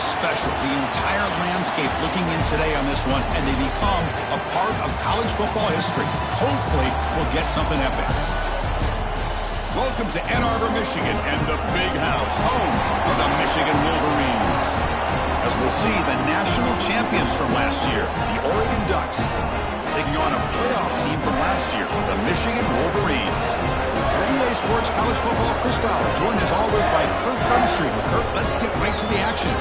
special. The entire landscape looking in today on this one, and they become a part of college football history. Hopefully, we'll get something epic. Welcome to Ann Arbor, Michigan, and the Big House, home of the Michigan Wolverines. As we'll see, the national champions from last year, the Oregon Ducks, taking on a playoff team from last year, the Michigan Wolverines. For EA Sports College Football, Chris Fowler, joined as always by Kirk Cumstreet. Kirk, let's get right to the action.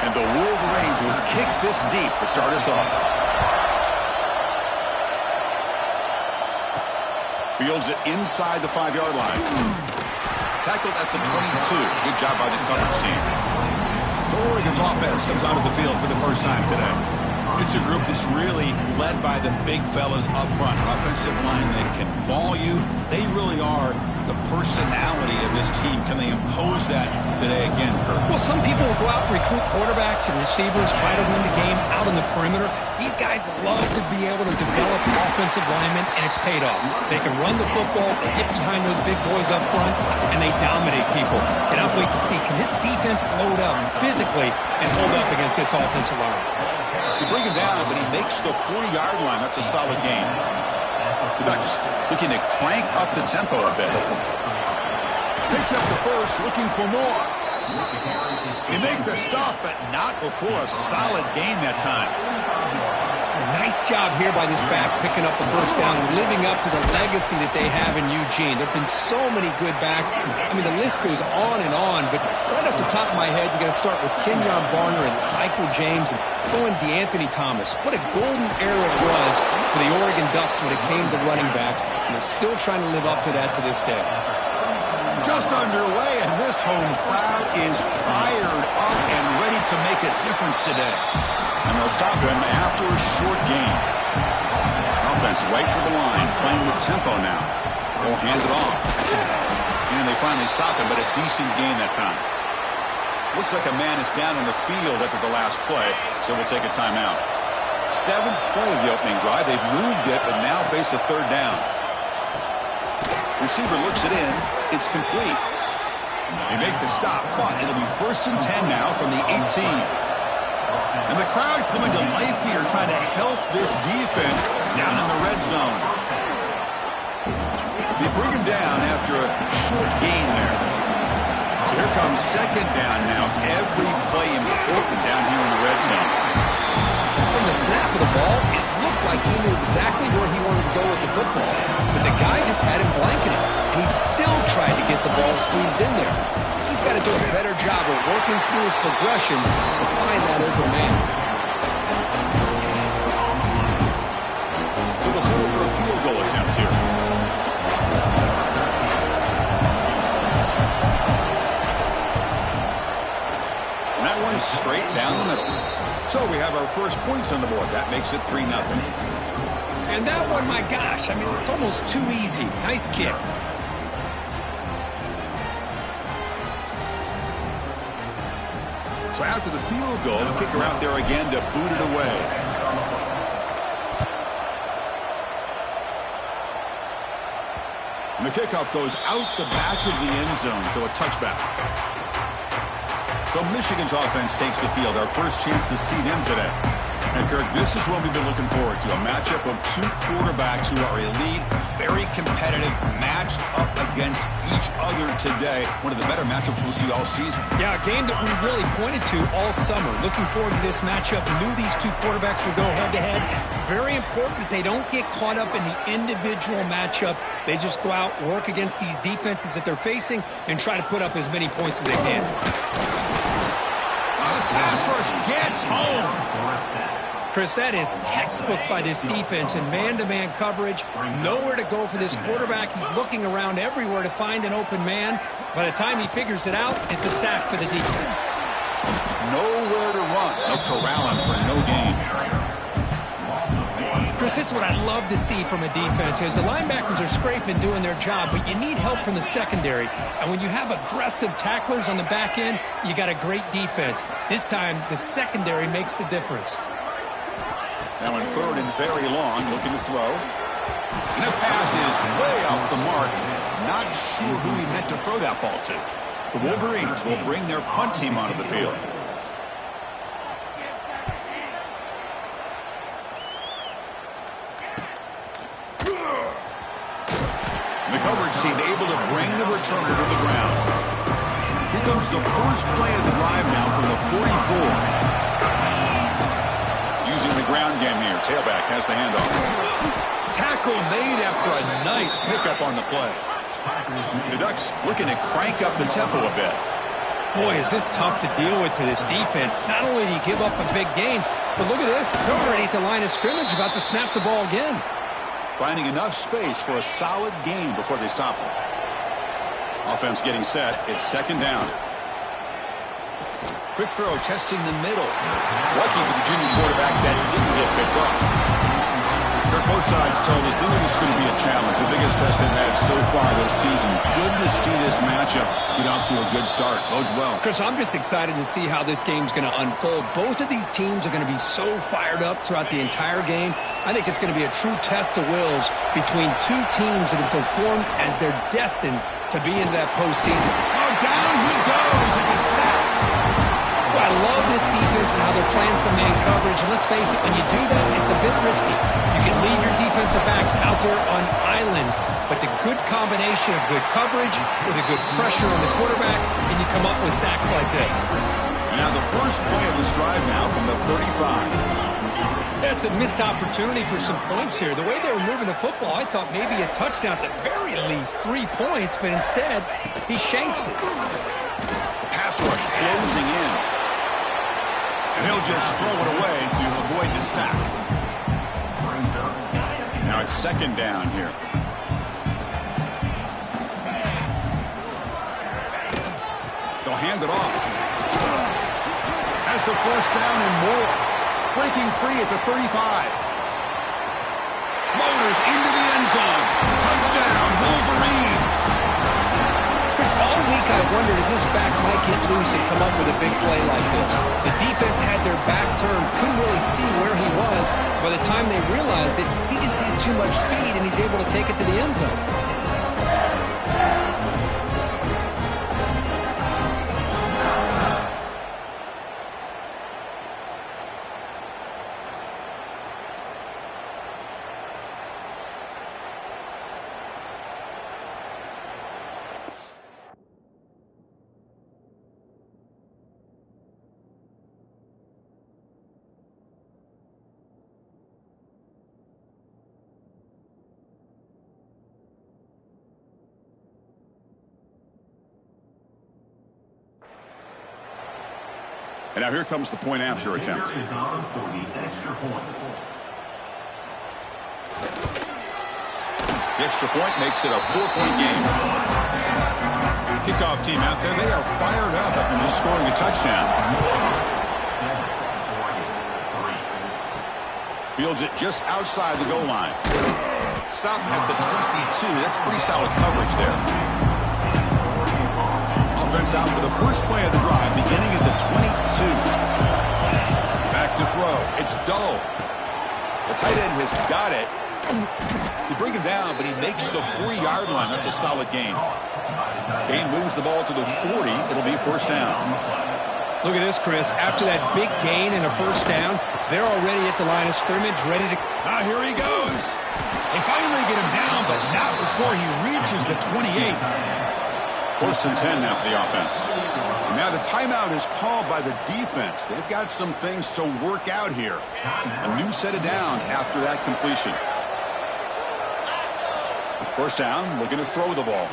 And the Wolverines will kick this deep to start us off. Fields it inside the 5-yard line. Tackled at the 22. Good job by the coverage team. So Oregon's offense comes onto the field for the first time today. It's a group that's really led by the big fellas up front. Offensive line that can ball you. They really are the personality of this team. Can they impose that today again, Kirk? Well, some people will go out and recruit quarterbacks and receivers, try to win the game out on the perimeter. These guys love to be able to develop offensive linemen, and it's paid off. They can run the football, they get behind those big boys up front, and they dominate people. Cannot wait to see, can this defense load up physically and hold up against this offensive line? You bring him down, but he makes the 40-yard line. That's a solid gain. The Ducks looking to crank up the tempo a bit. Picks up the first, looking for more. They make the stop, but not before a solid gain that time. Nice job here by this back, picking up the first down and living up to the legacy that they have in Eugene. There have been so many good backs. I mean, the list goes on, but right off the top of my head, you got to start with Kenyon Barner and Michael James and throw in DeAnthony Thomas. What a golden era it was for the Oregon Ducks when it came to running backs, and they're still trying to live up to that to this day. Just underway, and this home crowd is fired up and ready to make a difference today. And they'll stop him after a short gain. Offense right to the line, playing with tempo now. They'll hand it off. And they finally stop him, but a decent gain that time. Looks like a man is down in the field after the last play, so we'll take a timeout. 7th play of the opening drive. They've moved it, but now face a third down. Receiver looks it in. It's complete. They make the stop, but it'll be 1st and 10 now from the 18. And the crowd coming to life here, trying to help this defense down in the red zone. They bring him down after a short gain there. So here comes 2nd down now. Every play important down here in the red zone. From the snap of the ball, it looked like he knew exactly where he wanted to go with the football. But the guy just had him blanketed, and he still tried to get the ball squeezed in there. He's got to do a better job of working through his progressions to find that open man. So they'll settle for a field goal attempt here. And that one's straight down the middle. So we have our first points on the board. That makes it 3-0. And that one, my gosh, I mean, it's almost too easy. Nice kick. So after the field goal, the kicker out there again to boot it away. And the kickoff goes out the back of the end zone, so a touchback. So Michigan's offense takes the field. Our first chance to see them today. And Kirk, this is what we've been looking forward to. A matchup of two quarterbacks who are elite, very competitive, matched up against each other today. One of the better matchups we'll see all season. Yeah, a game that we really pointed to all summer. Looking forward to this matchup. Knew these two quarterbacks would go head-to-head. Very important that they don't get caught up in the individual matchup. They just go out, work against these defenses that they're facing, and try to put up as many points as they can. The pass rush gets home. Chris, that is textbook by this defense in man-to-man coverage. Nowhere to go for this quarterback. He's looking around everywhere to find an open man. By the time he figures it out, it's a sack for the defense. Nowhere to run. They'll corral him for no gain. Chris, this is what I love to see from a defense is the linebackers are scraping, doing their job, but you need help from the secondary. And when you have aggressive tacklers on the back end, you got a great defense. This time, the secondary makes the difference. Now in third and very long, looking to throw. And the pass is way off the mark. Not sure who he meant to throw that ball to. The Wolverines will bring their punt team onto the field. The coverage team able to bring the returner to the ground. Here comes the first play of the drive now from the 44. Using the ground game here. Tailback has the handoff. Tackle made after a nice pickup on the play. The Ducks looking to crank up the tempo a bit. Boy, is this tough to deal with for this defense. Not only do you give up a big gain, but look at this. They're already at the line of scrimmage, about to snap the ball again. Finding enough space for a solid gain before they stop him. Offense getting set. It's second down. Quick throw testing the middle. Lucky for the junior quarterback that didn't get picked off. Both sides told us they knew this was going to be a challenge. The biggest test they've had so far this season. Good to see this matchup get off to a good start. Bodes well. Chris, I'm just excited to see how this game's going to unfold. Both of these teams are going to be so fired up throughout the entire game. I think it's going to be a true test of wills between two teams that have performed as they're destined to be in that postseason. Oh, down he goes. It's a sack. I love this defense and how they're playing some man coverage. And let's face it, when you do that, it's a bit risky. You can leave your defensive backs out there on islands, but the good combination of good coverage with a good pressure on the quarterback, and you come up with sacks like this. Now the first play of this drive now from the 35. That's a missed opportunity for some points here. The way they were moving the football, I thought maybe a touchdown at the very least, 3 points, but instead, he shanks it. Pass rush closing in. And he'll just throw it away to avoid the sack. Now it's second down here. They'll hand it off. Has the first down and more. Breaking free at the 35. Motors into the end zone. Touchdown, Wolverines. Chris, all week I wondered if this back might get loose and come up with a big play like this. The defense had their back turned, couldn't really see where he was. By the time they realized it, he just had too much speed, and he's able to take it to the end zone. And now here comes the point after attempt. Is on for the extra point. The extra point makes it a 4-point game. Kickoff team out there, they are fired up after just scoring a touchdown. Fields it just outside the goal line. Stop at the 22. That's pretty solid coverage there. Offense out for the first play of the drive, beginning at the 22. Back to throw. It's Dull. The tight end has got it. They bring him down, but he makes the 4-yard line. That's a solid gain. Gain moves the ball to the 40. It'll be first down. Look at this, Chris. After that big gain and a first down, they're already at the line of scrimmage, ready to... Now here he goes. They finally get him down, but not before he reaches the 28. First and 10 now for the offense. And now the timeout is called by the defense. They've got some things to work out here. A new set of downs after that completion. First down, looking to throw the ball.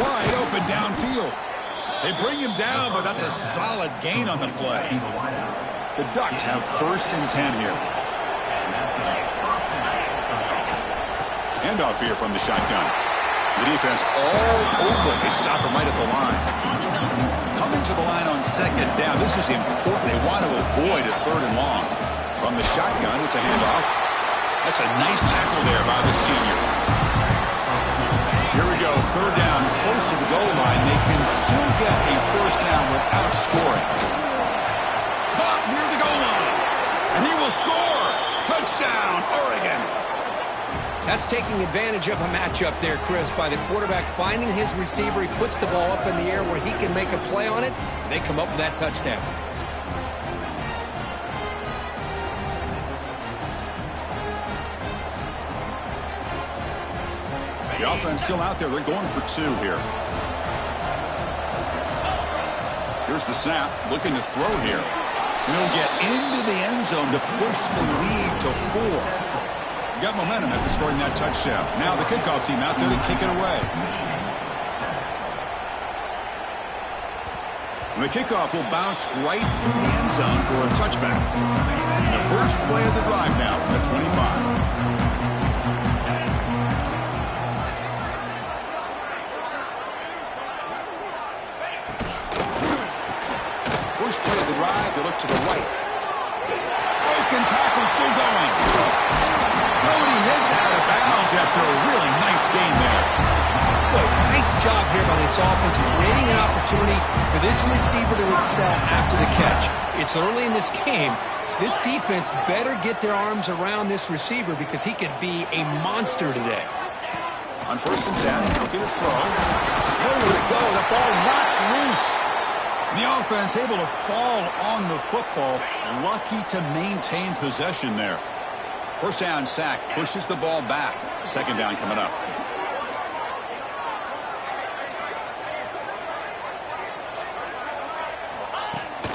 Wide open downfield. They bring him down, but that's a solid gain on the play. The Ducks have first and 10 here. Handoff here from the shotgun. The defense all over it. They stop him right at the line. Coming to the line on second down. This is important. They want to avoid a third and long. From the shotgun, it's a handoff. That's a nice tackle there by the senior. Here we go. Third down, close to the goal line. They can still get a first down without scoring. Caught near the goal line. And he will score. Touchdown, Oregon. That's taking advantage of a matchup there, Chris, by the quarterback finding his receiver. He puts the ball up in the air where he can make a play on it, and they come up with that touchdown. The offense still out there. They're going for 2 here. Here's the snap, looking to throw here. And he'll get into the end zone to push the lead to 4. Got momentum after scoring that touchdown. Now the kickoff team out there to kick it away. And the kickoff will bounce right through the end zone for a touchback. And the first play of the drive now from the 25. First play of the drive, they look to the right. Broken tackle still going. Nobody heads out of bounds after a really nice game there. Boy, nice job here by this offense, creating an opportunity for this receiver to excel after the catch. It's early in this game, so this defense better get their arms around this receiver because he could be a monster today. On 1st and 10, looking to throw. Nowhere to go, the ball knocked loose. The offense able to fall on the football, lucky to maintain possession there. First down sack, pushes the ball back. Second down coming up.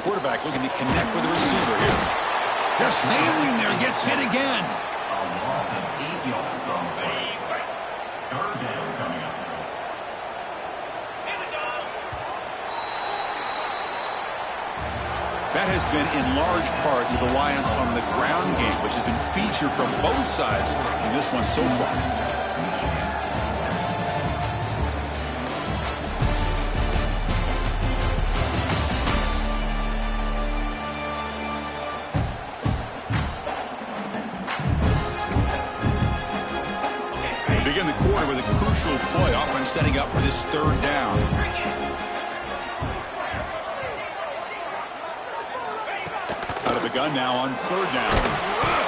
Quarterback looking to connect with the receiver here. Just standing there, gets hit again. A loss of 8 yards on the play. 3rd down coming up. That has been in large part the reliance on the ground game, which has been featured from both sides in this one so far. We begin the quarter with a crucial play, often setting up for this 3rd down. Gun now on 3rd down.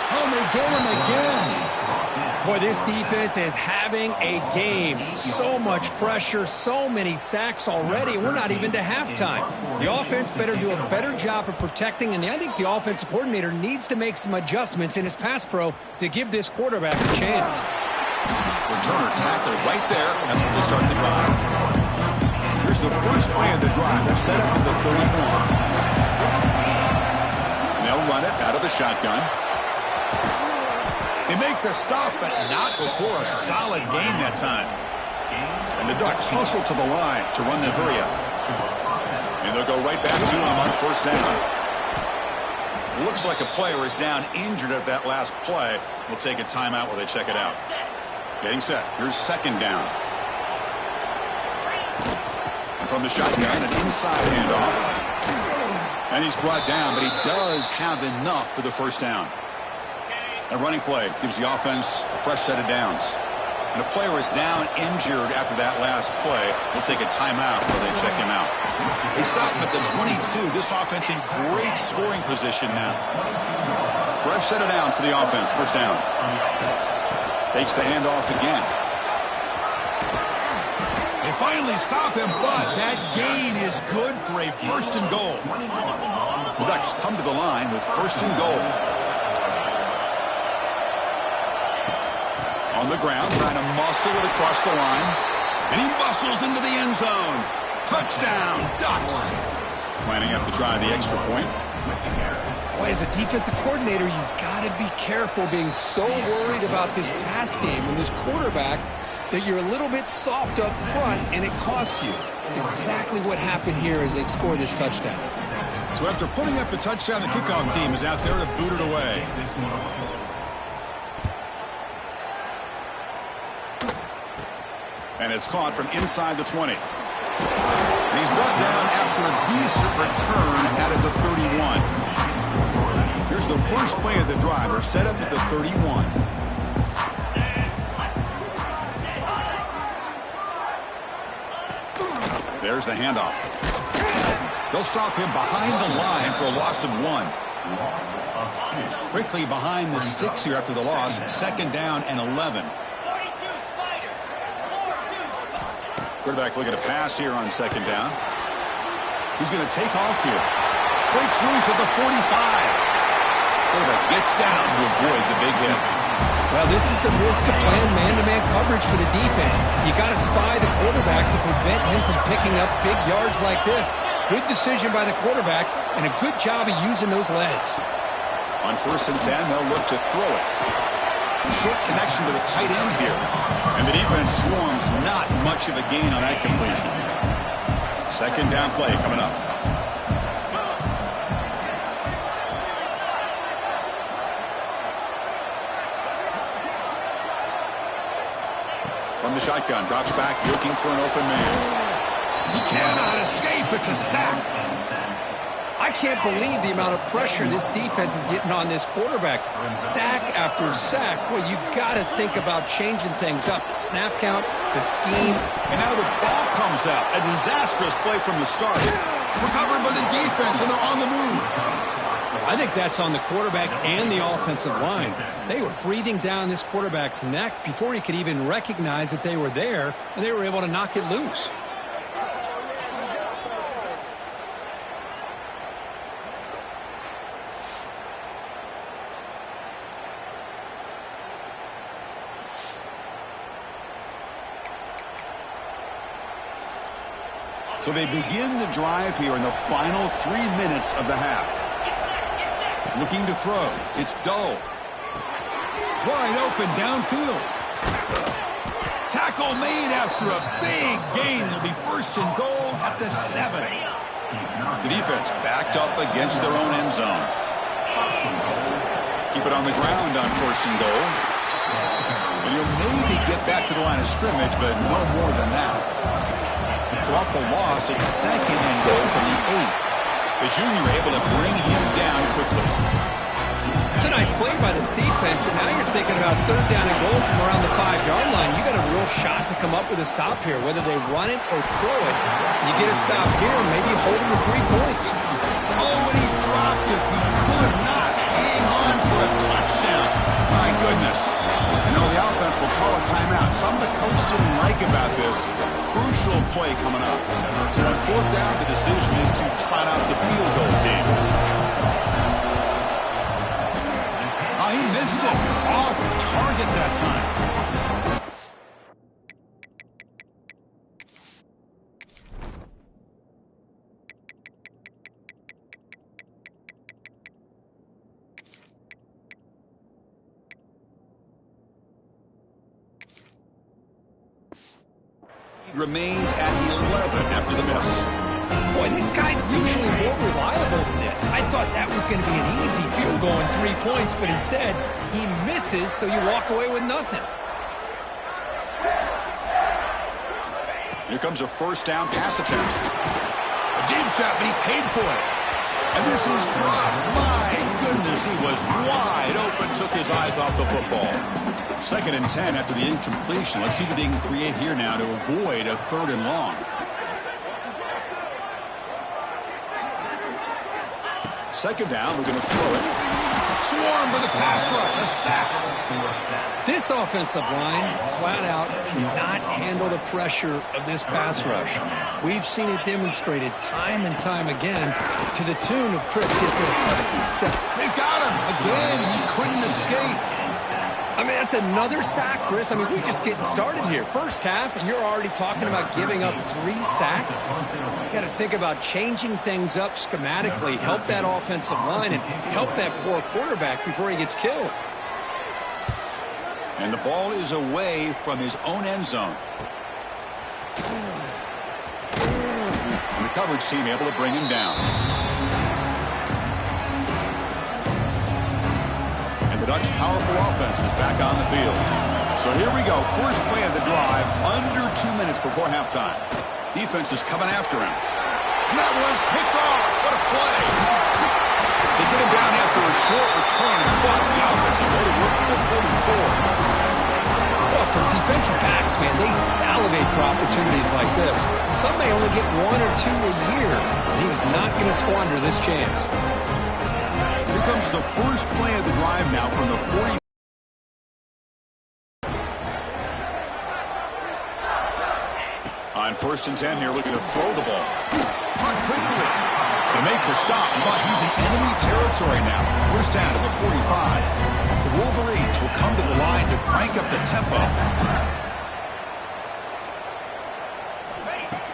Oh, they get him again. Boy, this defense is having a game. So much pressure, so many sacks already. We're not even to halftime. The offense better do a better job of protecting, and I think the offensive coordinator needs to make some adjustments in his pass pro to give this quarterback a chance. Returner tackle right there. That's where they start the drive. Here's the first play of the drive. They're set up at the 31. They'll run it out of the shotgun. They make the stop, but not before a solid gain that time. And the Ducks hustle to the line to run the hurry up. And they'll go right back to him on 1st down. Looks like a player is down injured at that last play. We'll take a timeout while they check it out. Getting set. Here's 2nd down. And from the shotgun, an inside handoff. And he's brought down, but he does have enough for the 1st down. A running play gives the offense a fresh set of downs. And a player is down injured after that last play. We'll take a timeout while they check him out. They stop him at the 22. This offense in great scoring position now. Fresh set of downs for the offense. 1st down. Takes the handoff again. They finally stop him, but that gain is good for a 1st and goal. The Ducks come to the line with 1st and goal. On the ground, trying to muscle it across the line. And he muscles into the end zone. Touchdown, Ducks. Planning up to try the extra point. Boy, as a defensive coordinator, you've got to be careful being so worried about this pass game and this quarterback that you're a little bit soft up front, and it costs you. It's exactly what happened here as they score this touchdown. So after putting up a touchdown, the kickoff team is out there to boot it away. And it's caught from inside the 20. And he's brought down after a decent return out of the 31. Here's the first play of the drive. They're set up at the 31. There's the handoff. They'll stop him behind the line for a loss of 1. Loss of 2. Quickly behind the 6 here after the loss. 2nd down and 11. Quarterback looking to pass here on 2nd down. He's going to take off here. Breaks loose at the 45. Quarterback gets down to avoid the big hit. Well, this is the risk of playing man-to-man coverage for the defense. You got to spy the quarterback to prevent him from picking up big yards like this. Good decision by the quarterback and a good job of using those legs. On 1st and 10, they'll look to throw it. Short connection to the tight end here. And the defense swarms not much of a gain on that completion. 2nd down play coming up. From the shotgun, drops back, looking for an open man. He cannot escape. It's a sack. I can't believe the amount of pressure this defense is getting on this quarterback. Sack after sack. Well, you got to think about changing things up. The snap count, the scheme. And now the ball comes out. A disastrous play from the start. Recovered by the defense, and they're on the move. I think that's on the quarterback and the offensive line. They were breathing down this quarterback's neck before he could even recognize that they were there, and they were able to knock it loose. So they begin the drive here in the final 3 minutes of the half. Looking to throw. It's Doe. Wide open downfield. Tackle made after a big gain. Will be 1st and goal at the 7. The defense backed up against their own end zone. Keep it on the ground on 1st and goal. And you'll maybe get back to the line of scrimmage, but no more than that. So off the loss, it's 2nd and goal from the 8. The junior able to bring him down quickly. It's a nice play by this defense, and now you're thinking about 3rd down and goal from around the 5-yard line. You got a real shot to come up with a stop here, whether they run it or throw it. You get a stop here and maybe hold them to 3 points. Oh, and he dropped it. He could not hang on for a touchdown. My goodness. You know, the offense will call a timeout. Some of the coach didn't like about this. Crucial play coming up. So on 4th down, the decision is to trot out the field goal team. Oh, he missed it. Off target that time. Remains at 11 after the miss. Boy, this guy's usually more reliable than this. I thought that was going to be an easy field goal and 3 points, but instead, he misses, so you walk away with nothing. Here comes a 1st down pass attempt. A deep shot, but he paid for it. And this is dropped. My goodness, he was wide open, took his eyes off the football. 2nd and 10 after the incompletion. Let's see what they can create here now to avoid a 3rd and long. Second down, we're going to throw it. Swarm with a pass rush, a sack. This offensive line, flat out, cannot handle the pressure of this pass rush. We've seen it demonstrated time and time again to the tune of, Chris, get this, They've got him. Again, he couldn't escape. I mean, that's another sack, Chris. I mean, we're just getting started here. First half, and you're already talking about giving up 3 sacks. You got to think about changing things up schematically, help that offensive line, and help that poor quarterback before he gets killed. And the ball is away from his own end zone. And the coverage team able to bring him down. The Ducks' powerful offense is back on the field. So here we go. First play of the drive, under 2 minutes before halftime. Defense is coming after him. And that one's picked off. What a play. They get him down after a short return, but the offensive way to work the 44. Well, for defensive backs, man, they salivate for opportunities like this. Some may only get 1 or 2 a year, and he was not going to squander this chance. Here Here comes the first play of the drive now from the 40. On 1st and 10 here, looking to throw the ball. Run quickly. They make the stop, but he's in enemy territory now. First down to the 45. The Wolverines will come to the line to crank up the tempo.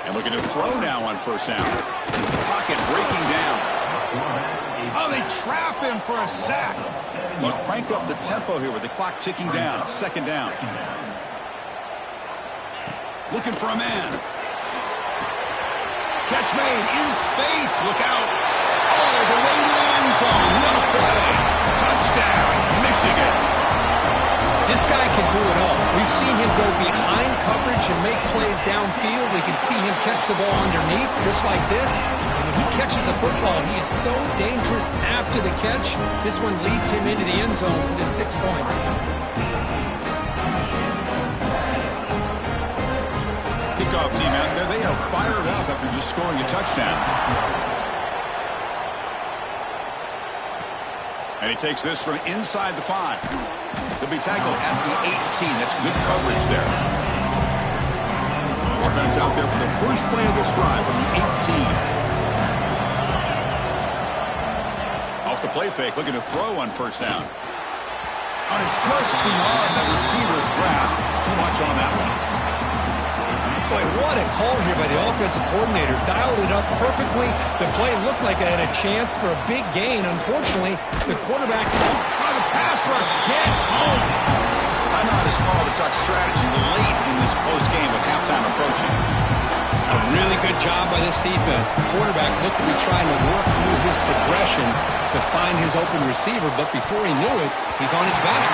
And looking to throw now on 1st down. Pocket breaking down. Oh, they trap him for a sack. They'll crank up the tempo here with the clock ticking down. 2nd down. Looking for a man. Catch made in space. Look out. Oh, the way to the end zone. What a play. Touchdown, Michigan. This guy can do it all. We've seen him go behind coverage and make plays downfield. We can see him catch the ball underneath, just like this. And when he catches a football, he is so dangerous after the catch. This one leads him into the end zone for the 6 points. Kickoff team out there, they are fired up after just scoring a touchdown. And he takes this from inside the 5. They'll be tackled at the 18. That's good coverage there. Offense out there for the first play of this drive from the 18. Off the play fake, looking to throw on 1st down. And it's just beyond the receiver's grasp. Too much on that one. Boy, what a call here by the offensive coordinator. Dialed it up perfectly. The play looked like it had a chance for a big gain. Unfortunately, the quarterback... Oh, the pass rush gets home. Timeout is called to talk strategy late in this close game with halftime approaching. A really good job by this defense. The quarterback looked to be trying to work through his progressions to find his open receiver, but before he knew it, he's on his back.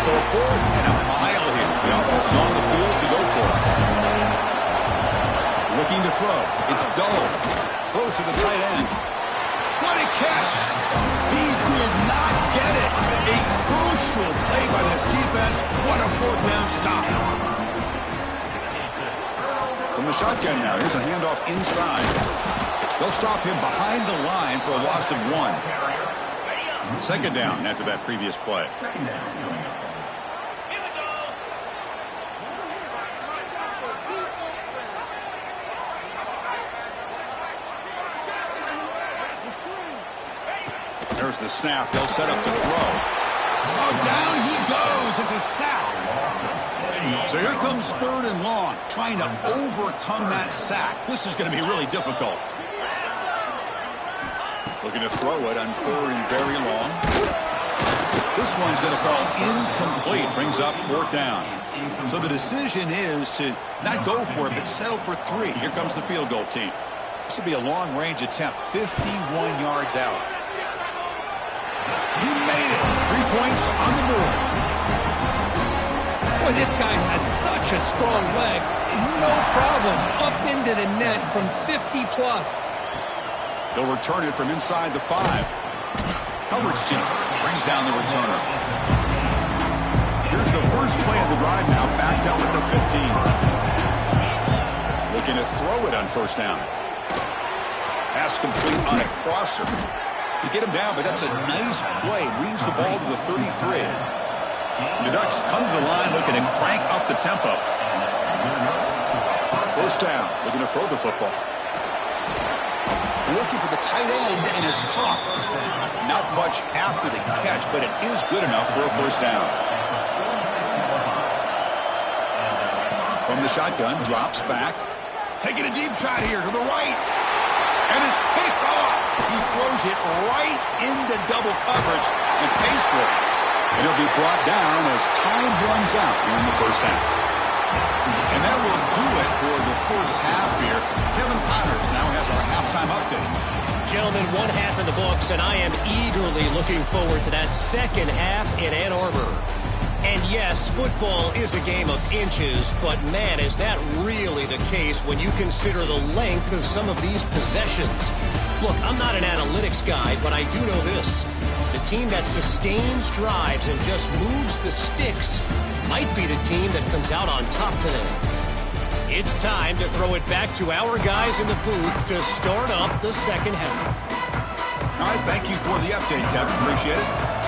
So 4th and a mile here. The offense is on the field to go for it. Looking to throw. It's Dull. Throws to the tight end. What a catch! He did not get it. A crucial play by this defense. What a 4th down stop. From the shotgun now, here's a handoff inside. They'll stop him behind the line for a loss of 1. 2nd down after that previous play. There's the snap. They'll set up the throw. Oh, down he goes. It's a sack. So here comes 3rd and long, trying to overcome that sack. This is going to be really difficult. Looking to throw it on 3rd and very long. This one's going to fall incomplete. Brings up 4th down. So the decision is to not go for it, but settle for 3. Here comes the field goal team. This will be a long-range attempt, 51 yards out. He made it. 3 points on the board. Boy, this guy has such a strong leg. No problem. Up into the net from 50-plus. They'll return it from inside the 5. Coverage team brings down the returner. Here's the first play of the drive now, backed up at the 15. Looking to throw it on 1st down. Pass complete on a crosser. You get him down, but that's a nice play. Moves the ball to the 33. The Ducks come to the line looking to crank up the tempo. 1st down, looking to throw the football. Looking for the tight end, and it's caught. Not much after the catch, but it is good enough for a 1st down. From the shotgun, drops back. Taking a deep shot here to the right. And it's picked off. He throws it right into double coverage and pays for it. And he'll be brought down as time runs out here in the 1st half. And that will do it for the 1st half here. Kevin Connors now has our halftime update. Gentlemen, 1 half in the books, and I am eagerly looking forward to that 2nd half in Ann Arbor. And yes, football is a game of inches, but man, is that really the case when you consider the length of some of these possessions. Look, I'm not an analytics guy, but I do know this. The team that sustains drives and just moves the sticks might be the team that comes out on top today. It's time to throw it back to our guys in the booth to start up the second half. All right, thank you for the update, Kevin. Appreciate it.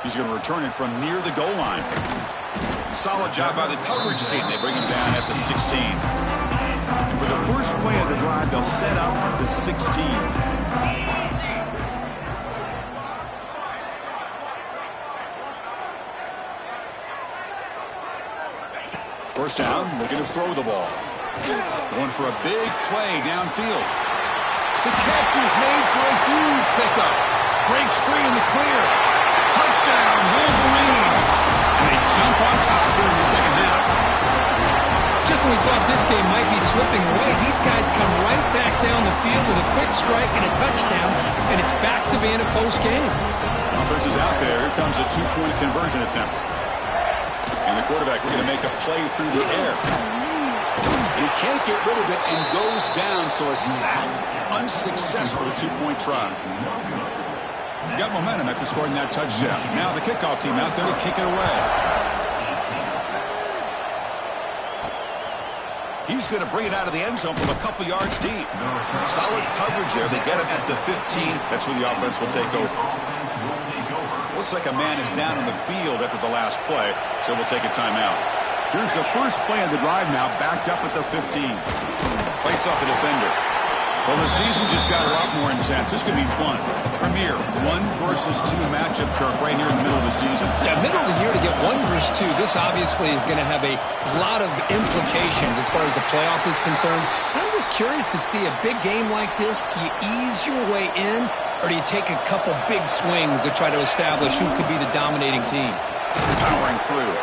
He's going to return it from near the goal line. Solid job by the coverage team. They bring him down at the 16. And for the first play of the drive, they'll set up at the 16. First down, looking to throw the ball. Going for a big play downfield. The catch is made for a huge pickup. Breaks free in the clear. Touchdown, Wolverines. And they jump on top here in the second half. Just when we thought this game might be slipping away, these guys come right back down the field with a quick strike and a touchdown, and it's back to being a close game. Offense is out there. Here comes a two-point conversion attempt. And the quarterback looking to make a play through the air. He can't get rid of it and goes down, so a sack. Unsuccessful two-point try. Got momentum after scoring that touchdown. Now the kickoff team out there to kick it away. He's going to bring it out of the end zone from a couple yards deep. Solid coverage there. They get him at the 15. That's where the offense will take over. Looks like a man is down on the field after the last play, so we'll take a timeout. Here's the first play of the drive now, backed up at the 15. Fights off a defender. Well, the season just got a lot more intense. This could be fun. Premier 1 versus 2 matchup, Kirk, right here in the middle of the season. Yeah, middle of the year to get 1 versus 2. This obviously is going to have a lot of implications as far as the playoff is concerned. I'm just curious to see a big game like this. Do you ease your way in, or do you take a couple big swings to try to establish who could be the dominating team? Powering through.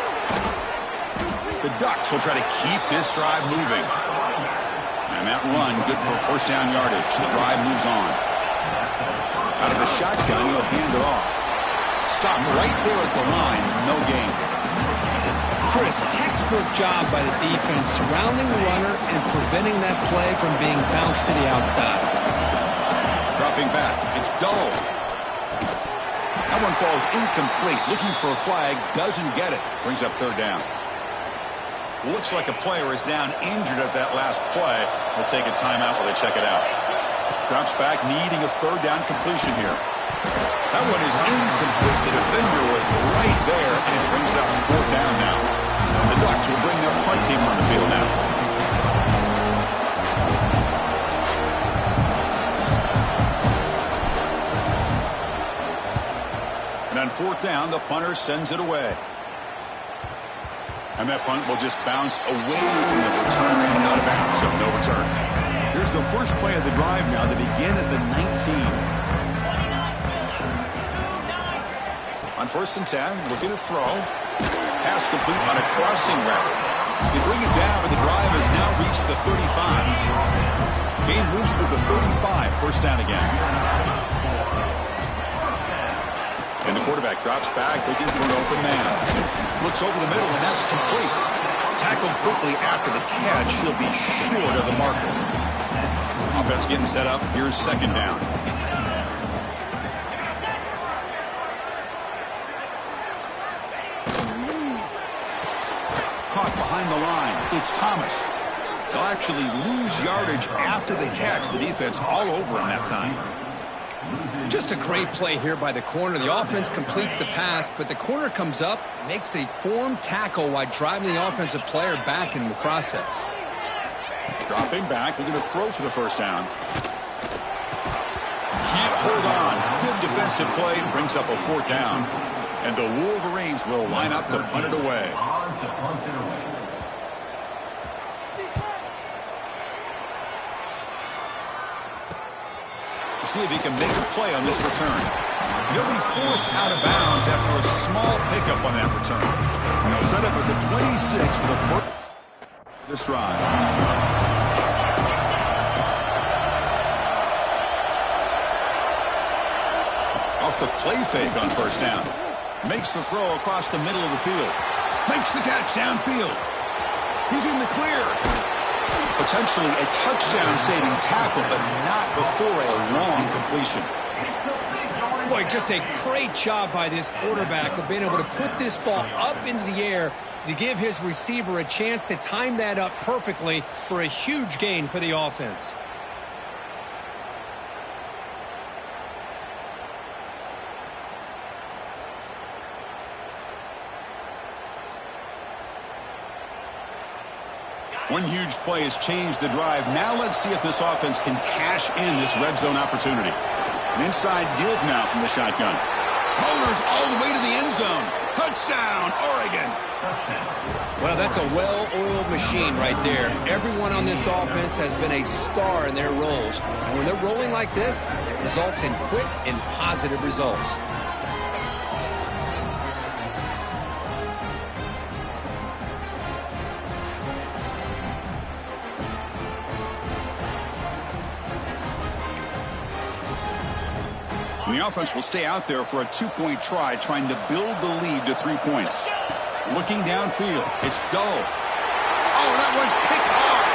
The Ducks will try to keep this drive moving. And that run, good for first down yardage. The drive moves on. Out of the shotgun, he'll hand it off. Stop right there at the line. No gain. Chris, textbook job by the defense, surrounding the runner and preventing that play from being bounced to the outside. Dropping back. It's Dull. That one falls incomplete. Looking for a flag. Doesn't get it. Brings up third down. Looks like a player is down injured at that last play. We'll take a timeout while they check it out. Drops back, needing a third down completion here. That one is incomplete. The defender was right there, and it brings up fourth down now. The Ducks will bring their punt team on the field now. And on fourth down, the punter sends it away. And that punt will just bounce away from the return and out of bounds, so no return. Here's the first play of the drive now. They begin at the 19. On first and 10, looking to throw. Pass complete on a crossing route. They bring it down, but the drive has now reached the 35. Game moves to the 35, first down again. And the quarterback drops back, looking for an open man. Looks over the middle, and that's complete. Tackled quickly after the catch. He'll be short of the marker. Offense getting set up. Here's second down. Caught behind the line. It's Thomas. They'll actually lose yardage after the catch. The defense all over him that time. Just a great play here by the corner. The offense completes the pass, but the corner comes up, makes a formed tackle while driving the offensive player back in the process. Dropping back, looking to throw for the first down. Can't hold on. Good defensive play, brings up a fourth down. And the Wolverines will line up to punt it away. See if he can make a play on this return. He'll be forced out of bounds after a small pickup on that return. And they'll set up at the 26 for the first this drive. Off the play fake on first down. Makes the throw across the middle of the field. Makes the catch downfield. He's in the clear. Potentially a touchdown-saving tackle, but not before a long completion. Boy, just a great job by this quarterback of being able to put this ball up into the air to give his receiver a chance to time that up perfectly for a huge gain for the offense. One huge play has changed the drive. Now let's see if this offense can cash in this red zone opportunity. An inside deal now from the shotgun. Motors all the way to the end zone. Touchdown, Oregon. Well, that's a well-oiled machine right there. Everyone on this offense has been a star in their roles. And when they're rolling like this, it results in quick and positive results. And the offense will stay out there for a two-point try, trying to build the lead to 3 points. Looking downfield, it's Doe. Oh, that one's picked off.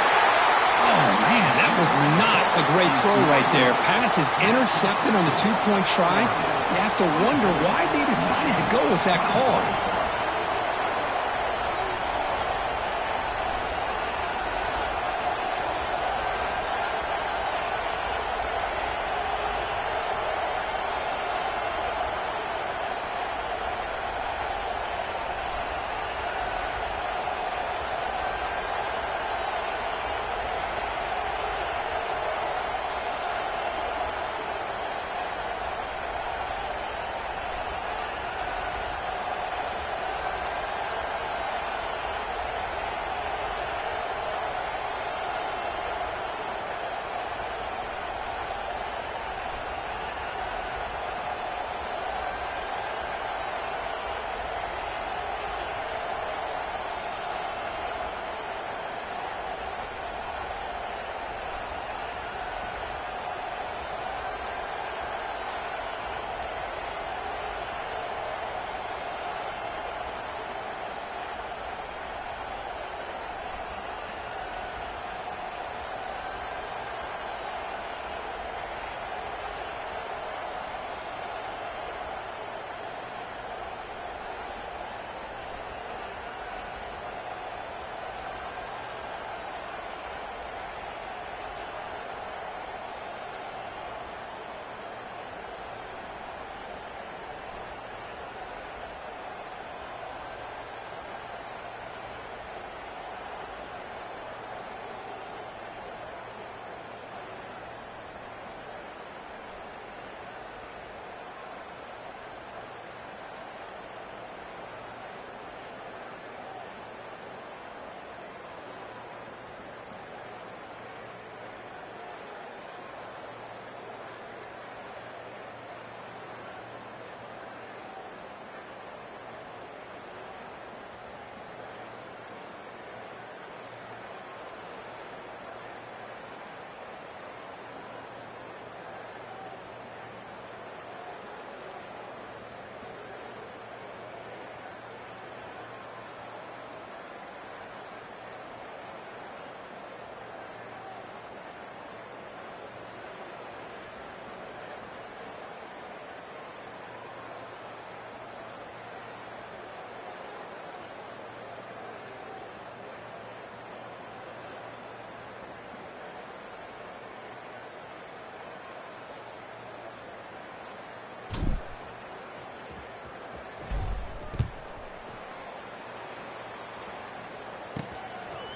Oh, man, that was not a great throw right there. Pass is intercepted on the two-point try. You have to wonder why they decided to go with that call.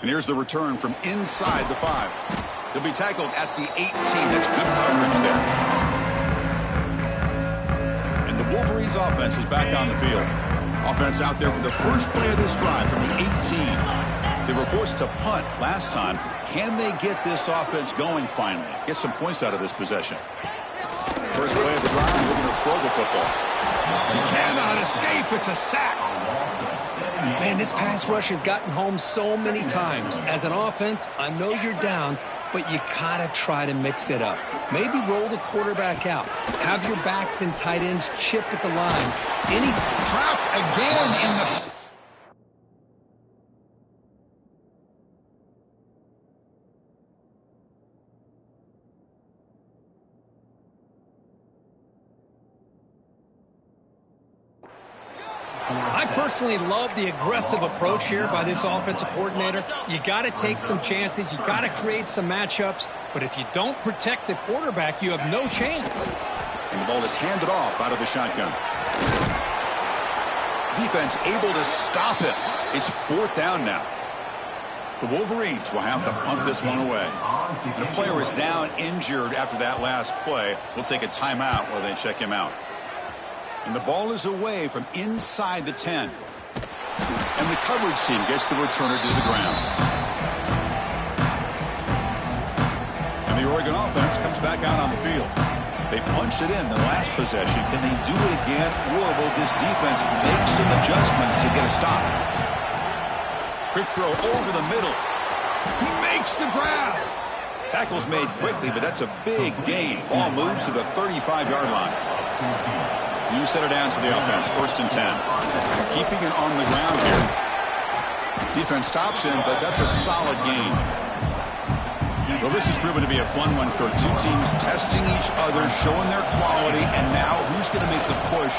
And here's the return from inside the 5. He'll be tackled at the 18. That's good coverage there. And the Wolverines offense is back on the field. Offense out there for the first play of this drive from the 18. They were forced to punt last time. Can they get this offense going finally? Get some points out of this possession. First play of the drive, looking to throw the football. He cannot escape. It's a sack. Man, this pass rush has gotten home so many times. As an offense, I know you're down, but you gotta try to mix it up. Maybe roll the quarterback out. Have your backs and tight ends chip at the line. Any trap again in the... I personally love the aggressive approach here by this offensive coordinator. You got to take some chances. You got to create some matchups. But if you don't protect the quarterback, you have no chance. And the ball is handed off out of the shotgun. Defense able to stop him. It's 4th down now. The Wolverines will have to punt this one away. And the player is down injured after that last play. We'll take a timeout while they check him out. And the ball is away from inside the 10. And the coverage team gets the returner to the ground. And the Oregon offense comes back out on the field. They punched it in the last possession. Can they do it again, or will this defense make some adjustments to get a stop? Quick throw over the middle. He makes the grab. Tackle's made quickly, but that's a big gain. Ball moves to the 35-yard line. New set of downs for the offense. 1st and 10. Keeping it on the ground here. Defense stops him, but that's a solid gain. Well, this has proven to be a fun one, Kurt. Two teams testing each other, showing their quality, and now who's going to make the push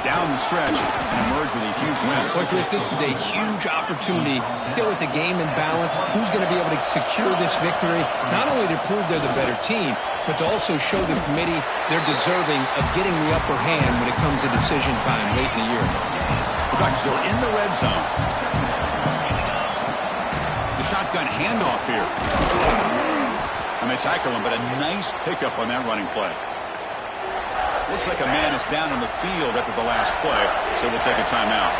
down the stretch and emerge with a huge win? Boy, Chris, this is a huge opportunity. Still with the game in balance, who's going to be able to secure this victory, not only to prove they're the better team, but to also show the committee they're deserving of getting the upper hand when it comes to decision time late in the year. The Ducks are in the red zone. The shotgun handoff here. And they tackle him, but a nice pickup on that running play. Looks like a man is down on the field after the last play, so we'll take a timeout.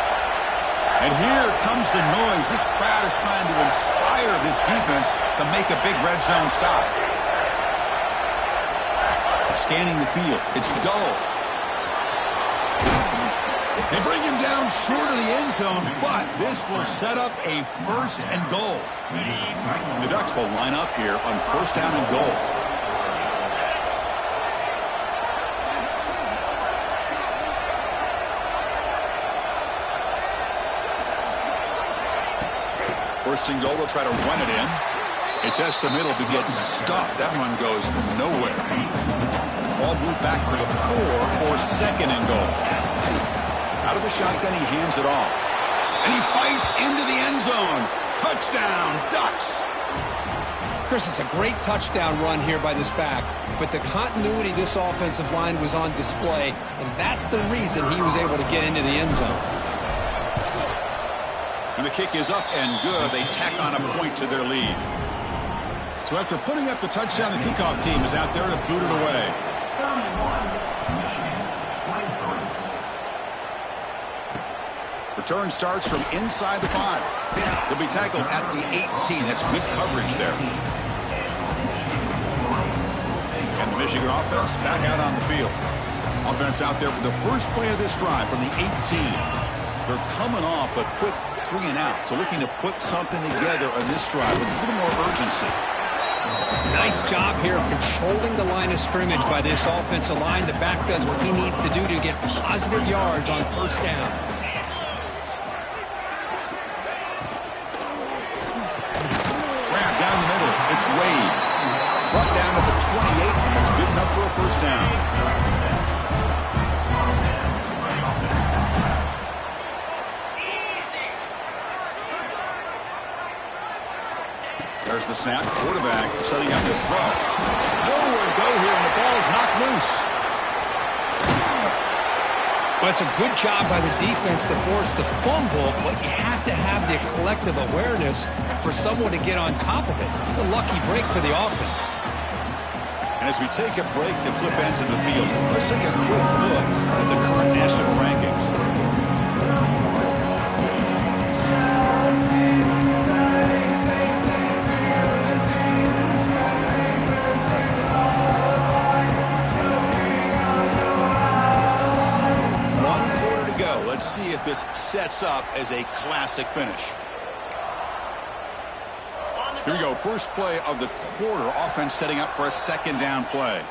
And here comes the noise. This crowd is trying to inspire this defense to make a big red zone stop. Scanning the field. It's dull. They bring him down short of the end zone, but this will set up a 1st and goal. And the Ducks will line up here on 1st down and goal. First and goal, they'll try to run it in. It tests the middle to get stuffed. That one goes nowhere. Ball moved back to the 4 for 2nd and goal. Out of the shotgun, he hands it off. And he fights into the end zone. Touchdown, Ducks. Chris, it's a great touchdown run here by this back, but the continuity of this offensive line was on display, and that's the reason he was able to get into the end zone. And the kick is up and good. They tack on a point to their lead. So after putting up the touchdown, the kickoff team is out there to boot it away. Return starts from inside the 5. He'll be tackled at the 18. That's good coverage there. And the Michigan offense back out on the field. Offense out there for the first play of this drive from the 18. They're coming off a quick 3 and out, so looking to put something together on this drive with a little more urgency. Nice job here of controlling the line of scrimmage by this offensive line. The back does what he needs to do to get positive yards on 1st down. Grab down the middle. It's Wade. Brought down at the 28, and it's good enough for a 1st down. There's the snap. Quarterback setting up the throw. Nowhere to go here, and the ball is knocked loose. Well, it's a good job by the defense to force the fumble, but you have to have the collective awareness for someone to get on top of it. It's a lucky break for the offense. And as we take a break to flip into the field, let's take a quick look at the current national rankings. See if this sets up as a classic finish. Here we go. First play of the quarter. Offense setting up for a 2nd down play.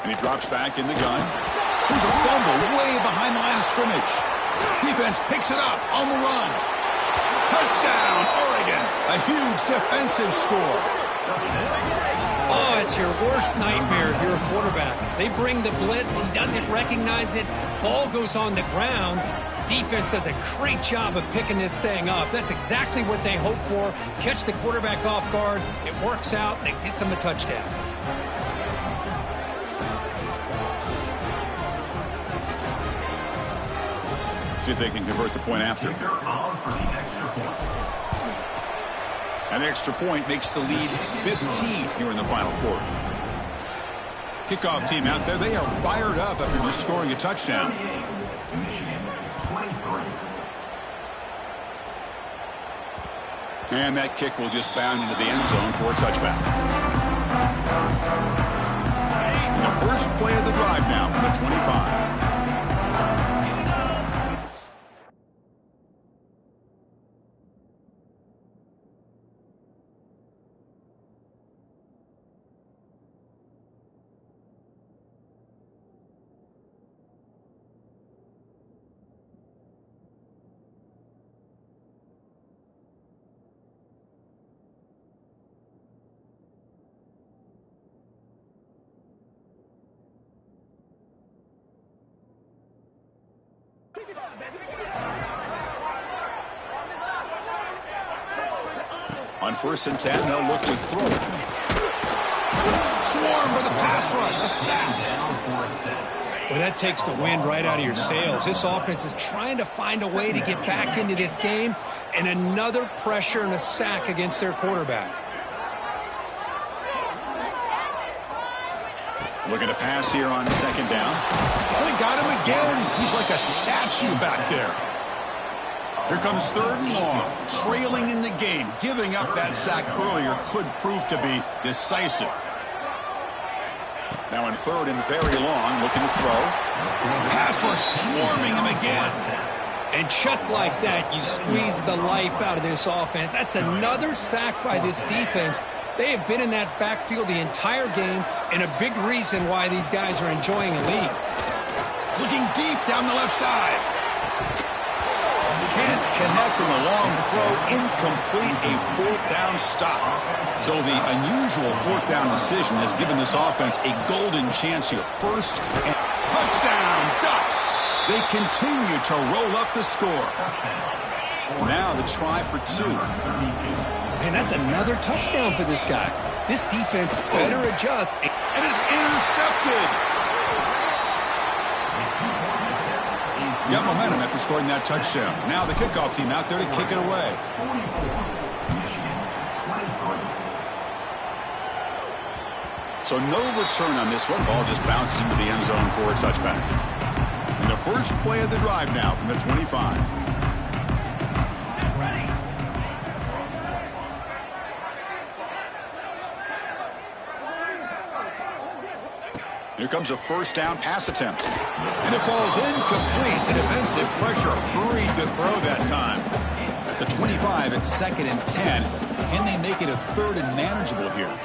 And he drops back in the gun. Here's a fumble way behind the line of scrimmage. Defense picks it up on the run. Touchdown, Oregon. A huge defensive score. Oh, it's your worst nightmare if you're a quarterback. They bring the blitz. He doesn't recognize it. Ball goes on the ground. Defense does a great job of picking this thing up. That's exactly what they hope for. Catch the quarterback off guard. It works out, and it gets them a touchdown. See if they can convert the point after. An extra point makes the lead 15 here in the final quarter. Kickoff team out there, they are fired up after just scoring a touchdown. And that kick will just bound into the end zone for a touchback. And the first play of the drive now from the 25. On 1st and 10, they'll look to throw. Swarm for the pass rush. A sack. Well, that takes the wind right out of your sails. This offense is trying to find a way to get back into this game, and another pressure and a sack against their quarterback. Looking to pass here on 2nd down. Well, they got him again. He's like a statue back there. Here comes 3rd and long, trailing in the game. Giving up that sack earlier could prove to be decisive. Now in 3rd and very long, looking to throw. Pass rush swarming him again. And just like that, you squeeze the life out of this offense. That's another sack by this defense. They have been in that backfield the entire game, and a big reason why these guys are enjoying a lead. Looking deep down the left side. Can't connect from the long throw. Incomplete, a 4th down stop. So the unusual 4th down decision has given this offense a golden chance here. 1st and touchdown, Ducks. They continue to roll up the score. Now the try for 2. Man, that's another touchdown for this guy. This defense better adjust. And is intercepted. Got momentum after scoring that touchdown. Now the kickoff team out there to kick it away. So no return on this one. Ball just bounces into the end zone for a touchback. And the first play of the drive now from the 25. Here comes a 1st down pass attempt. And it falls incomplete. The defensive pressure hurried to throw that time. At the 25, it's 2nd and 10. Can they make it a 3rd and manageable here?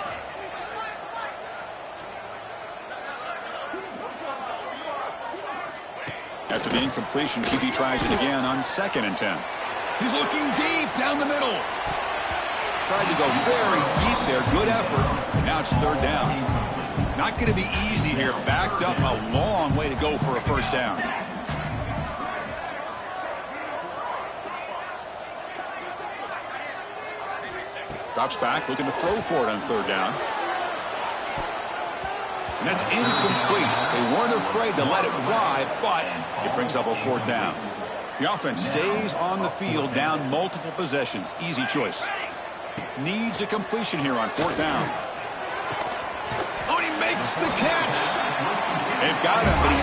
After the incompletion, QB tries it again on 2nd and 10. He's looking deep down the middle. Tried to go very deep there. Good effort. Now it's 3rd down. Not going to be easy here. Backed up a long way to go for a 1st down. Drops back, looking to throw for it on 3rd down. And that's incomplete. They weren't afraid to let it fly, but it brings up a 4th down. The offense stays on the field down multiple possessions. Easy choice. Needs a completion here on 4th down. Oh, he makes the catch. They've got him, but he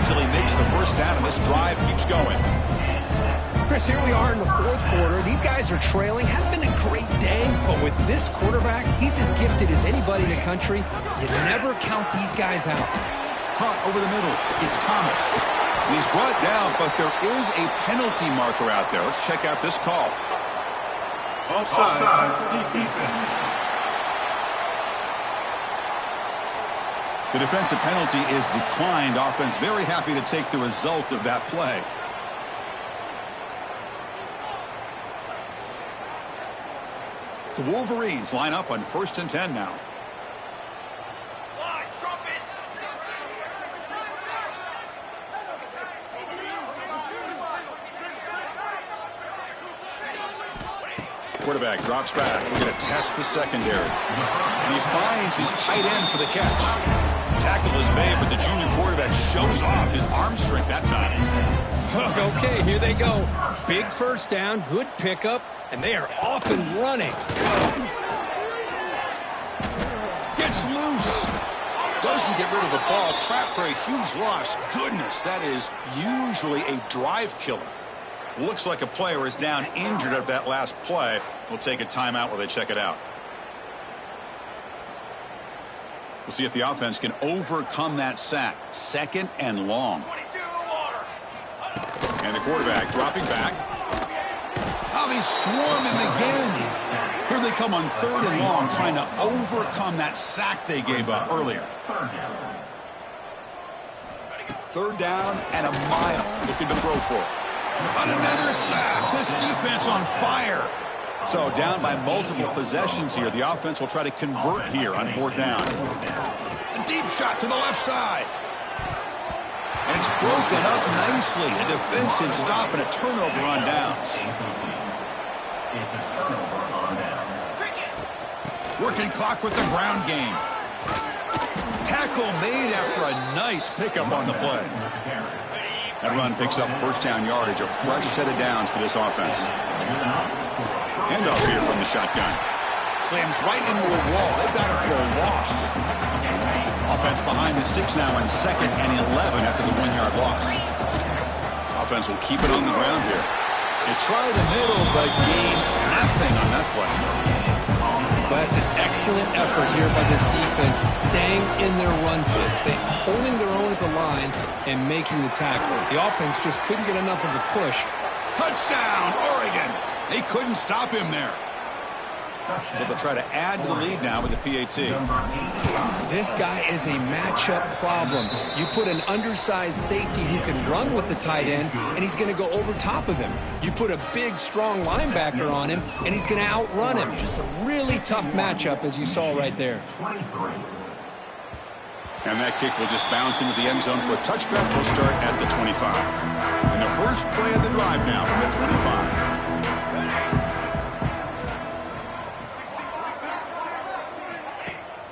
easily makes the 1st down, and this drive keeps going. Chris, here we are in the 4th quarter. These guys are trailing. Hasn't been a great day, but with this quarterback, he's as gifted as anybody in the country. You never count these guys out. Hunt over the middle. It's Thomas. He's brought down, but there is a penalty marker out there. Let's check out this call. Offside. Defense. The defensive penalty is declined. Offense very happy to take the result of that play. The Wolverines line up on 1st and 10 now. Quarterback drops back. We're going to test the secondary. And he finds his tight end for the catch. Tackle is made, but the junior quarterback shows off his arm strength that time. Okay, here they go. Big first down, good pickup, and they are off and running. Gets loose. Doesn't get rid of the ball. Trapped for a huge loss. Goodness, that is usually a drive killer. Looks like a player is down injured at that last play. We'll take a timeout while they check it out. We'll see if the offense can overcome that sack. 2nd and long. And the quarterback dropping back. Oh, they swarm him again. Here they come on 3rd and long, trying to overcome that sack they gave up earlier. 3rd down and a mile. Looking to throw for it. On another sack. This defense on fire. So down by multiple possessions here. The offense will try to convert here on 4th down. A deep shot to the left side. And it's broken up nicely. A defensive stop and a turnover on downs. It's a turnover on downs. Working clock with the ground game. Tackle made after a nice pickup on the play. That run picks up 1st down yardage. A fresh set of downs for this offense. Handoff here from the shotgun. Slams right into a wall. They've got it for a loss. Offense behind the 6 now on 2nd and 11 after the 1-yard loss. Offense will keep it on the ground here. They try the middle, but gain nothing on that play. Well, that's an excellent effort here by this defense, staying in their run fits. They holding their own at the line and making the tackle. The offense just couldn't get enough of a push. Touchdown, Oregon! They couldn't stop him there. So they'll try to add to the lead now with the PAT. This guy is a matchup problem. You put an undersized safety who can run with the tight end, and he's going to go over top of him. You put a big, strong linebacker on him, and he's going to outrun him. Just a really tough matchup, as you saw right there. And that kick will just bounce into the end zone for a touchback. Will start at the 25. And the first play of the drive now from the 25.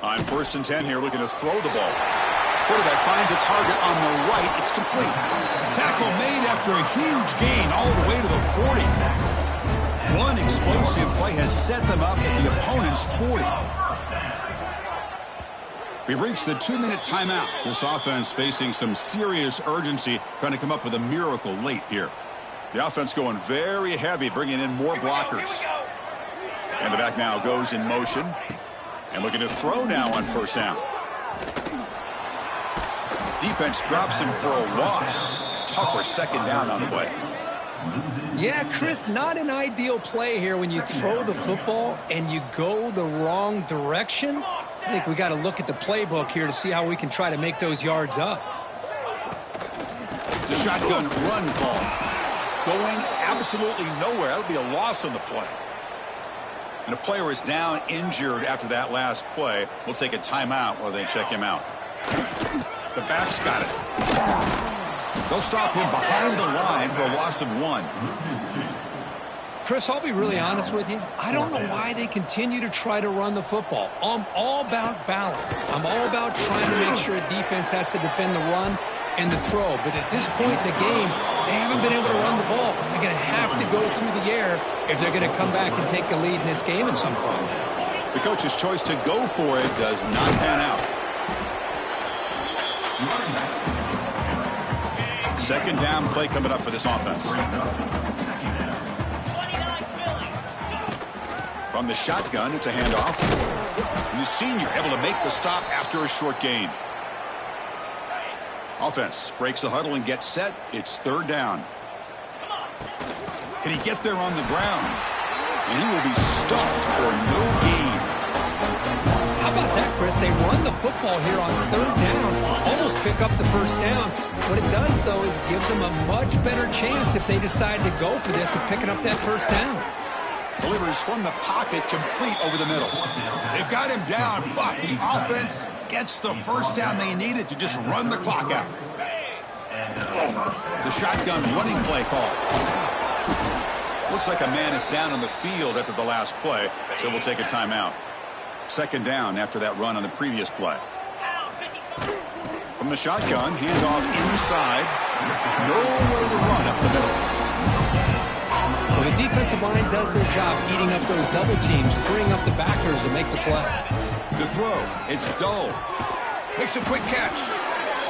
On 1st and 10 here, looking to throw the ball. Quarterback finds a target on the right. It's complete. Tackle made after a huge gain all the way to the 40. One explosive play has set them up at the opponent's 40. We've reached the 2-minute timeout. This offense facing some serious urgency, trying to come up with a miracle late here. The offense going very heavy, bringing in more blockers. And the back now goes in motion. And looking to throw now on 1st down. Defense drops him for a loss. Tougher 2nd down on the way. Yeah, Chris, not an ideal play here when you throw the football and you go the wrong direction. I think we got to look at the playbook here to see how we can try to make those yards up. The shotgun run call. Going absolutely nowhere. That would be a loss on the play. And a player is down injured after that last play. We'll take a timeout while they check him out. The back's got it. They'll stop him behind the line for a loss of 1. Chris, I'll be really honest with you. I don't know why they continue to try to run the football. I'm all about balance. I'm all about trying to make sure a defense has to defend the run and the throw. But at this point in the game, they haven't been able to run the ball. They're going to have to go through the air if they're going to come back and take the lead in this game at some point. The coach's choice to go for it does not pan out. 2nd down play coming up for this offense. From the shotgun, it's a handoff. And the senior able to make the stop after a short gain. Offense breaks the huddle and gets set. It's 3rd down. Can he get there on the ground? And he will be stuffed for no gain. How about that, Chris? They run the football here on 3rd down. Almost pick up the 1st down. What it does, though, is gives them a much better chance if they decide to go for this of picking up that 1st down. Delivers from the pocket, complete over the middle. They've got him down, but the offense gets the 1st down they needed to just run the clock out. The shotgun running play call. Looks like a man is down on the field after the last play, so we'll take a timeout. Second down after that run on the previous play. From the shotgun, handoff inside. Nowhere to run up the middle. Well, the defensive line does their job eating up those double teams, freeing up the backers to make the play. The throw, it's Dole. Makes a quick catch.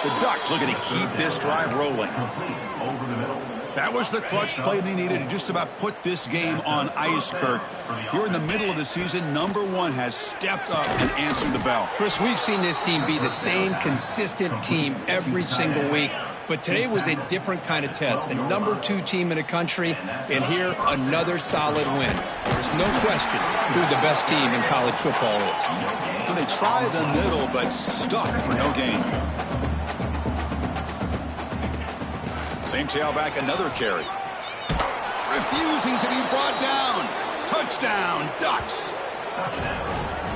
The Ducks looking to keep this drive rolling. Over the middle. That was the clutch play they needed to just about put this game on ice, Kirk. Here in the middle of the season, number one has stepped up and answered the bell. Chris, we've seen this team be the same consistent team every single week, but today was a different kind of test. The number 2 team in the country, and here, another solid win. There's no question who the best team in college football is. Well, they try the middle, but stuck for no gain. Same tailback, another carry. Refusing to be brought down. Touchdown, Ducks.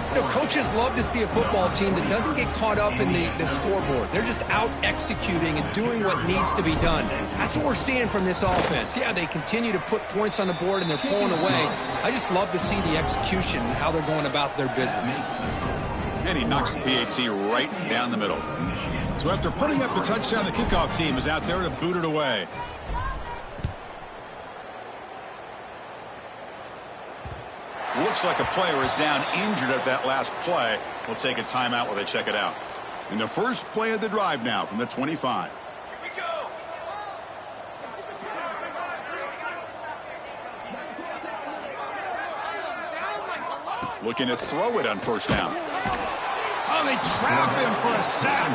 You know, coaches love to see a football team that doesn't get caught up in the scoreboard. They're just out executing and doing what needs to be done. That's what we're seeing from this offense. Yeah, they continue to put points on the board and they're pulling away. I just love to see the execution and how they're going about their business. And he knocks the PAT right down the middle. So after putting up the touchdown, the kickoff team is out there to boot it away. Looks like a player is down injured at that last play. We'll take a timeout while they check it out. In the first play of the drive now from the 25. Here we go. Looking to throw it on first down. Oh, they trap him for a sack.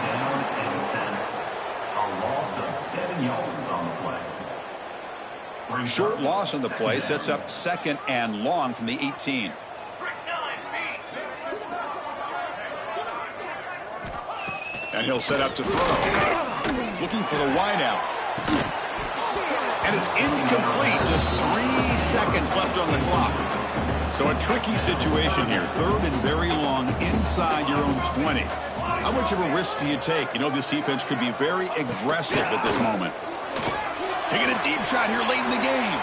A loss of 7 yards on the play. Short loss on the play sets up second and long from the 18. And he'll set up to throw. Looking for the wideout. And it's incomplete. Just 3 seconds left on the clock. So a tricky situation here. Third and very long inside your own 20. How much of a risk do you take? You know this defense could be very aggressive at this moment. Taking a deep shot here late in the game.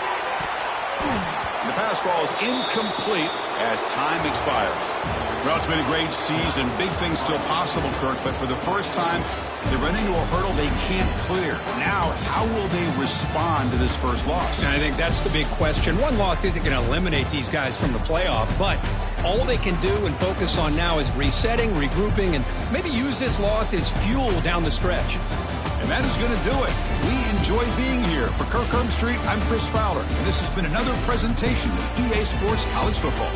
The pass ball is incomplete as time expires. Well, it's been a great season. Big things still possible, Kirk, but for the first time, they run into a hurdle they can't clear. Now, how will they respond to this first loss? And I think that's the big question. One loss isn't going to eliminate these guys from the playoff, but all they can do and focus on now is resetting, regrouping, and maybe use this loss as fuel down the stretch. And that is going to do it. We enjoy being here. For Kirk Herbstreit, I'm Chris Fowler, and this has been another presentation of EA Sports College Football.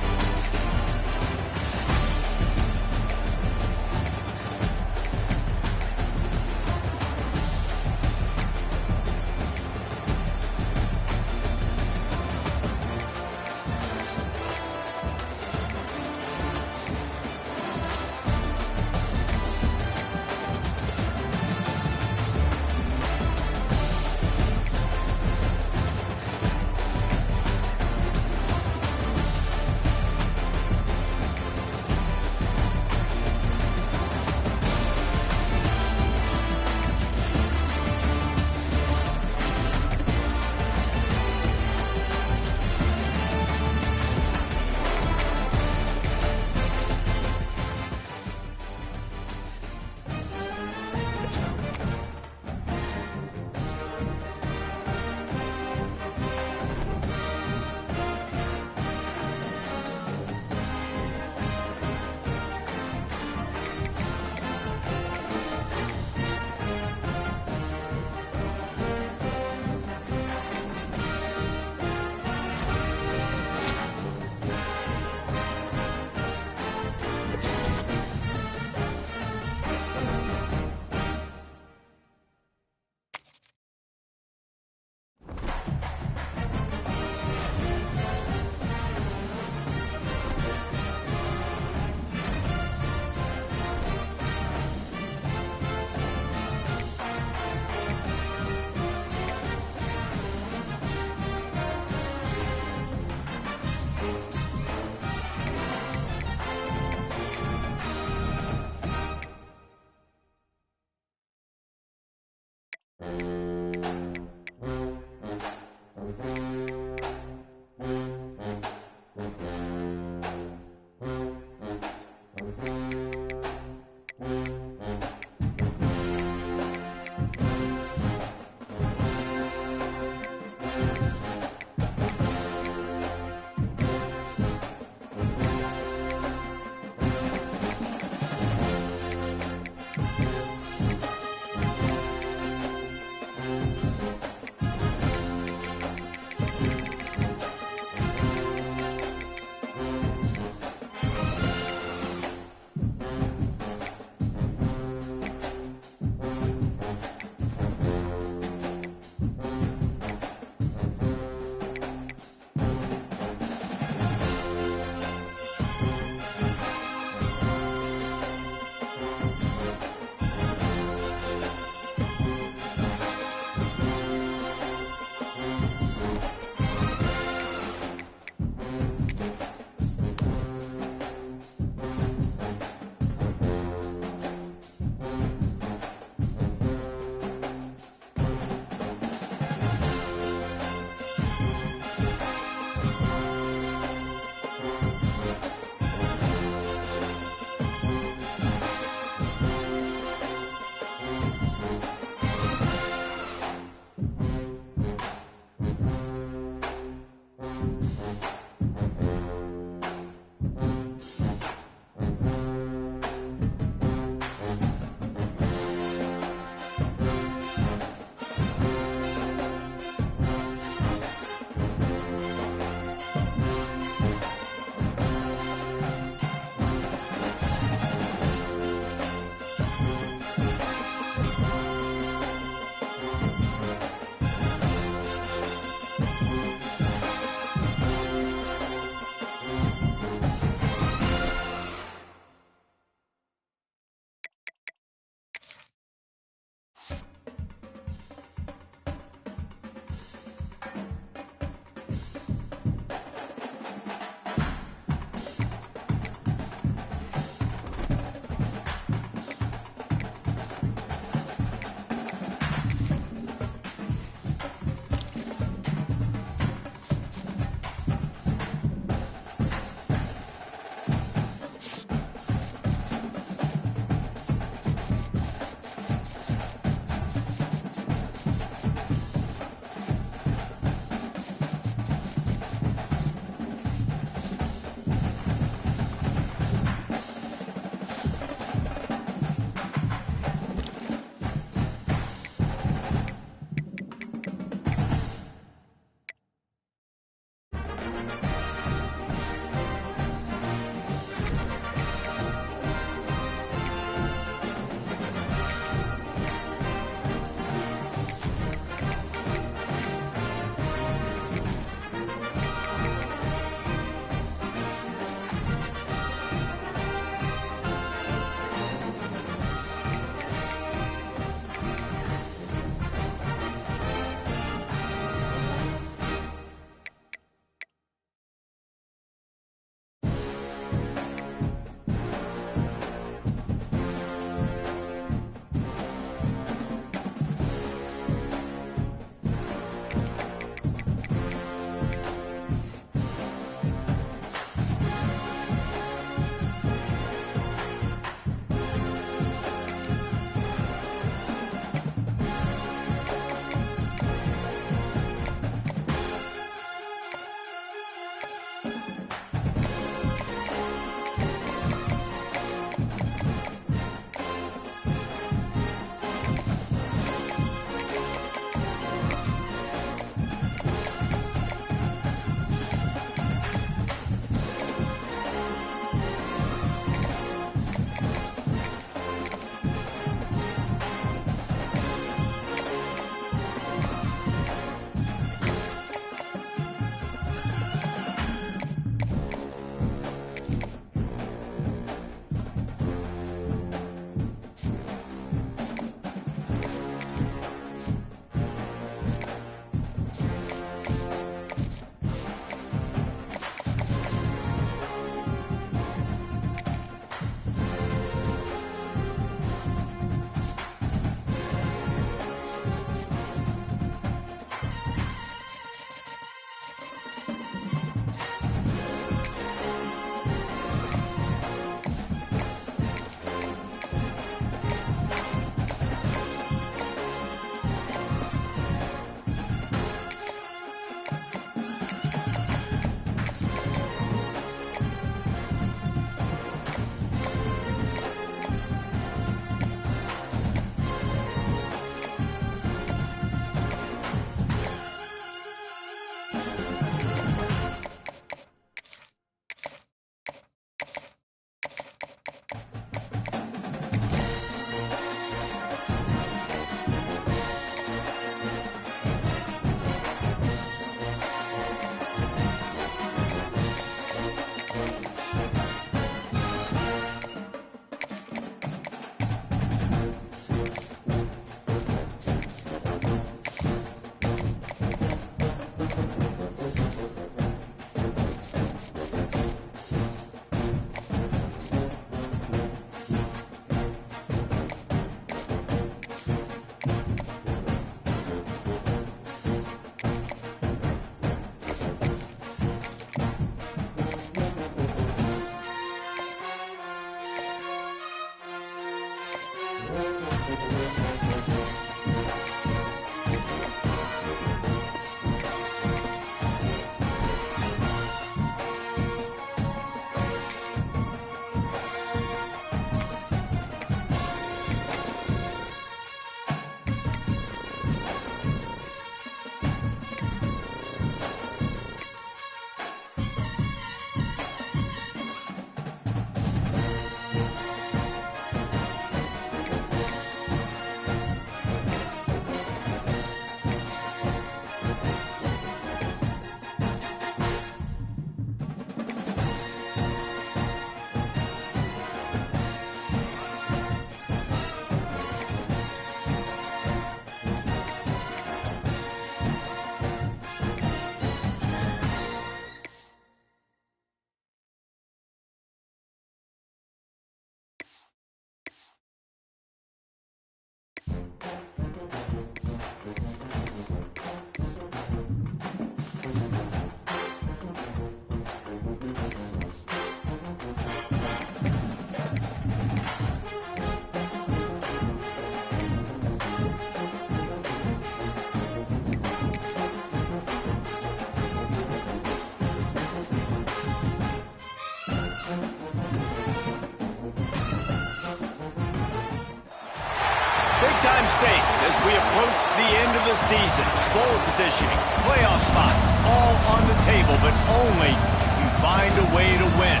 Big-time stakes as we approach the end of the season. Bowl positioning, playoff spots, all on the table, but only if you find a way to win.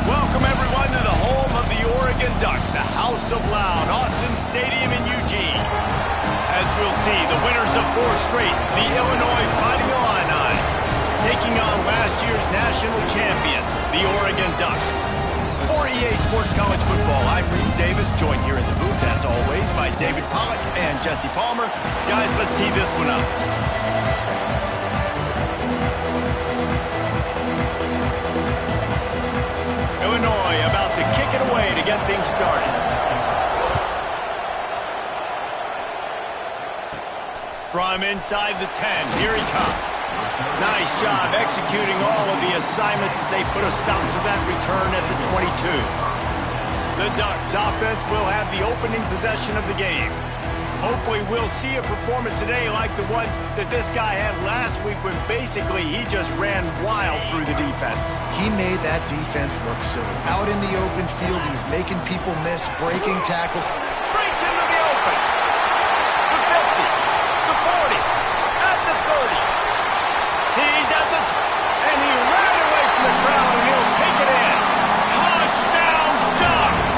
Welcome, everyone, to the home of the Oregon Ducks, the House of Loud, Autzen Stadium in Eugene. As we'll see, the winners of 4 straight, the Illinois Fighting Illini, taking on last year's national champions, the Oregon Ducks. For EA Sports College Football, I'm Reese Davis, joined here in the booth, as always, by David Pollack and Jesse Palmer. Guys, let's tee this one up. Illinois about to kick it away to get things started. From inside the 10, here he comes. Nice job executing all of the assignments as they put a stop to that return at the 22. The Ducks offense will have the opening possession of the game. Hopefully we'll see a performance today like the one that this guy had last week when basically he just ran wild through the defense. He made that defense look silly. Out in the open field, he was making people miss, breaking tackles. Breaks into the open. The 50, the 40, at the 30. He's at the and he ran away from the crowd, and he'll take it in. Touchdown, Ducks!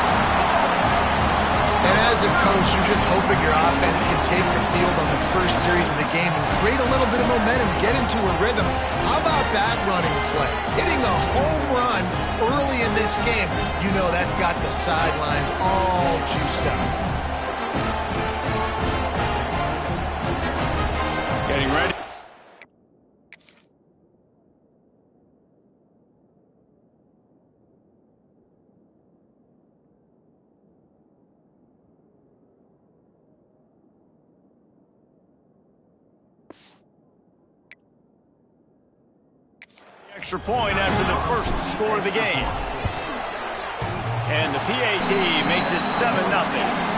And as a coach, you're just hoping your offense can take the field on the first series of the game and create a little bit of momentum, get into a rhythm. How about that running play? Hitting a home run early in this game. You know that's got the sidelines all juiced up. Getting ready. Extra point after the first score of the game. And the PAT makes it 7-0.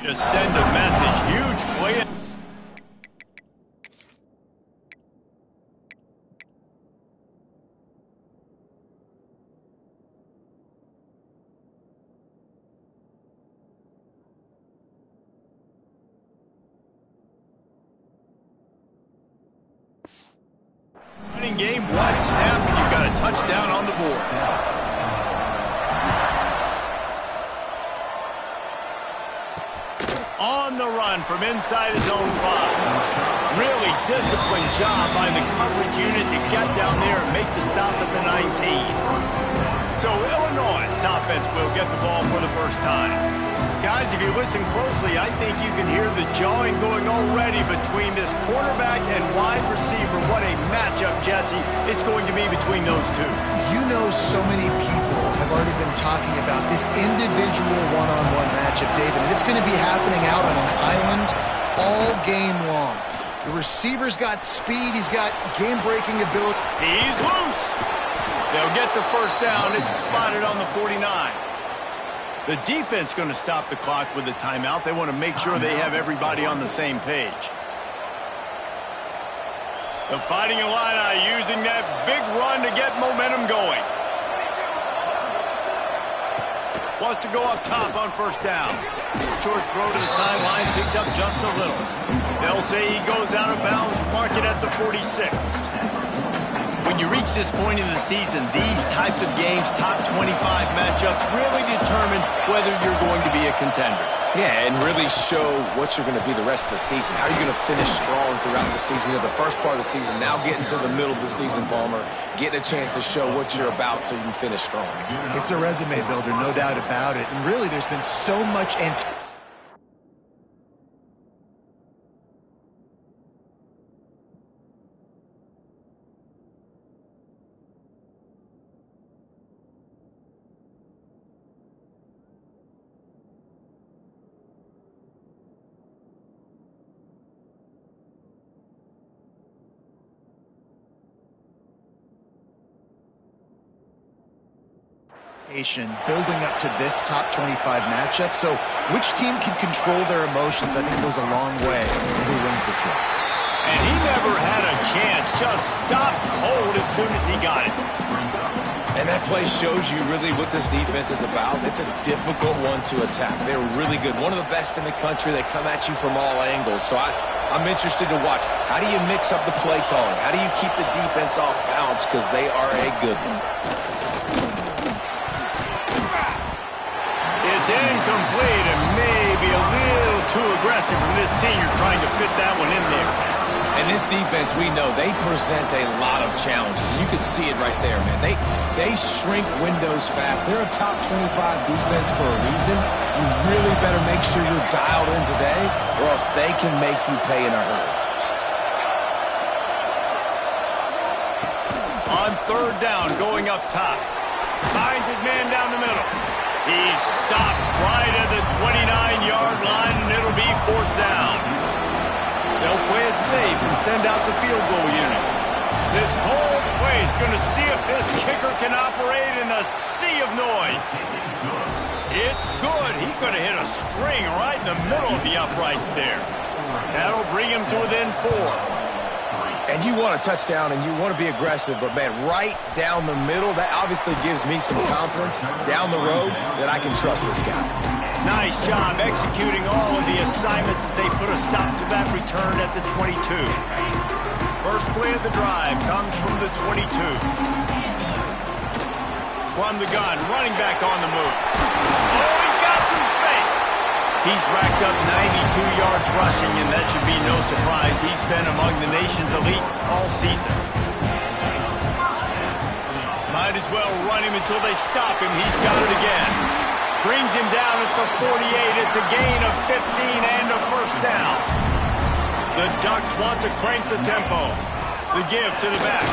Just send a message. Huge play. Running game, one snap, and you've got a touchdown on the board. On the run from inside his own 5. Really disciplined job by the coverage unit to get down there and make the stop at the 19. So Illinois' offense will get the ball for the first time. Guys, if you listen closely, I think you can hear the jawing going already between this quarterback and wide receiver. What a matchup, Jesse, it's going to be between those two. You know, so many people have already been talking about this individual one-on-one matchup, David, and it's going to be happening out on an island all game long. The receiver's got speed. He's got game-breaking ability. He's loose. They'll get the first down. It's spotted on the 49. The defense going to stop the clock with a timeout. They want to make sure they have everybody on the same page. The Fighting Illini using that big run to get momentum going. Wants to go up top on first down. Short throw to the sideline, picks up just a little. They'll say he goes out of bounds, mark it at the 46. When you reach this point in the season, these types of games, top 25 matchups, really determine whether you're going to be a contender. Yeah, and really show what you're going to be the rest of the season. How are you going to finish strong throughout the season? You know, the first part of the season, now getting to the middle of the season, Palmer, getting a chance to show what you're about so you can finish strong. It's a resume builder, no doubt about it. And really, there's been so much building up to this top 25 matchup. So which team can control their emotions, I think, goes a long way in who wins this one. And he never had a chance. Just stopped cold as soon as he got it. And that play shows you really what this defense is about. It's a difficult one to attack. They're really good. One of the best in the country. They come at you from all angles. So I'm interested to watch. How do you mix up the play calling? How do you keep the defense off balance? Because they are a good one. It's incomplete and maybe a little too aggressive from this senior trying to fit that one in there. And this defense, we know, they present a lot of challenges. You can see it right there, man. They shrink windows fast. They're a top 25 defense for a reason. You really better make sure you're dialed in today, or else they can make you pay in a hurry. On third down, going up top. Finds his man down the middle. He's stopped right at the 29-yard line, and it'll be fourth down. They'll play it safe and send out the field goal unit. This whole play is going to see if this kicker can operate in a sea of noise. It's good. He could have hit a string right in the middle of the uprights there. That'll bring him to within 4. And you want a touchdown and you want to be aggressive, but, man, right down the middle, that obviously gives me some confidence down the road that I can trust this guy. Nice job executing all of the assignments as they put a stop to that return at the 22. First play of the drive comes from the 22. From the gun, running back on the move. Oh, he's got some space. He's racked up 92 yards rushing, and that should be no surprise. He's been among the nation's elite all season. Might as well run him until they stop him. He's got it again. Brings him down at the 48. It's a gain of 15 and a first down. The Ducks want to crank the tempo. The give to the back.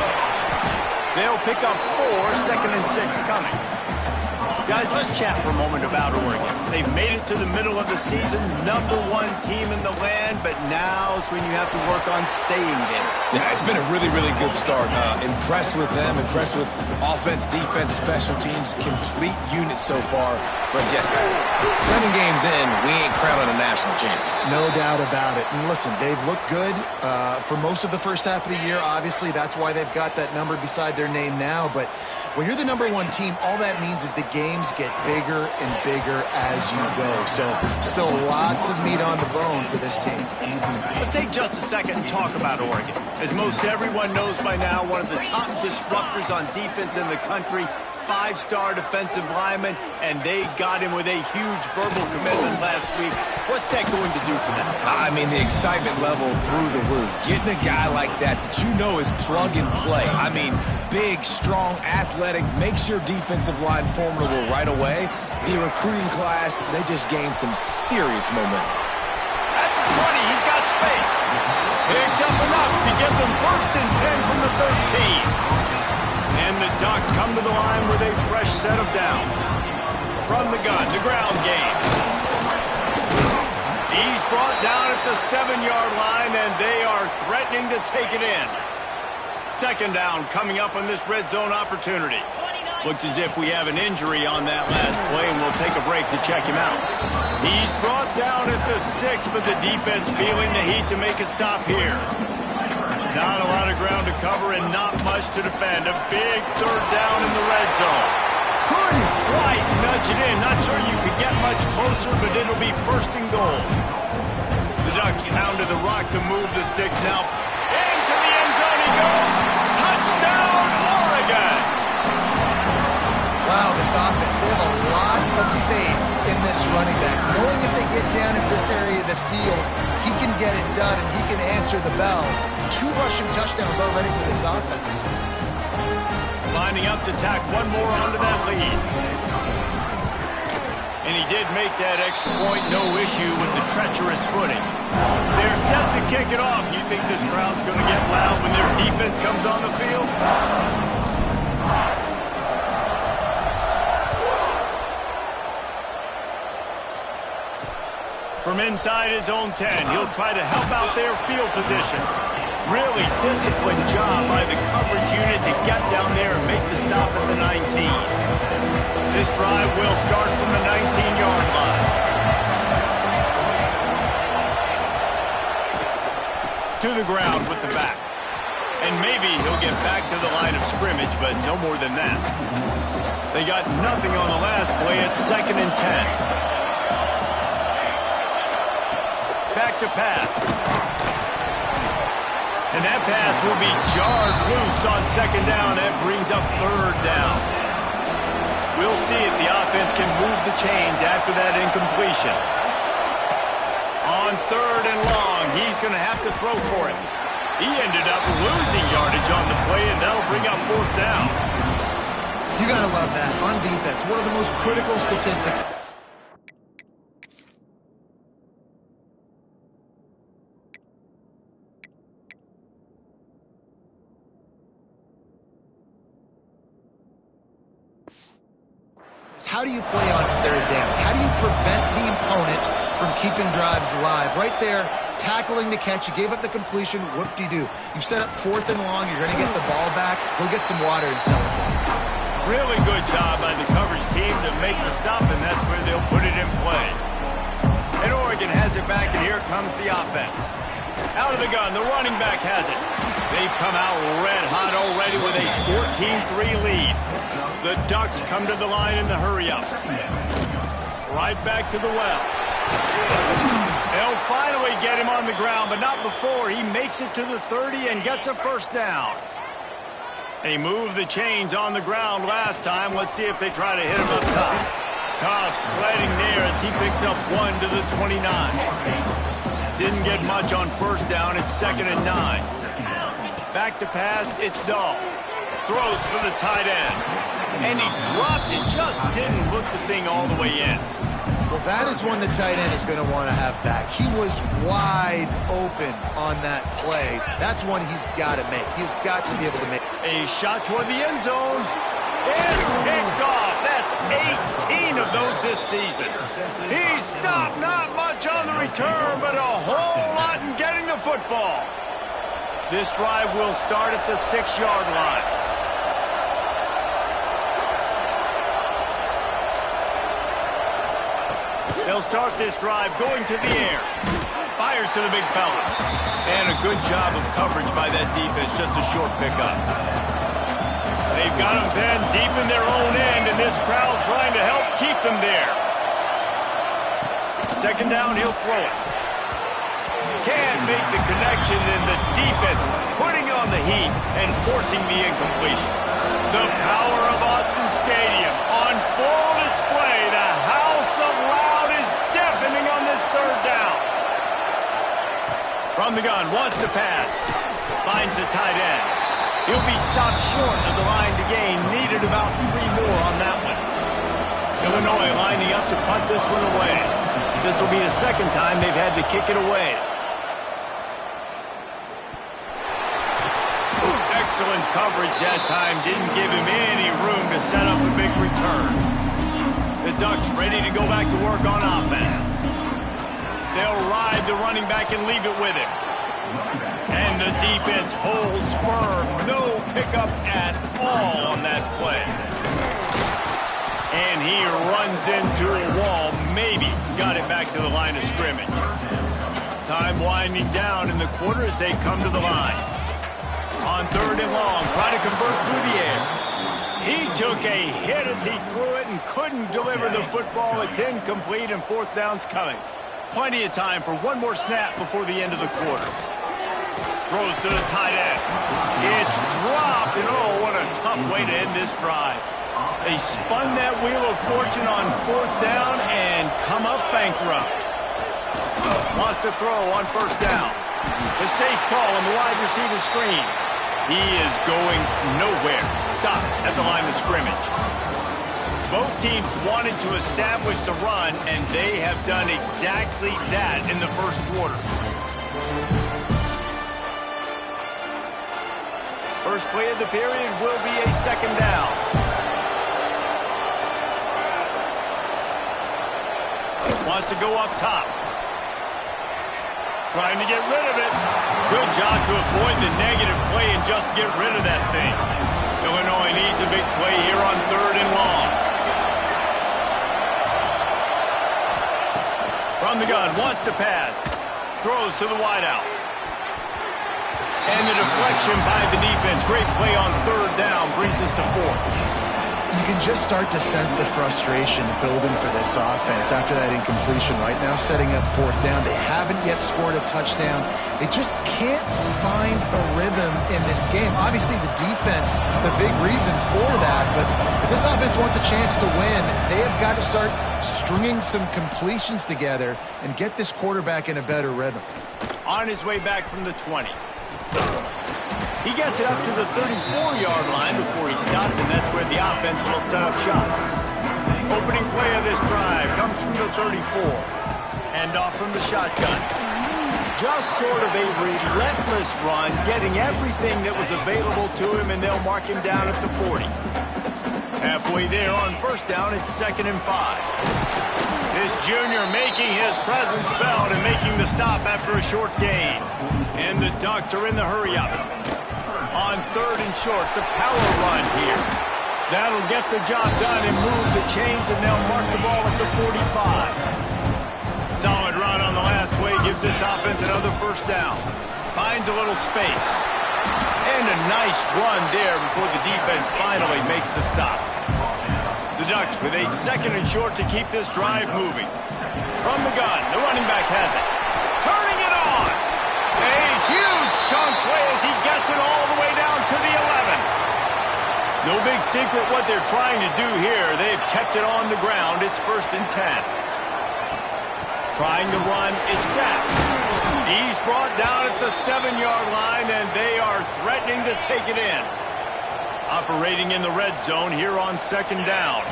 They'll pick up 4, 2nd and 6 coming. Guys, let's chat for a moment about Oregon. They've made it to the middle of the season, #1 team in the land, but now's when you have to work on staying there. Yeah, it's been a really, really good start. Impressed with them, impressed with offense, defense, special teams, complete unit so far. But yes, 7 games in, we ain't crowning a national champion. No doubt about it. And listen, they've looked good for most of the first half of the year. Obviously, that's why they've got that number beside their name now. But when you're the #1 team, all that means is the games get bigger and bigger as you go. So still lots of meat on the bone for this team. Let's take just a second and talk about Oregon. As most everyone knows by now, one of the top disruptors on defense in the country, 5-star defensive lineman, and they got him with a huge verbal commitment last week. What's that going to do for them? I mean, the excitement level through the roof. Getting a guy like that you know is plug and play. I mean, big, strong, athletic, makes your defensive line formidable right away. The recruiting class, they just gained some serious momentum. At the 20, he's got space. Picks up enough to give them 1st and 10 from the 13. And the Ducks come to the line with a fresh set of downs. From the gun, the ground game. He's brought down at the 7-yard line, and they are threatening to take it in. 2nd down coming up on this red zone opportunity. Looks as if we have an injury on that last play, and we'll take a break to check him out. He's brought down at the 6, but the defense feeling the heat to make a stop here. Not a lot of ground to cover and not much to defend. A big 3rd down in the red zone. Couldn't quite nudge it in. Not sure you could get much closer, but it'll be 1st and goal. The Ducks pounded the rock to move the sticks now. Into the end zone he goes. Touchdown, Oregon! Wow, this offense, they have a lot of faith in this running back. Knowing if they get down in this area of the field, he can get it done and he can answer the bell. 2 rushing touchdowns already for this offense. Lining up to tack one more onto that lead. And he did make that extra point, no issue with the treacherous footing. They're set to kick it off. You think this crowd's going to get loud when their defense comes on the field? From inside his own 10, he'll try to help out their field position. Really disciplined job by the coverage unit to get down there and make the stop at the 19. This drive will start from the 19-yard line. To the ground with the back. And maybe he'll get back to the line of scrimmage, but no more than that. They got nothing on the last play. It's 2nd and 10. Back to pass. And that pass will be jarred loose on 2nd down. That brings up 3rd down. We'll see if the offense can move the chains after that incompletion. On 3rd and long, he's going to have to throw for it. He ended up losing yardage on the play, and that'll bring up 4th down. You got to love that. On defense, one of the most critical statistics. How do you play on 3rd down? How do you prevent the opponent from keeping drives alive? Right there, tackling the catch. You gave up the completion. Whoop-de-doo. You've set up 4th and long. You're going to get the ball back. Go get some water and celebrate. Really good job by the coverage team to make the stop, and that's where they'll put it in play. And Oregon has it back, and here comes the offense. Out of the gun, the running back has it. They've come out red hot already with a 14-3 lead. The Ducks come to the line in the hurry-up. Right back to the well. They'll finally get him on the ground, but not before he makes it to the 30 and gets a 1st down. They moved the chains on the ground last time. Let's see if they try to hit him up top. Tough sledding there as he picks up 1 to the 29. Didn't get much on 1st down. It's 2nd and 9. Back to pass. It's Dahl. Throws for the tight end. And he dropped it. Just didn't hook the thing all the way in. Well, that is one the tight end is going to want to have back. He was wide open on that play. That's one he's got to make. He's got to be able to make. A shot toward the end zone. It's picked off. That's 18 of those this season. He stopped not much on the return, but a whole lot in getting the football. This drive will start at the 6-yard line. They'll start this drive going to the air. Fires to the big fella. And a good job of coverage by that defense. Just a short pickup. They've got them then deep in their own end, and this crowd trying to help keep them there. Second down, he'll throw it. Can't make the connection, and the defense putting on the heat and forcing the incompletion. The power of Autzen Stadium on full display. The house of loud is deafening on this third down. From the gun, wants to pass. Finds the tight end. He'll be stopped short of the line to gain. Needed about 3 more on that one. Illinois lining up to punt this one away. This will be the second time they've had to kick it away. Excellent coverage that time. Didn't give him any room to set up a big return. The Ducks ready to go back to work on offense. They'll ride the running back and leave it with him. And the defense holds firm. No pickup at all on that play. And he runs into a wall. Maybe got it back to the line of scrimmage. Time winding down in the quarter as they come to the line. On third and long, trying to convert through the air. He took a hit as he threw it and couldn't deliver the football. It's incomplete and fourth down's coming. Plenty of time for one more snap before the end of the quarter. Throws to the tight end. It's dropped, and oh, what a tough way to end this drive. They spun that wheel of fortune on fourth down and come up bankrupt. Wants to throw on first down. The safe call on the wide receiver screen. He is going nowhere. Stop at the line of scrimmage. Both teams wanted to establish the run, and they have done exactly that in the first quarter. First play of the period will be a second down. Wants to go up top. Trying to get rid of it. Good job to avoid the negative play and just get rid of that thing. Illinois needs a big play here on third and long. From the gun, wants to pass. Throws to the wideout. And the deflection by the defense. Great play on third down brings us to fourth. You can just start to sense the frustration building for this offense after that incompletion. Right now, setting up fourth down. They haven't yet scored a touchdown. They just can't find a rhythm in this game. Obviously, the defense, the big reason for that. But if this offense wants a chance to win, they have got to start stringing some completions together and get this quarterback in a better rhythm. On his way back from the 20. He gets it up to the 34-yard line before he stopped, and that's where the offense will set up shop. Opening play of this drive comes from the 34. And off from the shotgun. Just sort of a relentless run, getting everything that was available to him, and they'll mark him down at the 40. Halfway there on first down, it's 2nd and 5. This junior making his presence felt and making the stop after a short gain. And the Ducks are in the hurry-up. On third and short, the power run here. That'll get the job done and move the chains, and they'll mark the ball at the 45. Solid run on the last play gives this offense another first down. Finds a little space. And a nice run there before the defense finally makes the stop. The Ducks with a 2nd and short to keep this drive moving. From the gun, the running back has it. Turning it on. A huge chunk play as he gets it all the way down to the 11. No big secret what they're trying to do here. They've kept it on the ground. It's 1st and 10. Trying to run, it's sacked. He's brought down at the 7-yard line, and they are threatening to take it in. Operating in the red zone here on 2nd down.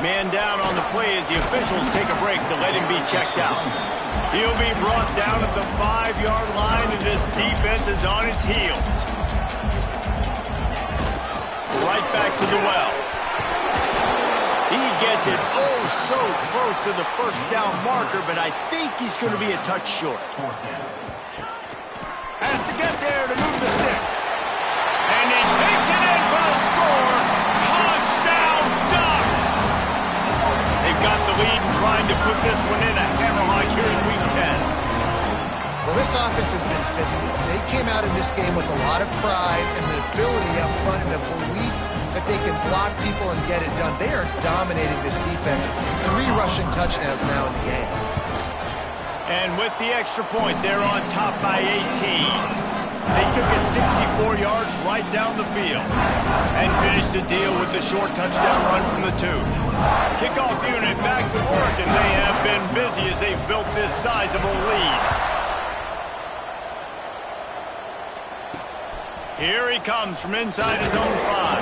Man down on the play as the officials take a break to let him be checked out. He'll be brought down at the 5-yard line, and this defense is on its heels. Right back to the well. He gets it oh so close to the first down marker, but I think he's going to be a touch short. Has to get there to move the sticks. And he takes it in for the score. Touchdown, Ducks! They've got the lead and trying to put this one in a hammerlock here in Week 10. Well, this offense has been physical. They came out in this game with a lot of pride and the ability up front and the belief that they can block people and get it done. They are dominating this defense. 3 rushing touchdowns now in the game. And with the extra point, they're on top by 18. They took it 64 yards right down the field and finished the deal with the short touchdown run from the 2. Kickoff unit back to work, and they have been busy as they've built this sizable lead. Here he comes from inside his own 5.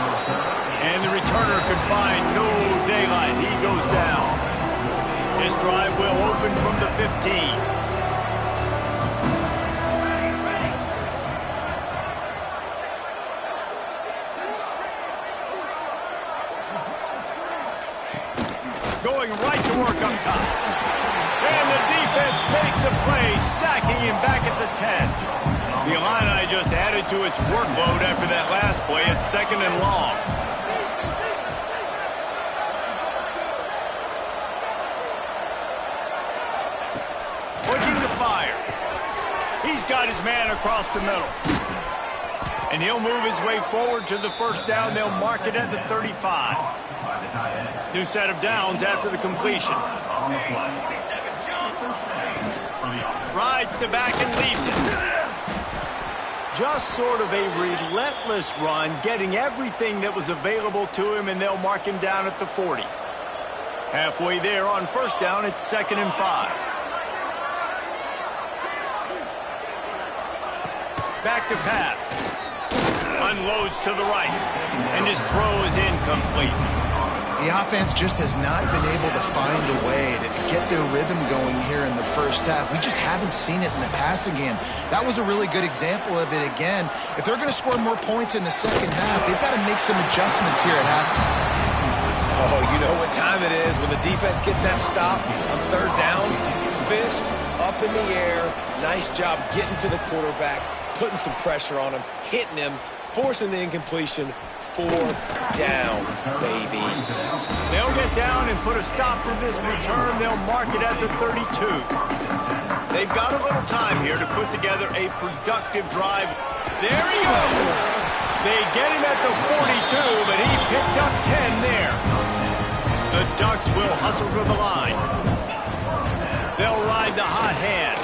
And the returner could find no daylight. He goes down. His drive will open from the 15. Going right to work up top. And the defense makes a play, sacking him back at the 10. The Illini just added to its workload after that last play. It's 2nd and long. Looking to fire. He's got his man across the middle. And he'll move his way forward to the first down. They'll mark it at the 35. New set of downs after the completion. Rides the back and leaves it. Just sort of a relentless run, getting everything that was available to him, and they'll mark him down at the 40. Halfway there on first down, it's 2nd and 5. Back to pass. Unloads to the right, and his throw is incomplete. The offense just has not been able to find a way to get their rhythm going here in the first half. We just haven't seen it in the passing game. That was a really good example of it again. If they're going to score more points in the second half, they've got to make some adjustments here at halftime. Oh, you know what time it is when the defense gets that stop on 3rd down. Fist up in the air. Nice job getting to the quarterback, putting some pressure on him, hitting him, forcing the incompletion. 4th down, baby. They'll get down and put a stop to this return. They'll mark it at the 32. They've got a little time here to put together a productive drive. There he goes. They get him at the 42, but he picked up 10 there. The Ducks will hustle to the line. They'll ride the hot hand.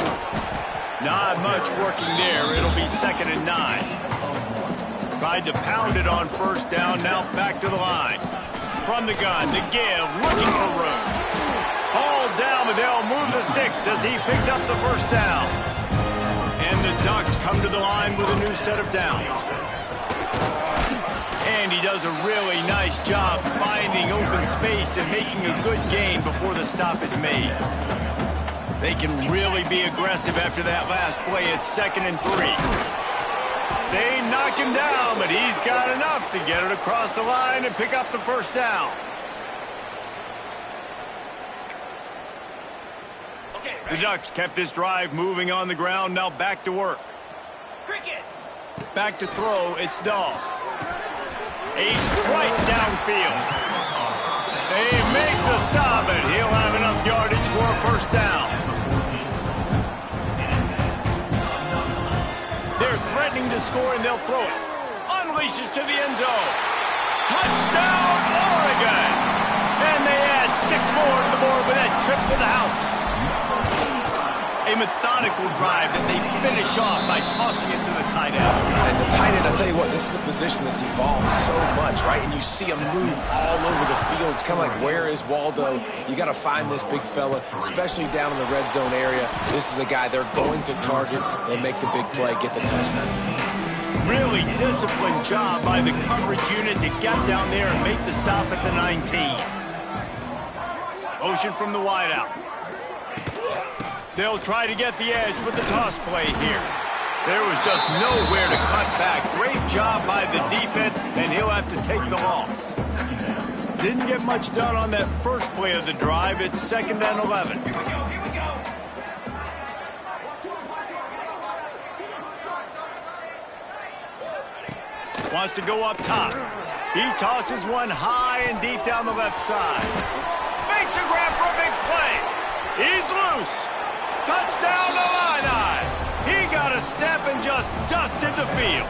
Not much working there. It'll be 2nd and 9. Tried to pound it on first down, now back to the line. From the gun, the give, looking for room. Hauled down, but they'll move the sticks as he picks up the first down. And the Ducks come to the line with a new set of downs. And he does a really nice job finding open space and making a good gain before the stop is made. They can really be aggressive after that last play. It's 2nd and 3. They knock him down, but he's got enough to get it across the line and pick up the first down. The Ducks kept this drive moving on the ground, now back to work. Cricket. Back to throw, it's Dahl. A strike downfield. They make the stop, and he'll have enough yardage for a first down. They're threatening to score, and they'll throw it. Unleashes to the end zone. Touchdown, Oregon! And they add 6 more to the board with that trip to the house. A methodical drive that they finish off by tossing it to the tight end. And the tight end, I'll tell you what, this is a position that's evolved so much, right? And you see him move all over the field. It's kind of like, where is Waldo? You got to find this big fella, especially down in the red zone area. This is the guy they're going to target. They make the big play, get the touchdown. Really disciplined job by the coverage unit to get down there and make the stop at the 19. Motion from the wideout. They'll try to get the edge with the toss play here. There was just nowhere to cut back. Great job by the defense. and he'll have to take the loss. Didn't get much done on that first play of the drive. It's 2nd and 11. Wants to go up top. He tosses one high and deep down the left side. Makes a grab for a big play. He's loose. Touchdown Illini. He got a step and just dusted the field.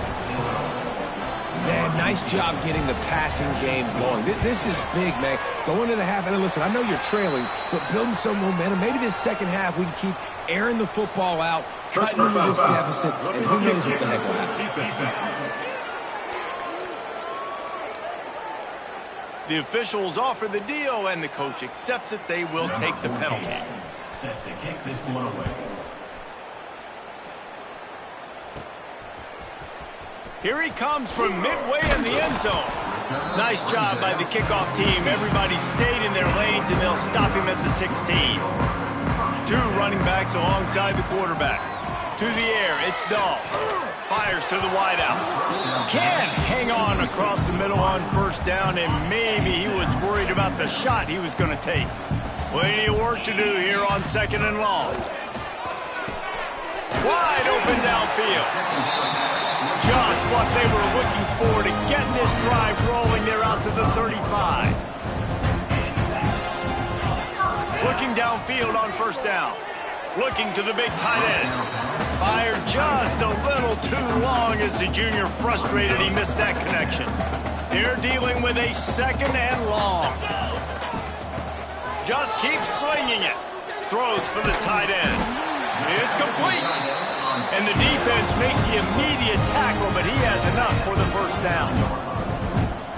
Man, nice job getting the passing game going. This is big, man. Go into the half, and listen, I know you're trailing, but building some momentum. Maybe this second half we can keep airing the football out, cutting into this deficit, and who knows what the heck will happen. The officials offer the deal, and the coach accepts it. They will take the penalty. Set to kick this one away. Here he comes from midway in the end zone. Nice job by the kickoff team. Everybody stayed in their lanes, and they'll stop him at the 16. 2 running backs alongside the quarterback. To the air, it's Dahl. Fires to the wideout. Can't hang on across the middle on first down, and maybe he was worried about the shot he was going to take. Plenty of work to do here on 2nd and long. Wide open downfield. Just what they were looking for to get this drive rolling. They're out to the 35. Looking downfield on first down. Looking to the big tight end. Fired just a little too long as the junior frustrated. He missed that connection. They're dealing with a 2nd and long. Just keeps slinging it. Throws for the tight end. It's complete. And the defense makes the immediate tackle, but he has enough for the first down.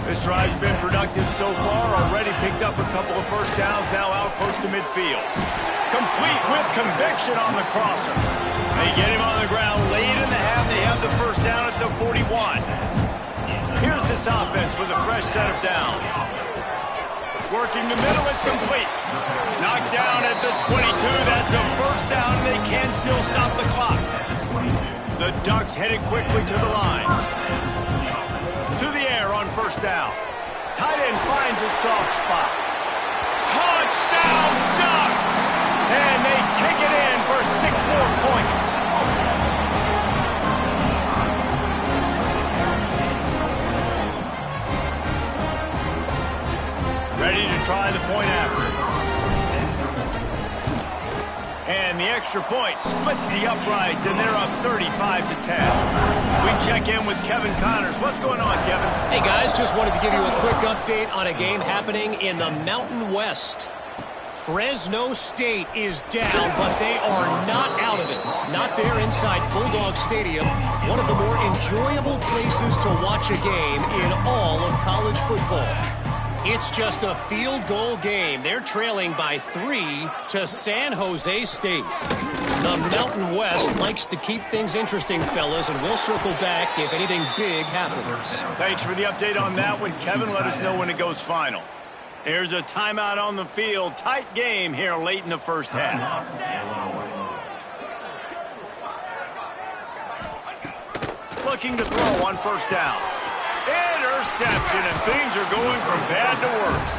This drive's been productive so far. Already picked up a couple of first downs, now out close to midfield. Complete with conviction on the crosser. They get him on the ground late in the half. They have the first down at the 41. Here's this offense with a fresh set of downs. Working the middle, it's complete. Knocked down at the 22. That's a first down. They can still stop the clock. The Ducks headed quickly to the line. To the air on first down. Tight end finds a soft spot. Touchdown Ducks! And they take it in for 6 more points. Ready to try the point after. And the extra point splits the uprights, and they're up 35-10. We check in with Kevin Connors. What's going on, Kevin? Hey, guys, just wanted to give you a quick update on a game happening in the Mountain West. Fresno State is down, but they are not out of it. Not there inside Bulldog Stadium, one of the more enjoyable places to watch a game in all of college football. It's just a field goal game. They're trailing by 3 to San Jose State. The Mountain West likes to keep things interesting, fellas, and we'll circle back if anything big happens. Thanks for the update on that one, Kevin. Let us know when it goes final. Here's a timeout on the field. Tight game here late in the first half. Looking to throw on first down. Interception, and things are going from bad to worse.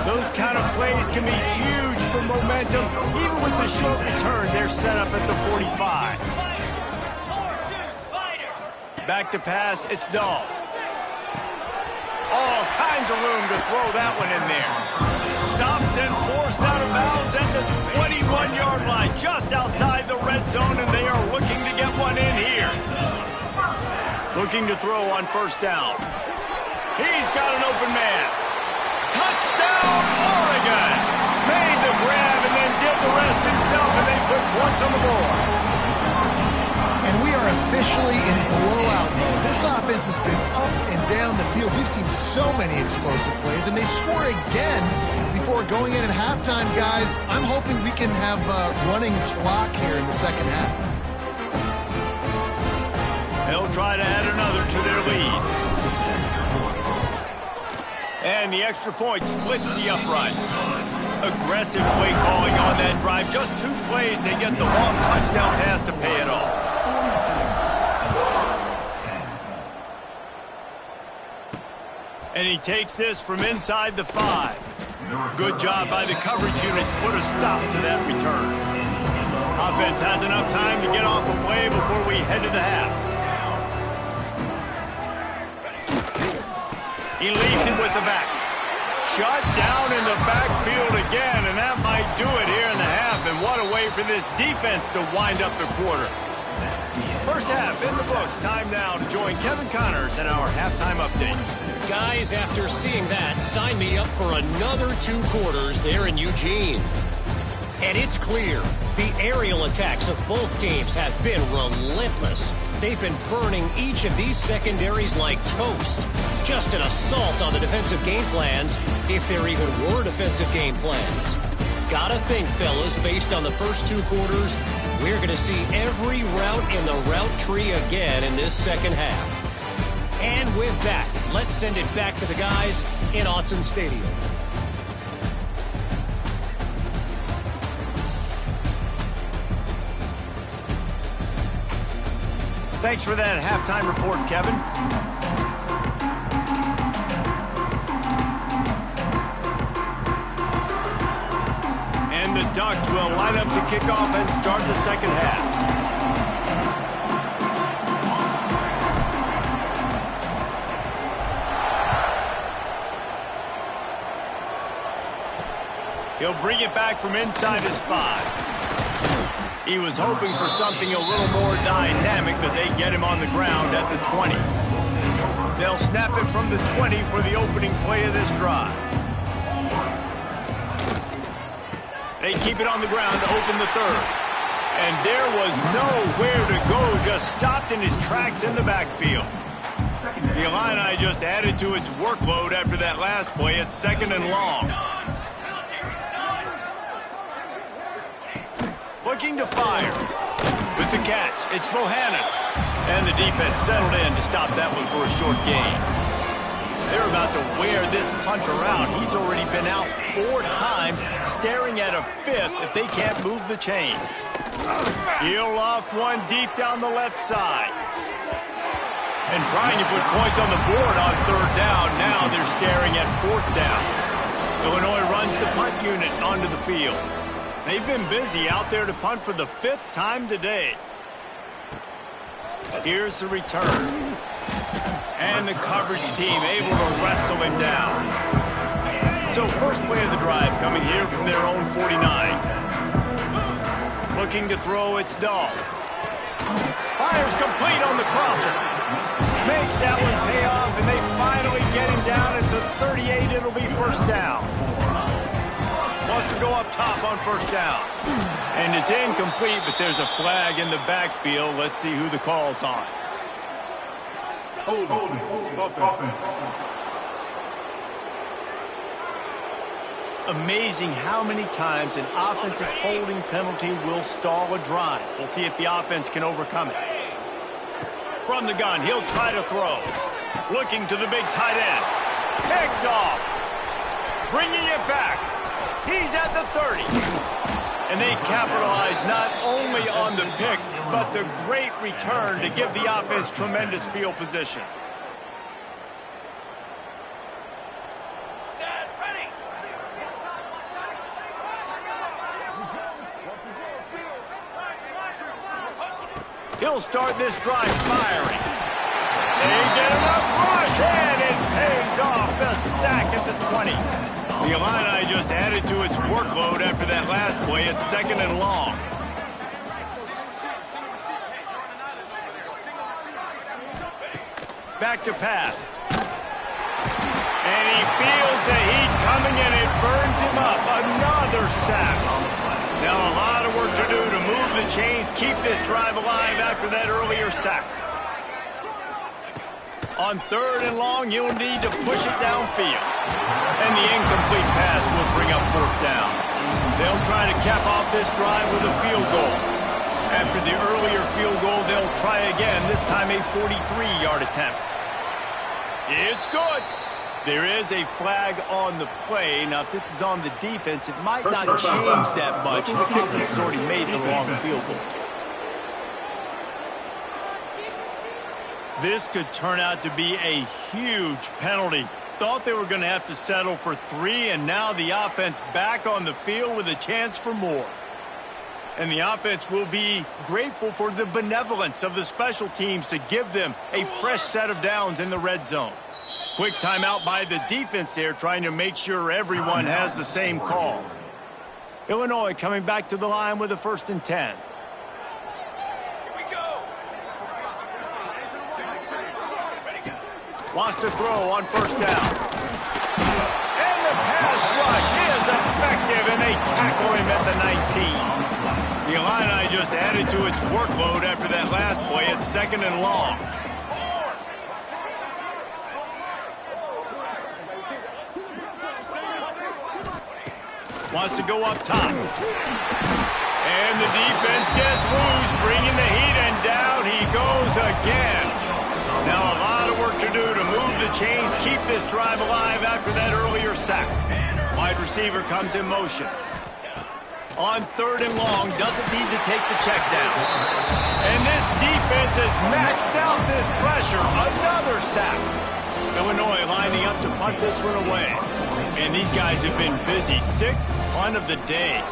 Those kind of plays can be huge for momentum. Even with the short return, they're set up at the 45. Back to pass, it's Dahl. All kinds of room to throw that one in there. Stopped and forced out of bounds at the 21-yard line, just outside the red zone, and they are looking to get one in here. Looking to throw on first down. He's got an open man. Touchdown, Oregon! Made the grab and then did the rest himself, and they put points on the board. And we are officially in blowout mode. This offense has been up and down the field. We've seen so many explosive plays, and they score again before going in at halftime, guys. I'm hoping we can have a running clock here in the second half. They'll try to add another to their lead. And the extra point splits the uprights. Aggressive play calling on that drive. Just 2 plays, they get the long touchdown pass to pay it off. And he takes this from inside the 5. Good job by the coverage unit to put a stop to that return. Offense has enough time to get off a play before we head to the half. He leaves it with the back. Shut down in the backfield again, and that might do it here in the half. And what a way for this defense to wind up the quarter. First half in the books. Time now to join Kevin Connors in our halftime update. Guys, after seeing that, sign me up for another 2 quarters there in Eugene. And it's clear, the aerial attacks of both teams have been relentless. They've been burning each of these secondaries like toast. Just an assault on the defensive game plans, if there even were defensive game plans. Gotta think, fellas, based on the first 2 quarters, we're going to see every route in the route tree again in this second half. And with that, let's send it back to the guys in Autzen Stadium. Thanks for that halftime report, Kevin. And the Ducks will line up to kick off and start the second half. He'll bring it back from inside his 5. He was hoping for something a little more dynamic, but they get him on the ground at the 20. They'll snap it from the 20 for the opening play of this drive. They keep it on the ground to open the 3rd. And there was nowhere to go, just stopped in his tracks in the backfield. The Illini just added to its workload after that last play. It's 2nd and long. Looking to fire. With the catch, it's Bohannon. And the defense settled in to stop that one for a short gain. They're about to wear this punter out. He's already been out 4 times, staring at a 5th if they can't move the chains. He'll loft one deep down the left side. And trying to put points on the board on 3rd down. Now they're staring at 4th down. Illinois runs the punt unit onto the field. They've been busy out there to punt for the 5th time today. Here's the return. And the coverage team able to wrestle him down. So first play of the drive coming here from their own 49. Looking to throw, it's Dahl. Fires complete on the crosser. Makes that one pay off, and they finally get him down at the 38. It'll be 1st down. Wants to go up top on 1st down. And it's incomplete, but there's a flag in the backfield. Let's see who the call's on. Hold on. Amazing how many times an offensive holding penalty will stall a drive. We'll see if the offense can overcome it. From the gun, he'll try to throw. Looking to the big tight end. Picked off. Bringing it back. He's at the 30. And they capitalize not only on the pick, but the great return to give the offense tremendous field position. He'll start this drive firing. They get enough rush, and it pays off. The sack at the 20. The Illini just added to its workload after that last play. It's 2nd and long. Back to pass. And he feels the heat coming, and it burns him up. Another sack. Now a lot of work to do to move the chains, keep this drive alive after that earlier sack. On 3rd and long, you'll need to push it downfield. And the incomplete pass will bring up 4th down. They'll try to cap off this drive with a field goal. After the earlier field goal, they'll try again, this time a 43-yard attempt. It's good. There is a flag on the play. Now, if this is on the defense, it might not change that much. The offense has already made the long field goal. This could turn out to be a huge penalty thought they were going to have to settle for 3, and now the offense back on the field with a chance for more. And the offense will be grateful for the benevolence of the special teams to give them a fresh set of downs in the red zone. Quick timeout by the defense there, trying to make sure everyone has the same call. Illinois coming back to the line with a 1st and 10. Wants to throw on 1st down. And the pass rush is effective, and they tackle him at the 19. The Illini just added to its workload after that last play at 2nd and long. Wants to go up top. And the defense gets loose, bringing the heat, and down he goes again. Now a lot of work to do to move the chains, keep this drive alive after that earlier sack. Wide receiver comes in motion. On 3rd and long, doesn't need to take the check down. And this defense has maxed out this pressure. Another sack. Illinois lining up to punt this one away. And these guys have been busy. 6th punt of the day.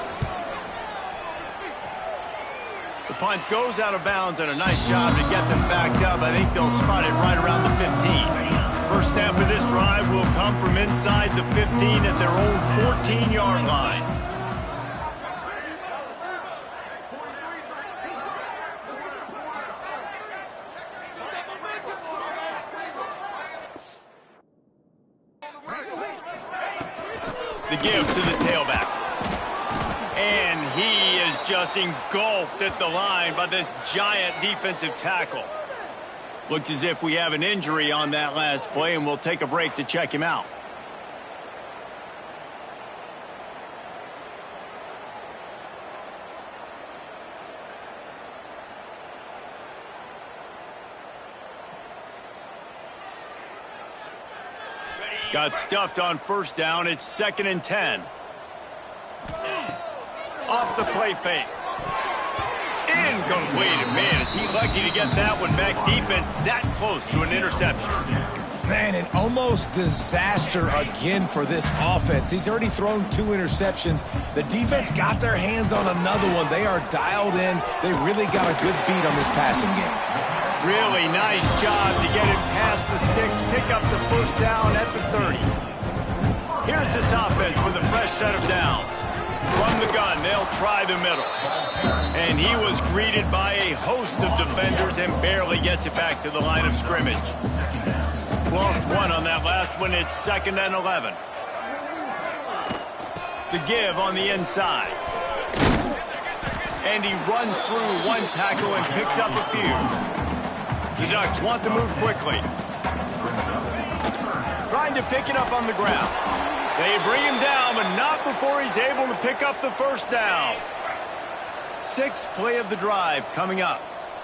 The punt goes out of bounds, and a nice job to get them backed up. I think they'll spot it right around the 15. First snap of this drive will come from inside the 15 at their own 14-yard line. The give to the tailback. And he is just engulfed at the line by this giant defensive tackle. Looks as if we have an injury on that last play, and we'll take a break to check him out. Got stuffed on 1st down. It's 2nd and 10. Off the play fake. Incomplete. Man, is he lucky to get that one back. Defense that close to an interception. Man, an almost disaster again for this offense. He's already thrown 2 interceptions. The defense got their hands on another one. They are dialed in. They really got a good beat on this passing game. Really nice job to get it past the sticks, pick up the 1st down at the 30. Here's this offense with a fresh set of downs. From the gun, they'll try the middle. And he was greeted by a host of defenders and barely gets it back to the line of scrimmage. Lost 1 on that last one. It's 2nd and 11. The give on the inside. And he runs through 1 tackle and picks up a few. The Ducks want to move quickly. Trying to pick it up on the ground. They bring him down, but not before he's able to pick up the 1st down. 6th play of the drive coming up.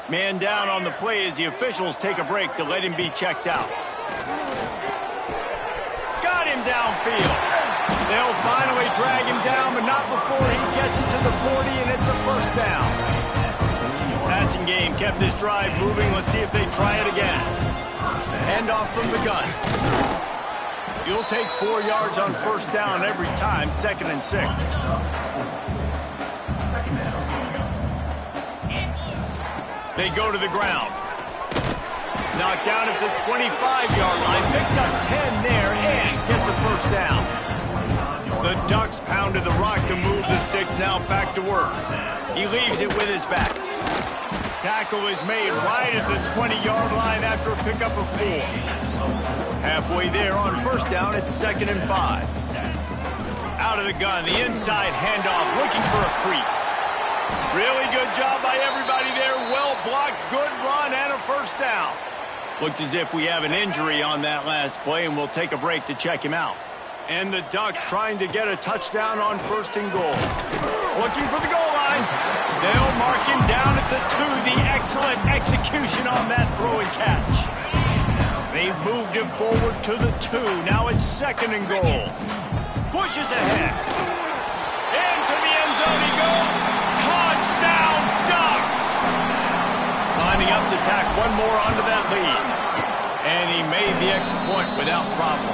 Man down on the play as the officials take a break to let him be checked out. Got him downfield. They'll finally drag him down, but not before he gets it to the 40, and it's a 1st down. Passing game kept this drive moving. Let's see if they try it again. Handoff from the gun. You'll take 4 yards on 1st down every time. 2nd and 6. They go to the ground. Knocked down at the 25-yard line. Picked up 10 there and gets a 1st down. The Ducks pounded the rock to move the sticks. Now back to work. He leaves it with his back. Tackle is made right at the 20-yard line after a pickup of 4. Halfway there on 1st down, it's 2nd and 5. Out of the gun, the inside handoff, looking for a crease. Really good job by everybody there. Well blocked, good run, and a 1st down. Looks as if we have an injury on that last play, and we'll take a break to check him out. And the Ducks trying to get a touchdown on 1st and goal. Looking for the goal line. They'll mark him down at the 2. The excellent execution on that throw and catch. They've moved him forward to the 2. Now it's 2nd and goal. Pushes ahead. Into the end zone he goes. Touchdown, Ducks! Lining up to tack one more onto that lead. And he made the extra point without problem.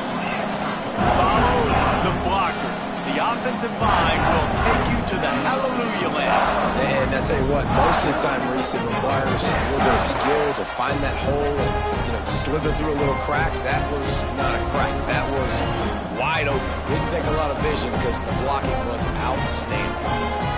offensive line will take you to the hallelujah land. And I tell you what, most of the time, Reese, it requires a little bit of skill to find that hole and, slither through a little crack. That was not a crack. That was wide open. Didn't take a lot of vision because the blocking was outstanding.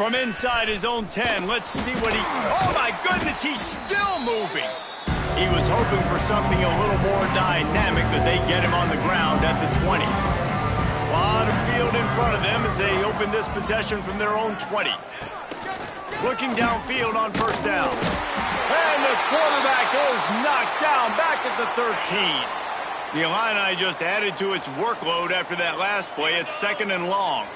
From inside his own 10, let's see what he... Oh, my goodness, he's still moving. He was hoping for something a little more dynamic, that they get him on the ground at the 20. A lot of field in front of them as they open this possession from their own 20. Looking downfield on first down. And the quarterback is knocked down back at the 13. The Illini just added to its workload after that last play. It's 2nd and long.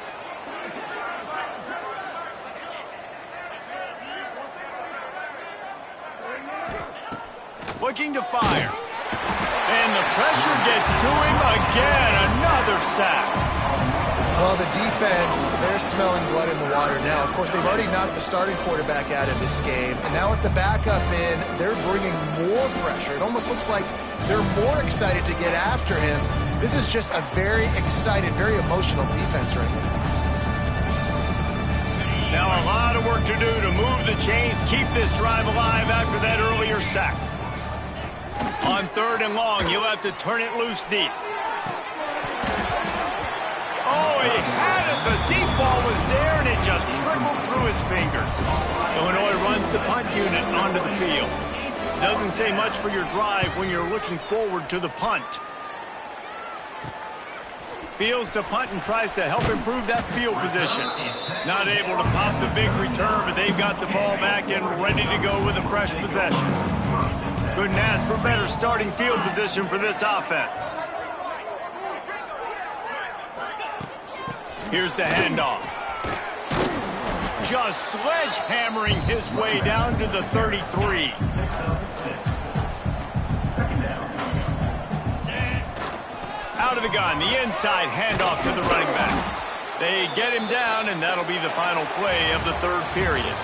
Looking to fire. And the pressure gets to him again. Another sack. Well, the defense, they're smelling blood in the water now. Of course, they've already knocked the starting quarterback out of this game. And now with the backup in, they're bringing more pressure. It almost looks like they're more excited to get after him. This is just a very excited, very emotional defense right now. Now a lot of work to do to move the chains, keep this drive alive after that earlier sack. On 3rd and long, you'll have to turn it loose deep. Oh, he had it. The deep ball was there, and it just trickled through his fingers. Illinois runs the punt unit onto the field. Doesn't say much for your drive when you're looking forward to the punt. Fields to punt and tries to help improve that field position. Not able to pop the big return, but they've got the ball back and ready to go with a fresh possession. Couldn't ask for better starting field position for this offense. Here's the handoff. Just sledgehammering his way down to the 33. Out of the gun, the inside handoff to the running back. They get him down, and that'll be the final play of the 3rd period.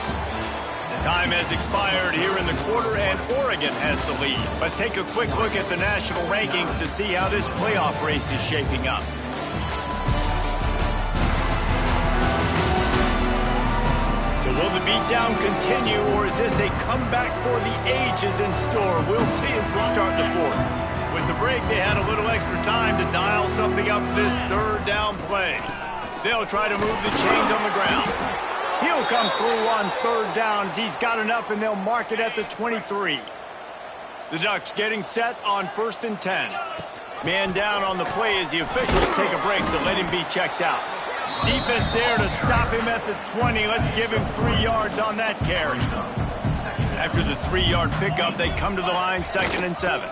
The time has expired here in the quarter, and Oregon has the lead. Let's take a quick look at the national rankings to see how this playoff race is shaping up. Will the beatdown continue, or is this a comeback for the ages in store? We'll see as we start the fourth. With the break, they had a little extra time to dial something up for this third down play. They'll try to move the chains on the ground. He'll come through on third down as he's got enough, and they'll mark it at the 23. The Ducks getting set on 1st and 10. Man down on the play as the officials take a break to let him be checked out. Defense there to stop him at the 20. Let's give him 3 yards on that carry. After the 3-yard pickup, they come to the line 2nd and 7.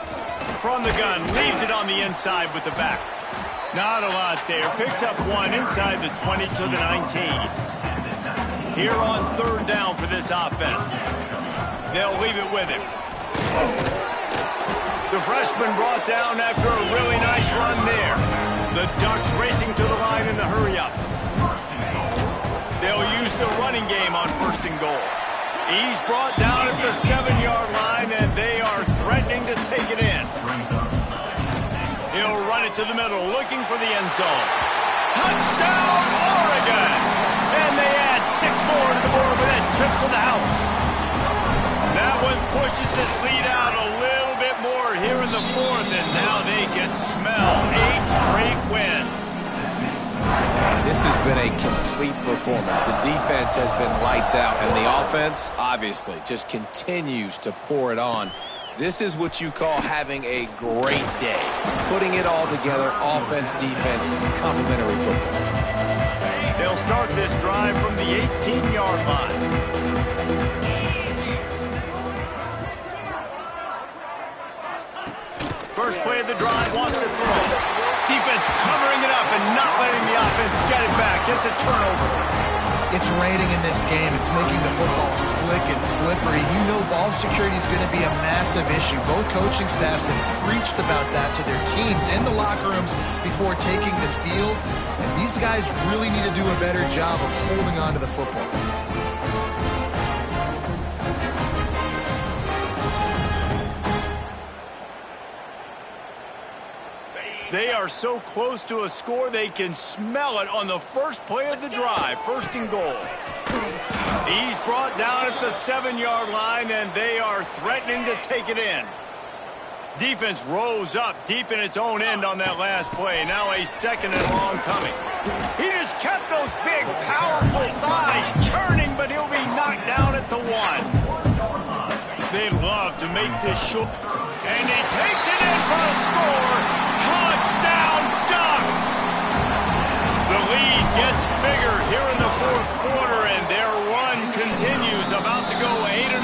From the gun, leaves it on the inside with the back. Not a lot there. Picks up 1 inside the 20 to the 19. Here on third down for this offense. They'll leave it with him. The freshman brought down after a really nice run there. The Ducks racing to the line in the hurry-up. They'll use the running game on 1st and goal. He's brought down at the 7-yard line, and they are threatening to take it in. He'll run it to the middle, looking for the end zone. Touchdown, Oregon! And they add 6 more to the board with that trip to the house. That one pushes this lead out a little bit more here in the fourth, and now they can smell 8 straight wins. Man, this has been a complete performance. The defense has been lights out, and the offense, obviously, just continues to pour it on. This is what you call having a great day. Putting it all together, offense, defense, complementary football. They'll start this drive from the 18-yard line. First play of the drive, wants to throw. Defense covering it up and not letting the offense get it back. Gets a turnover. It's raining in this game. It's making the football slick and slippery. You know ball security is going to be a massive issue. Both coaching staffs have preached about that to their teams in the locker rooms before taking the field. And these guys really need to do a better job of holding on to the football. They are so close to a score, they can smell it on the first play of the drive. 1st and goal. He's brought down at the 7-yard line, and they are threatening to take it in. Defense rose up deep in its own end on that last play. Now a 2nd and long coming. He just kept those big, powerful thighs churning, but he'll be knocked down at the 1. They love to make this short. And he takes it in for a score. Touchdown, Ducks! The lead gets bigger here in the fourth quarter, and their run continues, about to go 8-0.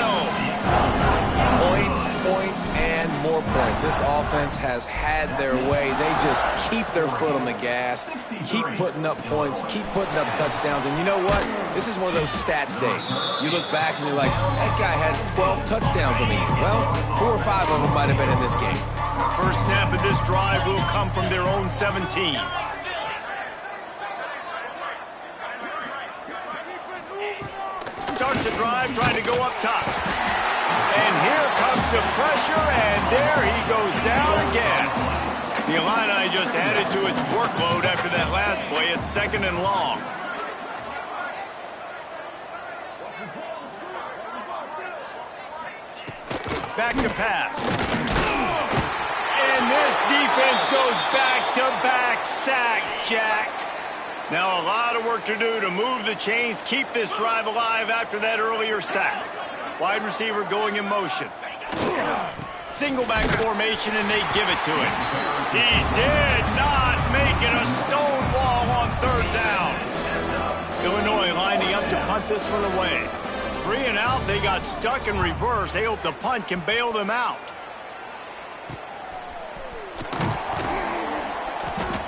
Points, and more points. This offense has had their way. They just keep their foot on the gas, keep putting up points, keep putting up touchdowns. And you know what? This is one of those stats days. You look back and you're like, that guy had 12 touchdowns on the year. Well, 4 or 5 of them might have been in this game. First snap of this drive will come from their own 17. Starts the drive, trying to go up top. And here comes the pressure, and there he goes down again. The Illini just added to its workload after that last play. It's 2nd and long. Back to pass. And this defense goes back-to-back sack, Jack. Now a lot of work to do to move the chains, keep this drive alive after that earlier sack. Wide receiver going in motion. Single back formation, and they give it to him. He did not make it a stone wall on 3rd down. Illinois lining up to punt this one away. 3 and out, they got stuck in reverse. They hope the punt can bail them out.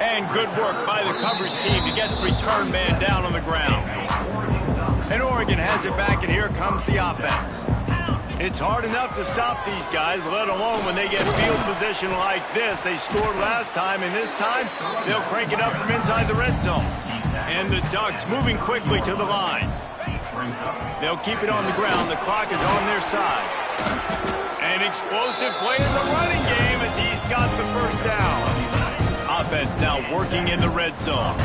And good work by the coverage team to get the return man down on the ground. And Oregon has it back, and here comes the offense. It's hard enough to stop these guys, let alone when they get field position like this. They scored last time, and this time they'll crank it up from inside the red zone. And the Ducks moving quickly to the line. They'll keep it on the ground. The clock is on their side. An explosive play in the running game as he's got the first down. Offense now working in the red zone.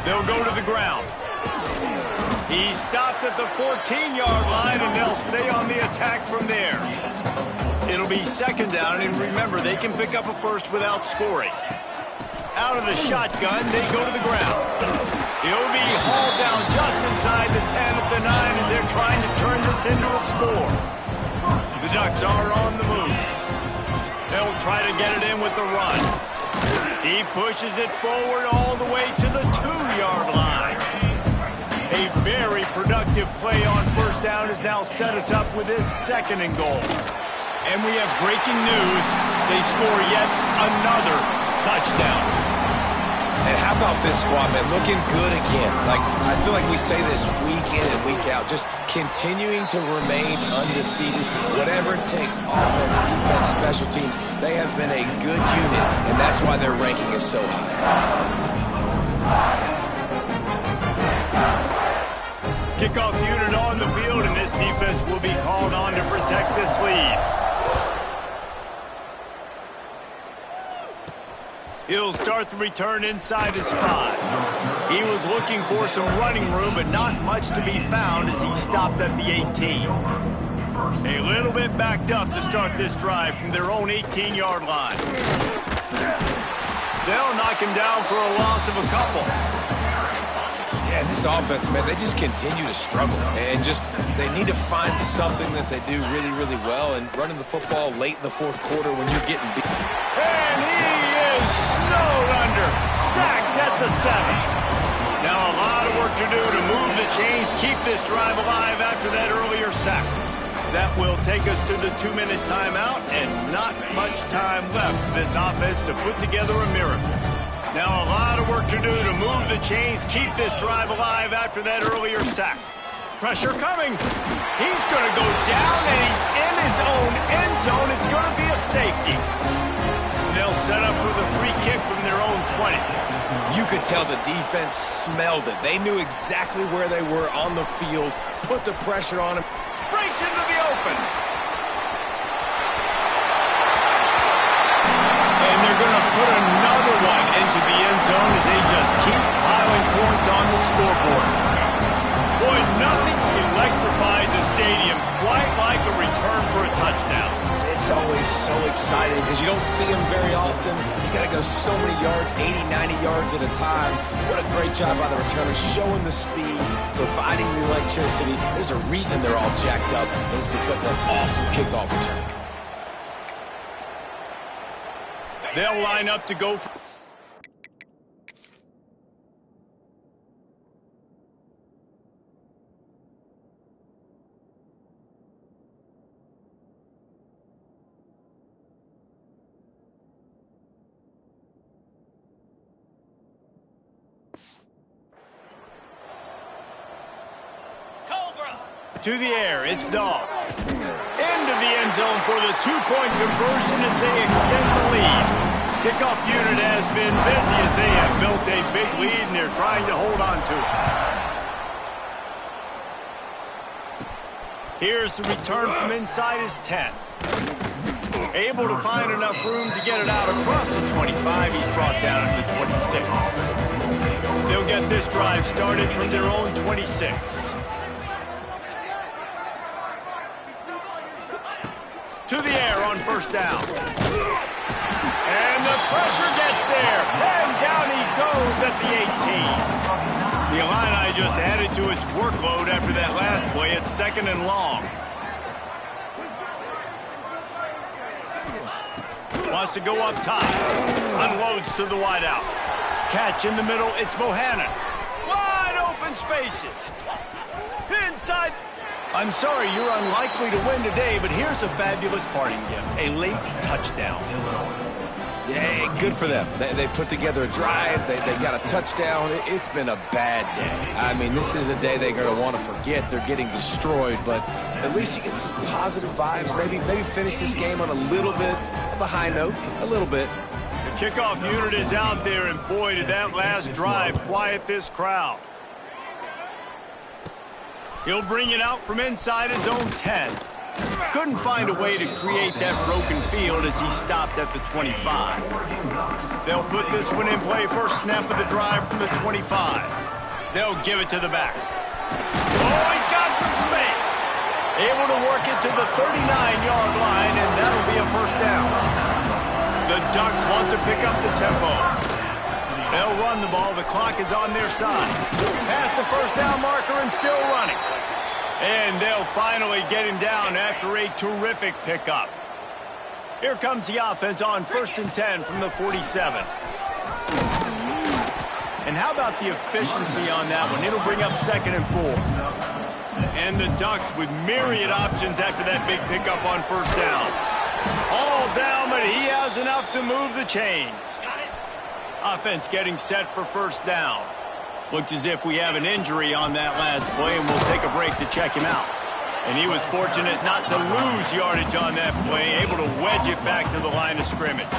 They'll go to the ground. He stopped at the 14-yard line, and they'll stay on the attack from there. It'll be second down, and remember, they can pick up a first without scoring. Out of the shotgun, they go to the ground. He'll be hauled down just inside the 10 at the 9 as they're trying to turn this into a score. The Ducks are on the move. They'll try to get it in with the run. He pushes it forward all the way to the 2-yard line. A very productive play on first down has now set us up with this second and goal. And we have breaking news. They score yet another touchdown. And how about this squad, man? Looking good again. Like, I feel like we say this week in and week out. Just continuing to remain undefeated. Whatever it takes, offense, defense, special teams. They have been a good unit, and that's why their ranking is so high. Kickoff unit on the field, and this defense will be called on to protect this lead. He'll start the return inside his 5. He was looking for some running room, but not much to be found as he stopped at the 18. A little bit backed up to start this drive from their own 18-yard line. They'll knock him down for a loss of a couple. Yeah, this offense, man, they just continue to struggle. And they need to find something that they do really, really well. And running the football late in the fourth quarter when you're getting beat. And he is snowed under. Sacked at the 7. Now a lot of work to do to move the chains, keep this drive alive after that earlier sack. That will take us to the 2-minute timeout, and not much time left for this offense to put together a miracle. Now a lot of work to do to move the chains, keep this drive alive after that earlier sack. Pressure coming. He's going to go down, and he's in his own end zone. It's going to be a safety. They'll set up with a free kick from their own 20. You could tell the defense smelled it. They knew exactly where they were on the field, put the pressure on him. Breaks into the open. And they're going to put another one into the end zone as they just keep piling points on the scoreboard. Boy, nothing electrifies a stadium quite like a return for a touchdown. It's always so exciting because you don't see them very often. You got to go so many yards, 80, 90 yards at a time. What a great job by the returner, showing the speed, providing the electricity. There's a reason they're all jacked up, and it's because of that awesome kickoff return. They'll line up to go for... To the air, it's Dog. Into the end zone for the 2-point conversion as they extend the lead. Kickoff unit has been busy as they have built a big lead and they're trying to hold on to it. Here's the return from inside his 10. Able to find enough room to get it out across the 25. He's brought down to the 26. They'll get this drive started from their own 26. To the air on first down. And the pressure gets there. And down he goes at the 18. The Illini just added to its workload after that last play. It's second and long. Wants to go up top. Unloads to the wideout. Catch in the middle. It's Bohannon. Wide open spaces. Inside. I'm sorry, you're unlikely to win today, but here's a fabulous parting gift. A late touchdown. Yeah, good for them. They put together a drive. They got a touchdown. It's been a bad day. I mean, this is a day they're going to want to forget. They're getting destroyed, but at least you get some positive vibes. Maybe finish this game on a little bit of a high note. A little bit. The kickoff unit is out there, and boy, did that last drive quiet this crowd. He'll bring it out from inside his own 10. Couldn't find a way to create that broken field as he stopped at the 25. They'll put this one in play first snap of the drive from the 25. They'll give it to the back. Oh, he's got some space. Able to work it to the 39-yard line, and that'll be a first down. The Ducks want to pick up the tempo. They'll run the ball. The clock is on their side. Past the first down marker and still running. And they'll finally get him down after a terrific pickup. Here comes the offense on 1st and 10 from the 47. And how about the efficiency on that one? It'll bring up 2nd and 4. And the Ducks with myriad options after that big pickup on 1st down. All down, but he has enough to move the chains. Offense getting set for 1st down. Looks as if we have an injury on that last play, and we'll take a break to check him out. And he was fortunate not to lose yardage on that play, able to wedge it back to the line of scrimmage.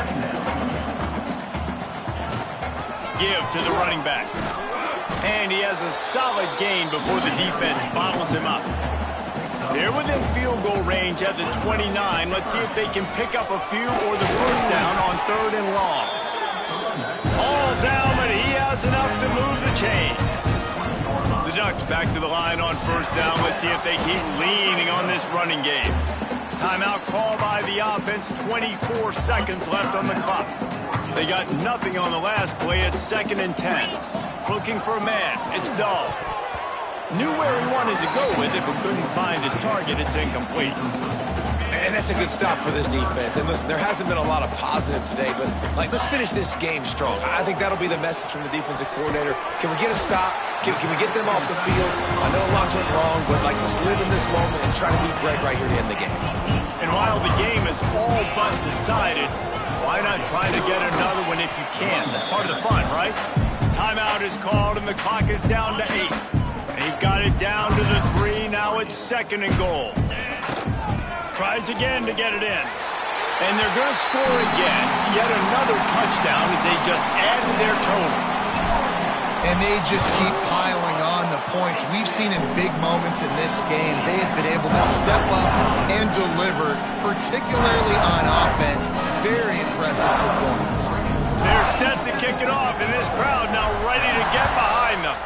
Give to the running back. And he has a solid gain before the defense bottles him up. They're within field goal range at the 29. Let's see if they can pick up a few or the 1st down on 3rd and long. All down, but he has enough to move the chains. The Ducks back to the line on 1st down. Let's see if they keep leaning on this running game. Timeout call by the offense. 24 seconds left on the clock. They got nothing on the last play. It's 2nd and 10. Looking for a man. It's Dahl. Knew where he wanted to go with it, but couldn't find his target. It's incomplete. And that's a good stop for this defense. And listen, there hasn't been a lot of positive today, but let's finish this game strong. I think that'll be the message from the defensive coordinator. Can we get a stop? Can we get them off the field? I know lots went wrong, but let's live in this moment and try to beat Greg right here to end the game. And while the game is all but decided, why not try to get another one if you can? That's part of the fun, right? Timeout is called, and the clock is down to 8. They've got it down to the 3. Now it's 2nd and goal. Tries again to get it in. And they're going to score again. Yet another touchdown as they just add to their total. And they just keep piling on the points. We've seen in big moments in this game, they have been able to step up and deliver, particularly on offense. Very impressive performance. They're set to kick it off, and this crowd now ready to get behind them.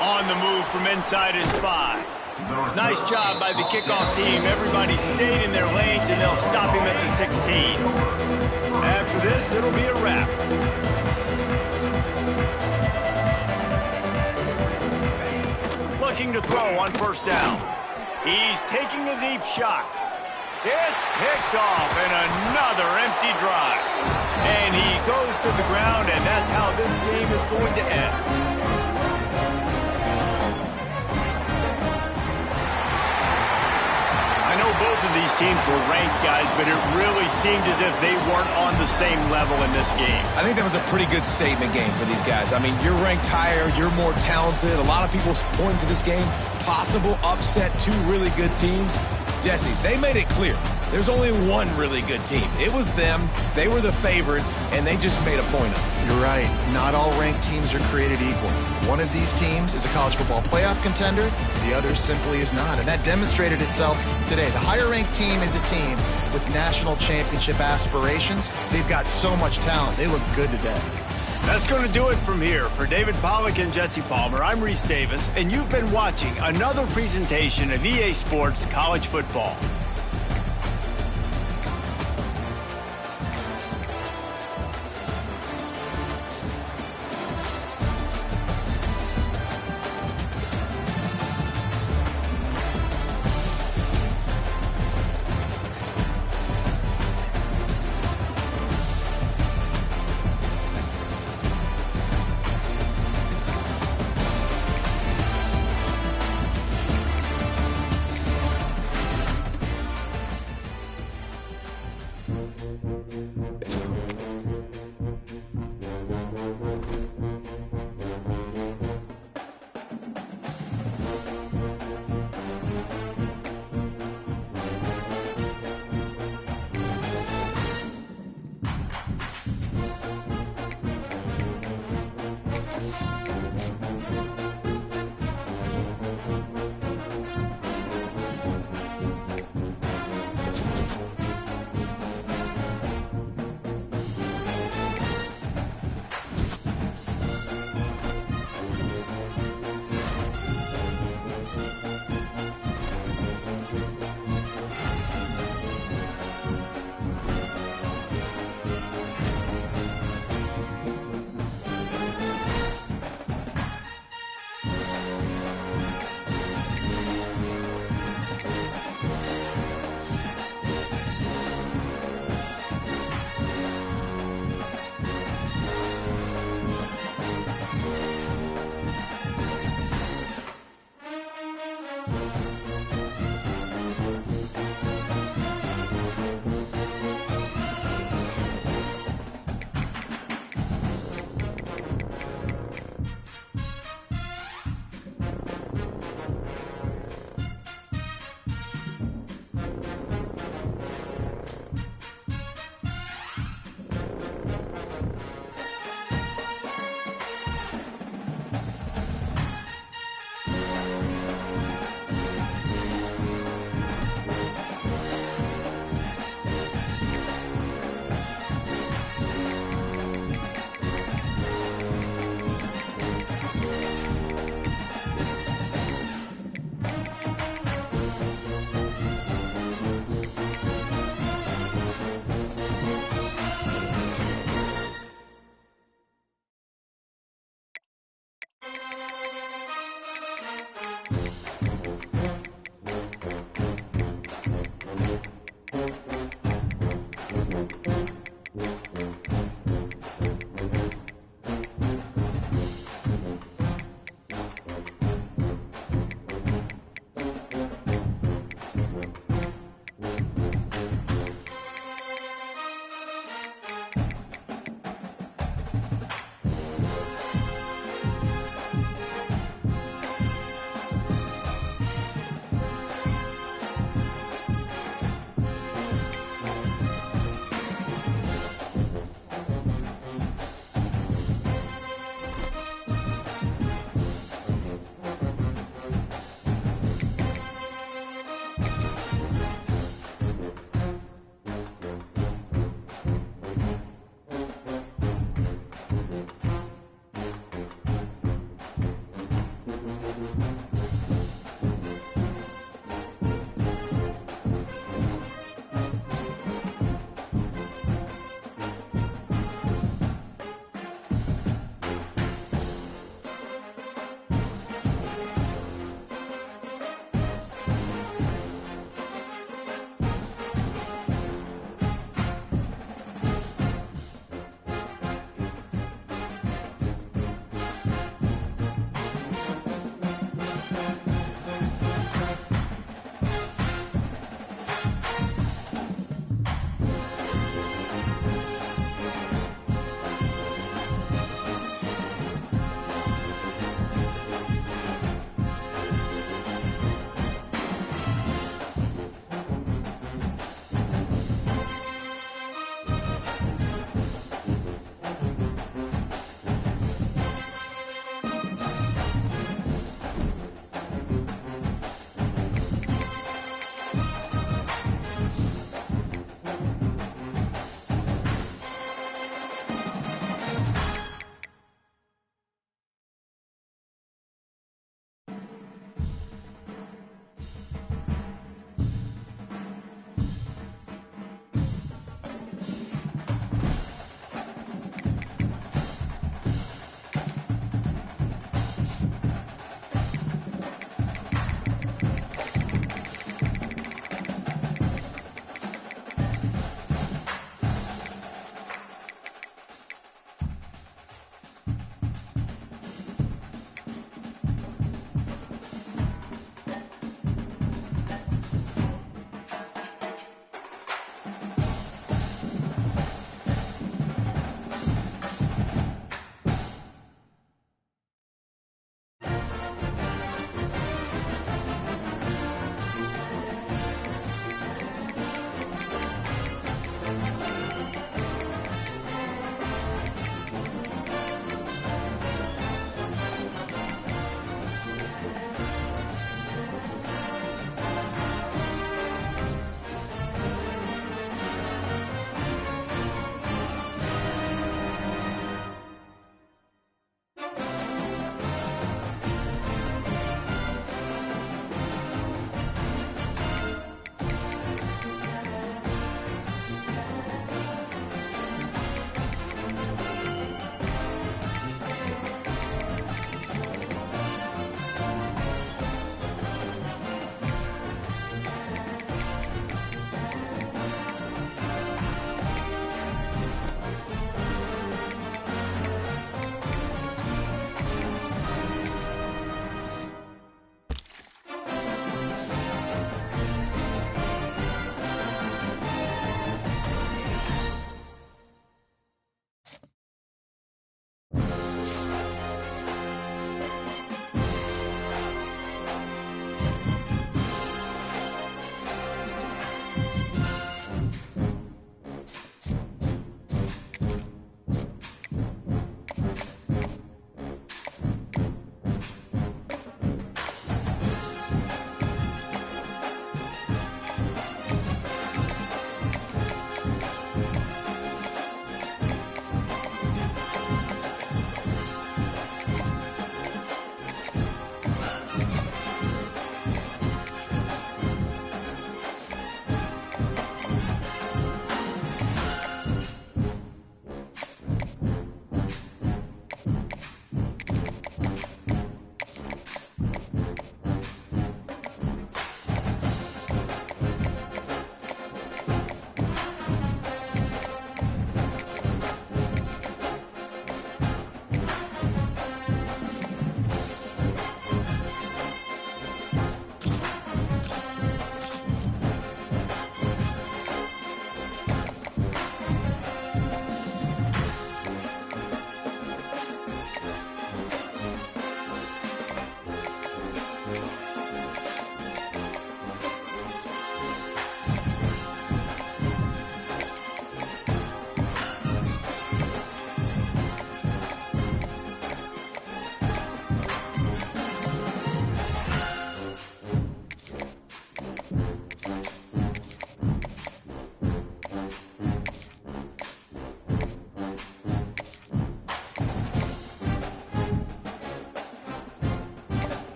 On the move from inside his 5. Nice job by the kickoff team. Everybody stayed in their lanes, and they'll stop him at the 16. After this, it'll be a wrap. Looking to throw on 1st down. He's taking a deep shot. It's picked off, and another empty drive. And he goes to the ground, and that's how this game is going to end. Both of these teams were ranked, guys, but it really seemed as if they weren't on the same level in this game. I think that was a pretty good statement game for these guys. I mean, you're ranked higher, you're more talented. A lot of people point to this game. Possible upset, 2 really good teams. Jesse, they made it clear. There's only one really good team. It was them. They were the favorite, and they just made a point of it. You're right. Not all ranked teams are created equal. One of these teams is a college football playoff contender. The other simply is not, and that demonstrated itself today. The higher-ranked team is a team with national championship aspirations. They've got so much talent. They look good today. That's going to do it from here. For David Pollack and Jesse Palmer, I'm Reese Davis, and you've been watching another presentation of EA Sports College Football.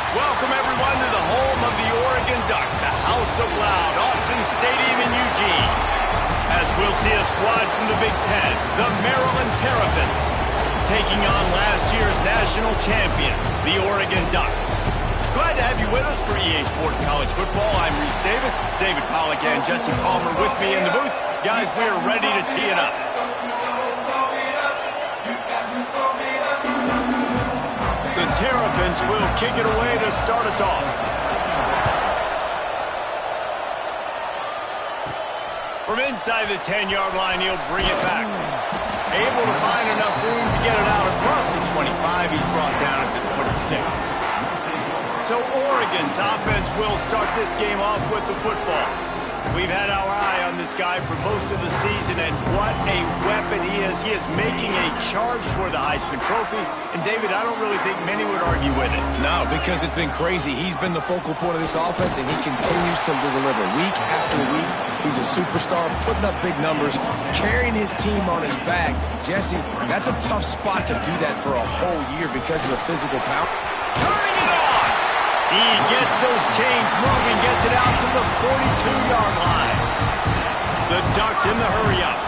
Welcome, everyone, to the home of the Oregon Ducks, the House of Loud, Autzen Stadium in Eugene. As we'll see a squad from the Big Ten, the Maryland Terrapins, taking on last year's national champions, the Oregon Ducks. Glad to have you with us for EA Sports College Football. I'm Reese Davis, David Pollack, and Jesse Palmer with me in the booth. Guys, we are ready to tee it up. The Terrapins will kick it away to start us off. From inside the 10-yard line, he'll bring it back. Able to find enough room to get it out across the 25. He's brought down at the 26. So Oregon's offense will start this game off with the football. We've had our eye on this guy for most of the season, and what a weapon he is. He is making a charge for the Heisman Trophy. And, David, I don't really think many would argue with it. No, because it's been crazy. He's been the focal point of this offense, and he continues to deliver week after week. He's a superstar, putting up big numbers, carrying his team on his back. Jesse, that's a tough spot to do that for a whole year because of the physical power. Turning it on! He gets those chains moving, gets it out to the 42-yard line. The Ducks in the hurry-up.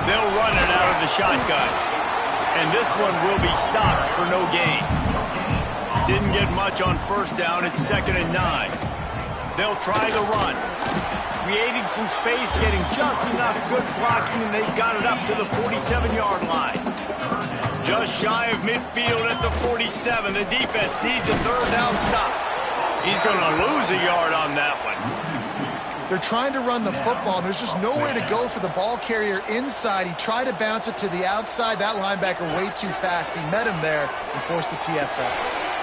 They'll run it out of the shotgun. And this one will be stopped for no gain. Didn't get much on first down. It's 2nd and 9. They'll try the run. Creating some space, getting just enough good blocking, and they've got it up to the 47-yard line. Just shy of midfield at the 47. The defense needs a third down stop. He's going to lose a yard on that one. They're trying to run the football, and there's just nowhere to go for the ball carrier inside. He tried to bounce it to the outside. That linebacker way too fast. He met him there and forced the TFL.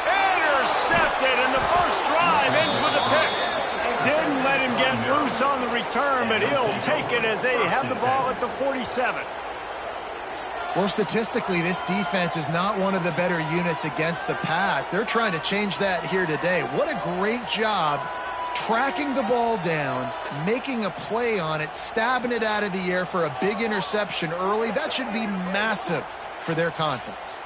Intercepted, and the first drive ends with a pick. Didn't let him get loose on the return, but he'll take it as they have the ball at the 47. Well, statistically, this defense is not one of the better units against the pass. They're trying to change that here today. What a great job tracking the ball down, making a play on it, stabbing it out of the air for a big interception early. That should be massive for their confidence.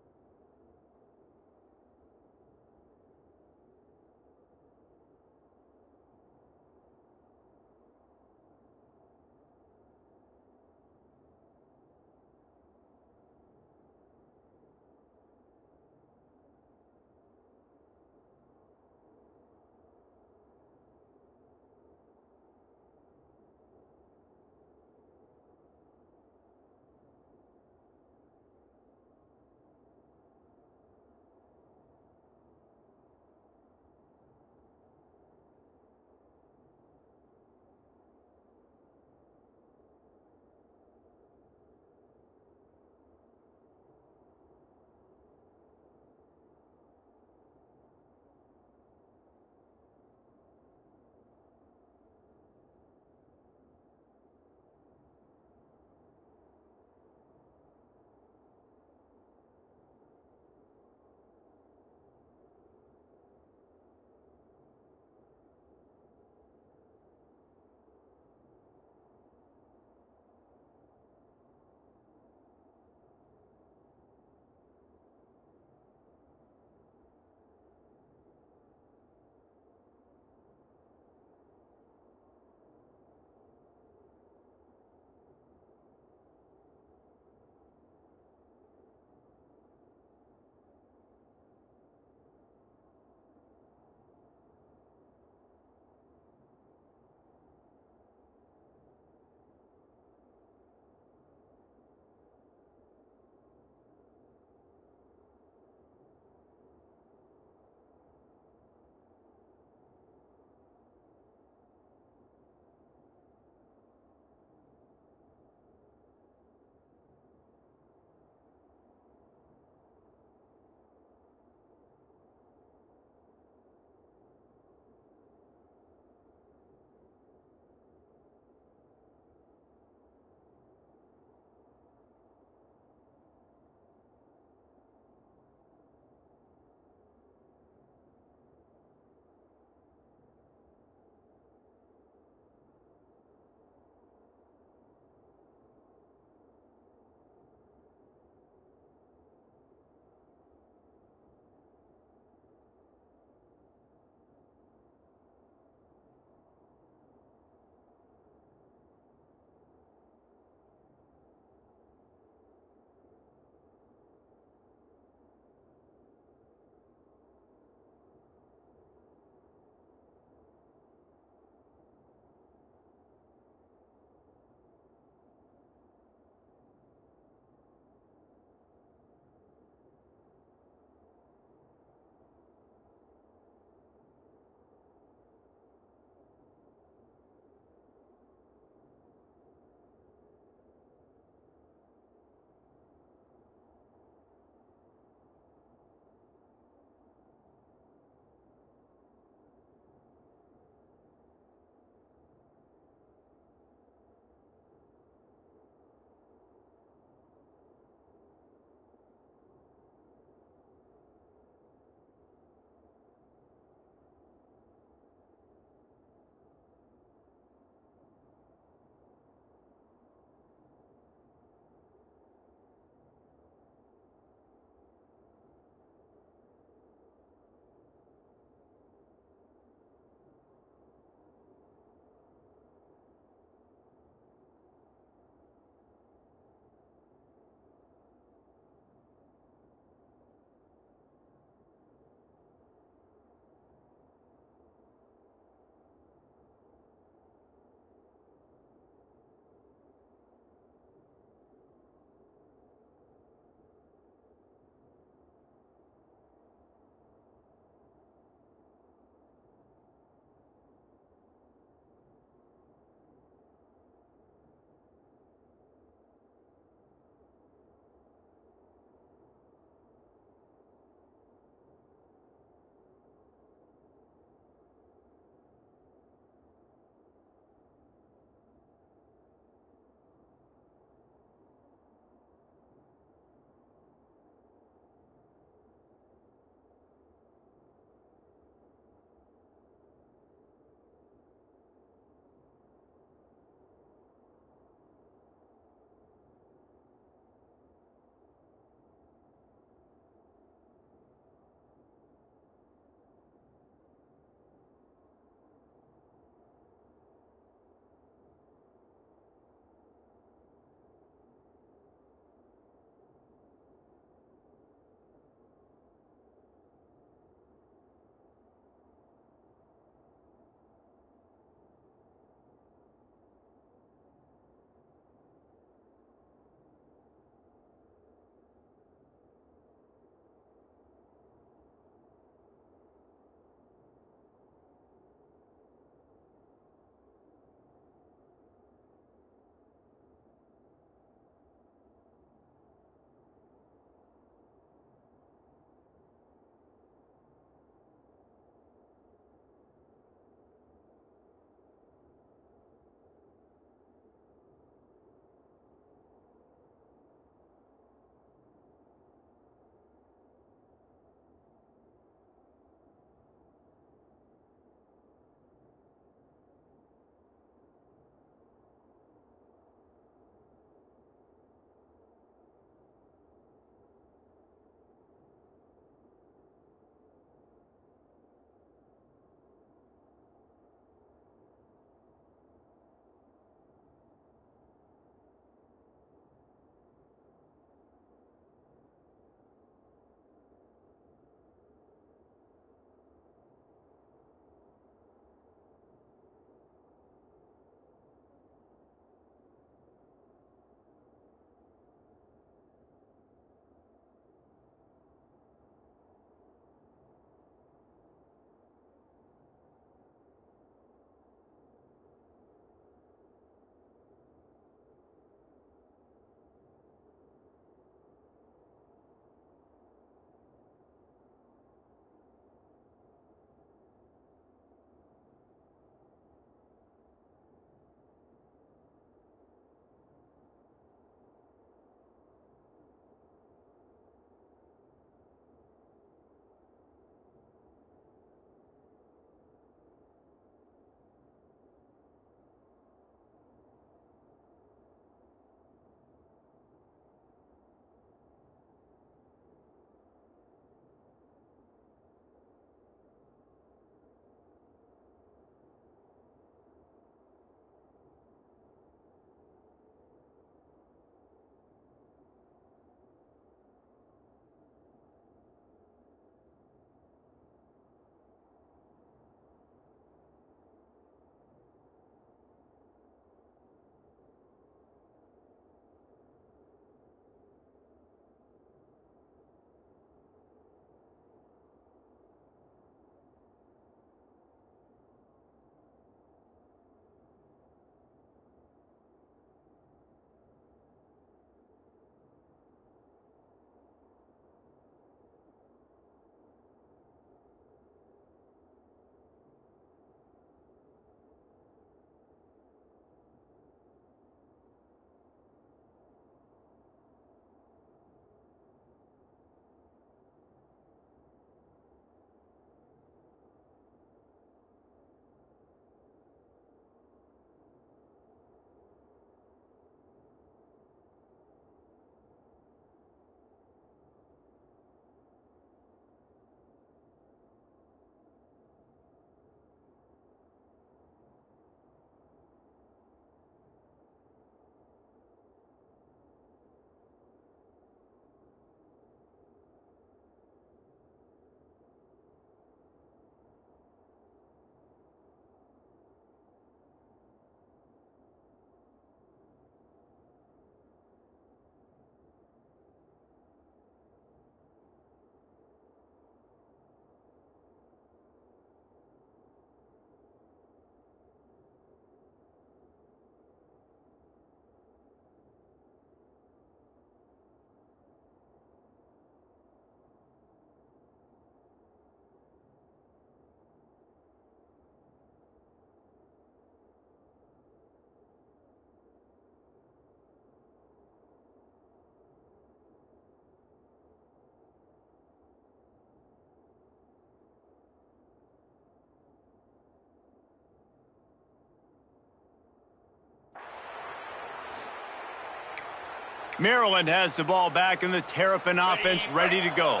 Maryland has the ball back and the Terrapin offense ready to go.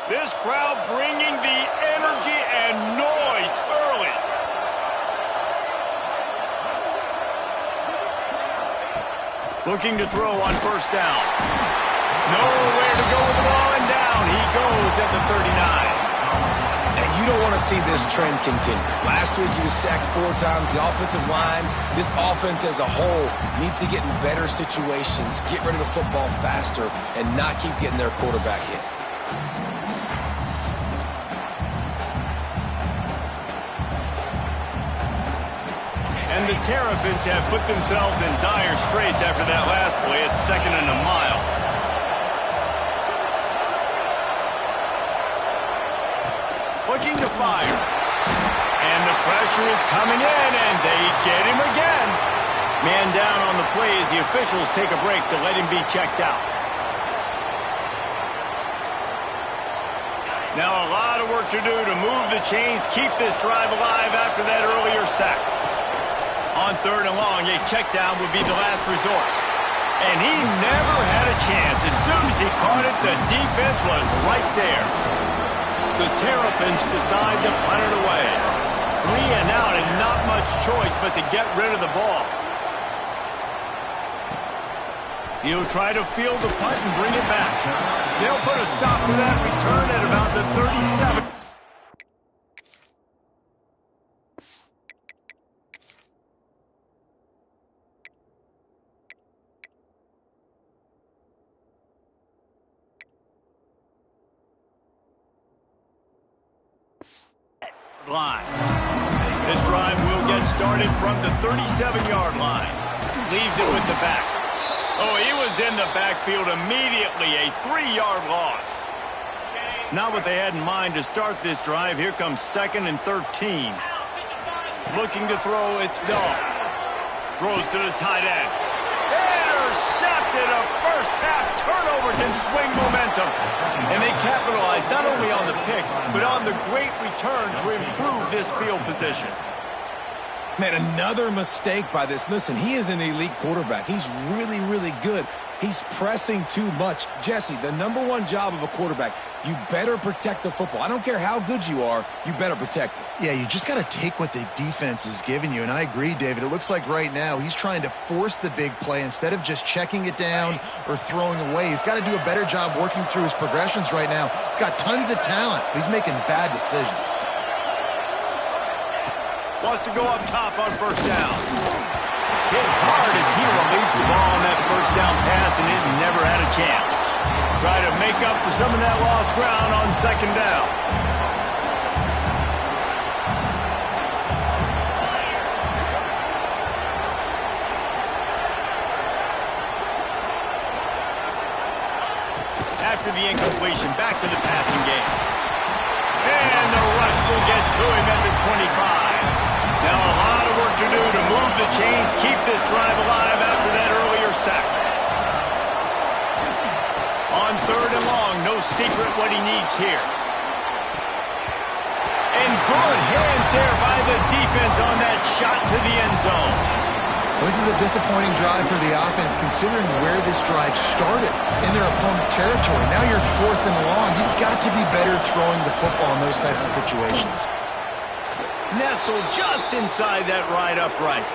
This crowd bringing the energy and noise early. Looking to throw on first down. Nowhere to go with the ball, and down he goes at the 39. And you don't want to see this trend continue. Last week he was sacked 4 times. The offensive line, this offense as a whole, needs to get in better situations, get rid of the football faster, and not keep getting their quarterback hit. And the Terrapins have put themselves in dire straits after that last play at 2nd and a mile. Looking to fire. And the pressure is coming in, and they get him again. Man down on the play as the officials take a break to let him be checked out. Now a lot of work to do to move the chains, keep this drive alive after that earlier sack. On 3rd and long, a check down would be the last resort. And he never had a chance. As soon as he caught it, the defense was right there. The Terrapins decide to punt it away. 3 and out and not much choice but to get rid of the ball. He'll try to field the punt and bring it back. They'll put a stop to that return at about the 37. Line. This drive will get started from the 37-yard line. Leaves it with the back. Oh, he was in the backfield immediately. A 3-yard loss. Not what they had in mind to start this drive. Here comes 2nd and 13. Looking to throw, it's Dahl. Throws to the tight end. Intercepted. A first-half turnover can swing momentum. And they capitalize not only on the pick, but on the great return to improve this field position. Man, another mistake by this. Listen, he is an elite quarterback. He's really, really good. He's pressing too much. Jesse, the #1 job of a quarterback, you better protect the football. I don't care how good you are, you better protect it. Yeah, you just got to take what the defense is giving you, and I agree, David. It looks like right now he's trying to force the big play instead of just checking it down or throwing away. He's got to do a better job working through his progressions right now. He's got tons of talent, but he's making bad decisions. Wants to go up top on first down. Hit hard as he released the ball on that first down pass, and it never had a chance. Try to make up for some of that lost ground on 2nd down. After the incompletion, back to the passing game. And the rush will get to him at the 25. Now a lot of work to do to move the chains, keep this drive alive after that earlier sack. On 3rd and long, no secret what he needs here. And good hands there by the defense on that shot to the end zone. This is a disappointing drive for the offense considering where this drive started in their opponent territory. Now you're 4th and long. You've got to be better throwing the football in those types of situations. Nestled just inside that right upright.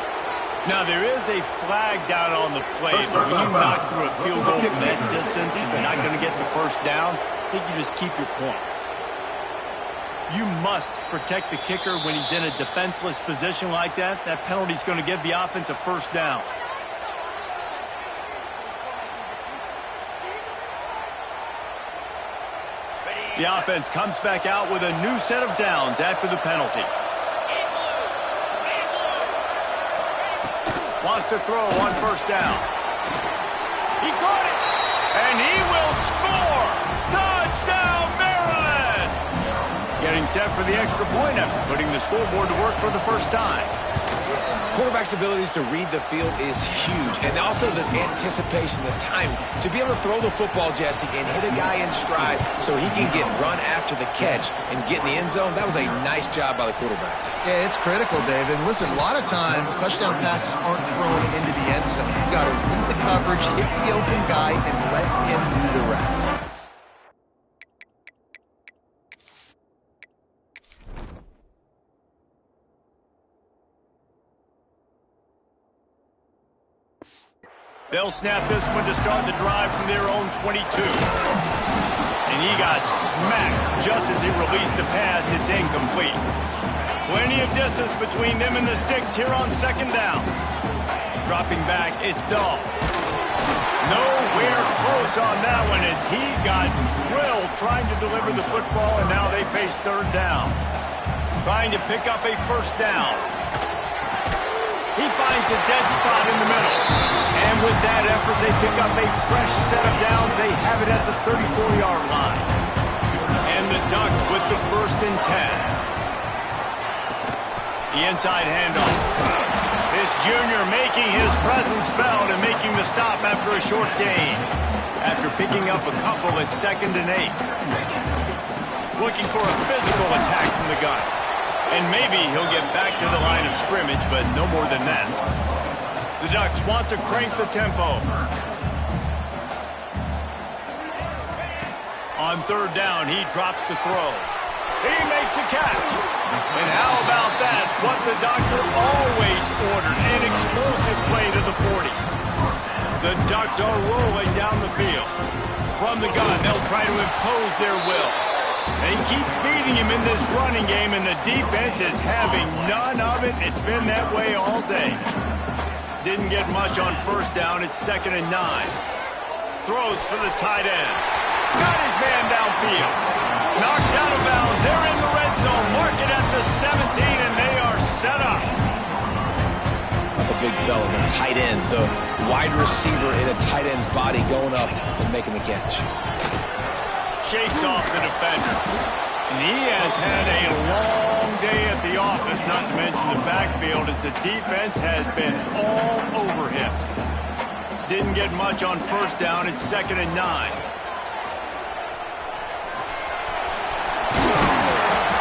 Now there is a flag down on the play, but when you knock through a field goal from that distance and you're not going to get the first down, I think you just keep your points. You must protect the kicker when he's in a defenseless position like that. That penalty is going to give the offense a first down. The offense comes back out with a new set of downs after the penalty. Wants to throw on first down. He caught it, and he will score! Touchdown, Maryland! Getting set for the extra point after putting the scoreboard to work for the first time. Quarterback's abilities to read the field is huge, and also the anticipation, the timing. To be able to throw the football, Jesse, and hit a guy in stride so he can get run after the catch and get in the end zone, that was a nice job by the quarterback. Yeah, it's critical, David. And listen, a lot of times touchdown passes aren't thrown into the the end zone. You've got to read the coverage, hit the open guy, and let him do the rest. They'll snap this one to start the drive from their own 22. And he got smacked just as he released the pass. It's incomplete. Plenty of distance between them and the sticks here on second down. Dropping back, it's Dahl. Nowhere close on that one as he got drilled trying to deliver the football, and now they face third down. Trying to pick up a first down. He finds a dead spot in the middle. And with that effort, they pick up a fresh set of downs. They have it at the 34-yard line. And the Ducks with the 1st and 10. The inside handoff. This junior making his presence felt and making the stop after a short gain. After picking up a couple at 2nd and 8. Looking for a physical attack from the gun. And maybe he'll get back to the line of scrimmage, but no more than that. The Ducks want to crank the tempo. On third down, he drops to throw. He makes a catch. And how about that? What the doctor always ordered, an explosive play to the 40. The Ducks are rolling down the field. From the gun, they'll try to impose their will. They keep feeding him in this running game, and the defense is having none of it. It's been that way all day. Didn't get much on first down. It's 2nd and 9. Throws for the tight end. Got his man downfield. Knocked out of bounds. They're in the red zone. Mark it at the 17, and they are set up. The big fella, the tight end, the wide receiver in a tight end's body going up and making the catch. Shakes off the defender. And he has had a long day at the office, not to mention the backfield, as the defense has been all over him. Didn't get much on first down. It's 2nd and 9.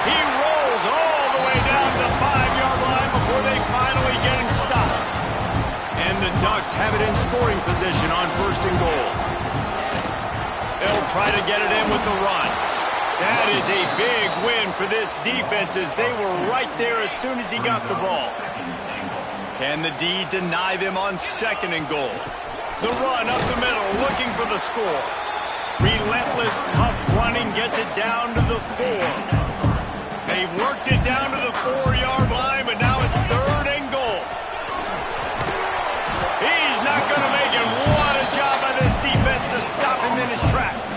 He rolls all the way down the 5-yard line before they finally get him stopped. And the Ducks have it in scoring position on 1st and goal. They'll try to get it in with the run. That is a big win for this defense as they were right there as soon as he got the ball. Can the D deny them on 2nd and goal? The run up the middle, looking for the score. Relentless, tough running gets it down to the 4. They've worked it down to the 4-yard line, but now it's 3rd and goal. He's not going to make it. What a job by this defense to stop him in his tracks.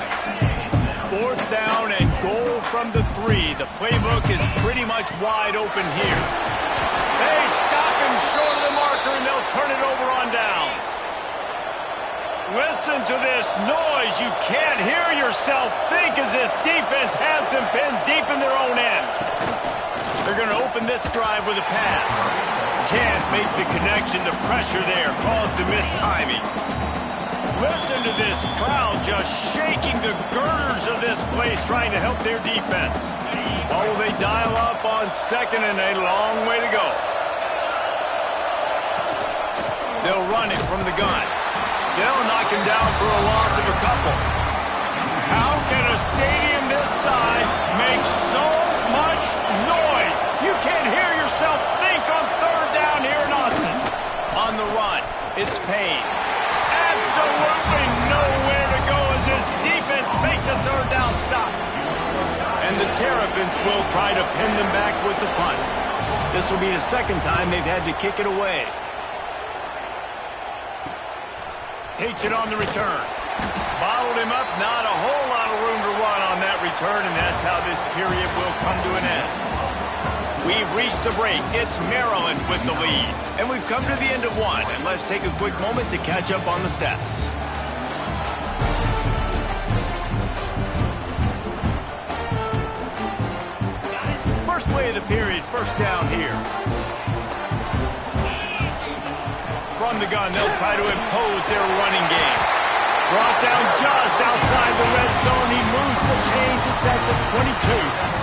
4th down and goal from the 3. The playbook is pretty much wide open here. They stop him short of the marker, and they'll turn it over on downs. Listen to this noise. You can't hear yourself think as this defense has them pinned deep in their own end. They're going to open this drive with a pass. Can't make the connection. The pressure there caused the mistiming. Listen to this crowd just shaking the girders of this place trying to help their defense. Oh, they dial up on 2nd and a long way to go. They'll run it from the gun. They'll knock him down for a loss of a couple. How can a stadium this size make so much noise? You can't hear yourself think on 3rd down here in Austin. On the run, it's Payne. Absolutely nowhere to go as this defense makes a 3rd down stop. And the Terrapins will try to pin them back with the punt. This will be the 2nd time they've had to kick it away. Takes it on the return. Bottled him up, not a whole lot of room to run on that return, and that's how this period will come to an end. We've reached the break. It's Maryland with the lead. And we've come to the end of one, and let's take a quick moment to catch up on the stats. First play of the period, first down here. From the gun, they'll try to impose their running game. Brought down just outside the red zone. He moves the chains. It's at the 22.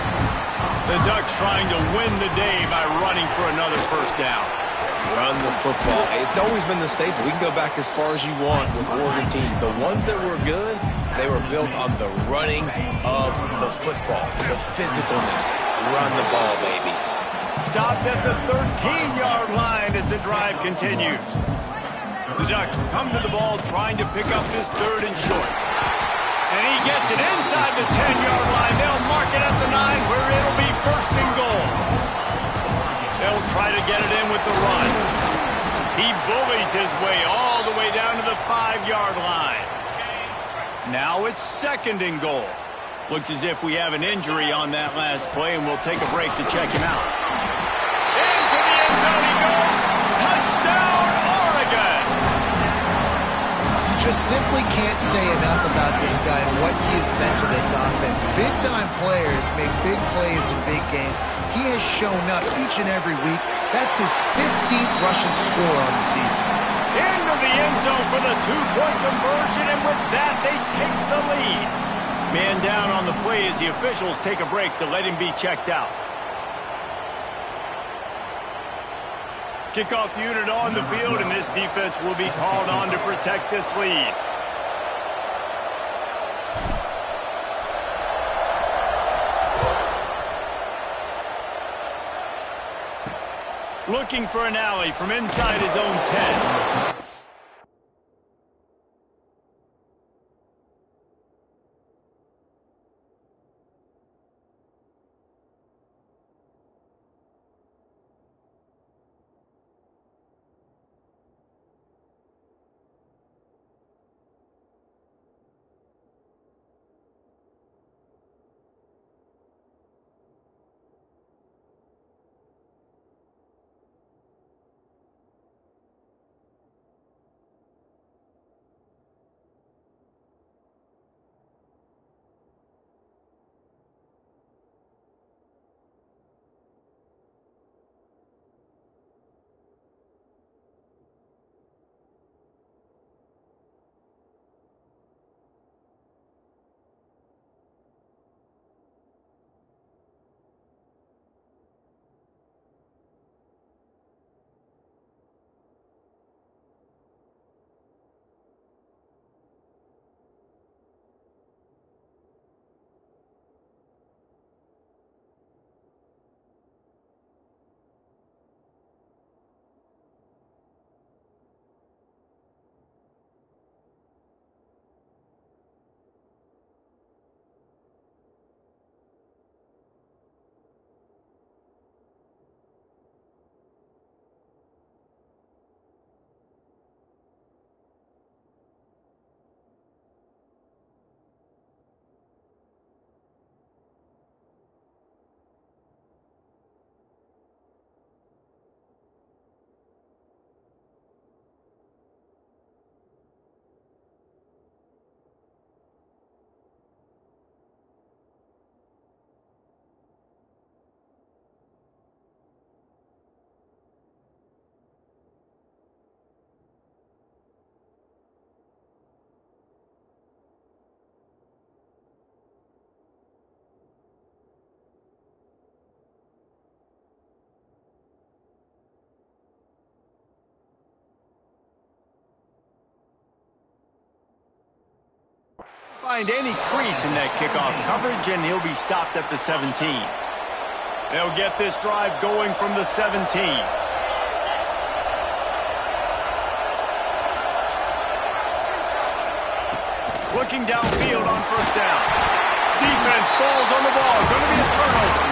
The Ducks trying to win the day by running for another first down. Run the football. It's always been the staple. We can go back as far as you want with Oregon teams. The ones that were good, they were built on the running of the football, the physicalness. Run the ball, baby. Stopped at the 13-yard line as the drive continues. The Ducks come to the ball trying to pick up this third and short. And he gets it inside the 10-yard line. They'll mark it at the 9 where it'll be first and goal. They'll try to get it in with the run. He bullies his way all the way down to the 5-yard line. Now it's second and goal. Looks as if we have an injury on that last play, and we'll take a break to check him out. Into the end zone he goes. Touchdown, Oregon! You just simply can't say enough about this guy and what he has meant to this offense. Big-time players make big plays in big games. He has shown up each and every week. That's his 15th rushing score on the season. Into the end zone for the two-point conversion, and with that, they take the lead. Man down on the play as the officials take a break to let him be checked out. Kickoff unit on the field, and this defense will be called on to protect this lead. Looking for an alley from inside his own 10. Find any crease in that kickoff coverage, and he'll be stopped at the 17. They'll get this drive going from the 17. Looking downfield on first down. Defense falls on the ball. Going to be a turnover.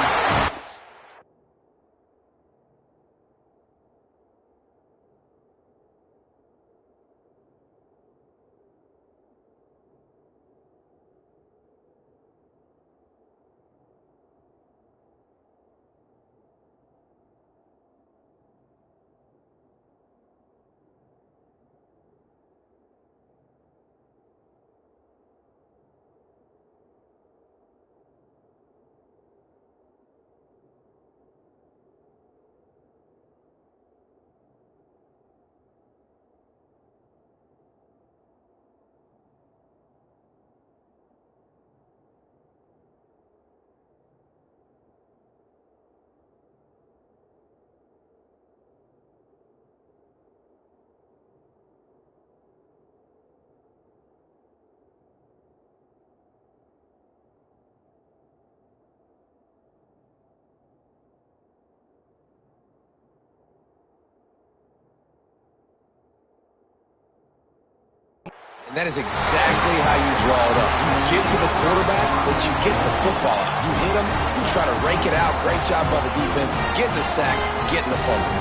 And that is exactly how you draw it up. You get to the quarterback, but you get the football out. You hit him, you try to rake it out. Great job by the defense. Getting the sack, getting the fumble.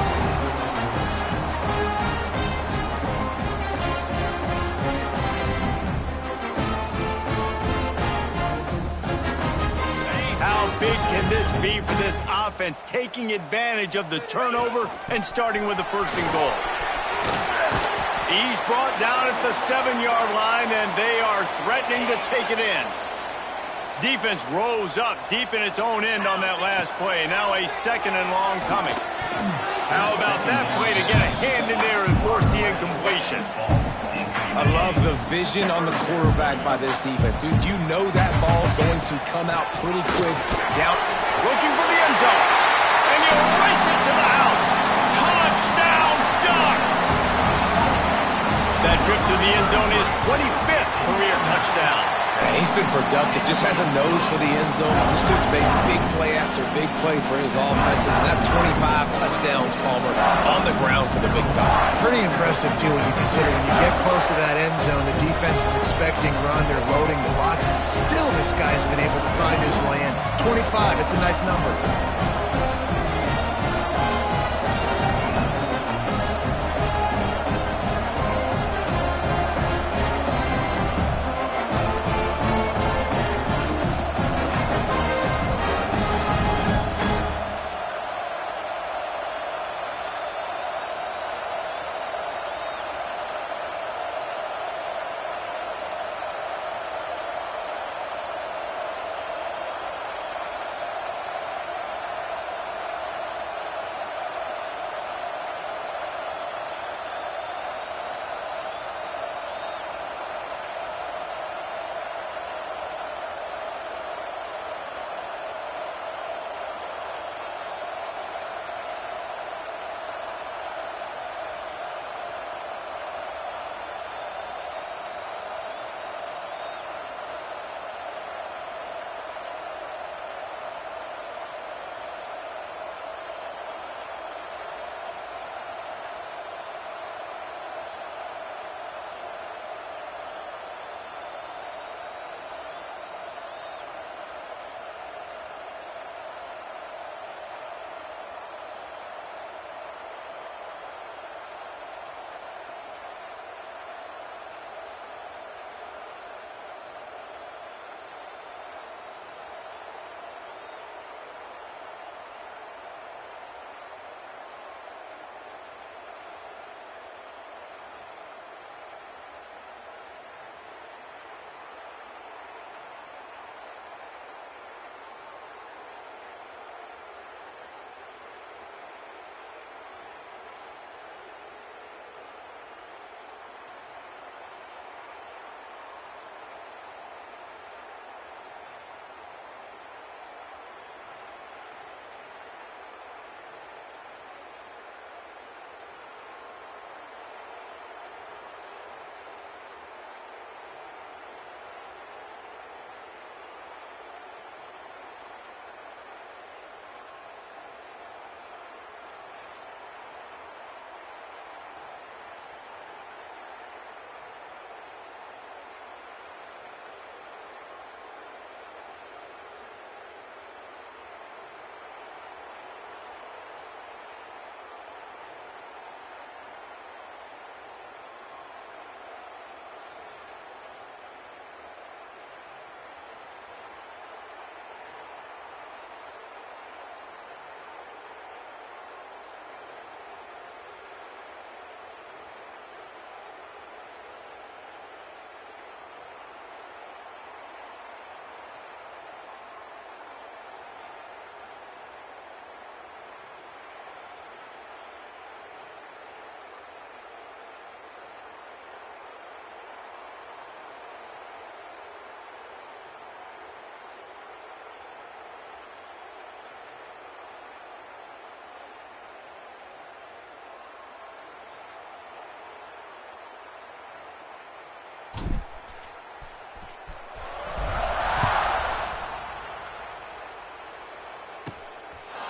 Big can this be for this offense, taking advantage of the turnover and starting with the 1st and goal. He's brought down at the 7-yard line, and they are threatening to take it in. Defense rose up deep in its own end on that last play. Now a 2nd and long coming. How about that play to get a hand in there and force the incompletion? I love the vision on the quarterback by this defense. Dude, you know that ball's going to come out pretty quick. Down, looking for the end zone. And you race it to the house. Touchdown, Ducks! That trip to the end zone is 25th career touchdown. Man, he's been productive, just has a nose for the end zone. This dude's made big play after big play for his offenses, and that's 25 touchdowns, Palmer, on the ground for the Big Falcons. Pretty impressive, too, when you consider when you get close to that end zone, the defense is expecting run, they're loading the box, and still this guy's been able to find his way in. 25, it's a nice number.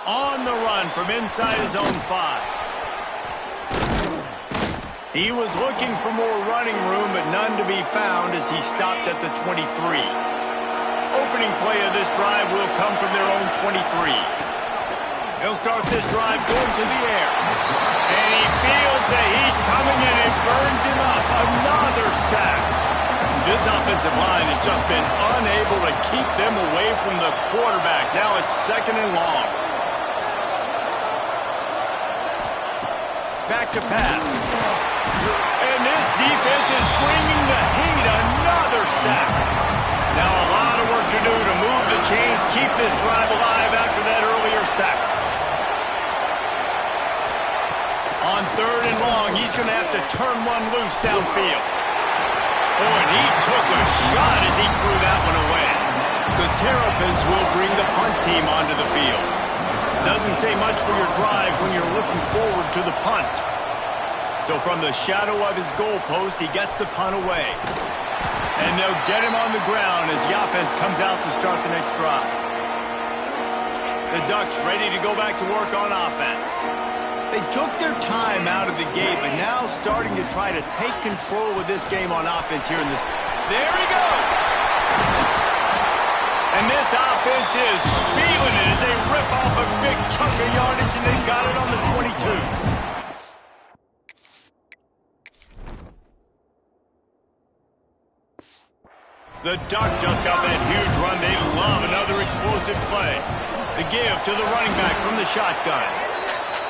On the run from inside his own 5. He was looking for more running room, but none to be found as he stopped at the 23. Opening play of this drive will come from their own 23. He'll start this drive going to the air. And he feels the heat coming and it burns him up. Another sack. This offensive line has just been unable to keep them away from the quarterback. Now it's 2nd and long. Back to pass. And this defense is bringing the heat. Another sack. Now a lot of work to do to move the chains, keep this drive alive after that earlier sack. On 3rd and long, he's going to have to turn one loose downfield. Oh, and he took a shot as he threw that one away. The Terrapins will bring the punt team onto the field. Doesn't say much for your drive when you're looking forward to the punt. So from the shadow of his goalpost, he gets the punt away. And they'll get him on the ground as the offense comes out to start the next drive. The Ducks ready to go back to work on offense. They took their time out of the gate, but now starting to try to take control of this game on offense here in this. There he goes! And this offense is feeling it as they rip off a big chunk of yardage, and they got it on the 22. The Ducks just got that huge run. They love another explosive play. The give to the running back from the shotgun.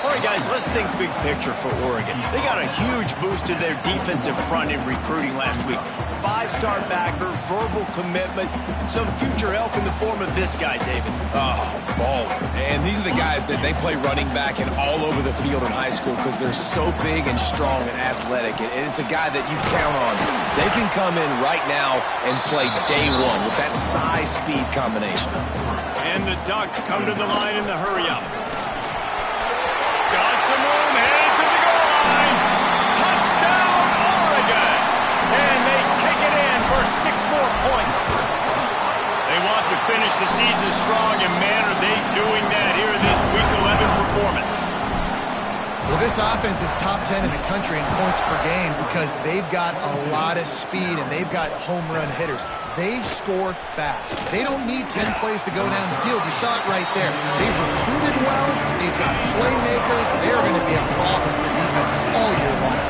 All right, guys, let's think big picture for Oregon. They got a huge boost to their defensive front in recruiting last week. 5-star backer, verbal commitment, some future help in the form of this guy, David. Oh, baller. And these are the guys that they play running back and all over the field in high school because they're so big and strong and athletic. And it's a guy that you count on. They can come in right now and play day one with that size-speed combination. And the Ducks come to the line in the hurry-up. Got some room, headed to the goal line. Touchdown, Oregon. And they take it in for 6 more points. They want to finish the season strong, and man, are they doing that here in this Week 11 performance. Well, this offense is top 10 in the country in points per game because they've got a lot of speed and they've got home run hitters. They score fast. They don't need 10 plays to go down the field. You saw it right there. They've recruited well. They've got playmakers. They're going to be a problem for defenses all year long.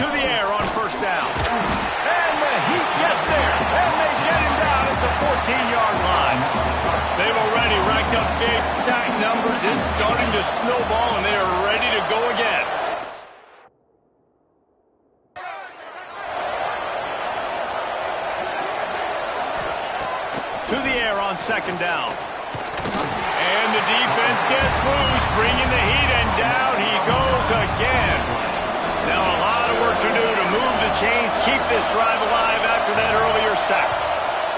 To the air on 1st down. And the Heat gets there. And they get him down at the 14-yard line. They've already racked up big sack numbers. It's starting to snowball, and they are ready to go again. To the air on 2nd down. And the defense gets loose, bringing the Heat, and down he goes again. Now a lot of work to do to move the chains, keep this drive alive after that earlier sack.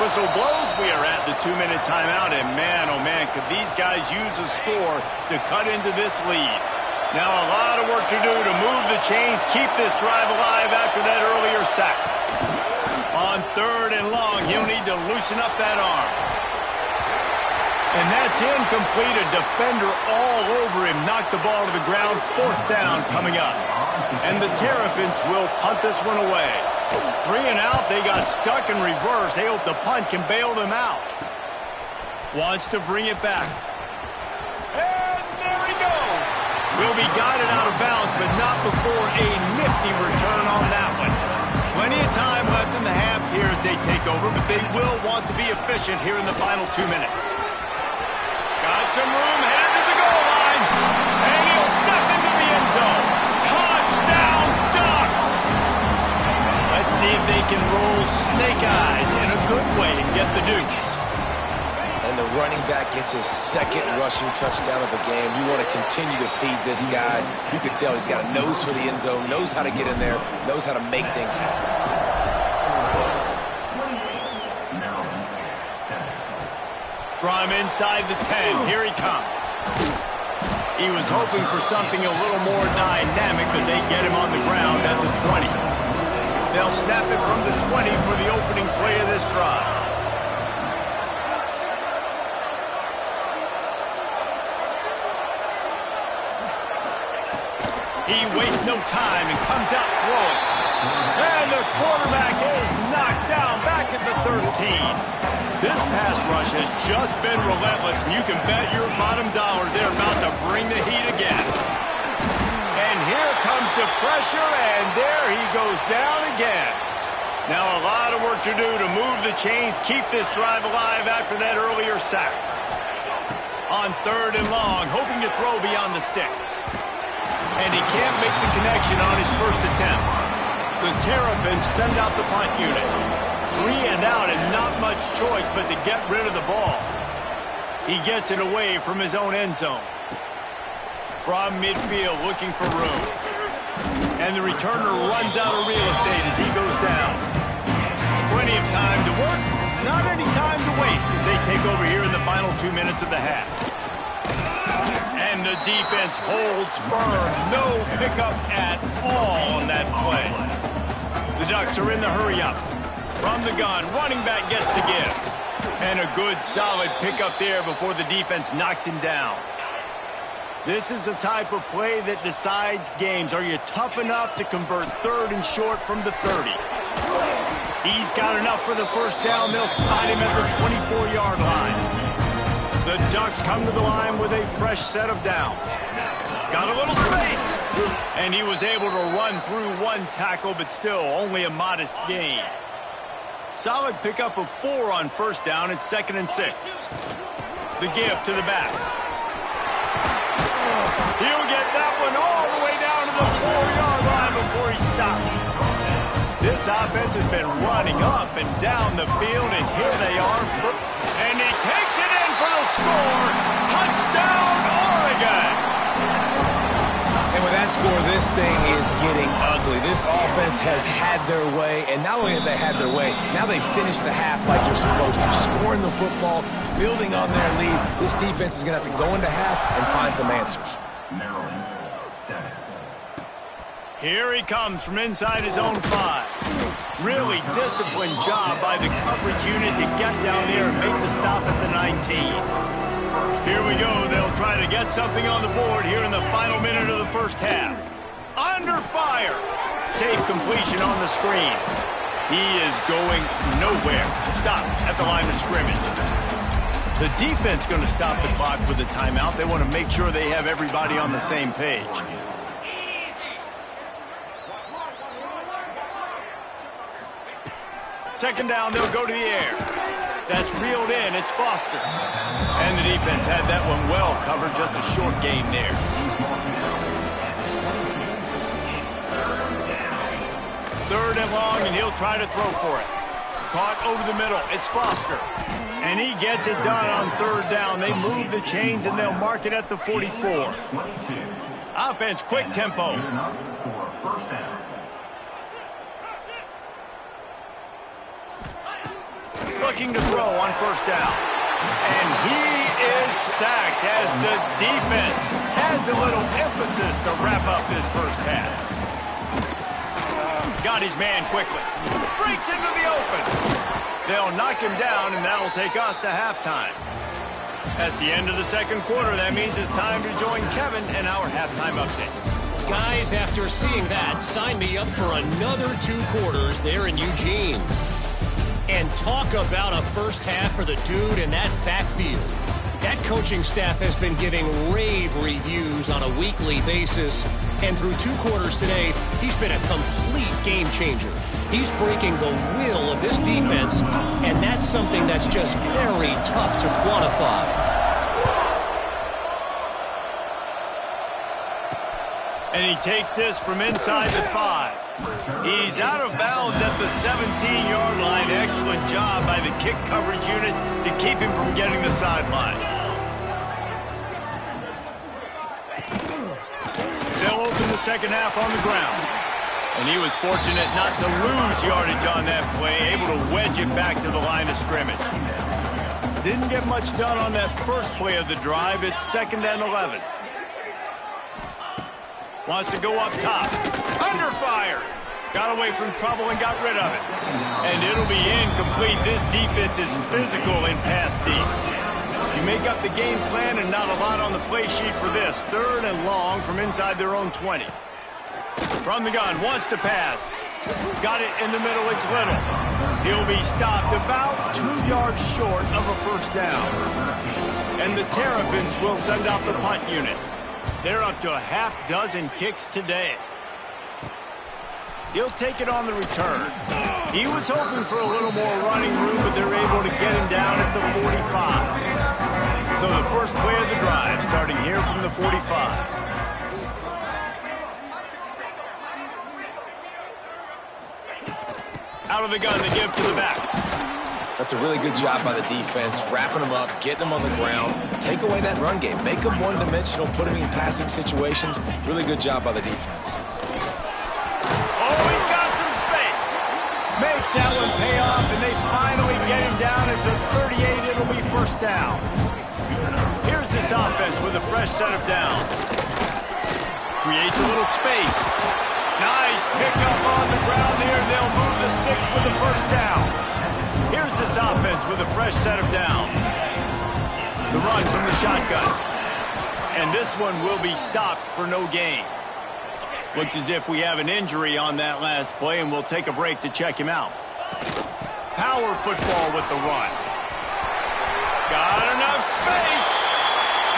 Whistle blows, we are at the 2-minute timeout, and man, oh man, could these guys use a score to cut into this lead. Now a lot of work to do to move the chains, keep this drive alive after that earlier sack. On 3rd and long, he'll need to loosen up that arm. And that's incomplete. A defender all over him. Knocked the ball to the ground. 4th down coming up. And the Terrapins will punt this one away. 3 and out. They got stuck in reverse. They hope the punt can bail them out. Wants to bring it back. And there he goes. Will be guided out of bounds, but not before a nifty return on that one. Plenty of time left in the half here as they take over, but they will want to be efficient here in the final 2 minutes. Got some room, headed to the goal line, and he'll step into the end zone. Touchdown, Ducks! Let's see if they can roll snake eyes in a good way and get the deuce. And the running back gets his 2nd rushing touchdown of the game. You want to continue to feed this guy. You can tell he's got a nose for the end zone, knows how to get in there, knows how to make things happen. From inside the 10, here he comes. He was hoping for something a little more dynamic, but they get him on the ground at the 20. They'll snap it from the 20 for the opening play of this drive. He wastes no time and comes out throwing. And the quarterback is knocked down back at the 13. This pass rush has just been relentless, and you can bet your bottom dollar they're about to bring the heat again. And here comes the pressure, and there he goes down again. Now a lot of work to do to move the chains, keep this drive alive after that earlier sack. On 3rd and long, hoping to throw beyond the sticks. And he can't make the connection on his first attempt. The Terrapins send out the punt unit. 3 and out and not much choice but to get rid of the ball. He gets it away from his own end zone. From midfield looking for room. And the returner runs out of real estate as he goes down. Plenty of time to work, not any time to waste as they take over here in the final 2 minutes of the half. And the defense holds firm. No pickup at all on that play. The Ducks are in the hurry-up. From the gun, running back gets to give. And a good, solid pickup there before the defense knocks him down. This is the type of play that decides games. Are you tough enough to convert 3rd and short from the 30? He's got enough for the first down. They'll spot him at the 24-yard line. The Ducks come to the line with a fresh set of downs. Got a little space. And he was able to run through one tackle, but still only a modest gain. Solid pickup of 4 on first down. It's 2nd and 6. The give to the back. He'll get that one all the way down to the 4-yard line before he stopped. This offense has been running up and down the field, and here they are. And he takes it in for the score. Touchdown, Oregon! And with that score, this thing is getting ugly. This offense has had their way, and not only have they had their way, now they finished the half like you're supposed to, scoring the football, building on their lead. This defense is going to have to go into half and find some answers. Maryland, 7. Here he comes from inside his own 5. Really disciplined job by the coverage unit to get down there and make the stop at the 19. Here we go. They'll try to get something on the board here in the final minute of the first half. Under fire. Safe completion on the screen. He is going nowhere. Stop at the line of scrimmage. The defense going to stop the clock with a timeout. They want to make sure they have everybody on the same page. Second down, they'll go to the air. That's reeled in. It's Foster. And the defense had that one well covered. Just a short gain there. Third and long, and he'll try to throw for it. Caught over the middle. It's Foster. And he gets it done on 3rd down. They move the chains, and they'll mark it at the 44. Offense, quick tempo. Looking to throw on first down. And he is sacked as the defense adds a little emphasis to wrap up this first half. Got his man quickly. Breaks into the open. They'll knock him down, and that'll take us to halftime. That's the end of the second quarter. That means it's time to join Kevin in our halftime update. Guys, after seeing that, sign me up for another 2 quarters there in Eugene. And talk about a first half for the dude in that backfield. That coaching staff has been giving rave reviews on a weekly basis. And through 2 quarters today, he's been a complete game changer. He's breaking the will of this defense, and that's something that's just very tough to quantify. And he takes this from inside the 5. He's out of bounds at the 17-yard line. Excellent job by the kick coverage unit to keep him from getting the sideline. They'll open the second half on the ground. And he was fortunate not to lose yardage on that play, able to wedge it back to the line of scrimmage. Didn't get much done on that first play of the drive. It's 2nd and 11. Wants to go up top. Under fire. Got away from trouble and got rid of it. And it'll be incomplete. This defense is physical in pass deep. You make up the game plan and not a lot on the play sheet for this. 3rd and long from inside their own 20. From the gun, wants to pass. Got it in the middle, it's Little. He'll be stopped about 2 yards short of a first down. And the Terrapins will send out the punt unit. They're up to a half dozen kicks today. He'll take it on the return. He was hoping for a little more running room, but they're able to get him down at the 45. So the first play of the drive starting here from the 45. Out of the gun, they give to the back. That's a really good job by the defense, wrapping them up, getting them on the ground. Take away that run game. Make them one-dimensional, put them in passing situations. Really good job by the defense. Oh, he's got some space. Makes that one pay off, and they finally get him down at the 38. It'll be first down. Here's this offense with a fresh set of downs. Creates a little space. Nice pickup on the ground here. They'll move the sticks with the first down. Here's this offense with a fresh set of downs. The run from the shotgun. And this one will be stopped for no gain. Looks as if we have an injury on that last play, and we'll take a break to check him out. Power football with the run. Got enough space.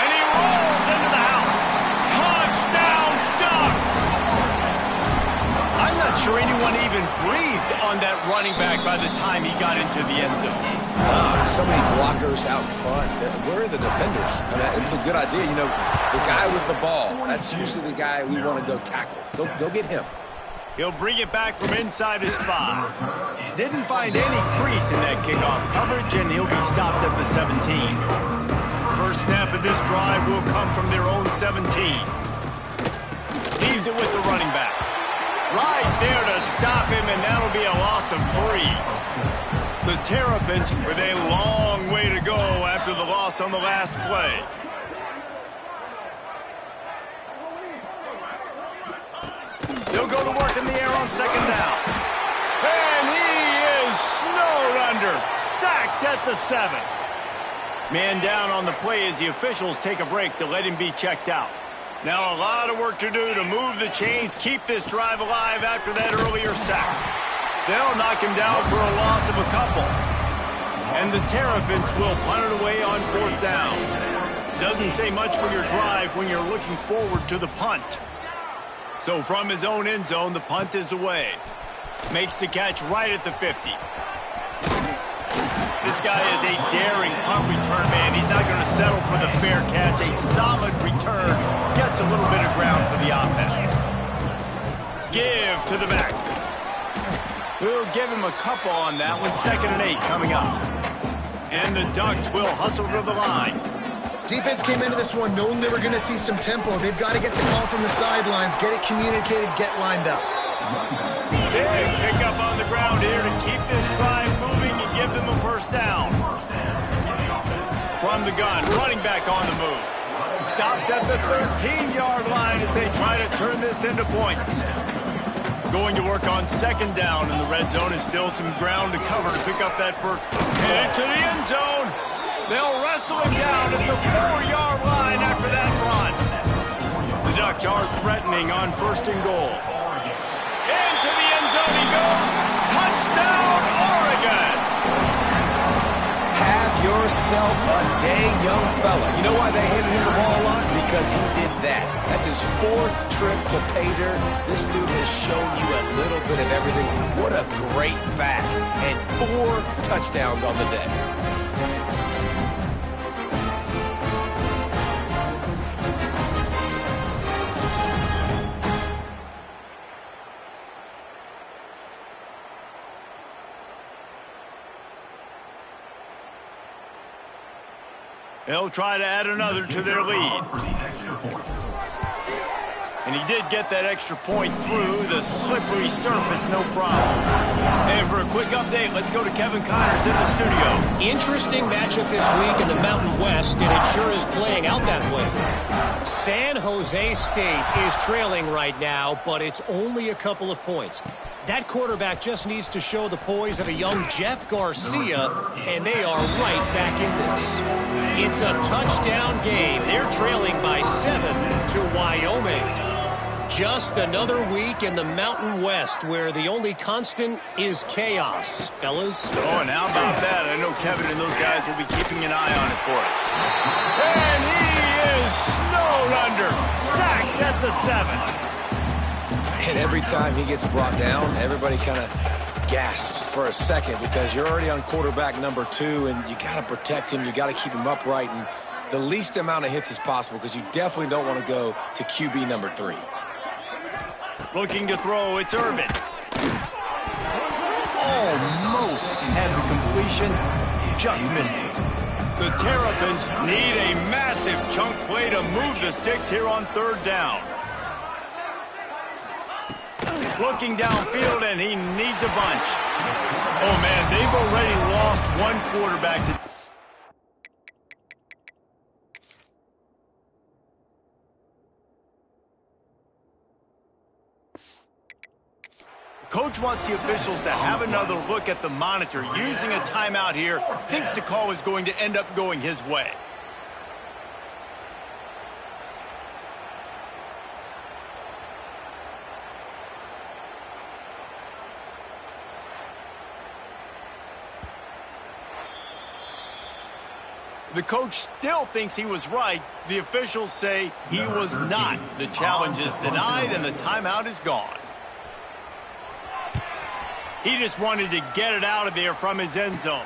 And he rolls into the house. Touchdown, Ducks! I'm not sure anyone even breathed on that running back by the time he got into the end zone. So many blockers out front. Where are the defenders? I mean, it's a good idea. You know, the guy with the ball, that's usually the guy we want to go tackle. Go get him. He'll bring it back from inside his 5. Didn't find any crease in that kickoff coverage, and he'll be stopped at the 17. First snap of this drive will come from their own 17. Leaves it with the running back. Right there to stop him, and that'll be a loss of 3. The Terrapins with a long way to go after the loss on the last play. They'll go to work in the air on second down. And he is snowed under. Sacked at the 7. Man down on the play as the officials take a break to let him be checked out. Now a lot of work to do to move the chains, keep this drive alive after that earlier sack. They'll knock him down for a loss of a couple. And the Terrapins will punt it away on fourth down. Doesn't say much for your drive when you're looking forward to the punt. So from his own end zone, the punt is away. Makes the catch right at the 50. This guy is a daring punt return man. He's not going to settle for the fair catch. A solid return. Gets a little bit of ground for the offense. Give to the back. We'll give him a couple on that one. 2nd and 8 coming up. And the Ducks will hustle to the line. Defense came into this one knowing they were going to see some tempo. They've got to get the call from the sidelines, get it communicated, get lined up. Big pickup on the ground here to keep this drive moving and give them a first down. From the gun, running back on the move. Stopped at the 13-yard line as they try to turn this into points. Going to work on second down in the red zone is still some ground to cover to pick up that first. Headed to the end zone. They'll wrestle him down at the 4-yard line after that run. The Ducks are threatening on first and goal. Into the end zone he goes. Touchdown, Oregon! Have yourself a day, young fella. You know why they handed him the ball a lot? Because he did that. That's his 4th trip to pay dirt. This dude has shown you a little bit of everything. What a great back. And 4 touchdowns on the day. They'll try to add another to their lead. And he did get that extra point through the slippery surface, no problem. And for a quick update, let's go to Kevin Connors in the studio. Interesting matchup this week in the Mountain West, and it sure is playing out that way. San Jose State is trailing right now, but it's only a couple of points. That quarterback just needs to show the poise of a young Jeff Garcia, and they are right back in this. It's a touchdown game. They're trailing by 7 to Wyoming. Just another week in the Mountain West where the only constant is chaos, fellas. Oh, and how about that? I know Kevin and those guys will be keeping an eye on it for us. And he is snowed under. Sacked at the 7. And every time he gets brought down, everybody kind of gasps for a second because you're already on quarterback number 2, and you got to protect him. You got to keep him upright and the least amount of hits as possible because you definitely don't want to go to QB number 3. Looking to throw, it's Irvin. Almost had the completion, just missed it. The Terrapins need a massive chunk play to move the sticks here on 3rd down. Looking downfield, and he needs a bunch. Oh, man, they've already lost one quarterback to... Coach wants the officials to have another look at the monitor. Using a timeout here, thinks the call is going to end up going his way. The coach still thinks he was right. The officials say he was not. The challenge is denied and the timeout is gone. He just wanted to get it out of there from his end zone.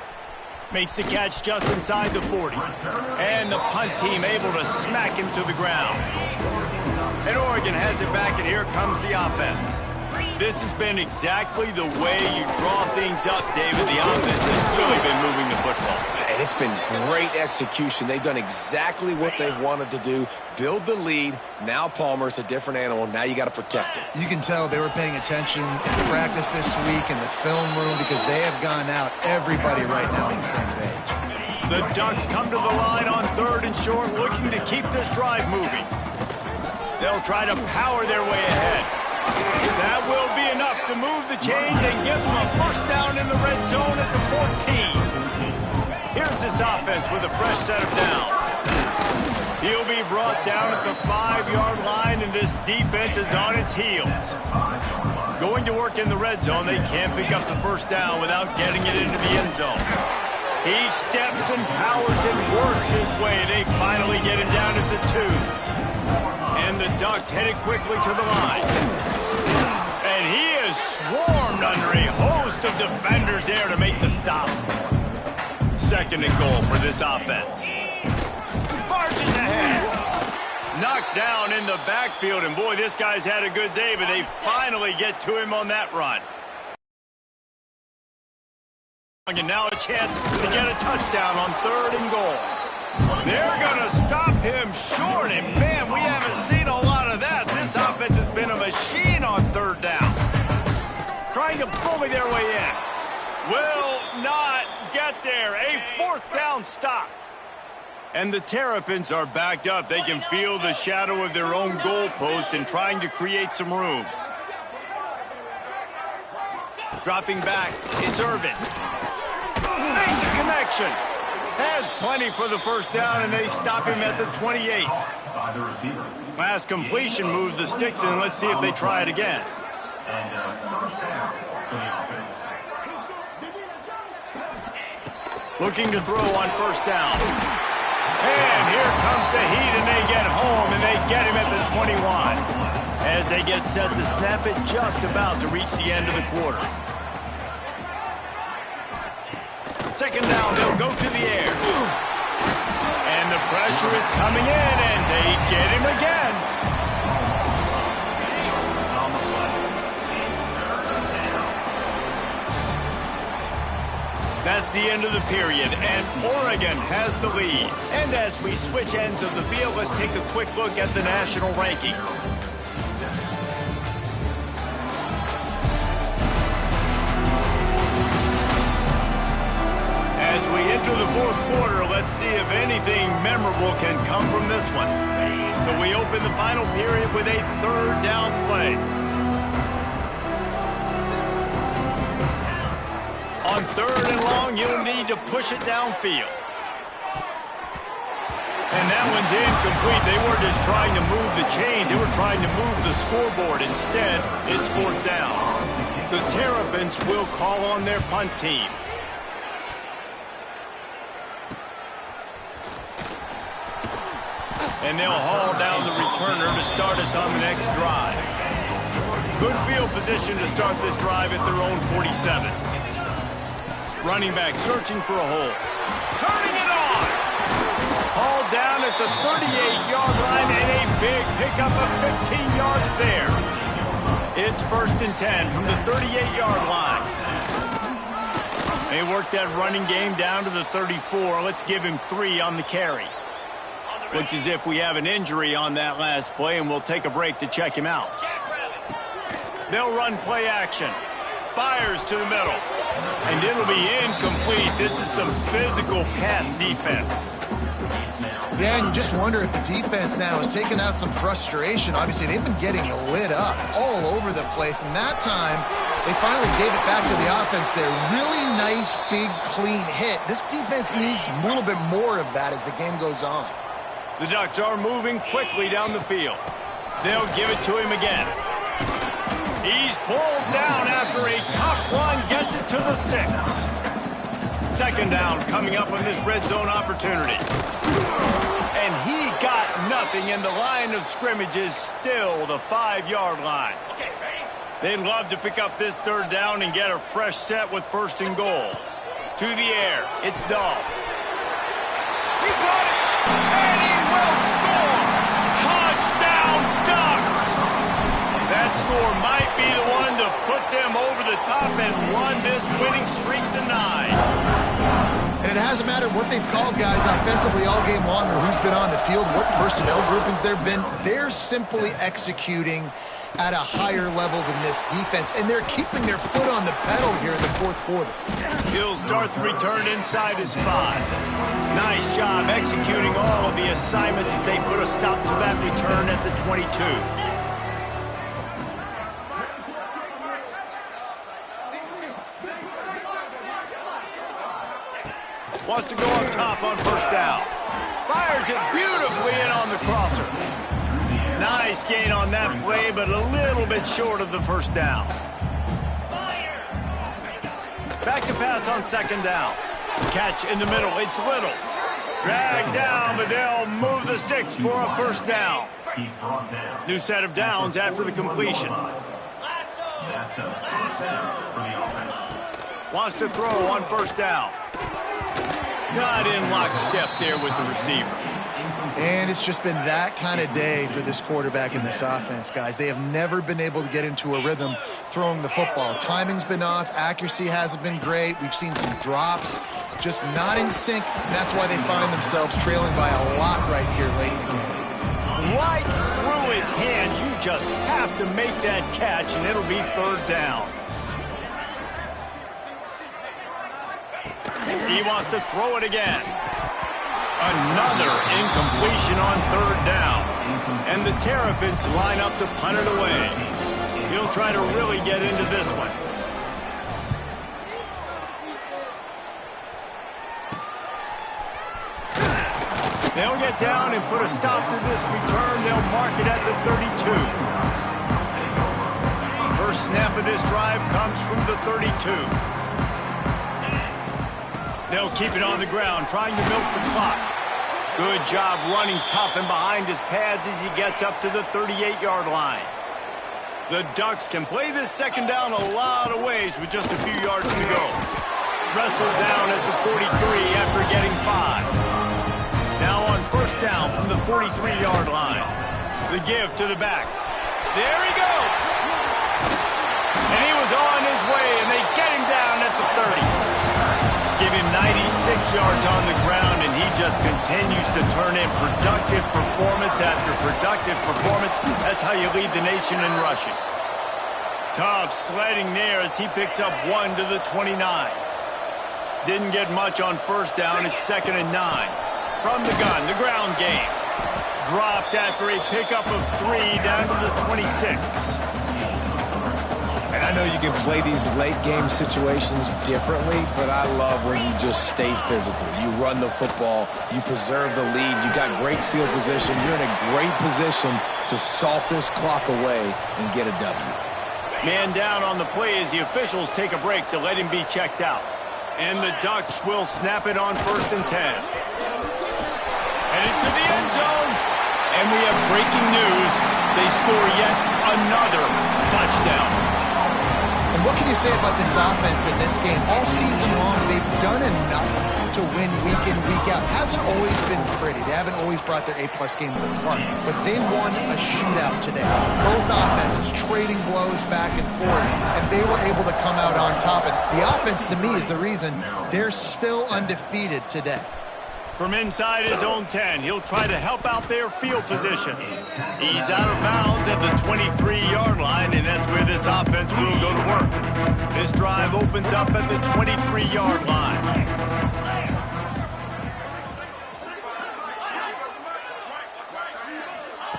Makes the catch just inside the 40. And the punt team able to smack him to the ground. And Oregon has it back, and here comes the offense. This has been exactly the way you draw things up, David. The offense has really been moving the football. And it's been great execution. They've done exactly what they've wanted to do. Build the lead. Now Palmer's a different animal. Now you got to protect it. You can tell they were paying attention in practice this week in the film room because they have gone out, everybody right now on the same page. The Ducks come to the line on 3rd and short, looking to keep this drive moving. They'll try to power their way ahead. That will be enough to move the chains and give them a first down in the red zone at the 14. Here's this offense with a fresh set of downs. He'll be brought down at the 5-yard line, and this defense is on its heels. Going to work in the red zone, they can't pick up the first down without getting it into the end zone. He steps and powers and works his way. They finally get him down at the 2. And the Ducks headed quickly to the line. And he is swarmed under a host of defenders there to make the stop. 2nd and goal for this offense. Marches ahead. Knocked down in the backfield, and boy, this guy's had a good day, but they finally get to him on that run. And now a chance to get a touchdown on 3rd and goal. They're going to stop him short, and man, we haven't seen a lot of that. This offense has been a machine on 3rd down. Trying to bully their way in. Will not get there. A 4th down stop. And the Terrapins are backed up. They can feel the shadow of their own goalpost and trying to create some room. Dropping back, it's Irvin. Makes a connection. Has plenty for the first down, and they stop him at the 28. Last completion moves the sticks in. Let's see if they try it again. Looking to throw on first down. And here comes the heat, and they get home, and they get him at the 21. As they get set to snap it, just about to reach the end of the quarter. 2nd down, they'll go to the air. And the pressure is coming in, and they get him again. That's the end of the period, and Oregon has the lead. And as we switch ends of the field, let's take a quick look at the national rankings. As we enter the 4th quarter, let's see if anything memorable can come from this one. So we open the final period with a 3rd down play. On 3rd and long, you'll need to push it downfield. And that one's incomplete. They weren't just trying to move the chains. They were trying to move the scoreboard. Instead, it's fourth down. The Terrapins will call on their punt team. And they'll haul down the returner to start us on the next drive. Good field position to start this drive at their own 47. Running back searching for a hole. Turning it on! Hauled down at the 38-yard line and a big pickup of 15 yards there. It's 1st and 10 from the 38-yard line. They worked that running game down to the 34. Let's give him 3 on the carry. Looks as if we have an injury on that last play, and we'll take a break to check him out. They'll run play action. Fires to the middle. And it'll be incomplete. This is some physical pass defense. Yeah, and you just wonder if the defense now has taken out some frustration. Obviously, they've been getting lit up all over the place. And that time, they finally gave it back to the offense there. Really nice, big, clean hit. This defense needs a little bit more of that as the game goes on. The Ducks are moving quickly down the field. They'll give it to him again. He's pulled down after a tough run, gets it to the 6. 2nd down coming up on this red zone opportunity. And he got nothing, and the line of scrimmage is still the 5-yard line. They'd love to pick up this 3rd down and get a fresh set with 1st and goal. To the air, it's Dahl. He got it! And he will score! Touchdown, Ducks! That score might be the one to put them over the top and run this winning streak to 9. And it hasn't mattered what they've called guys offensively all game long or who's been on the field, what personnel groupings there have been. They're simply executing at a higher level than this defense, and they're keeping their foot on the pedal here in the 4th quarter. He'll start the return inside his 5. Nice job executing all of the assignments as they put a stop to that return at the 22. Wants to go up top on 1st down. Fires it beautifully in on the crosser. Nice gain on that play, but a little bit short of the 1st down. Back to pass on 2nd down. Catch in the middle. It's Little. Dragged down, but they'll move the sticks for a 1st down. New set of downs after the completion. Wants to throw on 1st down. Not in lockstep there with the receiver. And it's just been that kind of day for this quarterback in this offense, guys. They have never been able to get into a rhythm throwing the football. Timing's been off. Accuracy hasn't been great. We've seen some drops, just not in sync. And that's why they find themselves trailing by a lot right here late in the game. Right through his hands. You just have to make that catch, and it'll be 3rd down. He wants to throw it again. Another incompletion on 3rd down. And the Terrapins line up to punt it away. He'll try to really get into this one. They'll get down and put a stop to this return. They'll mark it at the 32. First snap of this drive comes from the 32. They'll keep it on the ground, trying to milk the clock. Good job running tough and behind his pads as he gets up to the 38-yard line. The Ducks can play this 2nd down a lot of ways with just a few yards to go. Wrestled down at the 43 after getting 5. Now on 1st down from the 43-yard line. The give to the back. There he goes! And he was on his way, and they get him down at the 30. Give him 96 yards on the ground, and he just continues to turn in productive performance after productive performance. That's how you lead the nation in rushing. Tough sledding there as he picks up 1 to the 29. Didn't get much on 1st down. It's 2nd and 9. From the gun, the ground game. Dropped after a pickup of 3 down to the 26. And know you can play these late-game situations differently, but I love when you just stay physical. You run the football, you preserve the lead, you got great field position, you're in a great position to salt this clock away and get a W. Man down on the play as the officials take a break to let him be checked out. And the Ducks will snap it on 1st and 10. Headed to the end zone. And we have breaking news. They score yet another touchdown. And what can you say about this offense in this game? All season long, they've done enough to win week in, week out. Hasn't always been pretty. They haven't always brought their A-plus game to the park. But they won a shootout today. Both offenses trading blows back and forth, and they were able to come out on top. And the offense, to me, is the reason they're still undefeated today. From inside his own 10, he'll try to help out their field position. He's out of bounds at the 23-yard line, and that's where this offense will go to work. This drive opens up at the 23-yard line.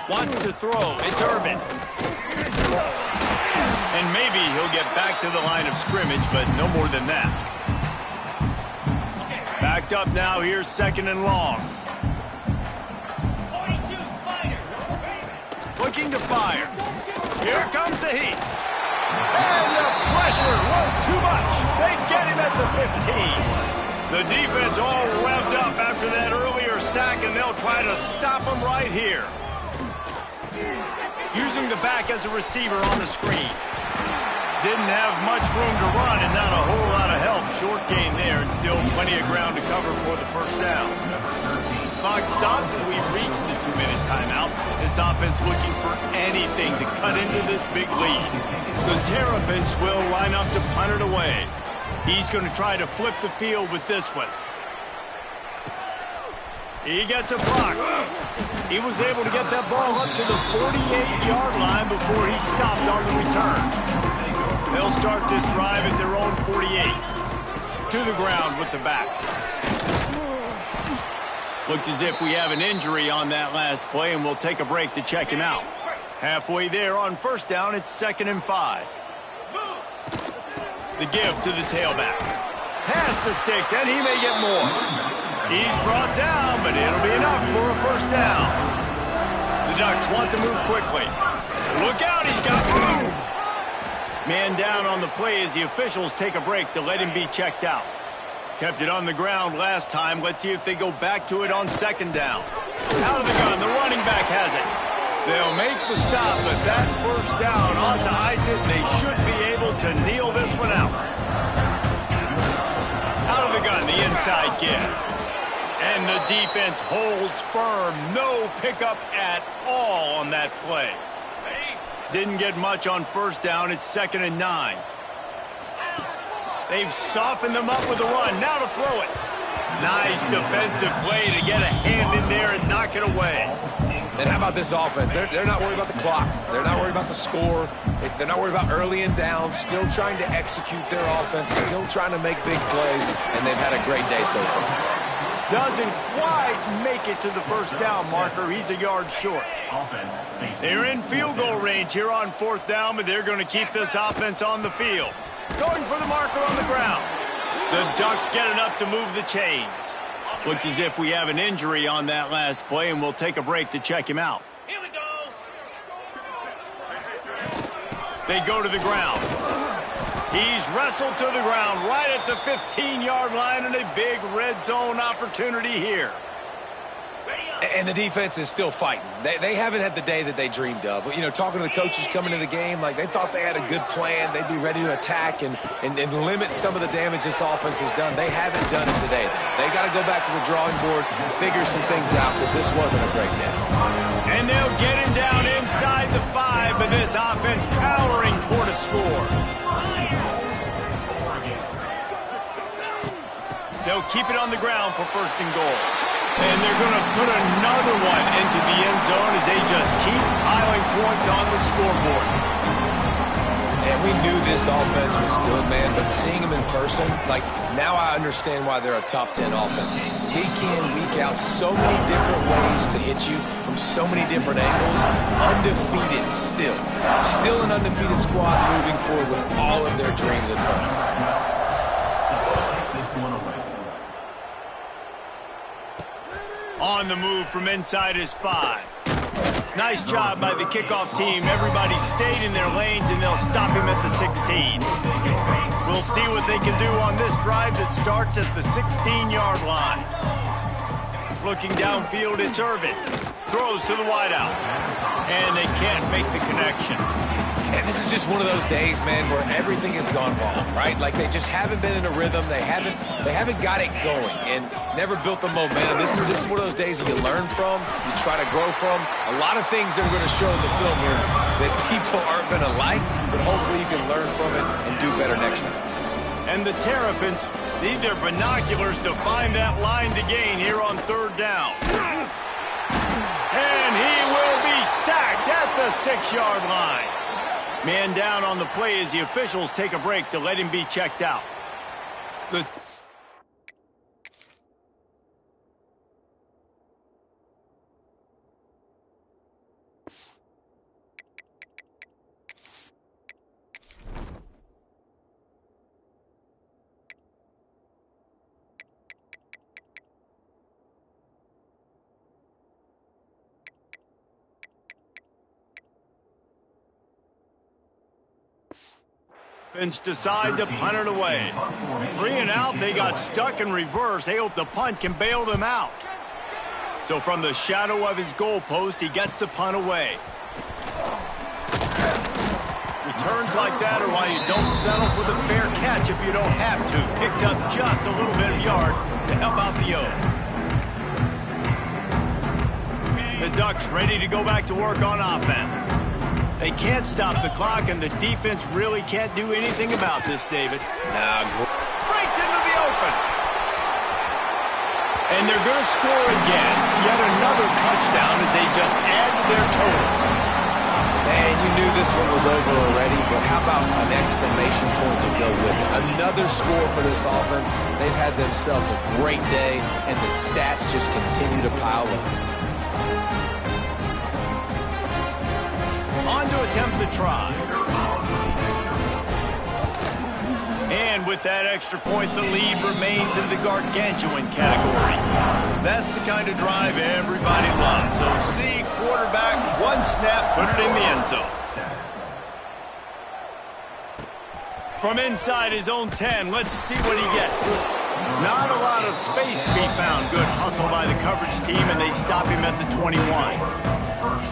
Wants to throw. It's Urban. And maybe he'll get back to the line of scrimmage, but no more than that. Backed up now, here's 2nd and long. Looking to fire. Here comes the heat. And the pressure was too much. They get him at the 15. The defense all revved up after that earlier sack, and they'll try to stop him right here. Using the back as a receiver on the screen. Didn't have much room to run and not a whole lot of help. Short gain there and still plenty of ground to cover for the 1st down. Clock stops and we've reached the 2-minute timeout. This offense looking for anything to cut into this big lead. The Terrapins will line up to punt it away. He's going to try to flip the field with this one. He gets a block. He was able to get that ball up to the 48-yard line before he stopped on the return. They'll start this drive at their own 48. To the ground with the back. Looks as if we have an injury on that last play, and we'll take a break to check him out. Halfway there on 1st down, it's 2nd and 5. The give to the tailback. Past the sticks, and he may get more. He's brought down, but it'll be enough for a 1st down. The Ducks want to move quickly. Look out, he's got room. Man down on the play as the officials take a break to let him be checked out. Kept it on the ground last time. Let's see if they go back to it on 2nd down. Out of the gun, the running back has it. They'll make the stop, but that 1st down ought to ice it. They should be able to kneel this one out. Out of the gun, the inside give. And the defense holds firm. No pickup at all on that play. Didn't get much on 1st down. It's 2nd and 9. They've softened them up with a run. Now to throw it. Nice defensive play to get a hand in there and knock it away. And how about this offense? They're not worried about the clock. They're not worried about the score. They're not worried about early and down. Still trying to execute their offense. Still trying to make big plays. And they've had a great day so far. Doesn't quite make it to the 1st down marker. He's a yard short. They're in field goal range here on 4th down, but they're going to keep this offense on the field. Going for the marker on the ground. The Ducks get enough to move the chains. Looks as if we have an injury on that last play, and we'll take a break to check him out. Here we go. They go to the ground. He's wrestled to the ground right at the 15-yard line, and a big red zone opportunity here. And the defense is still fighting. They haven't had the day that they dreamed of. You know, talking to the coaches coming into the game, like they thought they had a good plan. They'd be ready to attack and limit some of the damage this offense has done. They haven't done it today. They got to go back to the drawing board and figure some things out because this wasn't a great day. And they'll get him down inside the 5, but this offense powering for the score. They'll keep it on the ground for 1st and goal. And they're going to put another one into the end zone as they just keep piling points on the scoreboard. And we knew this offense was good, man, but seeing them in person, like, now I understand why they're a top 10 offense. Week in, week out, so many different ways to hit you, from from so many different angles. Undefeated still. Still an undefeated squad moving forward with all of their dreams in front of them. On the move from inside his 5. Nice job by the kickoff team. Everybody stayed in their lanes, and they'll stop him at the 16. We'll see what they can do on this drive that starts at the 16-yard line. Looking downfield, it's Irvin. Throws to the wideout. And they can't make the connection. And this is just one of those days, man, where everything has gone wrong, right? Like they just haven't been in a rhythm. They haven't got it going and never built the momentum. This is one of those days that you learn from, you try to grow from. A lot of things that we're going to show in the film here that people aren't going to like, but hopefully you can learn from it and do better next time. And the Terrapins need their binoculars to find that line to gain here on 3rd down. And he will be sacked at the 6-yard line. Man down on the play as the officials take a break to let him be checked out. Defense decide to punt it away. 3 and out, they got stuck in reverse. They hope the punt can bail them out. So from the shadow of his goalpost, he gets the punt away. Returns like that are why you don't settle for the fair catch if you don't have to. Picks up just a little bit of yards to help out the O. The Ducks ready to go back to work on offense. They can't stop the clock, and the defense really can't do anything about this, David. Breaks into the open. And they're going to score again. Yet another touchdown as they just add to their total. Man, you knew this one was over already, but how about an exclamation point to go with it? Another score for this offense. They've had themselves a great day, and the stats just continue to pile up. On to attempt the try. And with that extra point, the lead remains in the gargantuan category. That's the kind of drive everybody loves. So see quarterback, one snap, put it in the end zone. From inside his own 10, let's see what he gets. Not a lot of space to be found. Good hustle by the coverage team, and they stop him at the 21.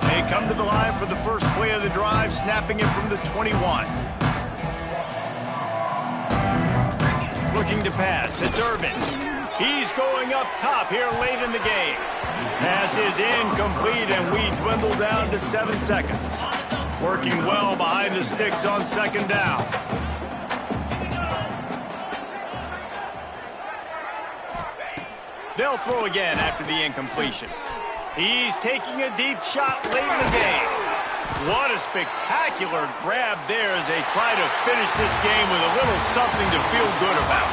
They come to the line for the first play of the drive, snapping it from the 21. Looking to pass, it's Irvin. He's going up top here late in the game. Pass is incomplete, and we dwindle down to 7 seconds. Working well behind the sticks on 2nd down. They'll throw again after the incompletion. He's taking a deep shot late in the game. What a spectacular grab there as they try to finish this game with a little something to feel good about.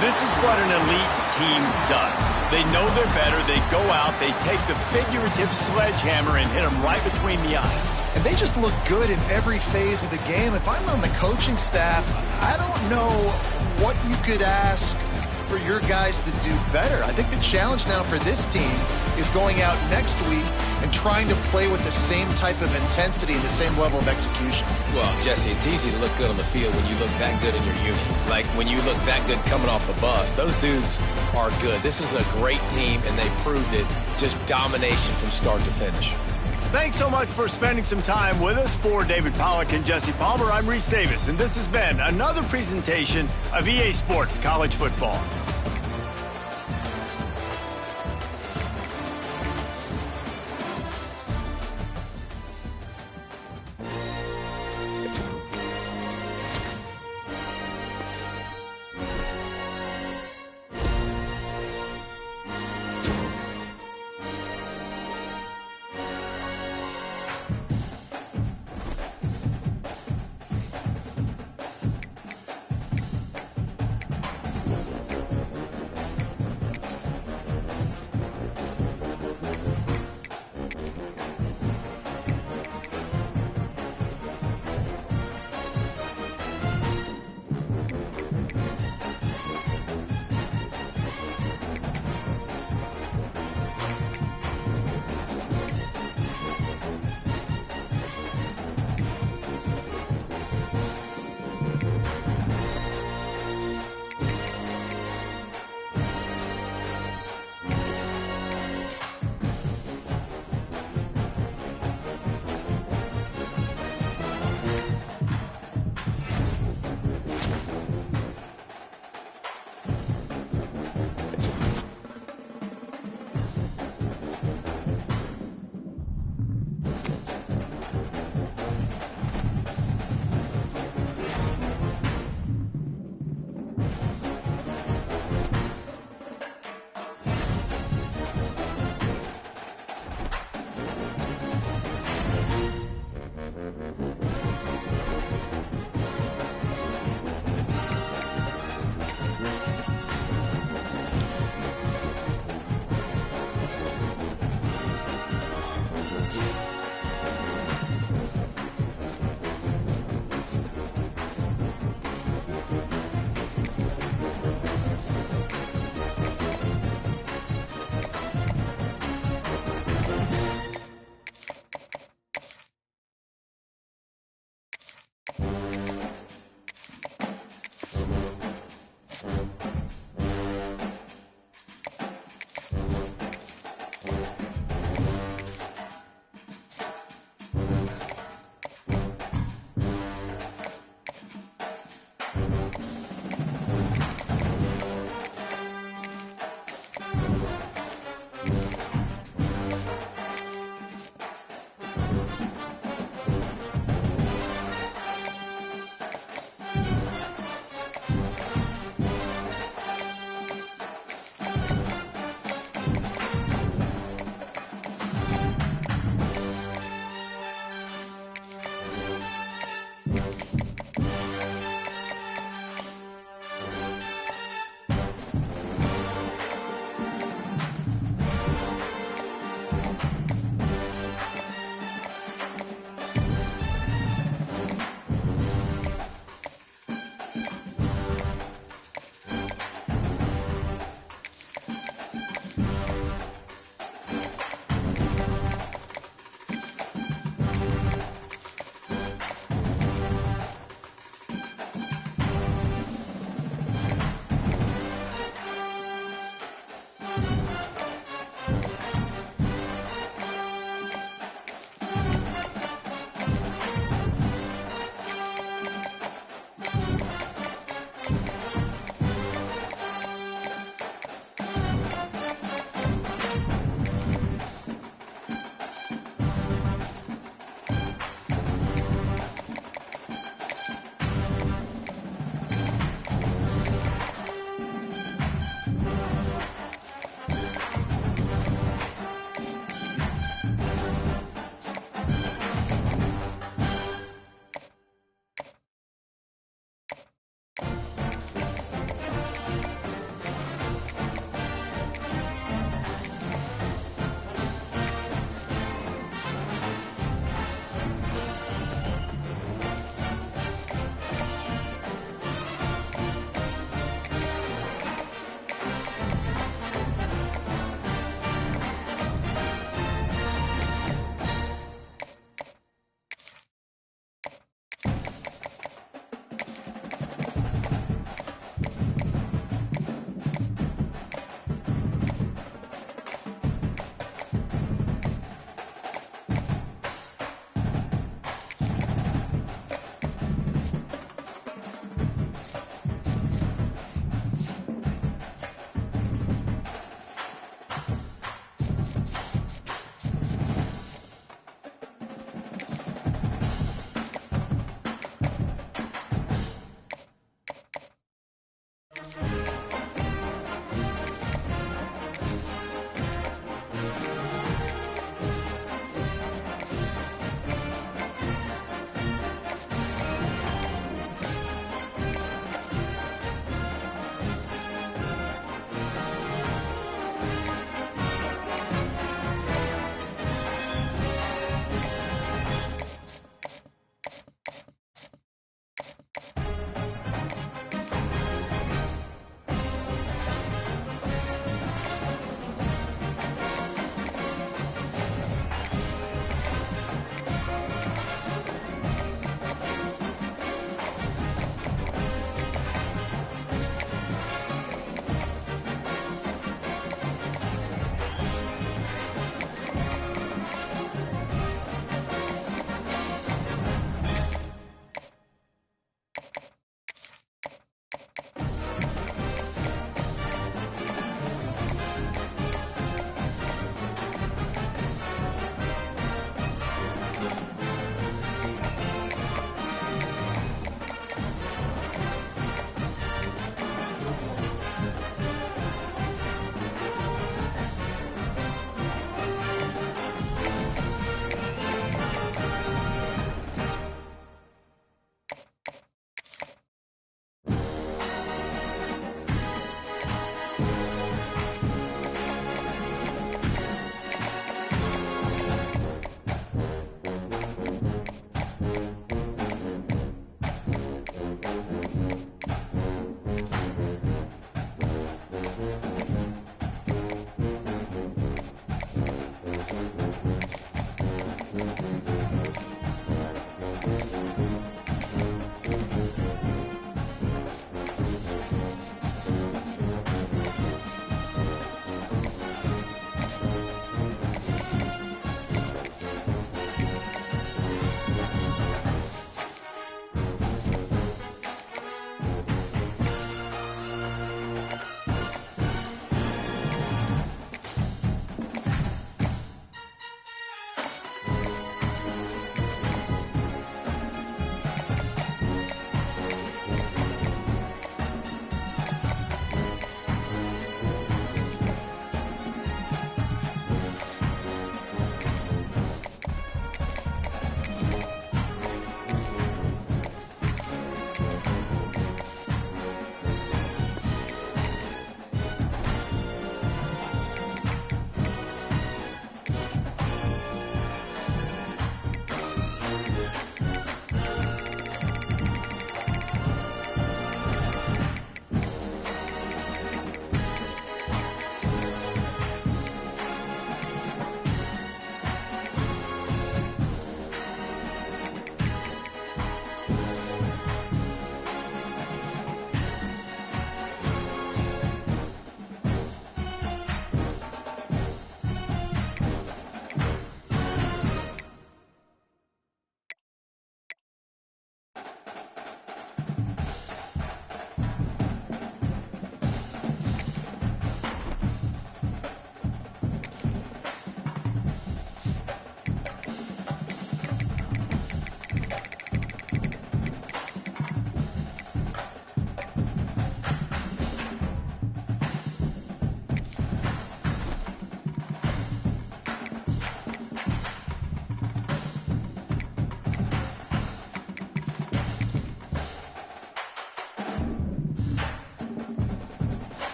This is what an elite team does. They know they're better. They go out, they take the figurative sledgehammer and hit them right between the eyes. And they just look good in every phase of the game. If I'm on the coaching staff, I don't know what you could ask for your guys to do better. I think the challenge now for this team is going out next week and trying to play with the same type of intensity and the same level of execution. Well, Jesse, it's easy to look good on the field when you look that good in your unit. Like when you look that good coming off the bus. Those dudes are good. This is a great team, and they proved it. Just domination from start to finish. Thanks so much for spending some time with us. For David Pollack and Jesse Palmer, I'm Reese Davis, and this has been another presentation of EA Sports College Football.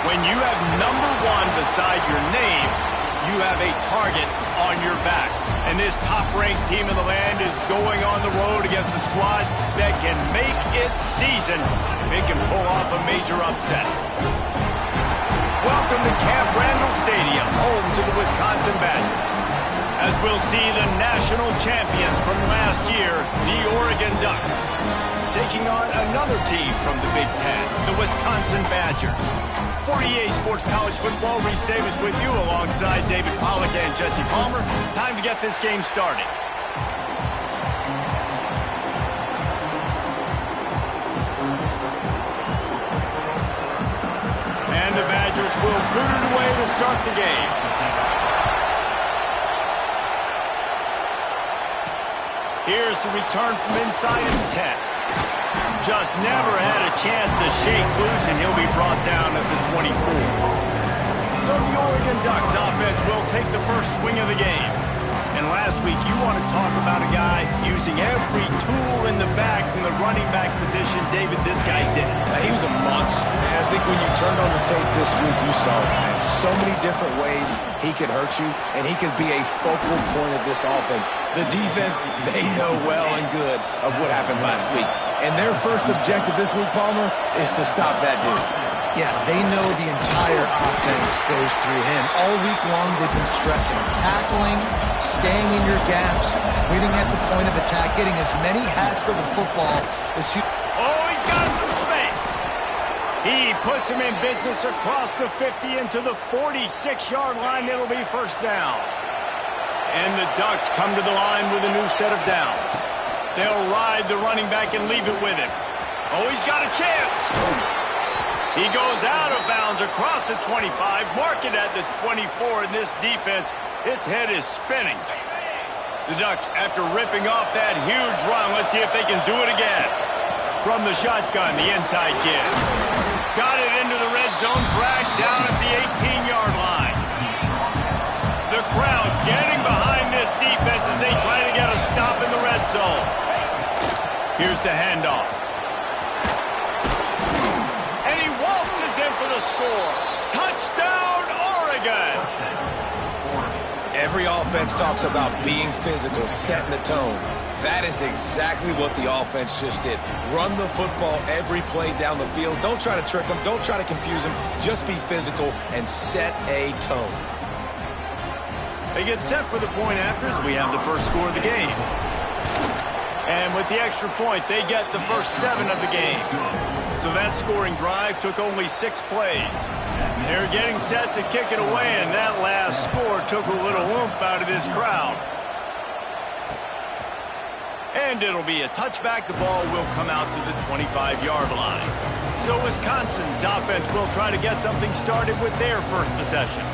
When you have number 1 beside your name, you have a target on your back. And this top-ranked team in the land is going on the road against a squad that can make its season if it can pull off a major upset. Welcome to Camp Randall Stadium, home to the Wisconsin Badgers, as we'll see the national champions from last year, the Oregon Ducks, taking on another team from the Big Ten, the Wisconsin Badgers. For EA Sports College Football, Reese Davis with you alongside David Pollack and Jesse Palmer. Time to get this game started. And the Badgers will boot it away to start the game. Here's the return from inside his 10. Just never had a chance to shake loose, and he'll be brought down at the 24. So the Oregon Ducks offense will take the first swing of the game. And last week, you want to talk about a guy using every tool in the back from the running back position. David, this guy did it. He was a monster. And I think when you turned on the tape this week, you saw it, man. So many different ways he could hurt you, and he could be a focal point of this offense. The defense, they know well and good of what happened last week. And their first objective this week, Palmer, is to stop that dude. Yeah, they know the entire offense goes through him. All week long, they've been stressing tackling, staying in your gaps, winning at the point of attack, getting as many hats to the football as you... Oh, he's got some space. He puts him in business across the 50 into the 46-yard line. It'll be first down. And the Ducks come to the line with a new set of downs. They'll ride the running back and leave it with him. Oh, he's got a chance. He goes out of bounds across the 25, mark it at the 24, and this defense, its head is spinning. The Ducks, after ripping off that huge run, let's see if they can do it again. From the shotgun, the inside kid. Got it into the red zone, dragged down at the 18-yard line. The crowd getting behind this defense as they try to get a stop in the red zone. Here's the handoff. In for the score. Touchdown, Oregon! Every offense talks about being physical, setting the tone. That is exactly what the offense just did. Run the football every play down the field. Don't try to trick them. Don't try to confuse them. Just be physical and set a tone. They get set for the point after as we have the first score of the game. And with the extra point, they get the first 7 of the game. So that scoring drive took only 6 plays. They're getting set to kick it away, and that last score took a little oomph out of this crowd. And it'll be a touchback. The ball will come out to the 25-yard line. So Wisconsin's offense will try to get something started with their first possession.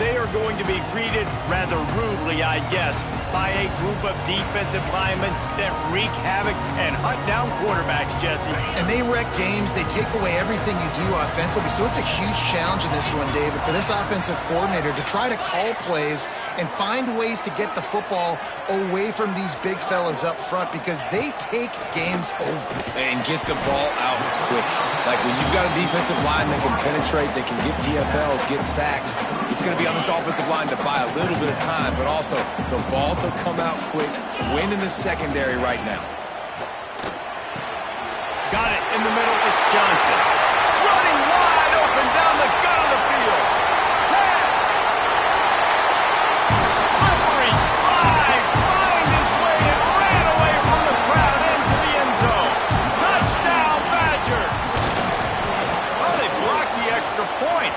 They are going to be greeted rather rudely, I guess, by a group of defensive linemen that wreak havoc and hunt down quarterbacks, Jesse. And they wreck games. They take away everything you do offensively. So it's a huge challenge in this one, David, for this offensive coordinator to try to call plays and find ways to get the football away from these big fellas up front because they take games over. And get the ball out quick. Like when you've got a defensive line that can penetrate, they can get TFLs, get sacks, it's going to be on this offensive line to buy a little bit of time, but also the ball to come out quick, win in the secondary right now. Got it in the middle, it's Johnson. Running wide open down the gut of the field. Slippery slide, find his way and ran away from the crowd into the end zone. Touchdown, Badgers. Oh, they blocked the extra point.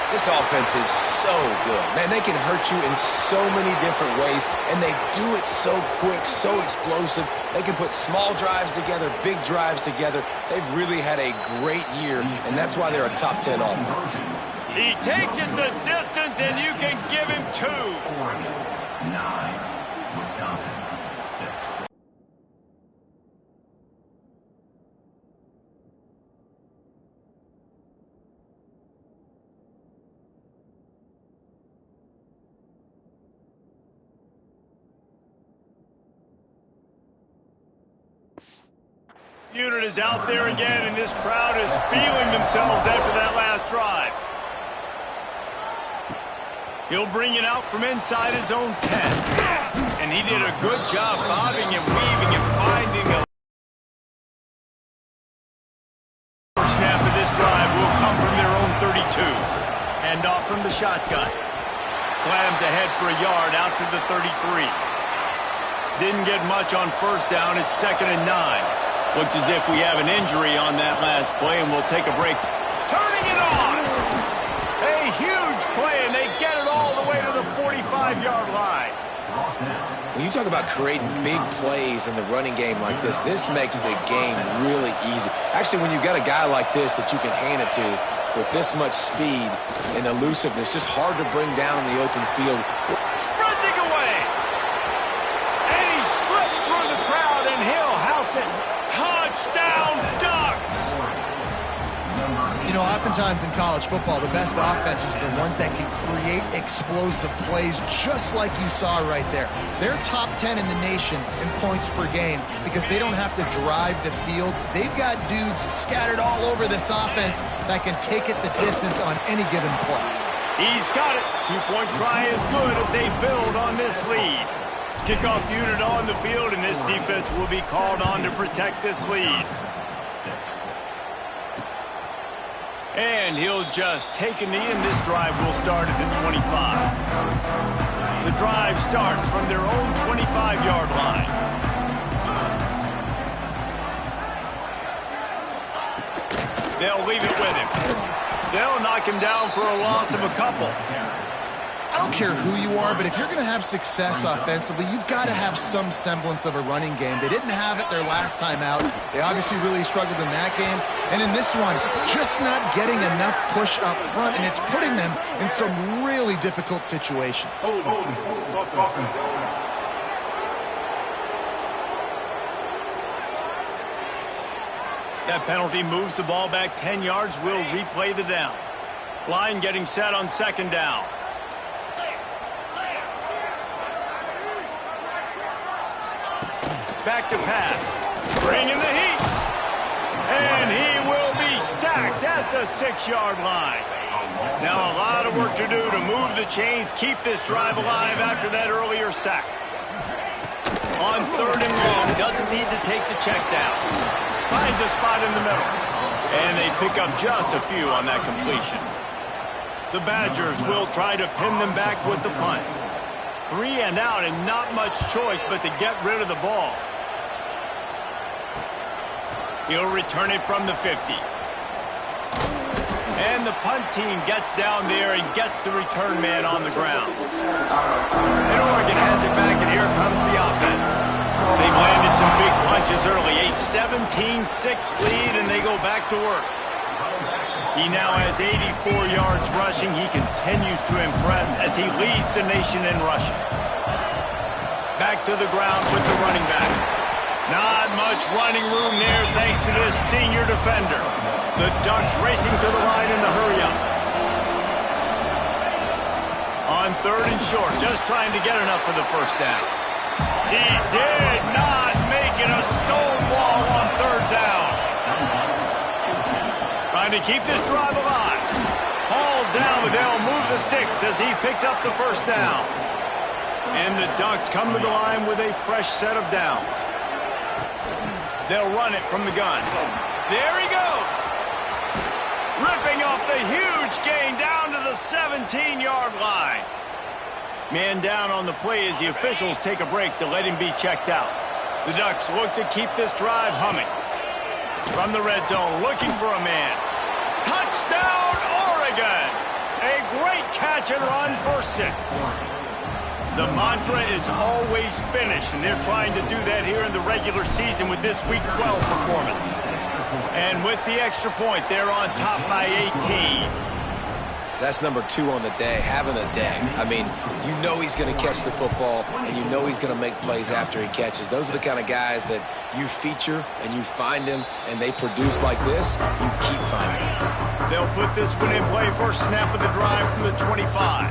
This offense is so good. Man, they can hurt you in so many different ways, and they do it so quick, so explosive. They can put small drives together, big drives together. They've really had a great year, and that's why they're a top 10 offense. He takes it the distance, and you can give him 2. Oregon 9, Wisconsin 6. Unit is out there again, and this crowd is feeling themselves after that last drive. He'll bring it out from inside his own 10. And he did a good job bobbing and weaving and finding a snap of this drive will come from their own 32. And off from the shotgun. Slams ahead for a yard out to the 33. Didn't get much on first down. It's 2nd and 9. Looks as if we have an injury on that last play, and we'll take a break. Turning it on! A huge play, and they get it all the way to the 45-yard line. When you talk about creating big plays in the running game like this makes the game really easy. Actually, when you've got a guy like this that you can hand it to with this much speed and elusiveness, just hard to bring down in the open field. Sprinting away! And he slipped through the crowd, and he'll house it. Touchdown, Ducks! You know, oftentimes in college football, the best offenses are the ones that can create explosive plays, just like you saw right there. They're top 10 in the nation in points per game because they don't have to drive the field. They've got dudes scattered all over this offense that can take it the distance on any given play. He's got it. Two-point try is good as they build on this lead. Kickoff unit on the field, and this defense will be called on to protect this lead. And he'll just take a knee, and this drive will start at the 25. The drive starts from their own 25-yard line. They'll leave it with him. They'll knock him down for a loss of a couple. I don't care who you are, but if you're going to have success offensively, you've got to have some semblance of a running game. They didn't have it their last time out. They obviously really struggled in that game. And in this one, just not getting enough push up front, and it's putting them in some really difficult situations. That penalty moves the ball back 10 yards. We'll replay the down. Line getting set on 2nd down. Back to pass. Bring in the heat. And he will be sacked at the 6-yard line. Now a lot of work to do to move the chains, keep this drive alive after that earlier sack. On 3rd and long, doesn't need to take the check down. Finds a spot in the middle. And they pick up just a few on that completion. The Badgers will try to pin them back with the punt. 3 and out, and not much choice but to get rid of the ball. He'll return it from the 50. And the punt team gets down there and gets the return man on the ground. And Oregon has it back, and here comes the offense. They've landed some big punches early. A 17-6 lead, and they go back to work. He now has 84 yards rushing. He continues to impress as he leads the nation in rushing. Back to the ground with the running back. Not much running room there thanks to this senior defender. The Ducks racing to the line in the hurry-up. On 3rd and short, just trying to get enough for the first down. He did not make it a stonewall on 3rd down. Trying to keep this drive alive. Hauled down, but they'll move the sticks as he picks up the first down. And the Ducks come to the line with a fresh set of downs. They'll run it from the gun. There he goes. Ripping off the huge gain down to the 17-yard line. Man down on the play as the officials take a break to let him be checked out. The Ducks look to keep this drive humming. From the red zone, looking for a man. Touchdown, Oregon! A great catch and run for 6. The mantra is always finish, and they're trying to do that here in the regular season with this Week 12 performance. And with the extra point, they're on top by 18. That's number 2 on the day, having a day. I mean, you know he's going to catch the football, and you know he's going to make plays after he catches. Those are the kind of guys that you feature, and you find them, and they produce like this, you keep finding them. They'll put this one in play for snap of the drive from the 25.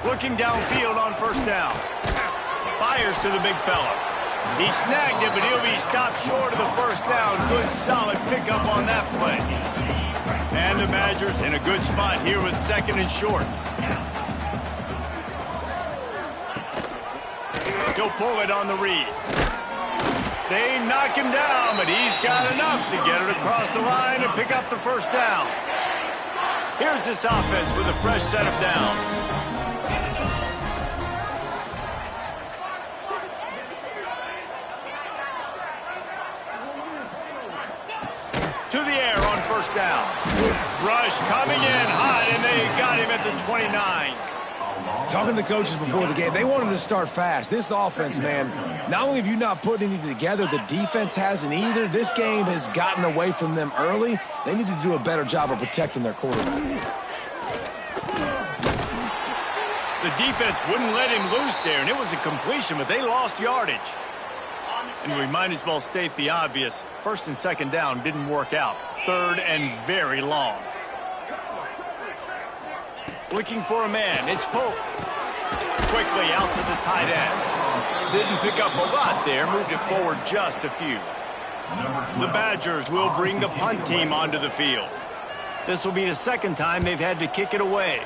Looking downfield on 1st down. Fires to the big fella. He snagged it, but he'll be stopped short of the first down. Good, solid pickup on that play. And the Badgers in a good spot here with 2nd and short. He'll pull it on the read. They knock him down, but he's got enough to get it across the line and pick up the first down. Here's this offense with a fresh set of downs. To the air on first down. Rush coming in hot, and they got him at the 29. Talking to the coaches before the game, they wanted to start fast. This offense, man, not only have you not put anything together, the defense hasn't either. This game has gotten away from them early. They need to do a better job of protecting their quarterback. The defense wouldn't let him loose there, and it was a completion, but they lost yardage. And we might as well state the obvious. 1st and 2nd down didn't work out. 3rd and very long. Looking for a man. It's Pope. Quickly out to the tight end. Didn't pick up a lot there. Moved it forward just a few. The Badgers will bring the punt team onto the field. This will be the 2nd time they've had to kick it away.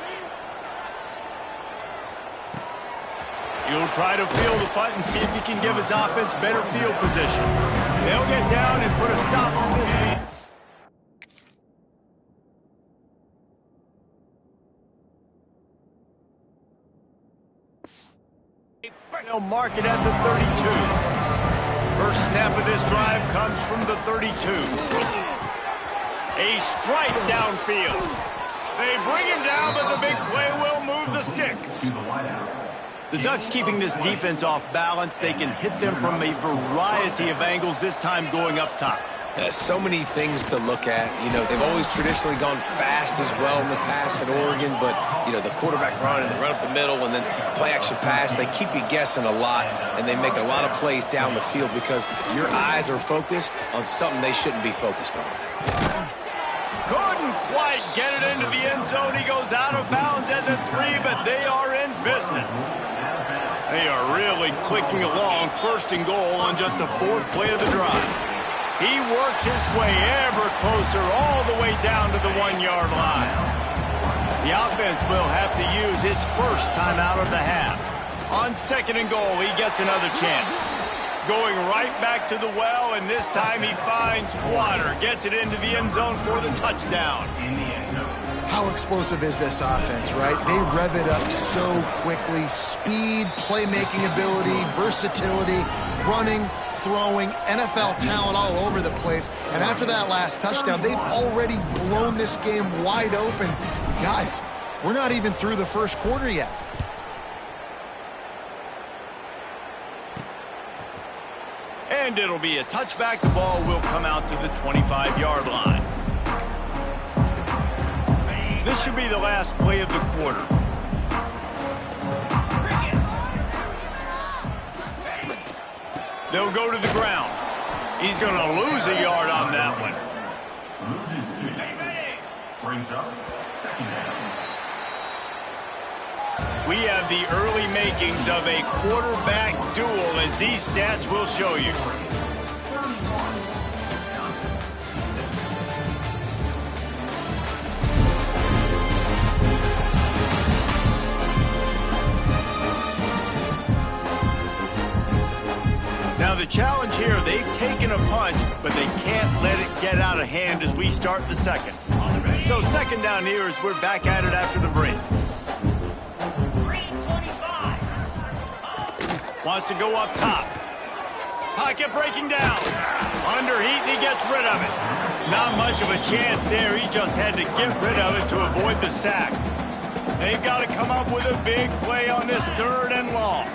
He'll try to field the punt and see if he can give his offense better field position. They'll get down and put a stop to this lead. They'll mark it at the 32. First snap of this drive comes from the 32. A strike downfield. They bring him down, but the big play will move the sticks. The Ducks keeping this defense off balance. They can hit them from a variety of angles, this time going up top. So many things to look at. You know, they've always traditionally gone fast as well in the pass at Oregon, but, you know, the quarterback run and the run up the middle and then play-action pass, they keep you guessing a lot, and they make a lot of plays down the field because your eyes are focused on something they shouldn't be focused on. Couldn't quite get it into the end zone. He goes out of bounds at the 3, but they are in business. They are really clicking along. 1st and goal on just the 4th play of the drive. He works his way ever closer all the way down to the 1-yard line. The offense will have to use its first timeout of the half. On 2nd and goal, he gets another chance. Going right back to the well, and this time he finds water. Gets it into the end zone for the touchdown. How explosive is this offense, right? They rev it up so quickly. Speed, playmaking ability, versatility, running, throwing, NFL talent all over the place. And after that last touchdown, they've already blown this game wide open. Guys, we're not even through the first quarter yet. And it'll be a touchback. The ball will come out to the 25-yard line. This should be the last play of the quarter. They'll go to the ground. He's going to lose a yard on that one. Loses 2. Brings up 2nd down. We have the early makings of a quarterback duel, as these stats will show you. Now the challenge here, they've taken a punch, but they can't let it get out of hand as we start the 2nd. So 2nd down here as we're back at it after the break. Wants to go up top. Pocket breaking down. Underheat, and he gets rid of it. Not much of a chance there. He just had to get rid of it to avoid the sack. They've got to come up with a big play on this 3rd and long.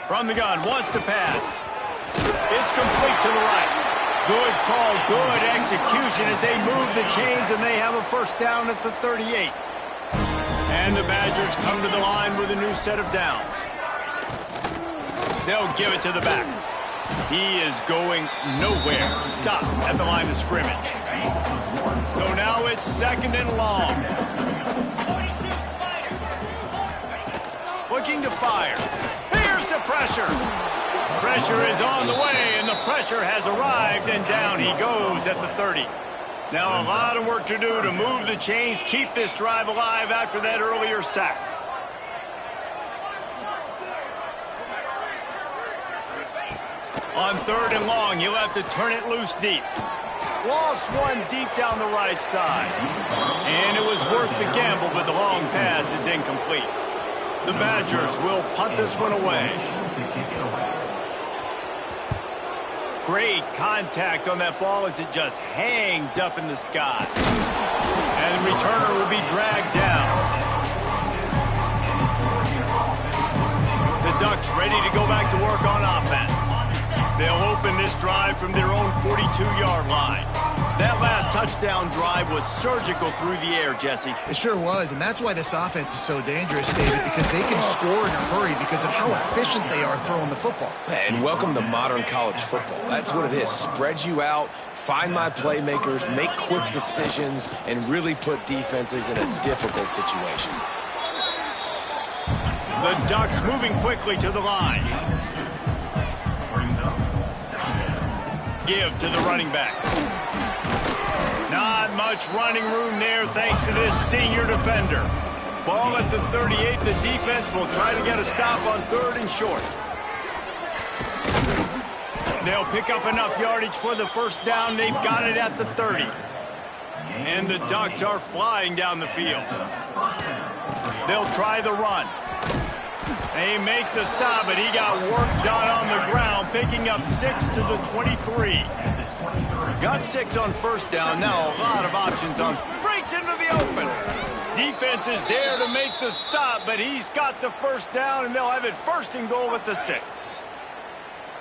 From the gun, wants to pass. It's complete to the right. Good call, good execution as they move the chains, and they have a first down at the 38. And the Badgers come to the line with a new set of downs. They'll give it to the back. He is going nowhere. Stop at the line of scrimmage. So now it's 2nd and long. Looking to fire. pressure. Pressure is on the way, and the pressure has arrived, and down he goes at the 30. Now a lot of work to do to move the chains, keep this drive alive after that earlier sack. On 3rd and long, he'll have to turn it loose deep. Lost one deep down the right side. And it was worth the gamble, but the long pass is incomplete. The Badgers will punt this one away. Great contact on that ball as it just hangs up in the sky. And the returner will be dragged down. The Ducks ready to go back to work on offense. They'll open this drive from their own 42-yard line. That last touchdown drive was surgical through the air, Jesse. It sure was, and that's why this offense is so dangerous, David, because they can score in a hurry because of how efficient they are throwing the football. And welcome to modern college football. That's what it is. Spread you out, find my playmakers, make quick decisions, and really put defenses in a difficult situation. The Ducks moving quickly to the line. Give to the running back. Not much running room there thanks to this senior defender. Ball at the 38. The defense will try to get a stop on 3rd and short. They'll pick up enough yardage for the first down. They've got it at the 30. And the Ducks are flying down the field. They'll try the run. They make the stop, but he got work done on the ground, picking up 6 to the 23. Got 6 on first down. Now a lot of options on. Breaks into the open. Defense is there to make the stop, but he's got the first down, and they'll have it 1st and goal at the 6.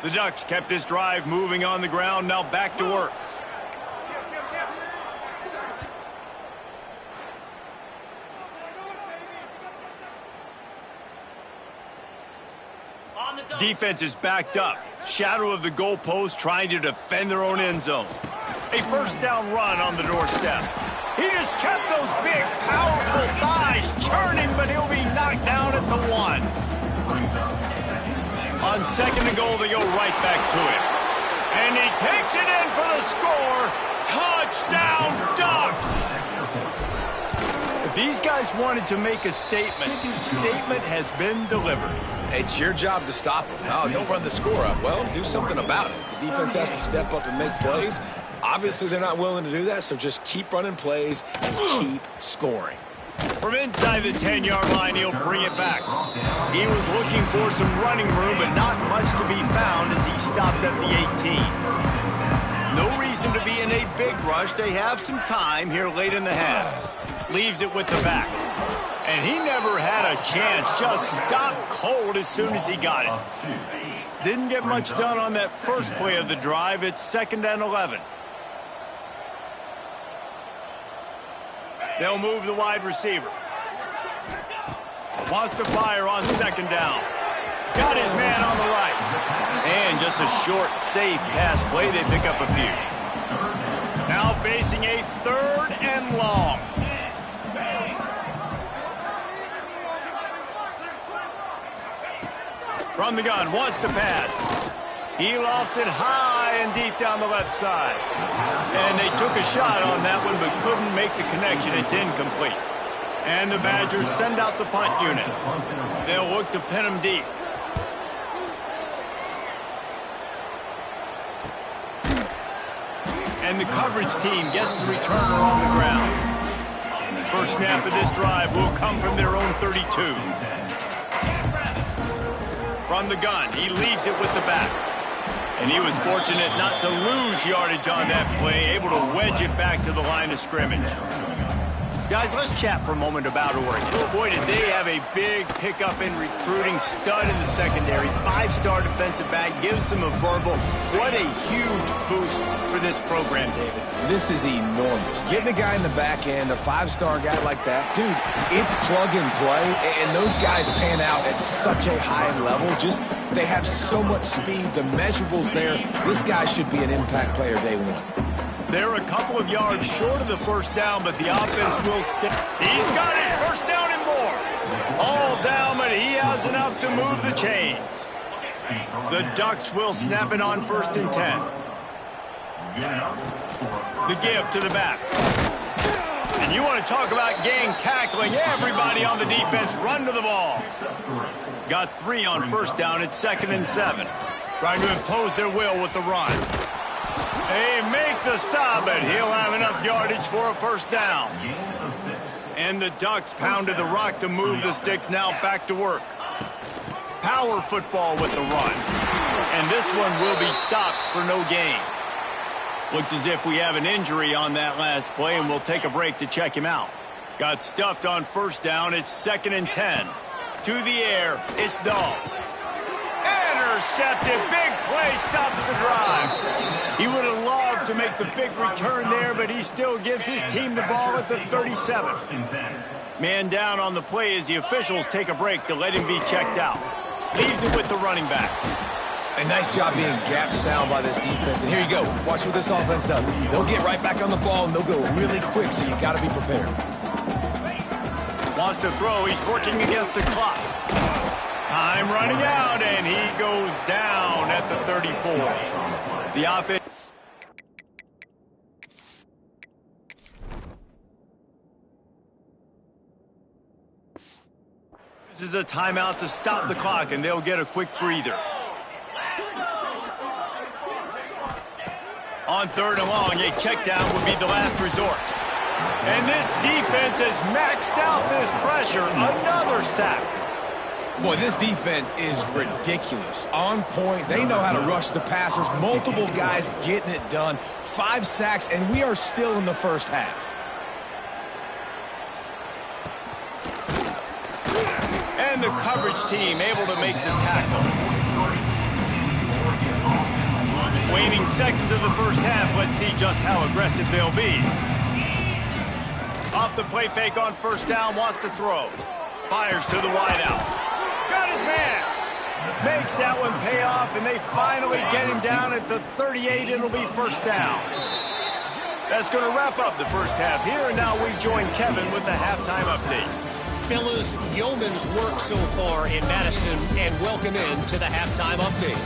The Ducks kept this drive moving on the ground. Now back to work. Defense is backed up. Shadow of the goalpost trying to defend their own end zone. A first down run on the doorstep. He just kept those big, powerful thighs churning, but he'll be knocked down at the 1. On 2nd and goal, they go right back to it. And he takes it in for the score. Touchdown, Ducks! If these guys wanted to make a statement has been delivered. It's your job to stop them. No, don't run the score up. Well, do something about it. The defense has to step up and make plays. Obviously, they're not willing to do that, so just keep running plays and keep scoring. From inside the 10-yard line, he'll bring it back. He was looking for some running room, but not much to be found as he stopped at the 18. No reason to be in a big rush. They have some time here late in the half. Leaves it with the back. And he never had a chance, just stopped cold as soon as he got it. Didn't get much done on that first play of the drive. It's 2nd and 11. They'll move the wide receiver. Wants to fire on 2nd down. Got his man on the right. And just a short, safe pass play. They pick up a few. Now facing a 3rd and long. From the gun, wants to pass. He lofts it high and deep down the left side. And they took a shot on that one, but couldn't make the connection. It's incomplete. And the Badgers send out the punt unit. They'll look to pin him deep. And the coverage team gets the returner on the ground. First snap of this drive will come from their own 32. From the gun, he leaves it with the back. And he was fortunate not to lose yardage on that play, able to wedge it back to the line of scrimmage. Guys, let's chat for a moment about Oregon. Oh boy, did they have a big pickup in recruiting. Stud in the secondary, 5-star defensive back, gives them a verbal. What a huge boost for this program, David. This is enormous. Getting a guy in the back end, a 5-star guy like that, dude, it's plug and play, and those guys pan out at such a high level. Just, they have so much speed, the measurables there. This guy should be an impact player day one. They're a couple of yards short of the first down, but the offense will stick. He's got it! First down and more. All down, but he has enough to move the chains. The Ducks will snap it on 1st and 10. The give to the back. And you want to talk about gang tackling. Everybody on the defense run to the ball. Got 3 on 1st down. It's 2nd and 7. Trying to impose their will with the run. They make the stop, but he'll have enough yardage for a 1st down. And the Ducks pounded the rock to move the sticks. Now back to work. Power football with the run. And this one will be stopped for no gain. Looks as if we have an injury on that last play, and we'll take a break to check him out. Got stuffed on 1st down. It's 2nd and 10. To the air. It's Dahl. Intercepted. Big play. Stops the drive. He would have loved to make the big return there, but he still gives his team the ball at the 37. Man down on the play as the officials take a break to let him be checked out. Leaves it with the running back. A nice job being gap sound by this defense. And here you go. Watch what this offense does. They'll get right back on the ball, and they'll go really quick, so you got to be prepared. Wants to throw. He's working against the clock. Time running out, and he goes down at the 34. The offense. This is a timeout to stop the clock, and they'll get a quick breather. On 3rd and long, a check down would be the last resort. And this defense has maxed out this pressure. Another sack. Boy, this defense is ridiculous. On point. They know how to rush the passers. Multiple guys getting it done. 5 sacks, and we are still in the 1st half. And the coverage team able to make the tackle. Waning seconds of the 1st half. Let's see just how aggressive they'll be. Off the play fake on 1st down. Wants to throw. Fires to the wideout. Got his man. Makes that one pay off, and they finally get him down at the 38. It'll be 1st down. That's going to wrap up the 1st half here, and now we join Kevin with the halftime update. Fellas, yeoman's work so far in Madison, and welcome in to the halftime update.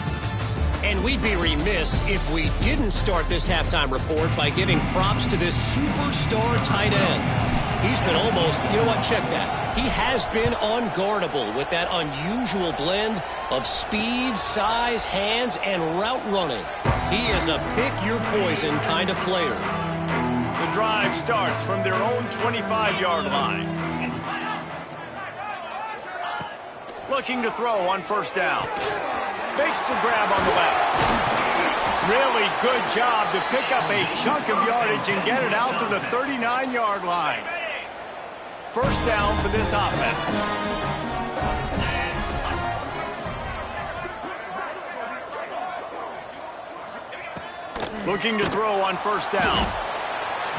And we'd be remiss if we didn't start this halftime report by giving props to this superstar tight end. He's been almost, you know what, check that. He has been unguardable with that unusual blend of speed, size, hands, and route running. He is a pick-your-poison kind of player. The drive starts from their own 25-yard line. Looking to throw on 1st down. Makes the grab on the left. Really good job to pick up a chunk of yardage and get it out to the 39-yard line. 1st down for this offense. Looking to throw on 1st down.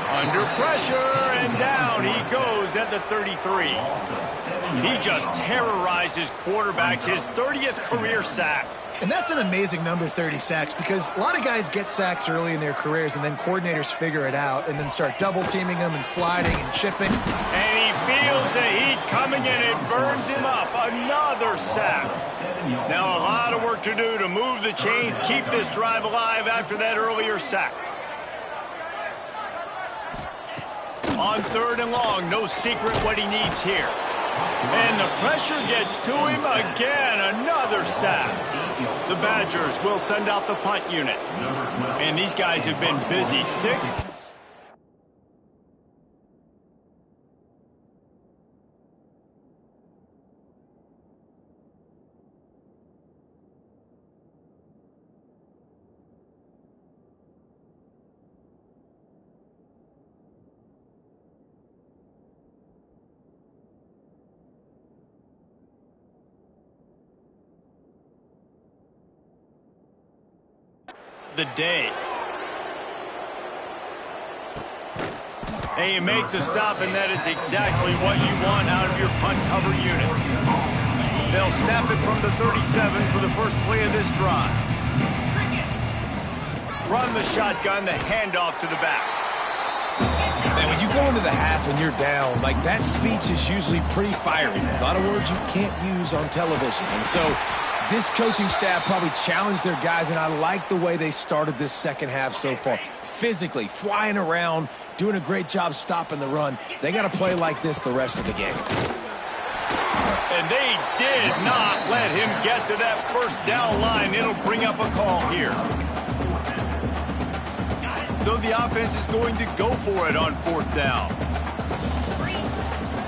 Under pressure, and down he goes at the 33. He just terrorizes quarterbacks, his 30th career sack. And that's an amazing number, 30 sacks, because a lot of guys get sacks early in their careers, and then coordinators figure it out and then start double-teaming them and sliding and chipping. And he feels the heat coming in. It burns him up. Another sack. Now a lot of work to do to move the chains, keep this drive alive after that earlier sack. On 3rd and long, no secret what he needs here. And the pressure gets to him again. Another sack. The Badgers will send out the punt unit. And these guys have been busy. 6th. The day. And you make the stop, and that is exactly what you want out of your punt cover unit. They'll snap it from the 37 for the first play of this drive. Run the shotgun, the handoff to the back. Man, when you go into the half and you're down, like that speech is usually pretty fiery. A lot of words you can't use on television. And so This coaching staff probably challenged their guys, and I like the way they started this second half so far. Physically, flying around, doing a great job stopping the run. They got to play like this the rest of the game. And they did not let him get to that first down line. It'll bring up a call here. So the offense is going to go for it on 4th down.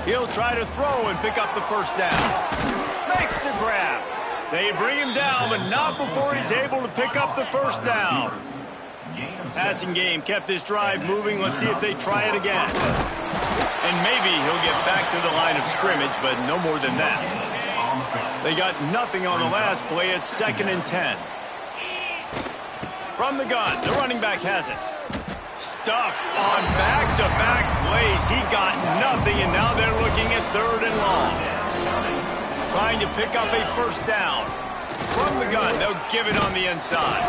He'll try to throw and pick up the first down. Makes the grab. They bring him down, but not before he's able to pick up the first down. Passing game kept this drive moving. Let's see if they try it again. And maybe he'll get back to the line of scrimmage, but no more than that. They got nothing on the last play. It's 2nd and 10. From the gun, the running back has it. Stuffed on back-to-back plays. He got nothing, and now they're looking at 3rd and long. Trying to pick up a first down. From the gun, they'll give it on the inside.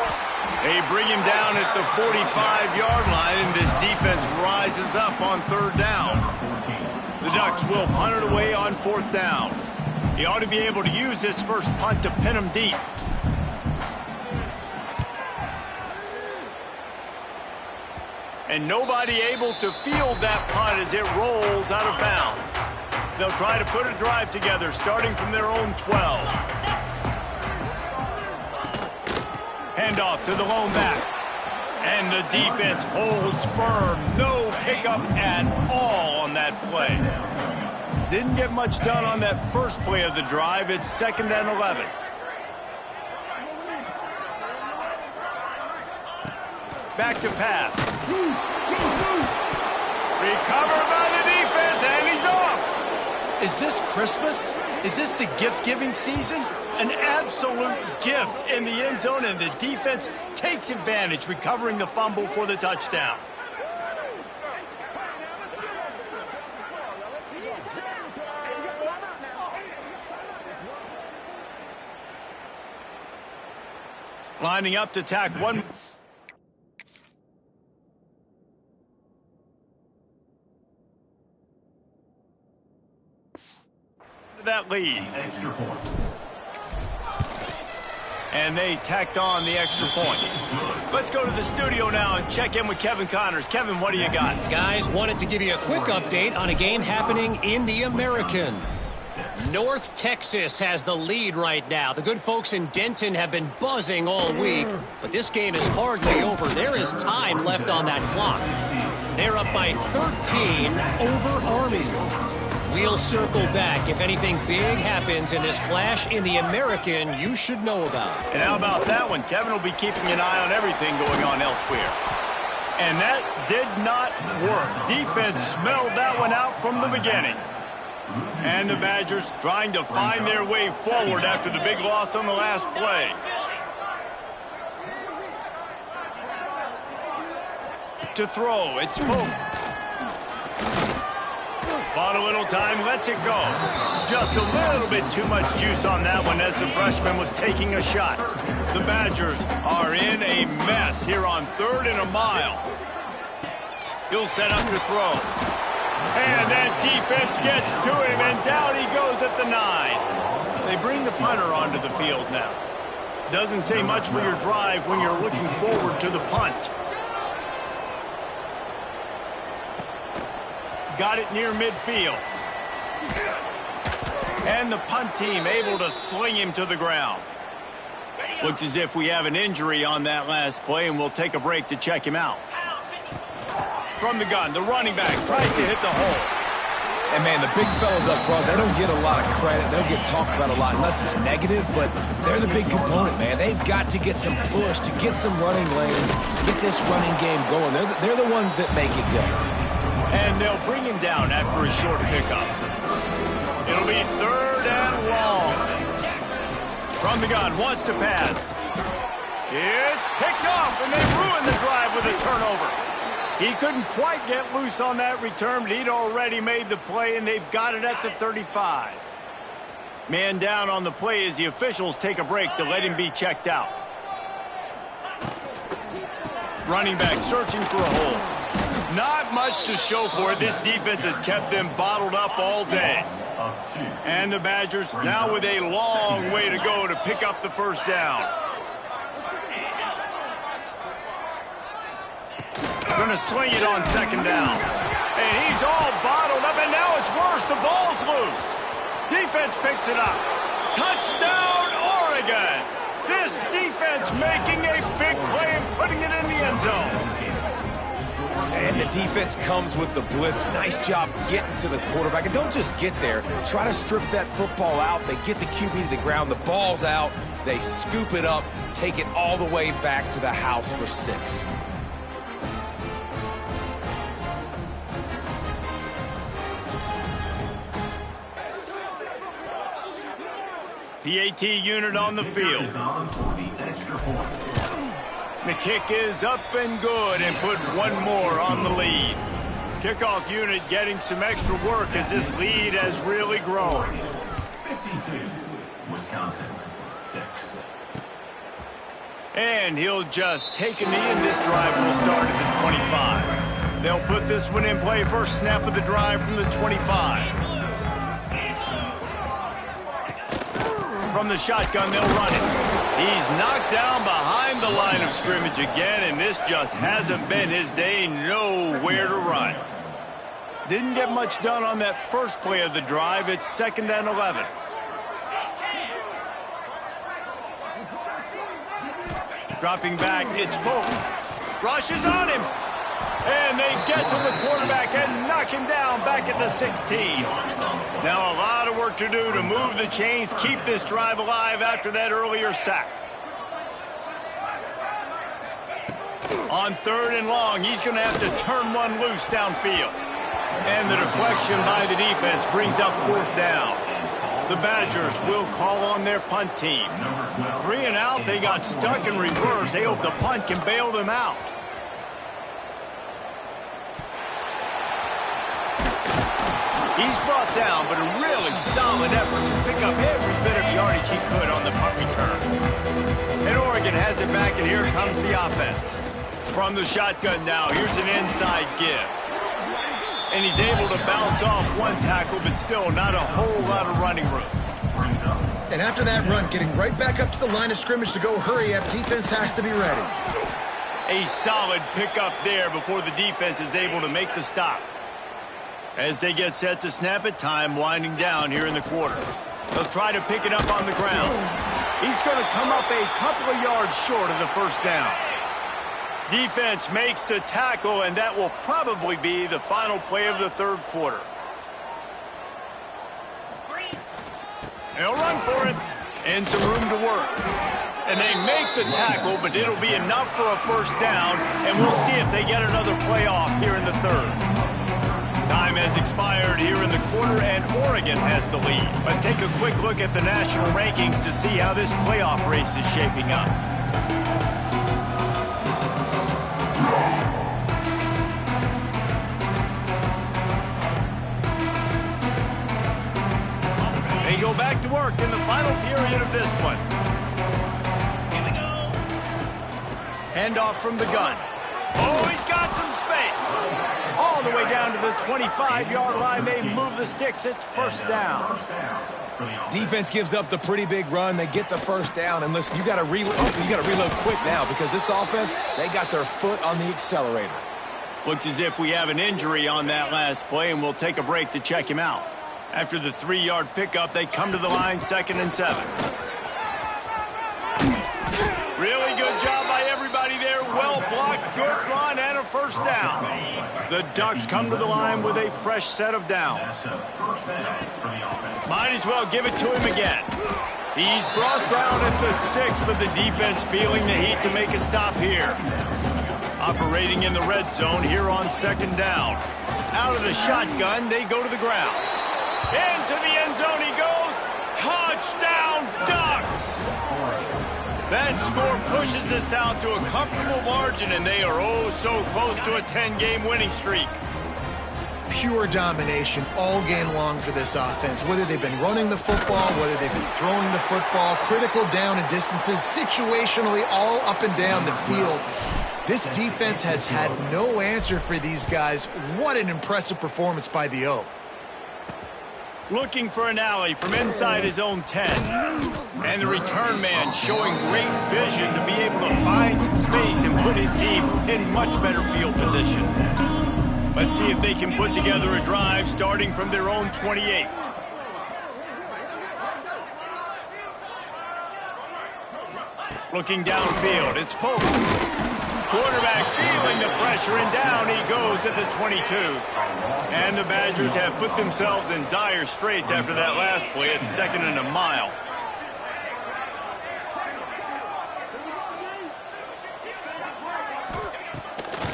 They bring him down at the 45-yard line, and this defense rises up on 3rd down. The Ducks will punt it away on 4th down. He ought to be able to use this first punt to pin him deep. And nobody able to field that punt as it rolls out of bounds. They'll try to put a drive together, starting from their own 12. Handoff to the lone back. And the defense holds firm. No pickup at all on that play. Didn't get much done on that first play of the drive. It's 2nd and 11. Back to pass. Recovered by the defense, and he's off. Is this Christmas? Is this the gift-giving season? An absolute gift in the end zone, and the defense takes advantage, recovering the fumble for the touchdown. Lining up to tack one. That lead. Extra point. And they tacked on the extra point. Let's go to the studio now and check in with Kevin Connors. Kevin, what do you got? Guys, wanted to give you a quick update on a game happening in the American. North Texas has the lead right now. The good folks in Denton have been buzzing all week, but this game is hardly over. There is time left on that clock. They're up by 13 over Army. We'll circle back. If anything big happens in this clash in the American, you should know about. And how about that one? Kevin will be keeping an eye on everything going on elsewhere. And that did not work. Defense smelled that one out from the beginning. And the Badgers trying to find their way forward after the big loss on the last play. To throw, it's Pope. Bought a little time, lets it go. Just a little bit too much juice on that one as the freshman was taking a shot. The Badgers are in a mess here on 3rd and a mile. He'll set up to throw. And that defense gets to him, and down he goes at the 9. They bring the punter onto the field now. Doesn't say much for your drive when you're looking forward to the punt. Got it near midfield. And the punt team able to sling him to the ground. Looks as if we have an injury on that last play, and we'll take a break to check him out. From the gun, the running back tries to hit the hole. And, man, the big fellas up front, they don't get a lot of credit. They don't get talked about a lot unless it's negative, but they're the big component, man. They've got to get some push to get some running lanes, get this running game going. They're the ones that make it go. And they'll bring him down after a short pickup. It'll be 3rd and long. From the gun, wants to pass. It's picked off, and they ruin the drive with a turnover. He couldn't quite get loose on that return, but he'd already made the play, and they've got it at the 35. Man down on the play as the officials take a break to let him be checked out. Running back searching for a hole. Not much to show for it. This defense has kept them bottled up all day. of 2. And the Badgers now with a long way to go to pick up the first down. Going to swing it on second down. And he's all bottled up, and now it's worse. The ball's loose. Defense picks it up. Touchdown, Oregon. This defense making a big play and putting it in the end zone. And the defense comes with the blitz. Nice job getting to the quarterback. And don't just get there. Try to strip that football out. They get the QB to the ground. The ball's out. They scoop it up, take it all the way back to the house for 6. PAT unit on the field. The kick is up and good and put one more on the lead. Kickoff unit getting some extra work as this lead has really grown. 52, Wisconsin, 6. And he'll just take a knee, and this drive will start at the 25. They'll put this one in play. First snap of the drive from the 25. From the shotgun, they'll run it. He's knocked down behind the line of scrimmage again, and this just hasn't been his day. Nowhere to run. Didn't get much done on that first play of the drive. It's 2nd and 11. Dropping back, it's Pope. Rushes on him. And they get to the quarterback and knock him down back at the 16. Now a lot of work to do to move the chains, keep this drive alive after that earlier sack. On 3rd and long, he's going to have to turn one loose downfield. And the deflection by the defense brings up 4th down. The Badgers will call on their punt team. 3 and out, they got stuck in reverse. They hope the punt can bail them out. He's brought down, but a really solid effort to pick up every bit of yardage he could on the punt return. And Oregon has it back, and here comes the offense. From the shotgun now, here's an inside give. And he's able to bounce off one tackle, but still not a whole lot of running room. And after that run, getting right back up to the line of scrimmage to go hurry up, defense has to be ready. A solid pickup there before the defense is able to make the stop. As they get set to snap it, time winding down here in the quarter. They'll try to pick it up on the ground. He's going to come up a couple of yards short of the first down. Defense makes the tackle, and that will probably be the final play of the 3rd quarter. They'll run for it, and some room to work. And they make the tackle, but it'll be enough for a first down, and we'll see if they get another play off here in the 3rd. Time has expired here in the quarter, and Oregon has the lead. Let's take a quick look at the national rankings to see how this playoff race is shaping up. They go back to work in the final period of this one. Here we go. Handoff from the gun. Oh, he's got some space. All the way down to the 25-yard line. They move the sticks. It's first down. Defense gives up the pretty big run. They get the first down. And listen, you got to reload quick now because this offense, they got their foot on the accelerator. Looks as if we have an injury on that last play, and we'll take a break to check him out. After the 3-yard pickup, they come to the line 2nd and 7. Really good job by everybody there. Well blocked, good run, and a first down. The Ducks come to the line with a fresh set of downs. Might as well give it to him again. He's brought down at the 6, but the defense feeling the heat to make a stop here. Operating in the red zone here on 2nd down. Out of the shotgun, they go to the ground. Into the end zone he goes. Touchdown, Ducks! That score pushes this out to a comfortable margin, and they are oh so close to a 10-game winning streak. Pure domination all game long for this offense. Whether they've been running the football, whether they've been throwing the football, critical down and distances, situationally all up and down the field. This defense has had no answer for these guys. What an impressive performance by the O. Looking for an alley from inside his own 10. And the return man showing great vision to be able to find some space and put his team in much better field position. Let's see if they can put together a drive starting from their own 28. Looking downfield, it's Pope. Quarterback feeling the pressure, and down he goes at the 22. And the Badgers have put themselves in dire straits after that last play at 2nd and a mile.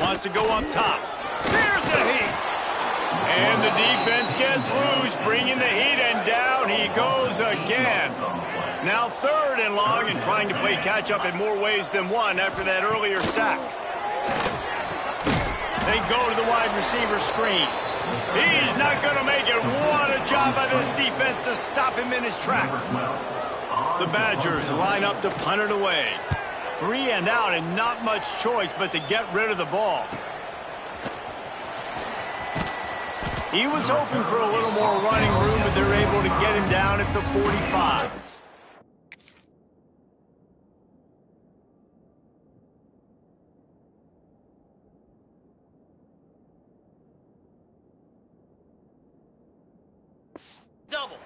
Wants to go up top. Here's the heat. And the defense gets loose, bringing the heat, and down he goes again. Now 3rd and long, and trying to play catch-up in more ways than one after that earlier sack. They go to the wide receiver screen. He's not going to make it. What a job by this defense to stop him in his tracks. The Badgers line up to punt it away. 3 and out, and not much choice but to get rid of the ball. He was hoping for a little more running room, but they're able to get him down at the 45. Double.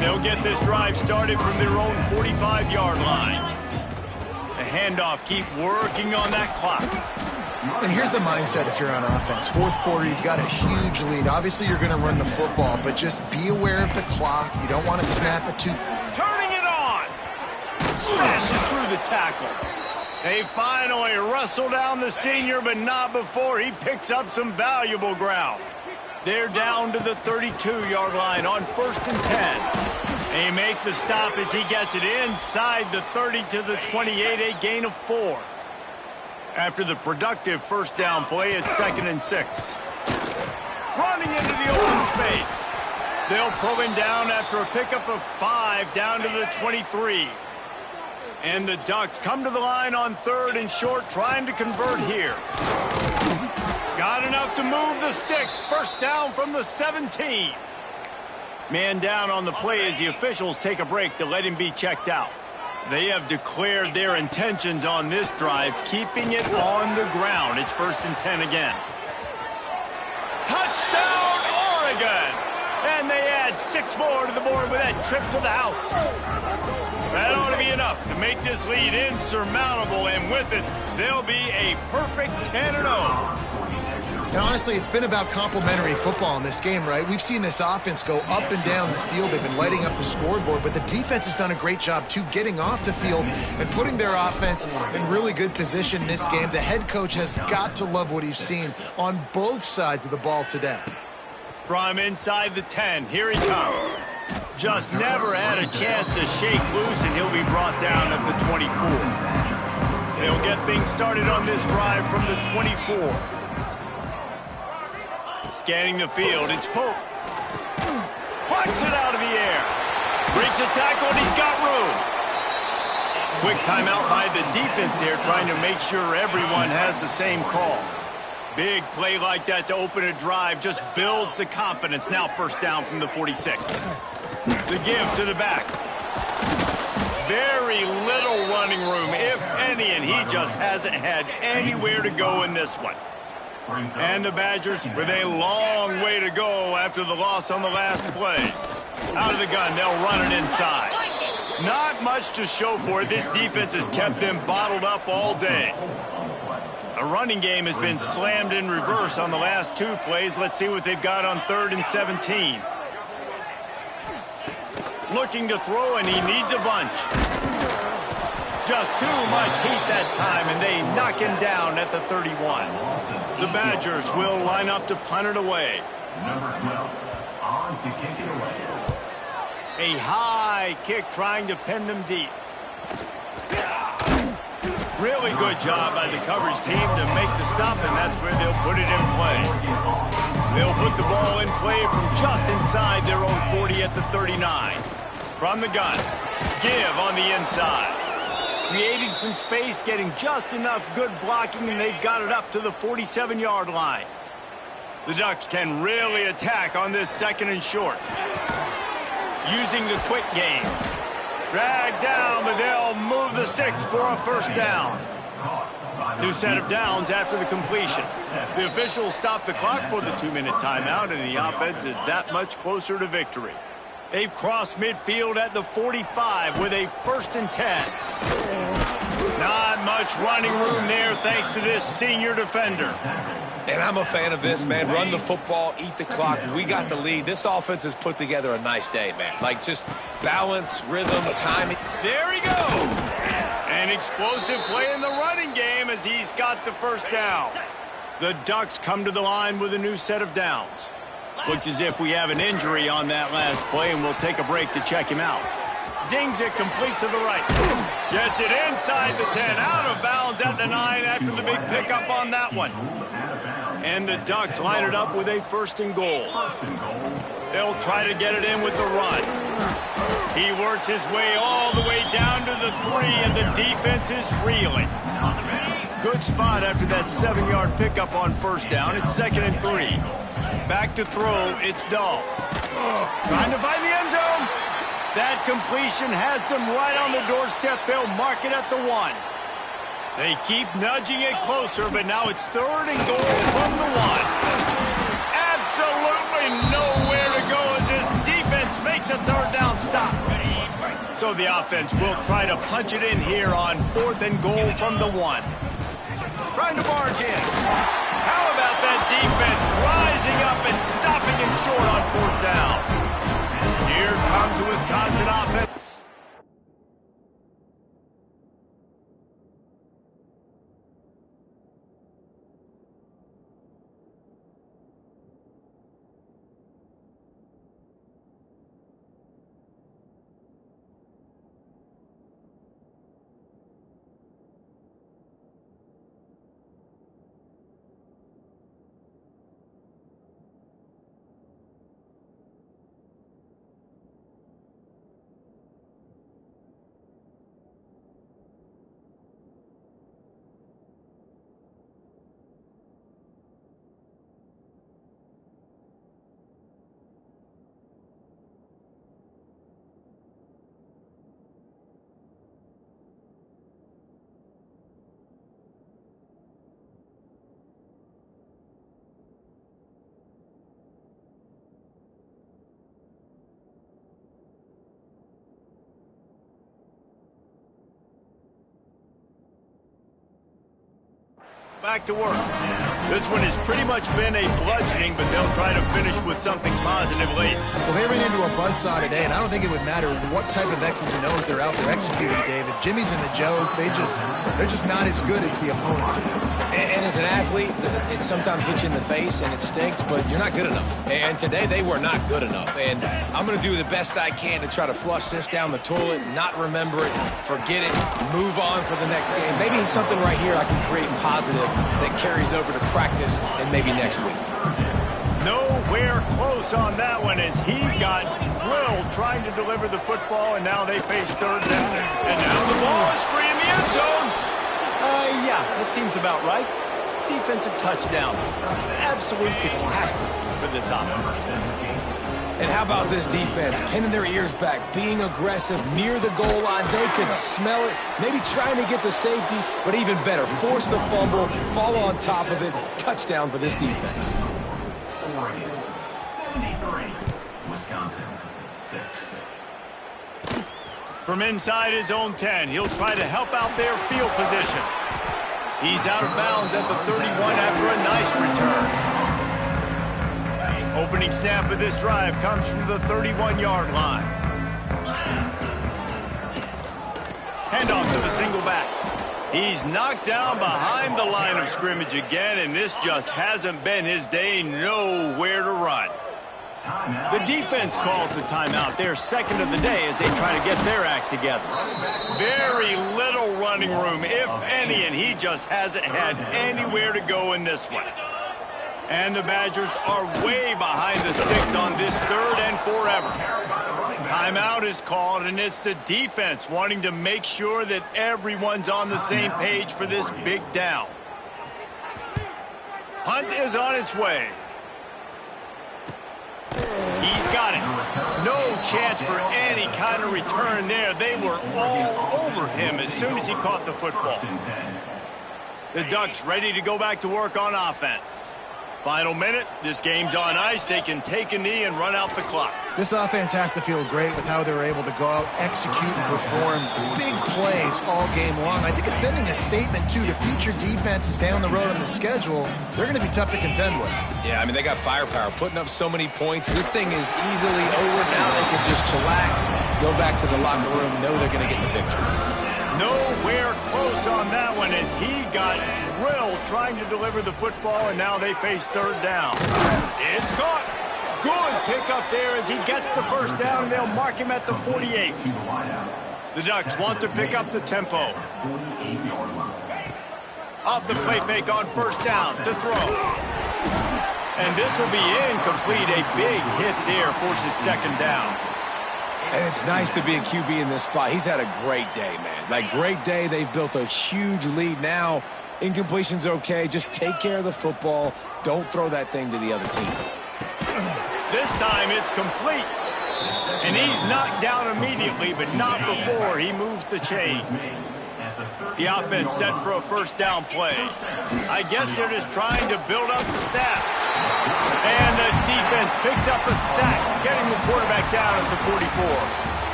They'll get this drive started from their own 45-yard line. The handoff, keep working on that clock. And here's the mindset if you're on offense. 4th quarter, you've got a huge lead. Obviously, you're going to run the football, but just be aware of the clock. You don't want to snap it too. Turning it on. Smashes through the tackle. They finally wrestle down the senior, but not before he picks up some valuable ground. They're down to the 32-yard line on 1st and 10. They make the stop as he gets it inside the 30 to the 28, a gain of 4. After the productive 1st down play, it's 2nd and 6. Running into the open space. They'll pull him down after a pickup of 5 down to the 23. And the Ducks come to the line on 3rd and short, trying to convert here. Got enough to move the sticks. 1st down from the 17. Man down on the play as the officials take a break to let him be checked out. They have declared their intentions on this drive, keeping it on the ground. It's 1st and 10 again. Touchdown, Oregon! And they add 6 more to the board with that trip to the house. That ought to be enough to make this lead insurmountable, and with it, they'll be a perfect 10-0. And honestly, it's been about complementary football in this game, right? We've seen this offense go up and down the field. They've been lighting up the scoreboard, but the defense has done a great job, too, getting off the field and putting their offense in really good position in this game. The head coach has got to love what he's seen on both sides of the ball today. From inside the 10, here he comes. Just never had a chance to shake loose, and he'll be brought down at the 24. They'll get things started on this drive from the 24. Scanning the field, it's Pope. Plucks it out of the air. Breaks a tackle, and he's got room. Quick timeout by the defense there, trying to make sure everyone has the same call. Big play like that to open a drive just builds the confidence. Now 1st down from the 46. The give to the back. Very little running room, if any, and he just hasn't had anywhere to go in this one. And the Badgers with a long way to go after the loss on the last play. Out of the gun, they'll run it inside. Not much to show for it. This defense has kept them bottled up all day. A running game has been slammed in reverse on the last 2 plays. Let's see what they've got on 3rd and 17. Looking to throw, and he needs a bunch. Just too much heat that time, and they knock him down at the 31. The Badgers will line up to punt it away. Number 12, on to kick it away. A high kick trying to pin them deep. Really good job by the coverage team to make the stop, and that's where they'll put it in play. They'll put the ball in play from just inside their own 40 at the 39. From the gun, give on the inside. Creating some space, getting just enough good blocking, and they've got it up to the 47-yard line. The Ducks can really attack on this 2nd and short. using the quick game. Drag down, but they'll move the sticks for a first down. New set of downs after the completion. The officials stop the clock for the 2-minute timeout, and the offense is that much closer to victory. They've crossed midfield at the 45 with a 1st and 10. Not much running room there thanks to this senior defender. And I'm a fan of this, man. Run the football, eat the clock. We got the lead. This offense has put together a nice day, man. Like, just balance, rhythm, timing. There he goes. An explosive play in the running game as he's got the first down. The Ducks come to the line with a new set of downs. Looks as if we have an injury on that last play, and we'll take a break to check him out. Zings it complete to the right. Gets it inside the 10, out of bounds at the 9 after the big pickup on that one. And the Ducks line it up with a 1st and goal. They'll try to get it in with the run. He works his way all the way down to the 3, and the defense is reeling. Good spot after that 7-yard pickup on 1st down. It's 2nd and 3. Back to throw, it's Dahl. Trying to find the end zone. That completion has them right on the doorstep. They'll mark it at the 1. They keep nudging it closer, but now it's 3rd and goal from the 1. Absolutely nowhere to go as this defense makes a 3rd down stop. So the offense will try to punch it in here on 4th and goal from the 1. Trying to barge in. How about that defense rising up and stopping him short on 4th down? Here comes the Wisconsin offense. Back to work. This one has pretty much been a bludgeoning, but they'll try to finish with something positive late. Well, they ran into a buzzsaw today, and I don't think it would matter what type of X's and O's they're out there executing, David. Jimmy's and the Joes, they're just not as good as the opponent today. And as an athlete, it sometimes hits you in the face and it stinks, but you're not good enough. And today they were not good enough. And I'm going to do the best I can to try to flush this down the toilet, not remember it, forget it, move on for the next game. Maybe something right here I can create positive that carries over to practice and maybe next week. Nowhere close on that one as he got drilled trying to deliver the football, and now they face 3rd down. And now the ball is free in the end zone. Yeah, that seems about right. Defensive touchdown. Absolute catastrophe for this offense. And how about this defense? Pinning their ears back, being aggressive near the goal line. They could smell it, maybe trying to get the safety, but even better, force the fumble, fall on top of it. Touchdown for this defense. Oregon, 73. Wisconsin, 6. From inside his own 10, he'll try to help out their field position. He's out of bounds at the 31 after a nice return. Opening snap of this drive comes from the 31-yard line. Handoff to the single back. He's knocked down behind the line of scrimmage again, and this just hasn't been his day. Nowhere to run. The defense calls the timeout. They're 2nd of the day as they try to get their act together. Very little running room, if any, and he just hasn't had anywhere to go in this one. And the Badgers are way behind the sticks on this 3rd and forever. Timeout is called, and it's the defense wanting to make sure that everyone's on the same page for this big down. Hunt is on its way. He's got it. No chance for any kind of return there. They were all over him as soon as he caught the football. The Ducks ready to go back to work on offense. Final minute, this game's on ice. They can take a knee and run out the clock. This offense has to feel great with how they were able to go out, execute, and perform big plays all game long. I think it's sending a statement, too, to future defenses down the road on the schedule. They're going to be tough to contend with. Yeah, I mean, they got firepower, putting up so many points. This thing is easily over. Now they can just chillax, go back to the locker room, know they're going to get the victory. Nowhere close on that one as he got drilled trying to deliver the football, and now they face third down. It's caught. Good pickup there as he gets the first down, and they'll mark him at the 48. The Ducks want to pick up the tempo. Off the play fake on first down to throw. And this will be incomplete. A big hit there forces second down. And it's nice to be a QB in this spot. He's had a great day, man. Like, great day. They've built a huge lead now. Incompletion's okay. Just take care of the football. Don't throw that thing to the other team. This time it's complete. And he's knocked down immediately, but not before he moves the chains. The offense set for a first down play. I guess they're just trying to build up the stats. And the defense picks up a sack, getting the quarterback down at the 44.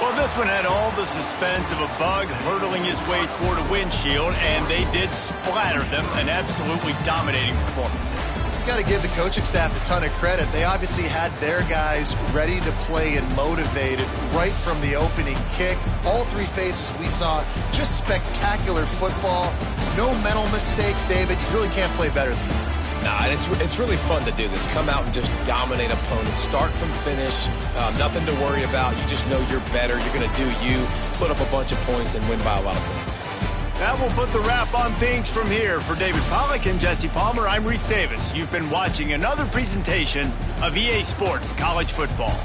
Well, this one had all the suspense of a bug hurtling his way toward a windshield, and they did splatter them. An absolutely dominating performance. You got to give the coaching staff a ton of credit. They obviously had their guys ready to play and motivated right from the opening kick. All three phases we saw, just spectacular football. No mental mistakes, David. You really can't play better than that. Nah, and it's really fun to do this. Come out and just dominate opponents. Start from finish. Nothing to worry about. You just know you're better. You're going to do you. Put up a bunch of points and win by a lot of points. That will put the wrap on things from here. For David Pollack and Jesse Palmer, I'm Reese Davis. You've been watching another presentation of EA Sports College Football.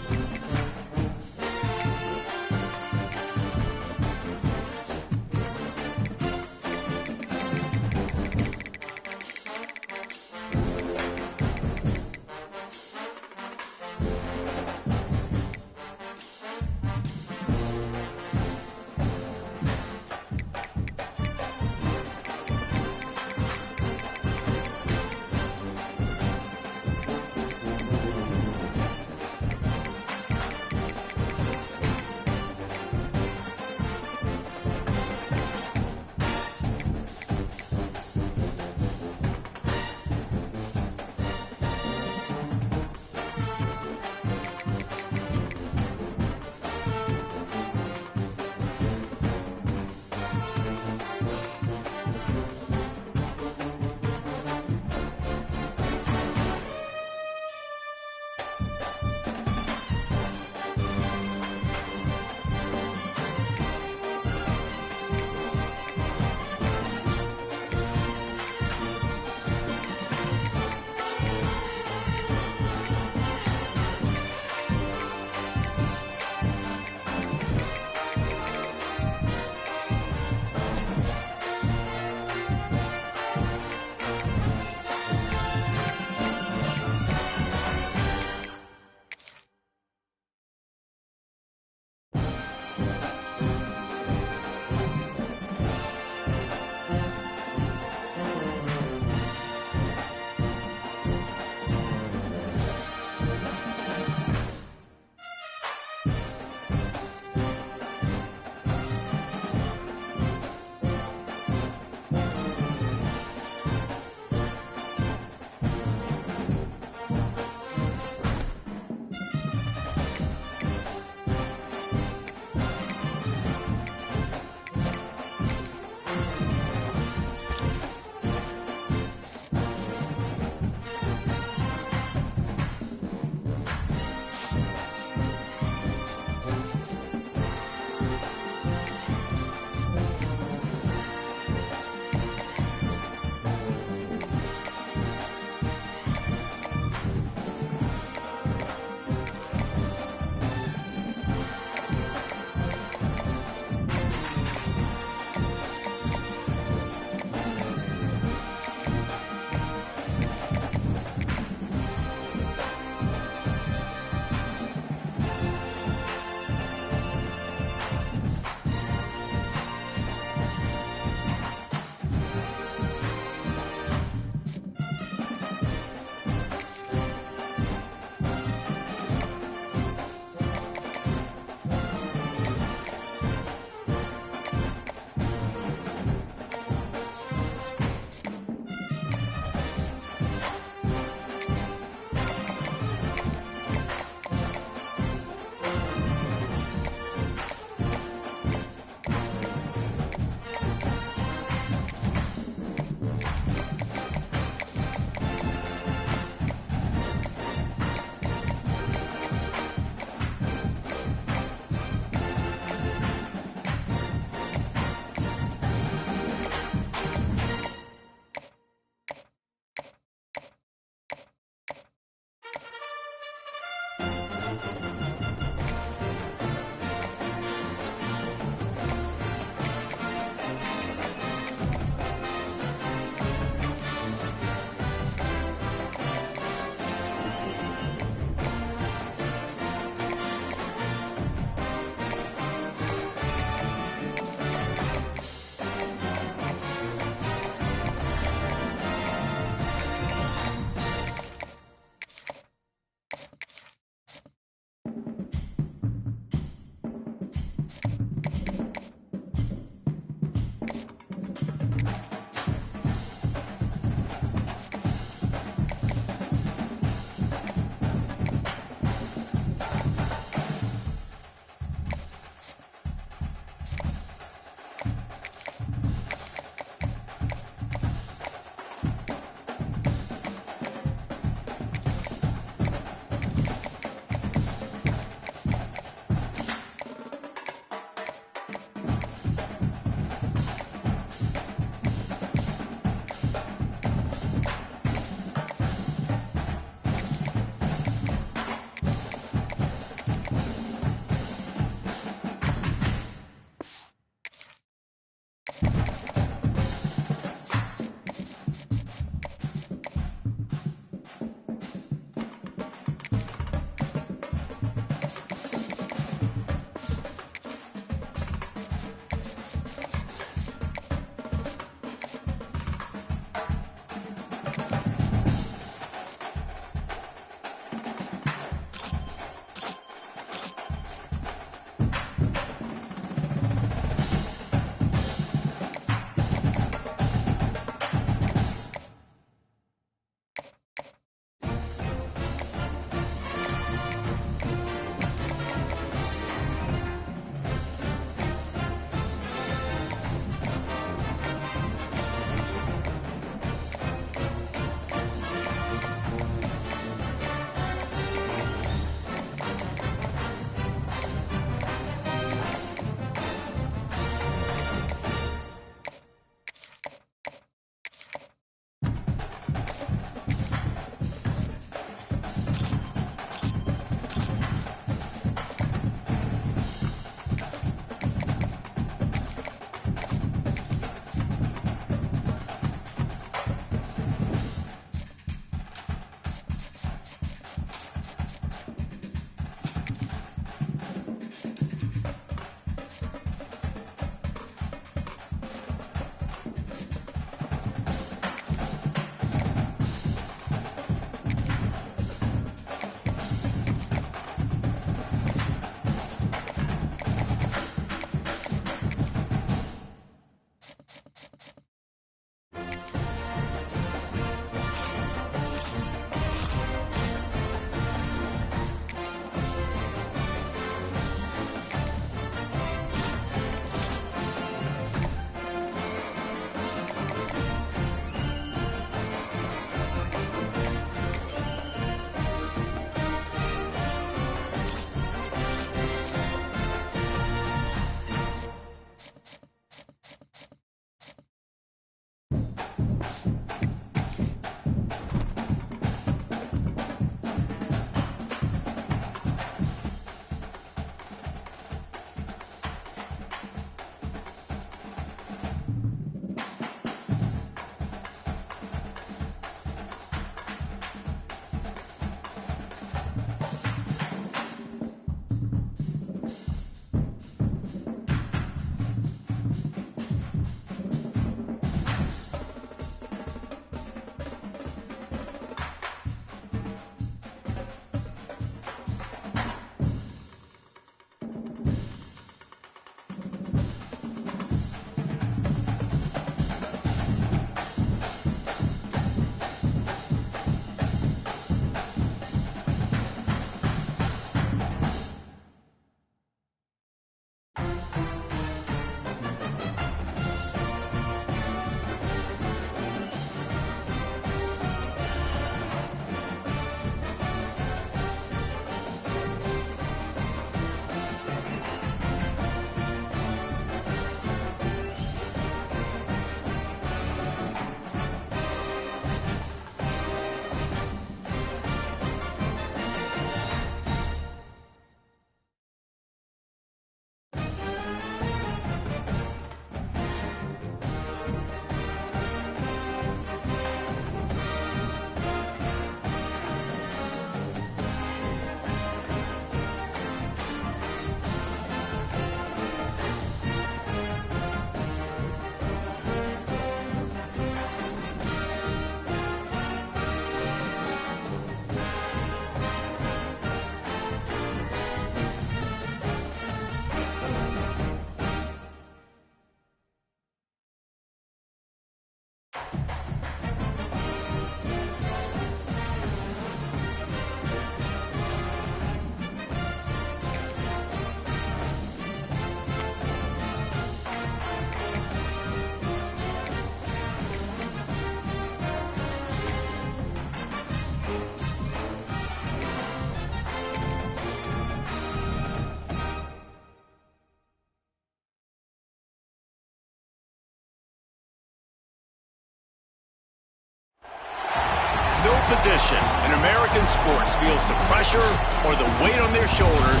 position in American sports feels the pressure or the weight on their shoulders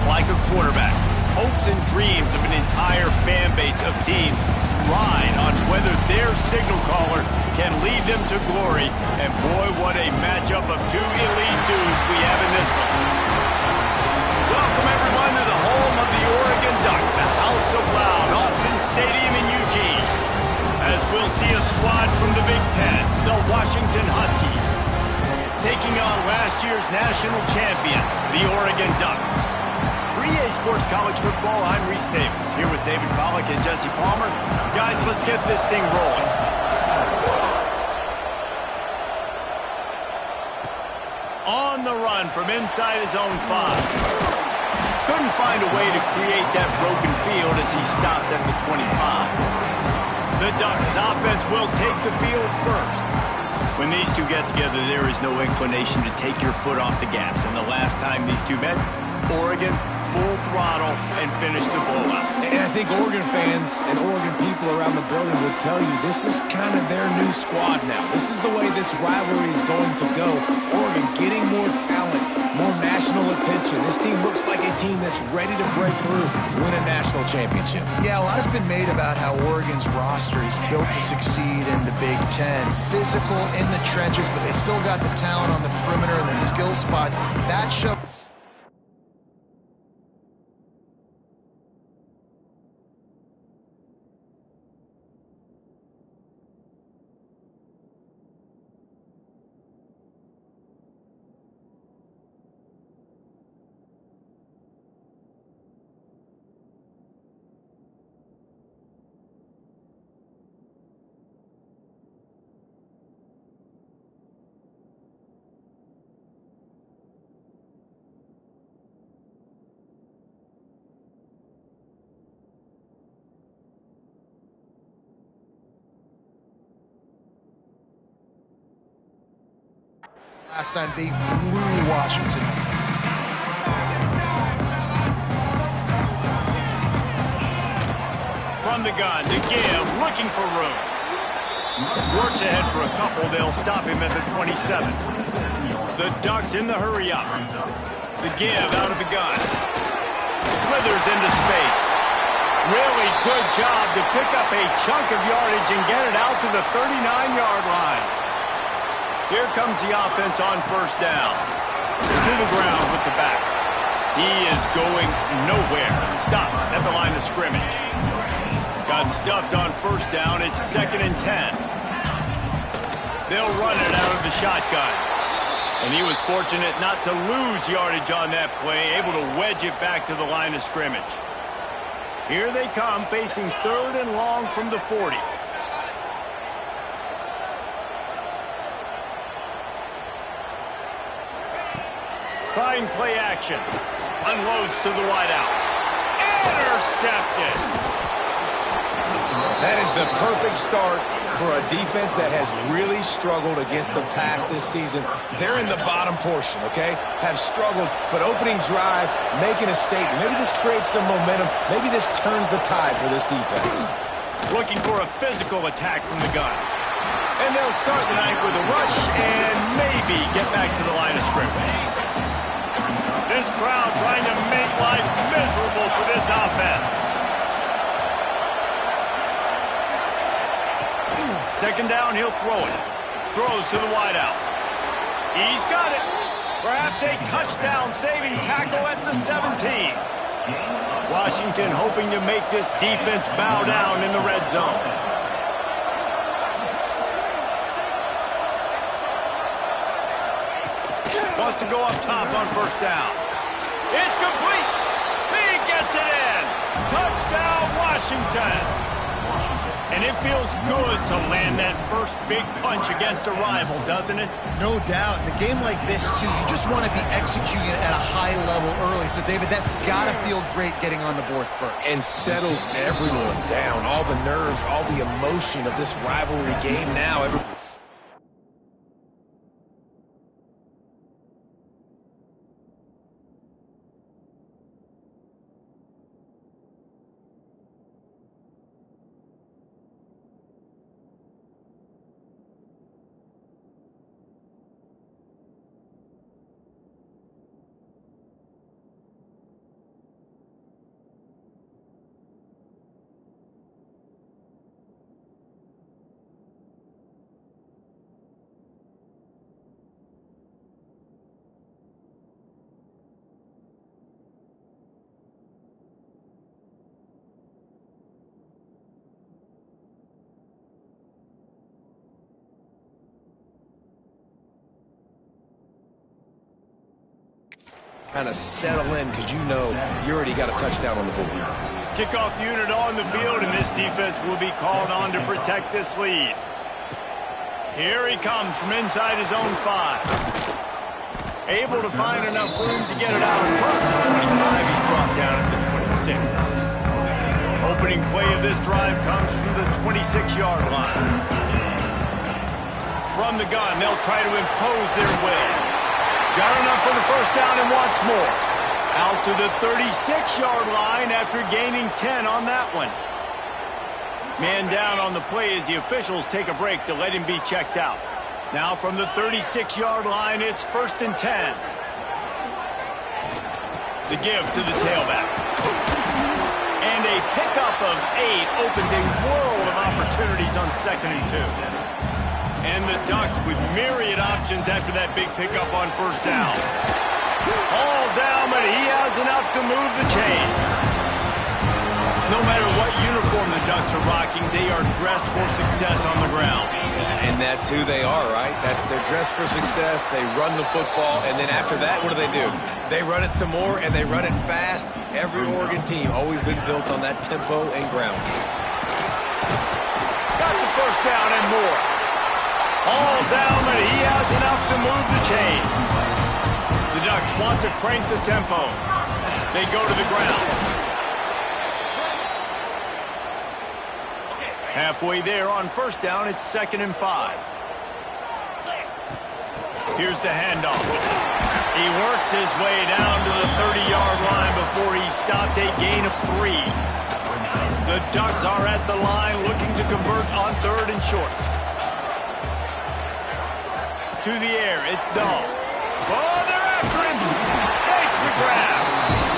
like a quarterback. Hopes and dreams of an entire fan base of teams ride on whether their signal caller can lead them to glory. And boy, what a matchup of two elite dudes we have in this one. Welcome everyone to the home of the Oregon Ducks, the House of Loud, Autzen Stadium in Eugene. As we'll see a squad from the Big Ten, the Washington Huskies, taking on last year's national champions, the Oregon Ducks. For EA Sports College Football, I'm Reese Davis, here with David Pollack and Jesse Palmer. Guys, let's get this thing rolling. On the run from inside his own 5. Couldn't find a way to create that broken field as he stopped at the 25. The Ducks offense will take the field first. When these two get together, there is no inclination to take your foot off the gas. And the last time these two met, Oregon full throttle and finished the blowout. And I think Oregon fans and Oregon people around the building would tell you this is kind of their new squad now. This is the way this rivalry is going to go. Oregon getting more talent, more national attention. This team looks like a team that's ready to break through, win a national championship. Yeah, a lot has been made about how Oregon's roster is built to succeed in the Big Ten. Physical in the trenches, but they still got the talent on the perimeter and the skill spots. That show. Last time they blew Washington. From the gun to give, looking for room. Works ahead for a couple. They'll stop him at the 27. The Ducks in the hurry up. The give out of the gun. Slithers into space. Really good job to pick up a chunk of yardage and get it out to the 39-yard line. Here comes the offense on first down. To the ground with the back. He is going nowhere. Stop at the line of scrimmage. Got stuffed on first down. It's 2nd and 10. They'll run it out of the shotgun. And he was fortunate not to lose yardage on that play, able to wedge it back to the line of scrimmage. Here they come, facing 3rd and long from the 40. Fine play action. Unloads to the wideout. Intercepted. That is the perfect start for a defense that has really struggled against the pass this season. They're in the bottom portion, okay? Have struggled, but opening drive, making a statement. Maybe this creates some momentum. Maybe this turns the tide for this defense. Looking for a physical attack from the gun. And they'll start the night with a rush and maybe get back to the line of scrimmage. This crowd trying to make life miserable for this offense. 2nd down, he'll throw it. Throws to the wideout. He's got it. Perhaps a touchdown-saving tackle at the 17. Washington hoping to make this defense bow down in the red zone. Wants to go up top on first down. It's complete. He gets it in. Touchdown, Washington. And it feels good to land that first big punch against a rival, doesn't it? No doubt. In a game like this, too, you just want to be executing it at a high level early. So, David, that's got to feel great getting on the board first. And settles everyone down. All the nerves, all the emotion of this rivalry game now. kind of settle in because you know you already got a touchdown on the board. Kickoff unit on the field, and this defense will be called on to protect this lead. Here he comes from inside his own 5. Able to find enough room to get it out across the 25. He's brought down at the 26. Opening play of this drive comes from the 26-yard line. From the gun, they'll try to impose their will. Got enough for the first down and wants more. Out to the 36-yard line after gaining 10 on that one. Man down on the play as the officials take a break to let him be checked out. Now from the 36-yard line, it's 1st and 10. The give to the tailback. And a pickup of 8 opens a world of opportunities on 2nd and 2. And the Ducks with myriad options after that big pickup on 1st down. All down, but he has enough to move the chains. No matter what uniform the Ducks are rocking, they are dressed for success on the ground. And that's who they are, right? They're dressed for success. They run the football, and then after that, what do? They run it some more, and they run it fast. Every Oregon team always been built on that tempo and ground. Got the first down and more. All down, but he has enough to move the chains. The Ducks want to crank the tempo. They go to the ground. Halfway there on 1st down, it's 2nd and 5. Here's the handoff. He works his way down to the 30-yard line before he's stopped, a gain of 3. The Ducks are at the line looking to convert on 3rd and short. To the air, it's Dahl. Oh, they're after him. Makes the grab.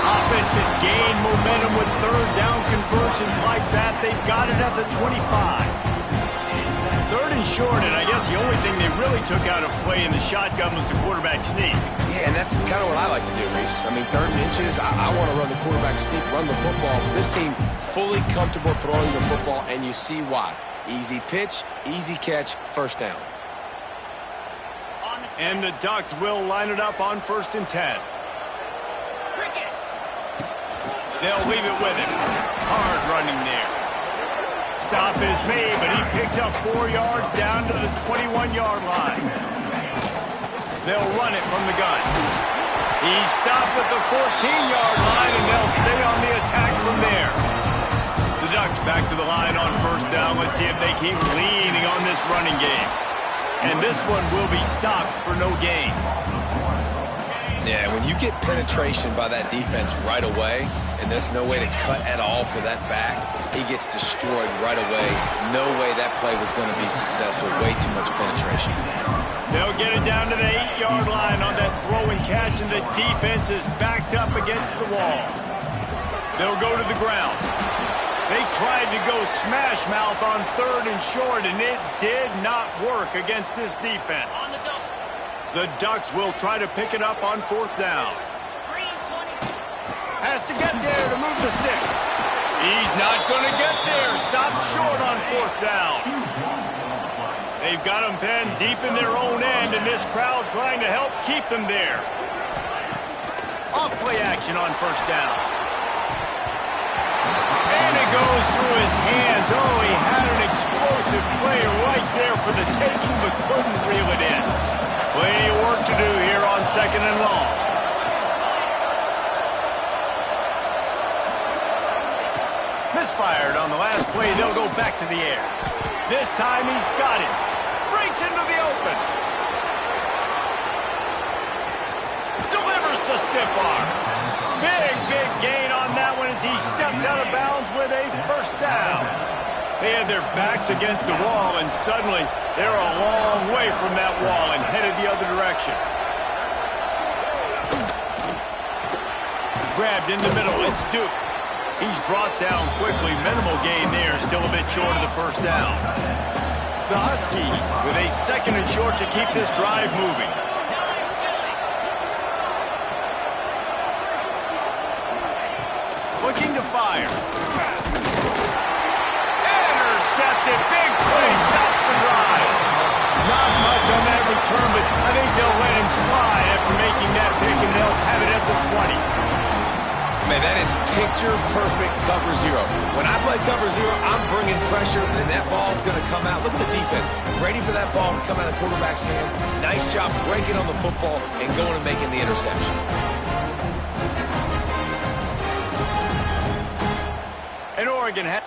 Offense has gained momentum with 3rd down conversions like that. They've got it at the 25. 3rd and short, and I guess the only thing they really took out of play in the shotgun was the quarterback sneak. Yeah, and that's kind of what I like to do, Reese. I mean, 3rd and inches, I want to run the quarterback sneak, run the football. This team fully comfortable throwing the football, and you see why. Easy pitch, easy catch, 1st down. And the Ducks will line it up on 1st and 10. They'll leave it with him. Hard running there. Stop is made, but he picks up 4 yards down to the 21-yard line. They'll run it from the gun. He's stopped at the 14-yard line, and they'll stay on the attack from there. The Ducks back to the line on 1st down. Let's see if they keep leaning on this running game. And this one will be stopped for no gain. Yeah, when you get penetration by that defense right away, and there's no way to cut at all for that back, he gets destroyed right away. No way that play was going to be successful. Way too much penetration. They'll get it down to the 8-yard line on that throw and catch, and the defense is backed up against the wall. They'll go to the ground. They tried to go smash mouth on 3rd and short, and it did not work against this defense. The Ducks will try to pick it up on 4th down. Has to get there to move the sticks. He's not going to get there. Stopped short on 4th down. They've got them pinned deep in their own end, and this crowd trying to help keep them there. Off play action on 1st down. And it goes through his hands. Oh, he had an explosive play right there for the taking, but couldn't reel it in. Plenty of work to do here on 2nd and long. Misfired on the last play. They'll go back to the air. This time he's got it. Breaks into the open. Delivers the stiff arm. Big gain on that one as he steps out of bounds with a 1st down. They had their backs against the wall, and suddenly they're a long way from that wall and headed the other direction. Grabbed in the middle. It's Duke. He's brought down quickly. Minimal gain there. Still a bit short of the 1st down. The Huskies with a 2nd and short to keep this drive moving. Looking to fire. Intercepted. Big play. Stops the drive. Not much on that return, but I think they'll let him slide after making that pick, and they'll have it at the picture-perfect cover zero. When I play cover zero, I'm bringing pressure, and that ball's going to come out. Look at the defense. Ready for that ball to come out of the quarterback's hand. Nice job breaking on the football and going and making the interception. And Oregon has...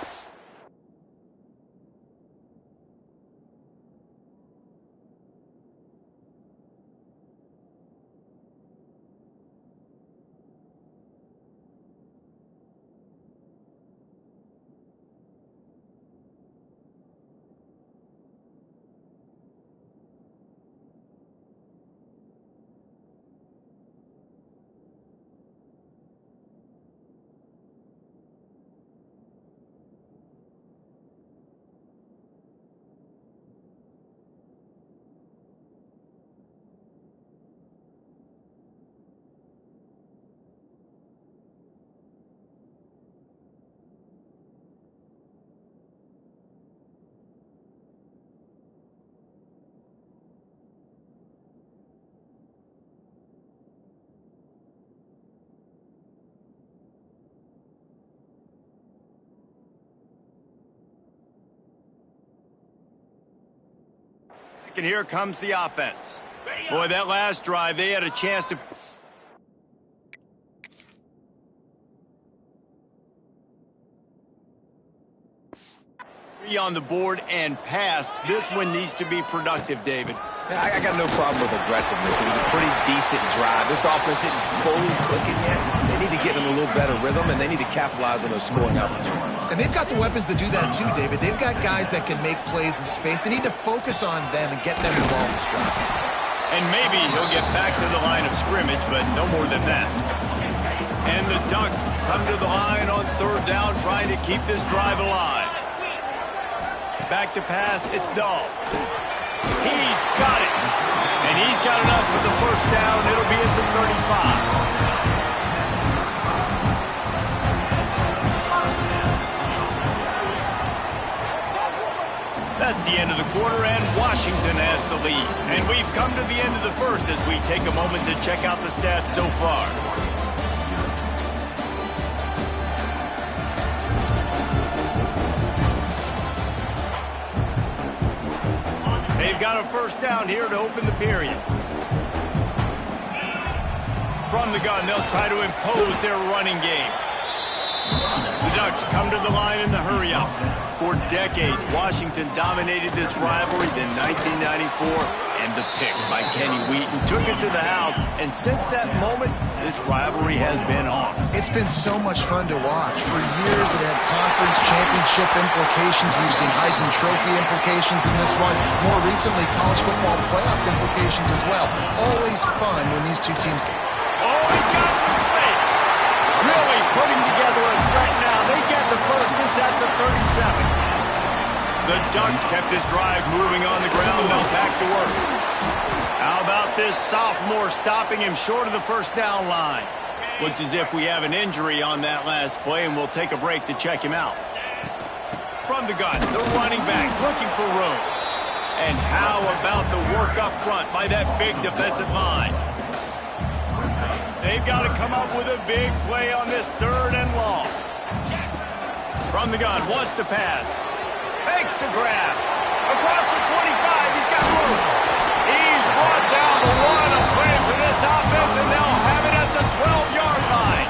And here comes the offense. Boy, that last drive, they had a chance to... on the board and passed. This one needs to be productive, David. I got no problem with aggressiveness. It was a pretty decent drive. This offense isn't fully clicking yet. They need to get in a little better rhythm, and they need to capitalize on those scoring opportunities. And they've got the weapons to do that too, David. They've got guys that can make plays in space. They need to focus on them and get them involved as well. And maybe he'll get back to the line of scrimmage, but no more than that. And the Ducks come to the line on third down, trying to keep this drive alive. Back to pass, it's Dahl. He's got it. And he's got enough for the first down. It'll be at the 35. That's the end of the quarter, and Washington has the lead. And we've come to the end of the first as we take a moment to check out the stats so far. They've got a first down here to open the period. From the gun, they'll try to impose their running game. The Ducks come to the line in the hurry-up. For decades, Washington dominated this rivalry. Then 1994, and the pick by Kenny Wheaton took it to the house. And since that moment, this rivalry has been on. It's been so much fun to watch. For years, it had conference championship implications. We've seen Heisman Trophy implications in this one. More recently, college football playoff implications as well. Always fun when these two teams get. Oh, he's got some space. Really putting together a threat now. They get the first. It's at the 37. The Ducks kept this drive moving on the ground. They'll back to work. How about this sophomore stopping him short of the first down line? Looks as if we have an injury on that last play, and we'll take a break to check him out. From the gun, the running back looking for room. And how about the work up front by that big defensive line? They've got to come up with a big play on this third and long. From the gun, wants to pass. Fakes to grab. Across the 25, he's got room. He's brought down the one. A play for this offense, and they'll have it at the 12-yard line.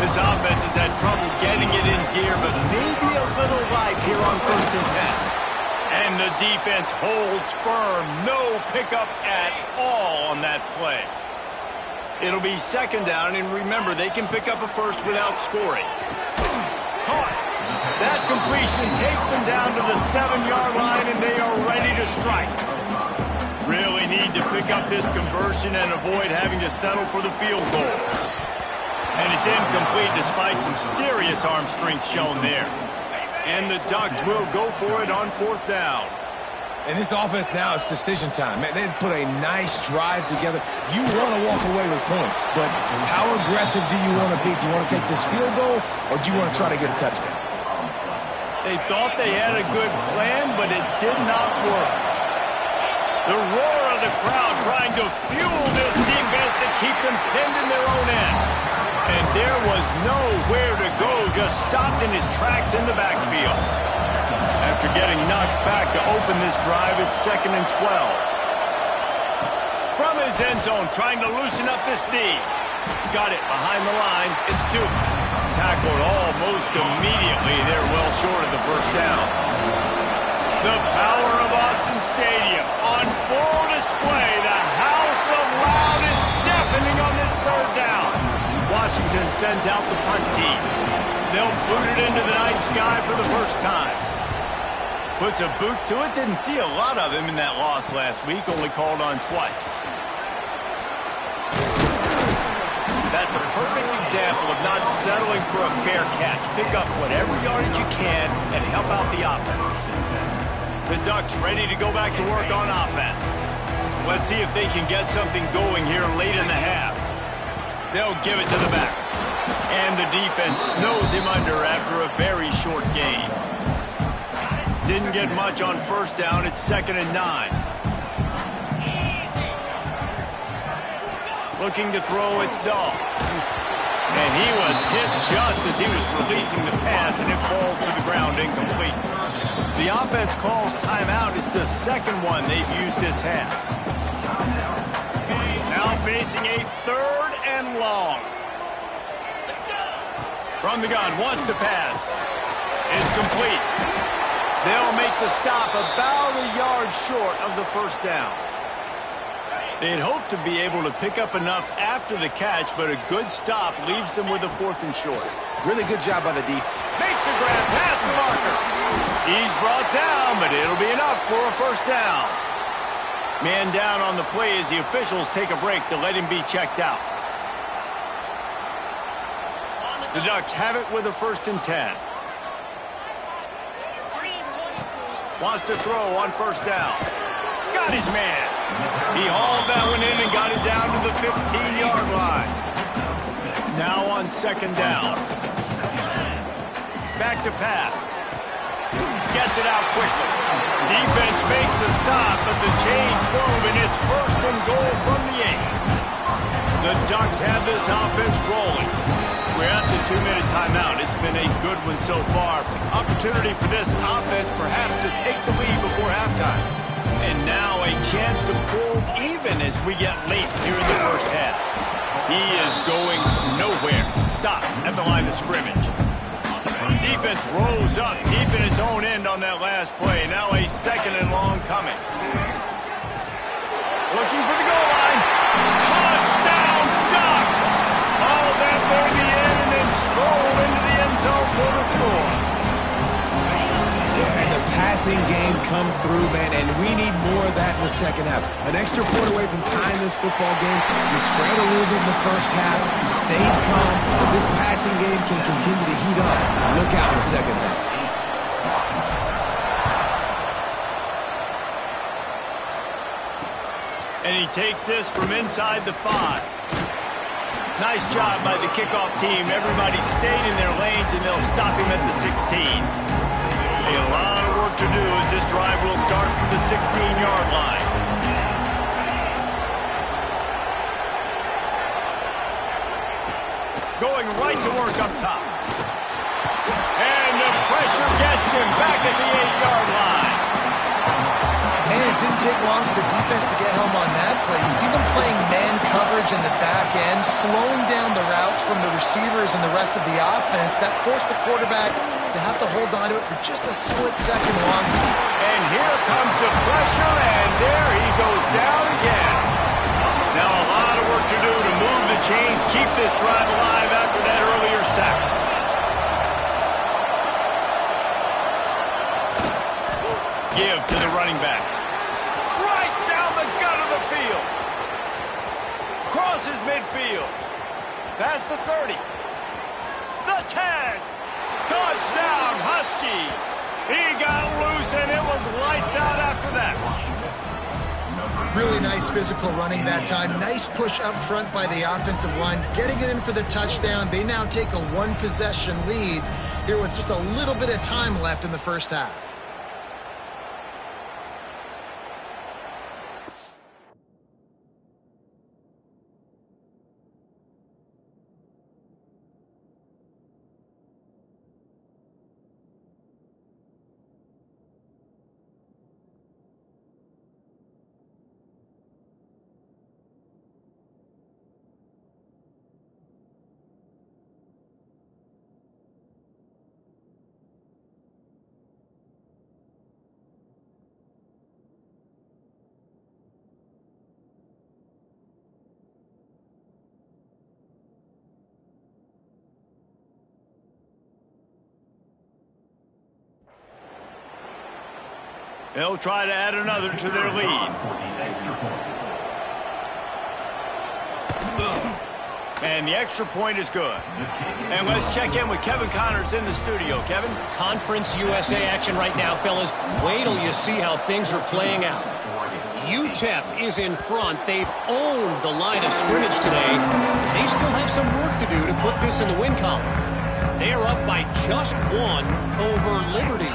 This offense has had trouble getting it in gear, but maybe a little life here on 1st and 10. And the defense holds firm. No pickup at all on that play. It'll be second down, and remember, they can pick up a first without scoring. Caught. That completion takes them down to the 7-yard line, and they are ready to strike. Really need to pick up this conversion and avoid having to settle for the field goal. And it's incomplete despite some serious arm strength shown there. And the Ducks will go for it on 4th down. And this offense now is decision time. Man, they put a nice drive together. You want to walk away with points, but how aggressive do you want to be? Do you want to take this field goal, or do you want to try to get a touchdown? They thought they had a good plan, but it did not work. The roar of the crowd trying to fuel this defense to keep them pinned in their own end. And there was nowhere to go, just stopped in his tracks in the backfield. After getting knocked back to open this drive, it's 2nd and 12. From his end zone, trying to loosen up this D. Got it behind the line. It's Duke. Tackled almost immediately. They're well short of the first down. The power of Autzen Stadium on full display. The house of loud is deafening on this 3rd down. Washington sends out the punt team. They'll boot it into the night sky for the first time. Puts a boot to it. Didn't see a lot of him in that loss last week. Only called on twice. That's a perfect example of not settling for a fair catch. Pick up whatever yardage you can and help out the offense. The Ducks ready to go back to work on offense. Let's see if they can get something going here late in the half. They'll give it to the back. And the defense snows him under after a very short gain. Didn't get much on first down. It's 2nd and 9. Looking to throw, it's Dahl. And he was hit just as he was releasing the pass, and it falls to the ground incomplete. The offense calls timeout. It's the 2nd one they've used this half. Now facing a 3rd and long. From the gun, wants to pass. It's complete. They'll make the stop about a yard short of the first down. They'd hoped to be able to pick up enough after the catch, but a good stop leaves them with a 4th and short. Really good job by the defense. Makes a grab past the marker. He's brought down, but it'll be enough for a first down. Man down on the play as the officials take a break to let him be checked out. The Ducks have it with a 1st and 10. Wants to throw on first down. Got his man. He hauled that one in and got it down to the 15-yard line. Now on 2nd down. Back to pass. Gets it out quickly. Defense makes a stop, but the chains move, and it's 1st and goal from the 8. The Ducks have this offense rolling. We're at the 2-minute timeout. It's been a good one so far. Opportunity for this offense perhaps to take the lead before halftime. And now a chance to pull even as we get late here in the first half. He is going nowhere. Stop at the line of scrimmage. Defense rolls up, deep in its own end on that last play. Now a 2nd and long coming. Looking for the goal line. Touchdown, Ducks! All that baby in and then stroll into the end zone for the score. Yeah, and the passing game comes through, man, and we need more of that in the second half. An extra point away from tying this football game. We trailed a little bit in the first half, stayed calm, but this passing game can continue to heat up. Look out in the second half. And he takes this from inside the 5. Nice job by the kickoff team. Everybody stayed in their lanes, and they'll stop him at the 16. A lot of work to do as this drive will start from the 16-yard line. Going right to work up top. And the pressure gets him back at the 8-yard line. Man, it didn't take long for the defense to get home on that play. You see them playing man coverage in the back end, slowing down the routes from the receivers and the rest of the offense. That forced the quarterback to have to hold on to it for just a split second longer. And here comes the pressure, and there he goes down again. Now a lot of work to do to move the chains, keep this drive alive after that earlier sack. Give to the running back. Right down the gut of the field. Crosses midfield. Past the 30. The 10. Touchdown, Huskies. He got loose, and it was lights out after that. Really nice physical running that time. Nice push up front by the offensive line. Getting it in for the touchdown. They now take a one-possession lead here with just a little bit of time left in the first half. They'll try to add another to their lead. And the extra point is good. And let's check in with Kevin Connors in the studio. Kevin? Conference USA action right now, fellas. Wait till you see how things are playing out. UTEP is in front. They've owned the line of scrimmage today. They still have some work to do to put this in the win column. They are up by just 1 over Liberty.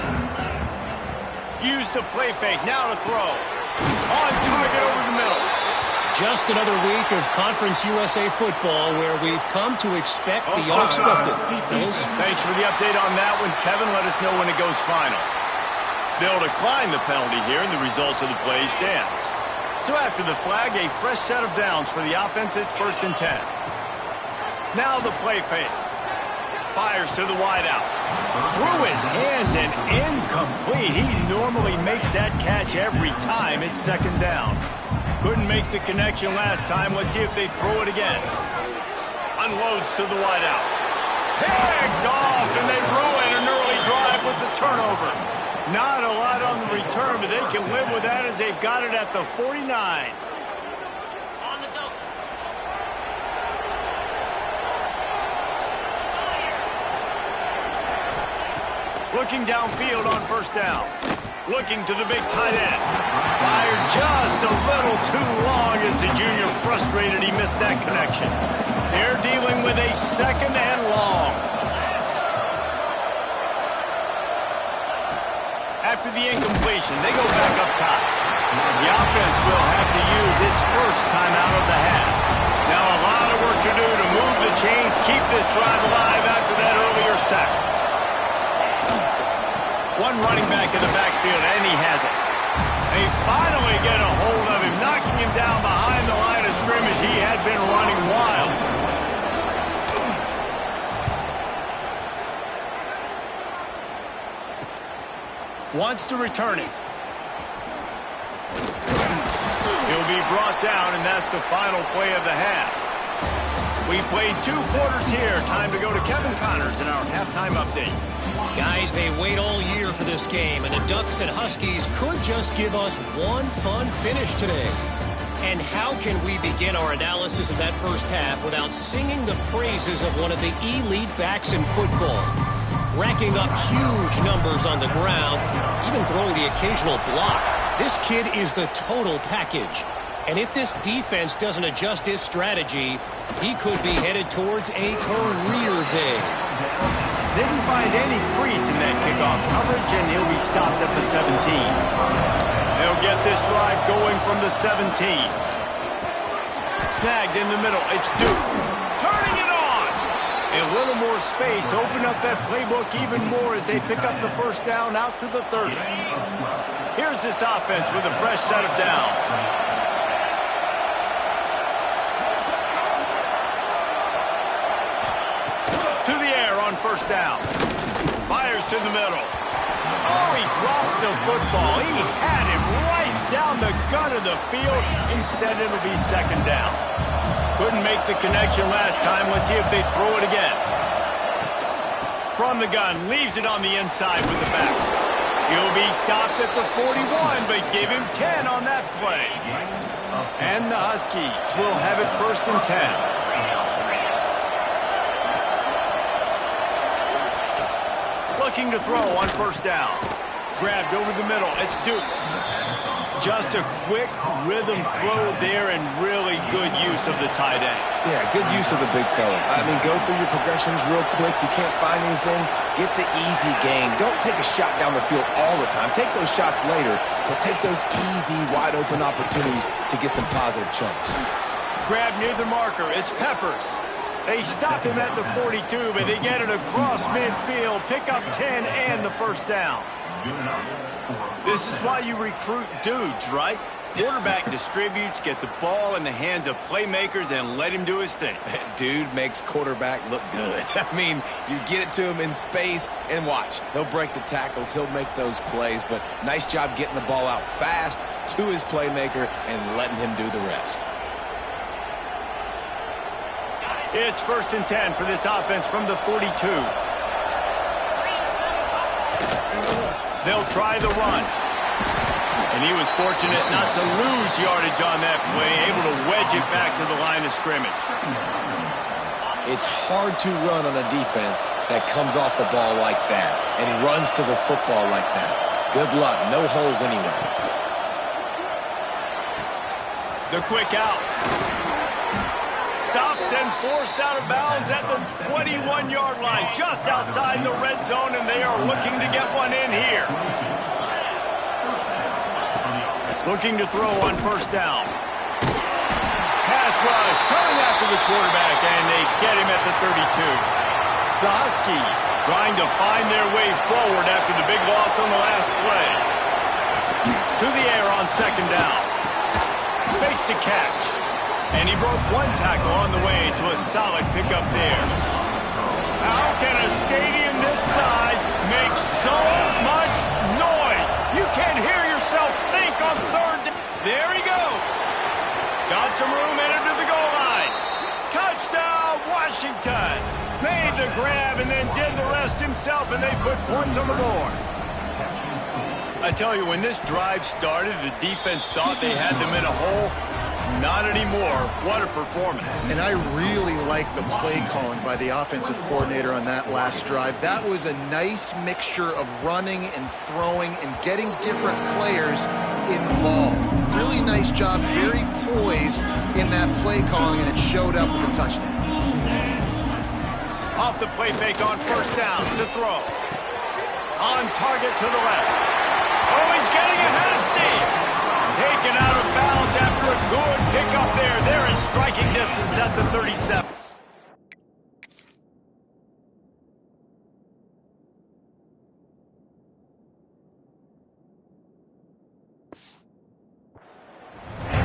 Use the play fake. Now to throw. On target over the middle. Just another week of Conference USA football where we've come to expect the unexpected. Fellas? Thanks for the update on that one, Kevin. Let us know when it goes final. They'll decline the penalty here, and the result of the play stands. So after the flag, a fresh set of downs for the offense. It's 1st and 10. Now the play fake. Fires to the wideout. Through his hands and incomplete. He normally makes that catch every time. It's 2nd down. Couldn't make the connection last time. Let's see if they throw it again. Unloads to the wideout. Picked off, and they ruin an early drive with the turnover. Not a lot on the return, but they can live with that as they've got it at the 49. On the double. Looking downfield on 1st down. Looking to the big tight end. Fired just a little too long as the junior frustrated he missed that connection. They're dealing with a 2nd and long. After the incompletion, they go back up top. The offense will have to use its first time out of the half. Now a lot of work to do to move the chains, keep this drive alive after that earlier sack. One running back in the backfield, and he has it. They finally get a hold of him, knocking him down behind the line of scrimmage. He had been running wild. Wants to return it. He'll be brought down, and that's the final play of the half. We played 2 quarters here. Time to go to Kevin Connors in our halftime update. Guys, they wait all year for this game, and the Ducks and Huskies could just give us one fun finish today. And how can we begin our analysis of that first half without singing the praises of one of the elite backs in football? Racking up huge numbers on the ground, even throwing the occasional block. This kid is the total package. And if this defense doesn't adjust its strategy, he could be headed towards a career day. Didn't find any crease in that kickoff coverage, and he'll be stopped at the 17. They'll get this drive going from the 17. Snagged in the middle. It's Duke. Turning it on! A little more space. Open up that playbook even more as they pick up the 1st down out to the 30. Here's this offense with a fresh set of downs. To the air on 1st down. Fires to the middle. Oh, he drops the football. He had him right down the gut of the field. Instead, it'll be 2nd down. Couldn't make the connection last time. Let's see if they throw it again. From the gun, leaves it on the inside with the back. He'll be stopped at the 41, but give him 10 on that play. And the Huskies will have it 1st and 10. Looking to throw on 1st down. Grabbed over the middle. It's Duke. Just a quick rhythm throw there and really good use of the tight end. Yeah, good use of the big fella. I mean, go through your progressions real quick. You can't find anything. Get the easy gain. Don't take a shot down the field all the time. Take those shots later, but take those easy, wide-open opportunities to get some positive chunks. Grab near the marker. It's Peppers. They stop him at the 42, but they get it across midfield. Pick up 10 and the 1st down. This is why you recruit dudes, right? Quarterback distributes, get the ball in the hands of playmakers, and let him do his thing. Dude makes quarterback look good. I mean, you get it to him in space, and watch. He'll break the tackles. He'll make those plays, but nice job getting the ball out fast to his playmaker and letting him do the rest. It's 1st and 10 for this offense from the 42. They'll try the run. And he was fortunate not to lose yardage on that play, able to wedge it back to the line of scrimmage. It's hard to run on a defense that comes off the ball like that and runs to the football like that. Good luck. No holes anywhere. The quick out. Stopped and forced out of bounds at the 21-yard line, just outside the red zone, and they are looking to get one in here. Looking to throw on first down. Pass rush, coming after the quarterback, and they get him at the 32. The Huskies trying to find their way forward after the big loss on the last play. To the air on second down. Makes the catch. And he broke one tackle on the way to a solid pickup there. How can a stadium this size make so much noise? You can't hear yourself think on third down. There he goes. Got some room, entered to the goal line. Touchdown, Washington. Made the grab and then did the rest himself, and they put points on the board. I tell you, when this drive started, the defense thought they had them in a hole. Not anymore. What a performance. And I really like the play calling by the offensive coordinator on that last drive. That was a nice mixture of running and throwing and getting different players involved. Really nice job, very poised in that play calling, and it showed up with a touchdown. Off the play fake on first down to throw. On target to the left. Oh, he's getting ahead of Steve. Taken out of bounds after a good pickup there. They're in striking distance at the 37.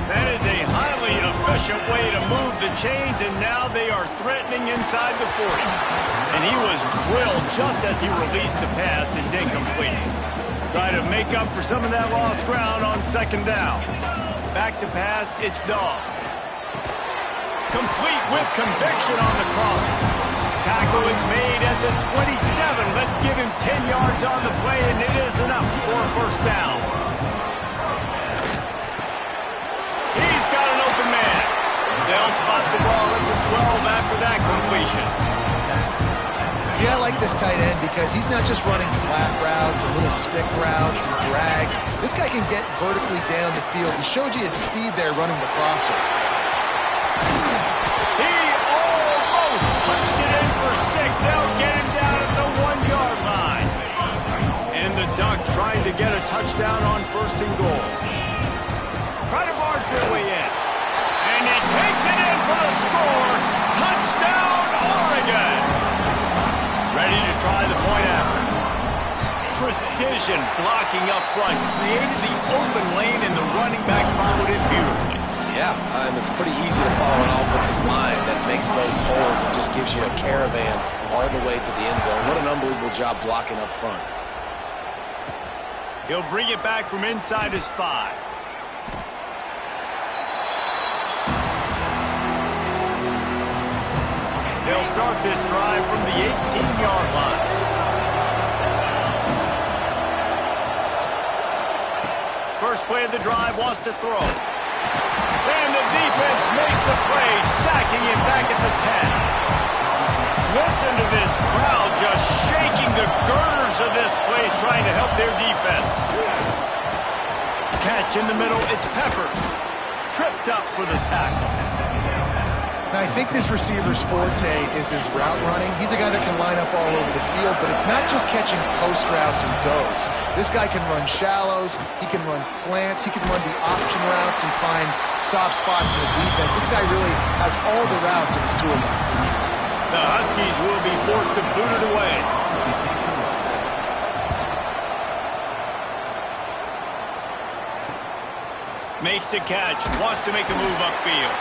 That is a highly efficient way to move the chains, and now they are threatening inside the 40. And he was drilled just as he released the pass. It's incomplete. Try to make up for some of that lost ground on second down. Back to pass, it's Dog. Complete with conviction on the crosser. Tackle is made at the 27. Let's give him 10 yards on the play, and it is enough for a first down. He's got an open man. They'll spot the ball at the 12 after that completion. See, I like this tight end because he's not just running flat routes and little stick routes and drags. This guy can get vertically down the field. He showed you his speed there running the crosser. He almost punched it in for 6. They'll get him down at the 1-yard line. And the Ducks trying to get a touchdown on first and goal. Try to barge their way in. And he takes it in for the score. Touchdown, Oregon. Ready to try the point after. Precision blocking up front. Created the open lane, and the running back followed it beautifully. Yeah, it's pretty easy to follow an offensive line that makes those holes and just gives you a caravan all the way to the end zone. What an unbelievable job blocking up front. He'll bring it back from inside his 5. They'll start this drive from the 18-yard line. First play of the drive, wants to throw. And the defense makes a play, sacking him back at the 10. Listen to this crowd just shaking the girders of this place, trying to help their defense. Catch in the middle, it's Peppers. Tripped up for the tackle. Now, I think this receiver's forte is his route running. He's a guy that can line up all over the field, but it's not just catching post routes and goes. This guy can run shallows, he can run slants, he can run the option routes and find soft spots in the defense. This guy really has all the routes in his toolbox. The Huskies will be forced to boot it away. Makes the catch, wants to make a move upfield.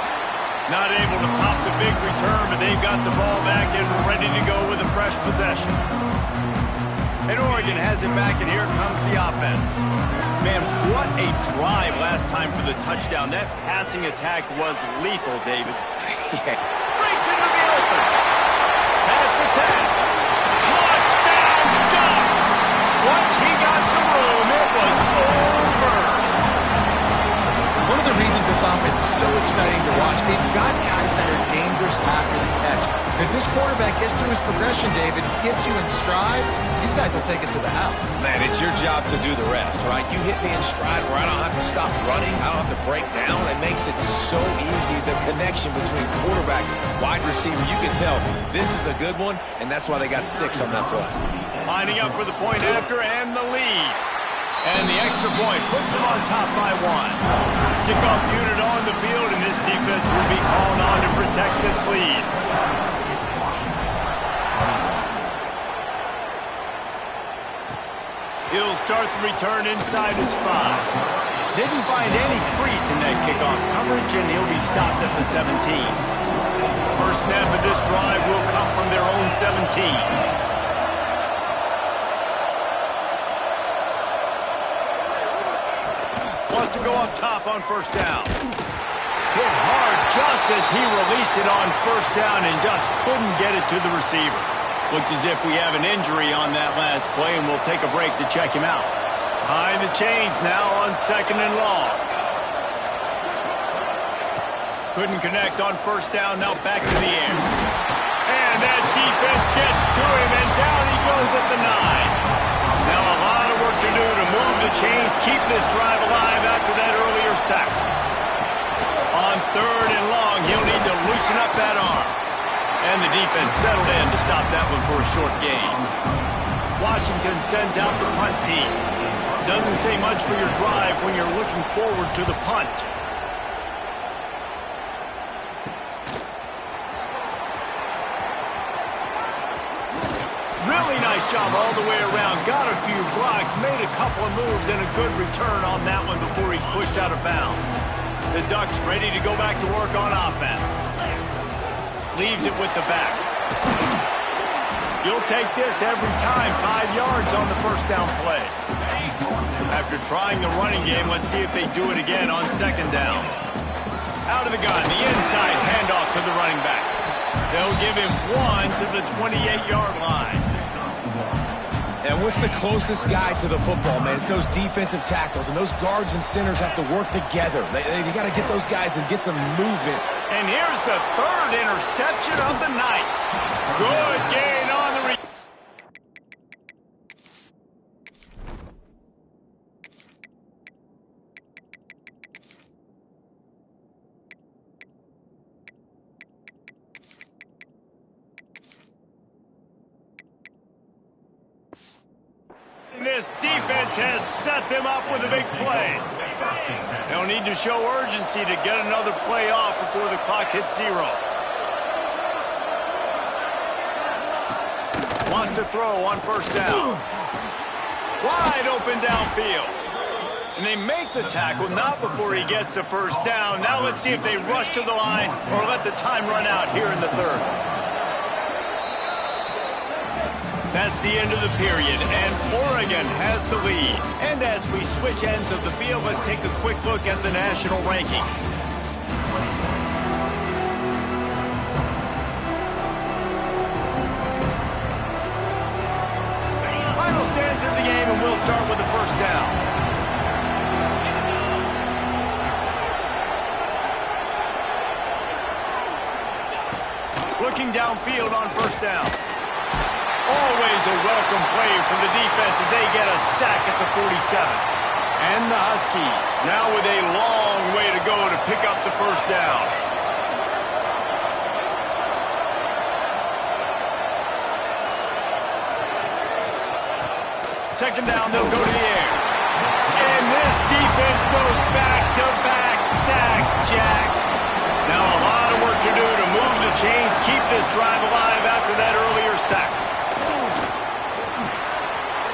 Not able to pop the big return, but they've got the ball back and ready to go with a fresh possession. And Oregon has it back, and here comes the offense. Man, what a drive last time for the touchdown. That passing attack was lethal, David. Breaks into the open. Pass to 10. Touchdown, Ducks! Once he got some room, it was over. defense is so exciting to watch. They've got guys that are dangerous after the catch. If this quarterback gets through his progression, David, gets you in stride, these guys will take it to the house. Man, it's your job to do the rest, right? You hit me in stride where I don't have to stop running. I don't have to break down. It makes it so easy. The connection between quarterback, wide receiver, you can tell this is a good one, and that's why they got 6 on that play. Lining up for the point after and the lead. And the extra point puts them on top by 1. Kickoff unit on the field, and this defense will be called on to protect this lead. He'll start the return inside his 5. Didn't find any crease in that kickoff coverage, and he'll be stopped at the 17. First snap of this drive will come from their own 17. Wants to go up top on first down. Hit hard just as he released it on first down and just couldn't get it to the receiver. Looks as if we have an injury on that last play, and we'll take a break to check him out. Behind the chains now on 2nd and long. Couldn't connect on first down, now back to the air. And that defense gets to him, and down he goes at the 9. Now a lot of work to do to move the chains, keep this drive alive after that earlier sack. On 3rd and long, he'll need to loosen up that arm. And the defense settled in to stop that one for a short gain. Washington sends out the punt team. Doesn't say much for your drive when you're looking forward to the punt. Really nice job all the way around. Got a few blocks, made a couple of moves, and a good return on that one before he's pushed out of bounds. The Ducks ready to go back to work on offense. Leaves it with the back. You'll take this every time. 5 yards on the first down play. After trying the running game, let's see if they do it again on 2nd down. Out of the gun, the inside handoff to the running back. They'll give him 1 to the 28-yard line. And what's the closest guy to the football, man? It's those defensive tackles, and those guards and centers have to work together. They got to get those guys and get some movement. And here's the 3rd interception of the night. Good gain on the This defense has set them up with a big play. They'll need to show urgency to get another play off before the clock hits 0. Wants to throw on first down. Wide open downfield. And they make the tackle, not before he gets the first down. Now let's see if they rush to the line or let the time run out here in the 3rd. That's the end of the period, and Oregon has the lead. And as we switch ends of the field, let's take a quick look at the national rankings. Final stands of the game, and we'll start with the first down. Looking downfield on first down. Always a welcome play from the defense as they get a sack at the 47. And the Huskies now with a long way to go to pick up the first down. Second down, they'll go to the air. And this defense goes back-to-back sack, Jack. Now a lot of work to do to move the chains, keep this drive alive after that earlier sack.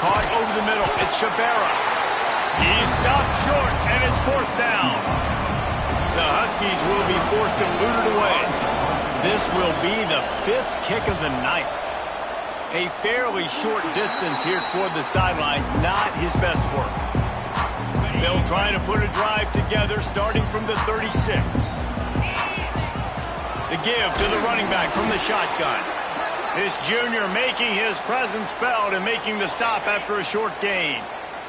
Caught over the middle. It's Shabera. He stopped short, and it's 4th down. The Huskies will be forced to boot it away. This will be the 5th kick of the night. A fairly short distance here toward the sidelines. Not his best work. They'll try to put a drive together starting from the 36. The give to the running back from the shotgun. This junior making his presence felt and making the stop after a short gain.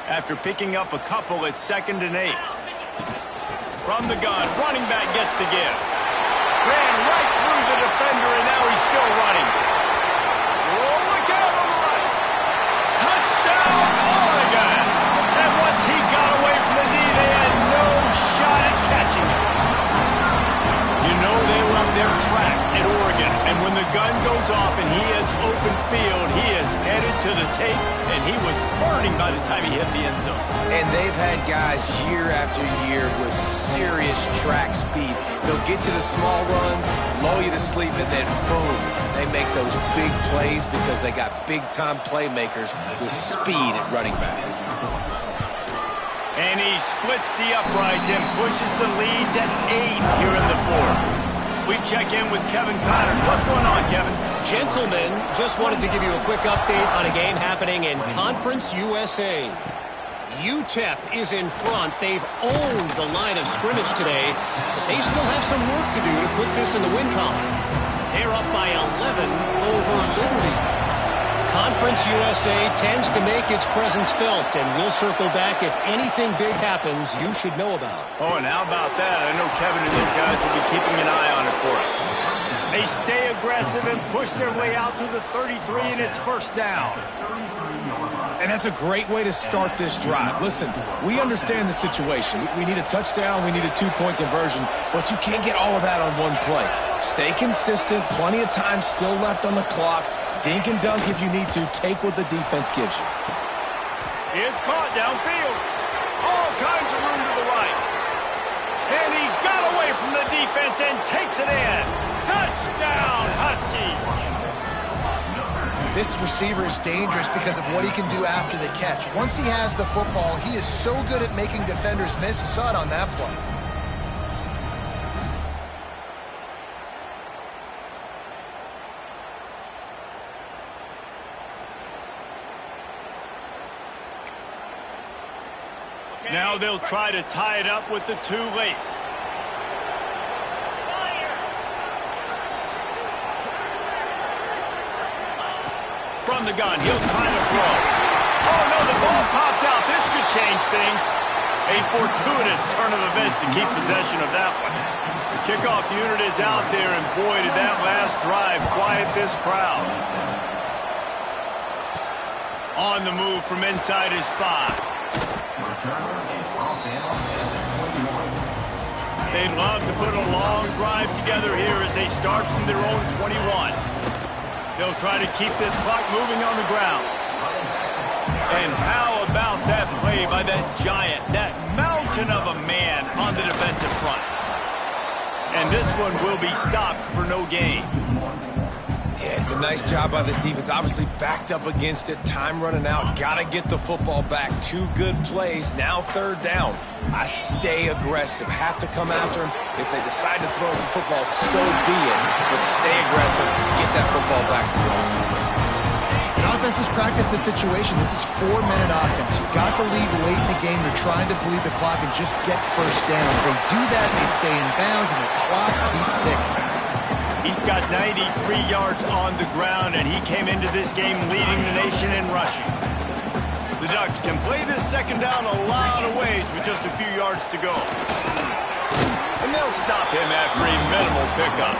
After picking up a couple at 2nd and 8. From the gun, running back gets to give. Ran right through the defender, and now he's still running. Oh, look out on the right. Touchdown, Oregon. And once he got away from the knee, they had no shot at catching him. You know they love their track at Oregon, and when the gun goes off and he has open field, he is headed to the tape, and he was burning by the time he hit the end zone. And they've had guys year after year with serious track speed. They'll get to the small runs, lull you to sleep, and then boom, they make those big plays because they got big-time playmakers with speed at running back. And he splits the uprights and pushes the lead to 8 here in the fourth. We check in with Kevin Connors. What's going on, Kevin? Gentlemen, just wanted to give you a quick update on a game happening in Conference USA. UTEP is in front. They've owned the line of scrimmage today, but they still have some work to do to put this in the win column. They're up by 11 over Liberty. Conference USA tends to make its presence felt, and we'll circle back if anything big happens you should know about. Oh, and how about that? I know Kevin and those guys will be keeping an eye on it for us. They stay aggressive and push their way out to the 33, and it's first down. And that's a great way to start this drive. Listen, we understand the situation. We need a touchdown, we need a two-point conversion, but you can't get all of that on one play. Stay consistent, plenty of time still left on the clock. Dink and dunk if you need to. Take what the defense gives you. It's caught downfield. All kinds of room to the right. And he got away from the defense and takes it in. Touchdown, Huskies. This receiver is dangerous because of what he can do after the catch. Once he has the football, he is so good at making defenders miss. You saw it on that play. Now they'll try to tie it up with the too late. From the gun, he'll try to throw. Oh, no, the ball popped out. This could change things. A fortuitous turn of events to keep possession of that one. The kickoff unit is out there, and boy, did that last drive quiet this crowd. On the move from inside his 5. They'd love to put a long drive together here as they start from their own 21. They'll try to keep this clock moving on the ground. And how about that play by that giant, that mountain of a man on the defensive front? And this one will be stopped for no gain. Yeah, it's a nice job by this defense. Obviously backed up against it. Time running out. Got to get the football back. 2 good plays. Now third down. I stay aggressive. Have to come after him. If they decide to throw the football, so be it. But stay aggressive. Get that football back from the offense. And offenses practice the situation. This is 4-minute offense. You've got the lead late in the game. You're trying to bleed the clock and just get first down. If they do that, they stay in bounds, and the clock keeps ticking. He's got 93 yards on the ground, and he came into this game leading the nation in rushing. The Ducks can play this second down a lot of ways with just a few yards to go. And they'll stop him after a minimal pickup.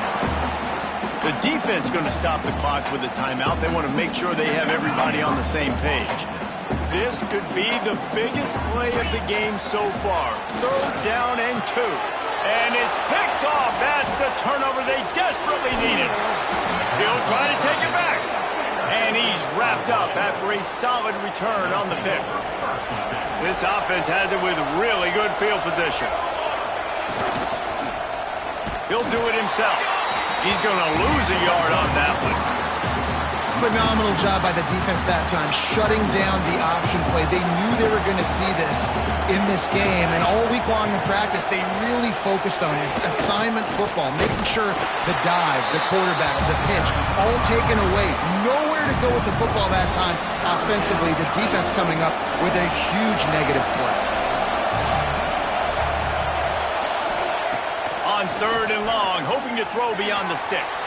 The defense going to stop the clock with a timeout. They want to make sure they have everybody on the same page. This could be the biggest play of the game so far. 3rd down and 2. And it's picked off. That's the turnover they desperately needed. He'll try to take it back. And he's wrapped up after a solid return on the pick. This offense has it with really good field position. He'll do it himself. He's going to lose a yard on that one. Phenomenal job by the defense that time, shutting down the option play. They knew they were going to see this in this game, and all week long in practice, they really focused on this assignment football, making sure the dive, the quarterback, the pitch, all taken away. Nowhere to go with the football that time offensively. The defense coming up with a huge negative play. On 3rd and long, hoping to throw beyond the sticks.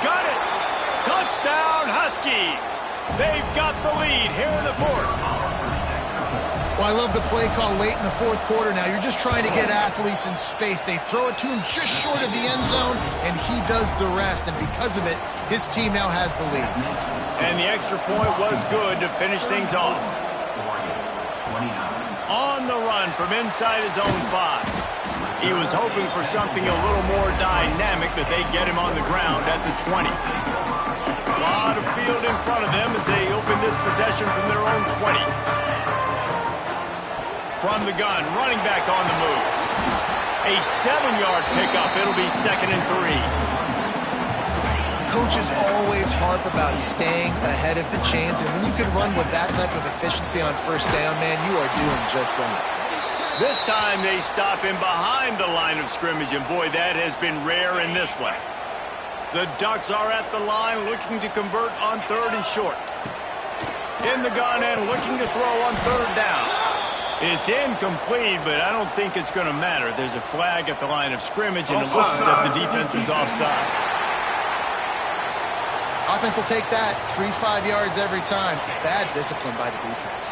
Got it! Touchdown, Huskies! They've got the lead here in the 4th. Well, I love the play call late in the fourth quarter now. You're just trying to get athletes in space. They throw it to him just short of the end zone, and he does the rest. And because of it, his team now has the lead. And the extra point was good to finish things off. On the run from inside his own 5. He was hoping for something a little more dynamic, that they get him on the ground at the 20. A lot of field in front of them as they open this possession from their own 20. From the gun, running back on the move. A 7-yard pickup. It'll be 2nd and 3. Coaches always harp about staying ahead of the chains, and when you can run with that type of efficiency on first down, man, you are doing just that. This time they stop him behind the line of scrimmage, and boy, that has been rare in this one. The Ducks are at the line looking to convert on 3rd and short. In the gun and looking to throw on 3rd down. It's incomplete, but I don't think it's going to matter. There's a flag at the line of scrimmage, and it looks as if the defense was offside. Offense will take that 3-5 yards every time. Bad discipline by the defense.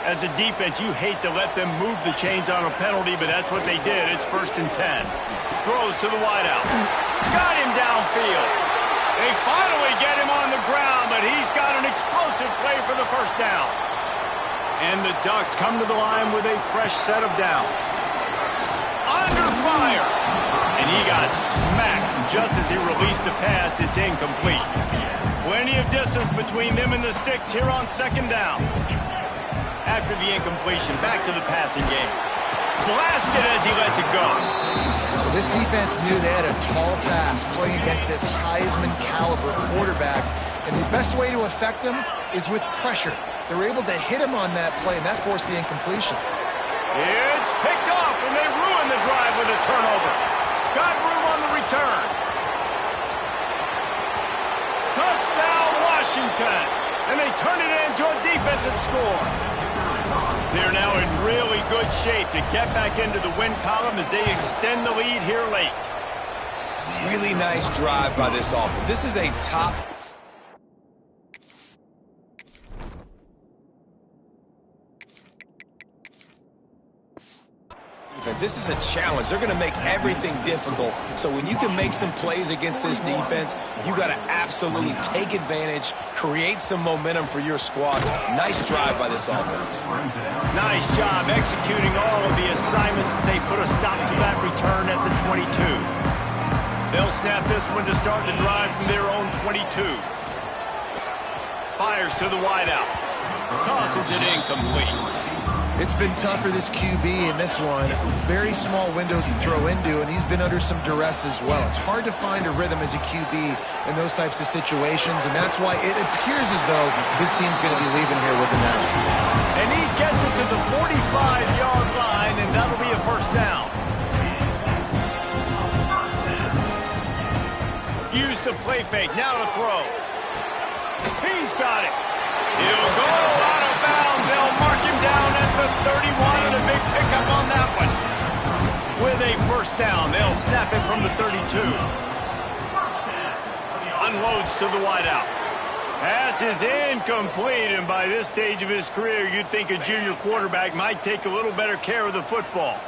As a defense, you hate to let them move the chains on a penalty, but that's what they did. It's 1st and 10. Throws to the wideout. Got him downfield. They finally get him on the ground, but he's got an explosive play for the first down. And the Ducks come to the line with a fresh set of downs. Under fire. And he got smacked just as he released the pass. It's incomplete. Plenty of distance between them and the sticks here on 2nd down. After the incompletion, back to the passing game. Blasted as he lets it go. This defense knew they had a tall task playing against this Heisman-caliber quarterback, and the best way to affect him is with pressure. They were able to hit him on that play, and that forced the incompletion. It's picked off, and they ruin the drive with a turnover. Got room on the return. Touchdown, Washington. And they turn it into a defensive score. They're now in really good shape to get back into the win column as they extend the lead here late. Really nice drive by this offense. This is a top defense. This is a challenge. They're going to make everything difficult. So when you can make some plays against this defense, you got to absolutely take advantage, create some momentum for your squad. Nice drive by this offense. Nice job executing all of the assignments as they put a stop to that return at the 22. They'll snap this one to start the drive from their own 22. Fires to the wideout. Tosses it incomplete. It's been tough for this QB in this one. Very small windows to throw into, and he's been under some duress as well. It's hard to find a rhythm as a QB in those types of situations, and that's why it appears as though this team's going to be leaving here with a net. And he gets it to the 45-yard line, and that'll be a first down. Use the play fake. Now to throw. He's got it. He'll go out of bounds. They'll mark him down at the 31, and a big pickup on that one. With a first down, they'll snap it from the 32. Unloads to the wideout. Pass is incomplete, and by this stage of his career, you'd think a junior quarterback might take a little better care of the football.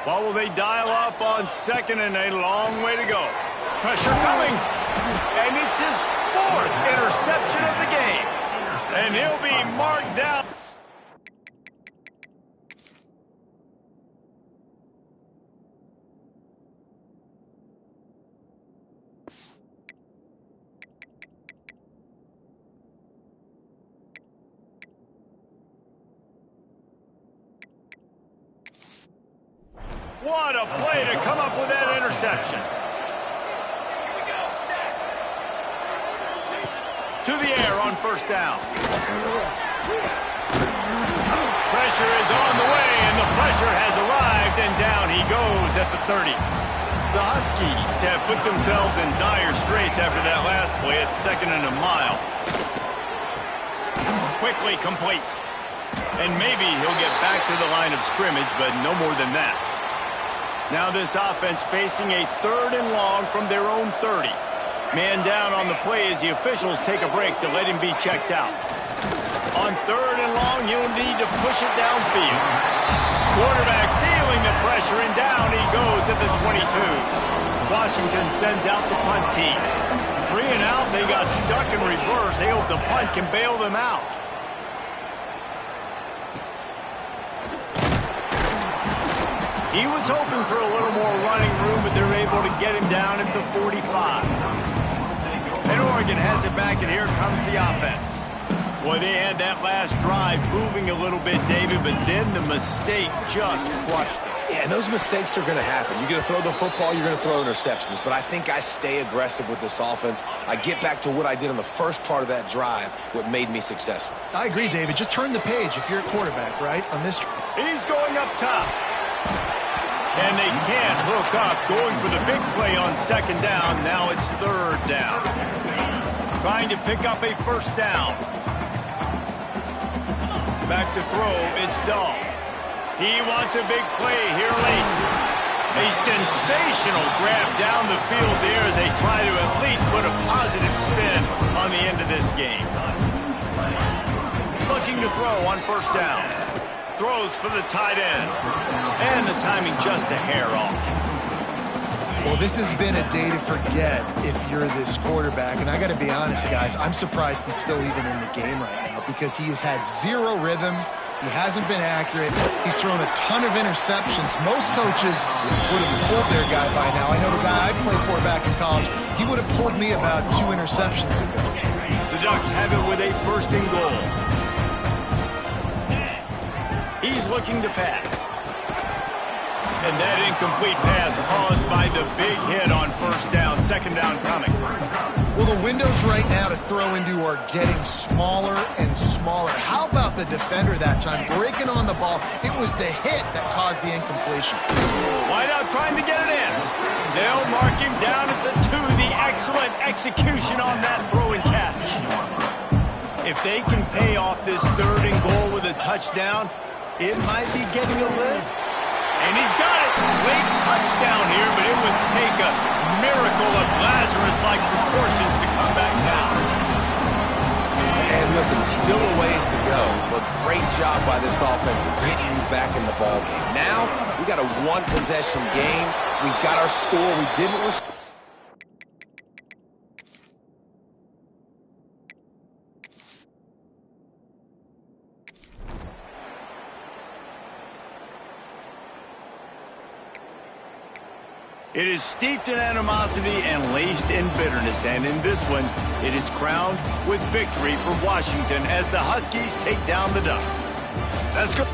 What will they dial up on 2nd and a long way to go? Pressure coming, and it's his 4th interception of the game. And he'll be marked down. What a play to come up with that interception. To the air on first down. Pressure is on the way, and the pressure has arrived, and down he goes at the 30. The Huskies have put themselves in dire straits after that last play at 2nd and a mile. Quickly complete. And maybe he'll get back to the line of scrimmage, but no more than that. Now this offense facing a 3rd and long from their own 30. Man down on the play as the officials take a break to let him be checked out. On 3rd and long, he'll need to push it downfield. Quarterback feeling the pressure, and down he goes at the 22. Washington sends out the punt team. 3 and out, they got stuck in reverse. They hope the punt can bail them out. He was hoping for a little more running room, but they're able to get him down at the 45. And Oregon has it back, and here comes the offense. Boy, they had that last drive moving a little bit, David, but then the mistake just crushed them. Yeah, and those mistakes are going to happen. You're going to throw the football, you're going to throw interceptions. But I think I stay aggressive with this offense. I get back to what I did on the first part of that drive, what made me successful. I agree, David. Just turn the page if you're a quarterback, right, on this. He's going up top. And they can't hook up, going for the big play on 2nd down. Now it's 3rd down. Trying to pick up a 1st down. Back to throw, it's Dahl. He wants a big play here late. A sensational grab down the field there as they try to at least put a positive spin on the end of this game. Looking to throw on 1st down. Throws for the tight end. And the timing just a hair off. Well, this has been a day to forget if you're this quarterback. And I got to be honest, guys, I'm surprised he's still even in the game right now because he has had 0 rhythm. He hasn't been accurate. He's thrown a ton of interceptions. Most coaches would have pulled their guy by now. I know the guy I played for back in college, he would have pulled me about 2 interceptions ago. The Ducks have it with a 1st and goal. He's looking to pass. And that incomplete pass caused by the big hit on 1st down. 2nd down coming. Well, the windows right now to throw into are getting smaller and smaller. How about the defender that time breaking on the ball? It was the hit that caused the incompletion. Wideout trying to get it in. They'll mark him down at the 2. The excellent execution on that throw and catch. If they can pay off this 3rd and goal with a touchdown, it might be getting a lift. And he's got it. Late touchdown here, but it would take a miracle of Lazarus-like proportions to come back down. And listen, still a ways to go, but great job by this offense getting you back in the ballgame. Now, we got a 1-possession game. We got our score. We didn't restore. It is steeped in animosity and laced in bitterness, and in this one, it is crowned with victory for Washington as the Huskies take down the Ducks. Let's go.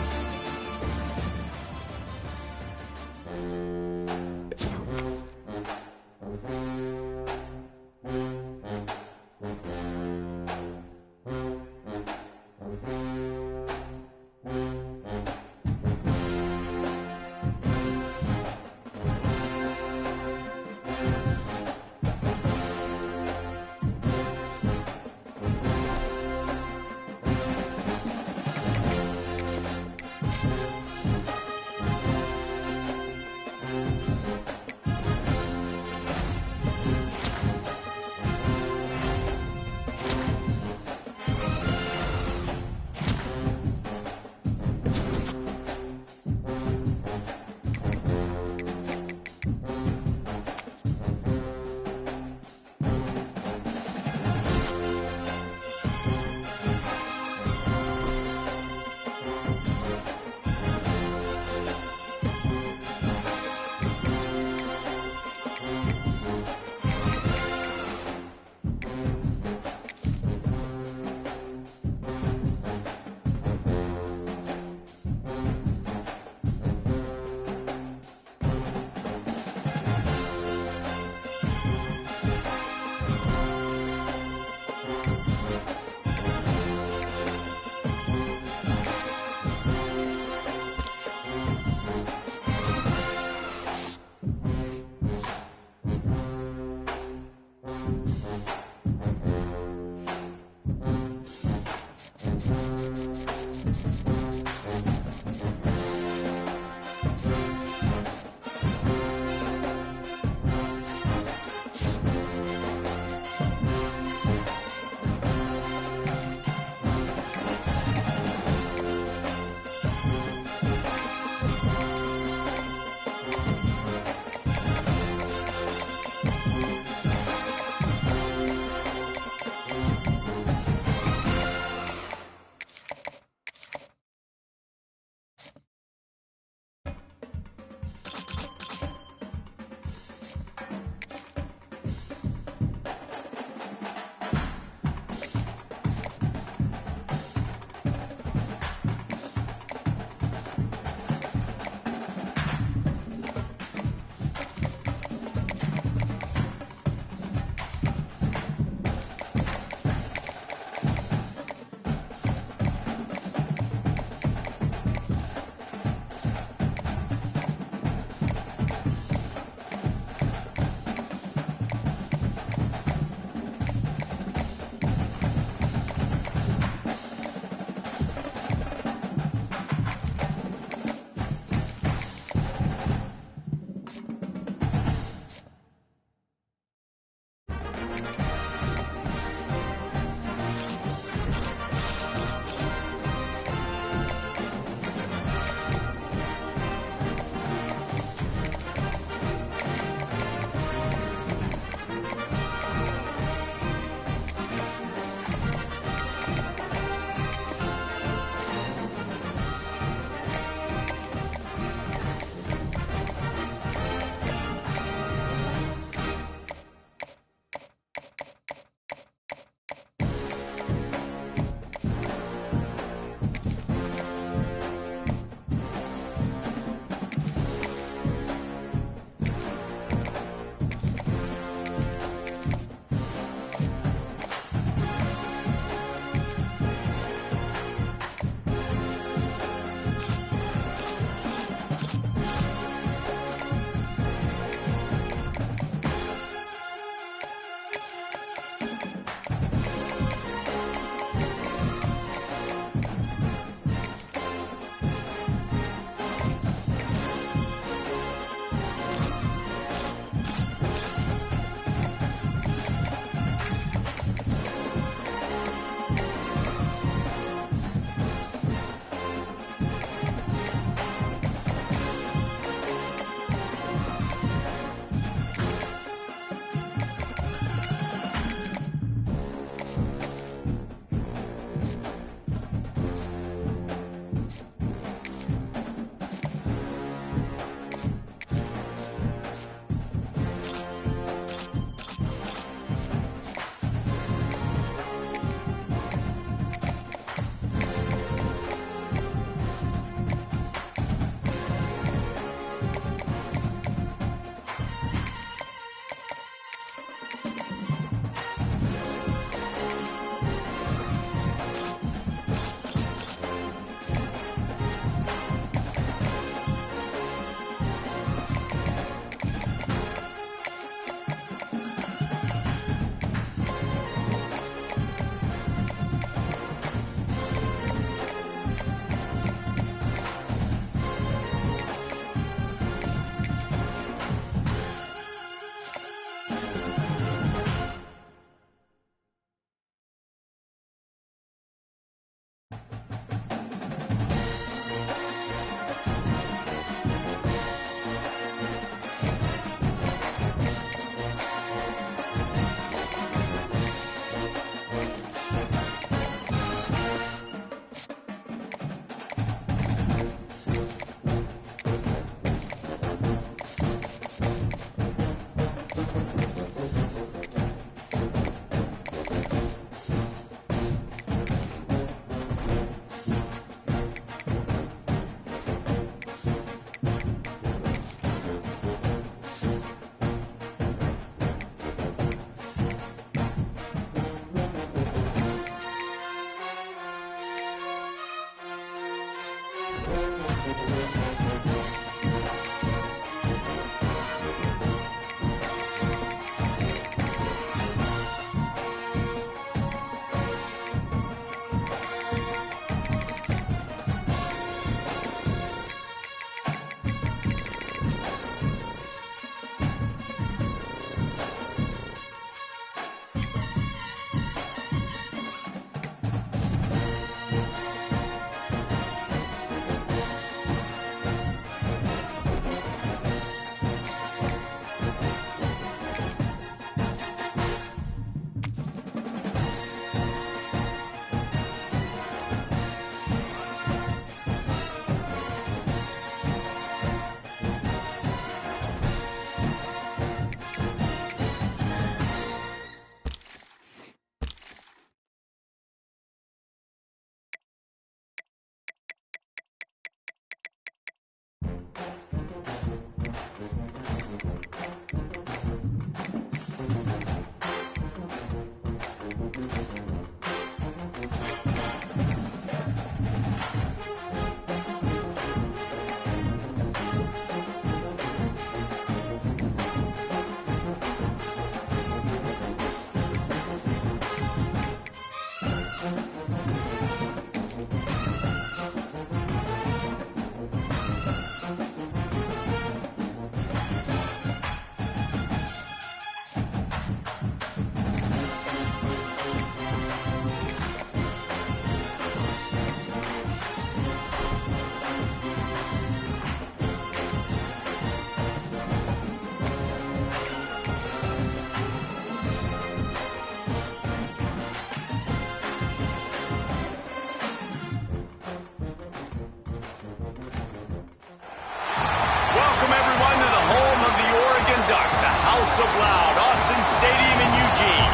House of Loud, Autzen Stadium in Eugene.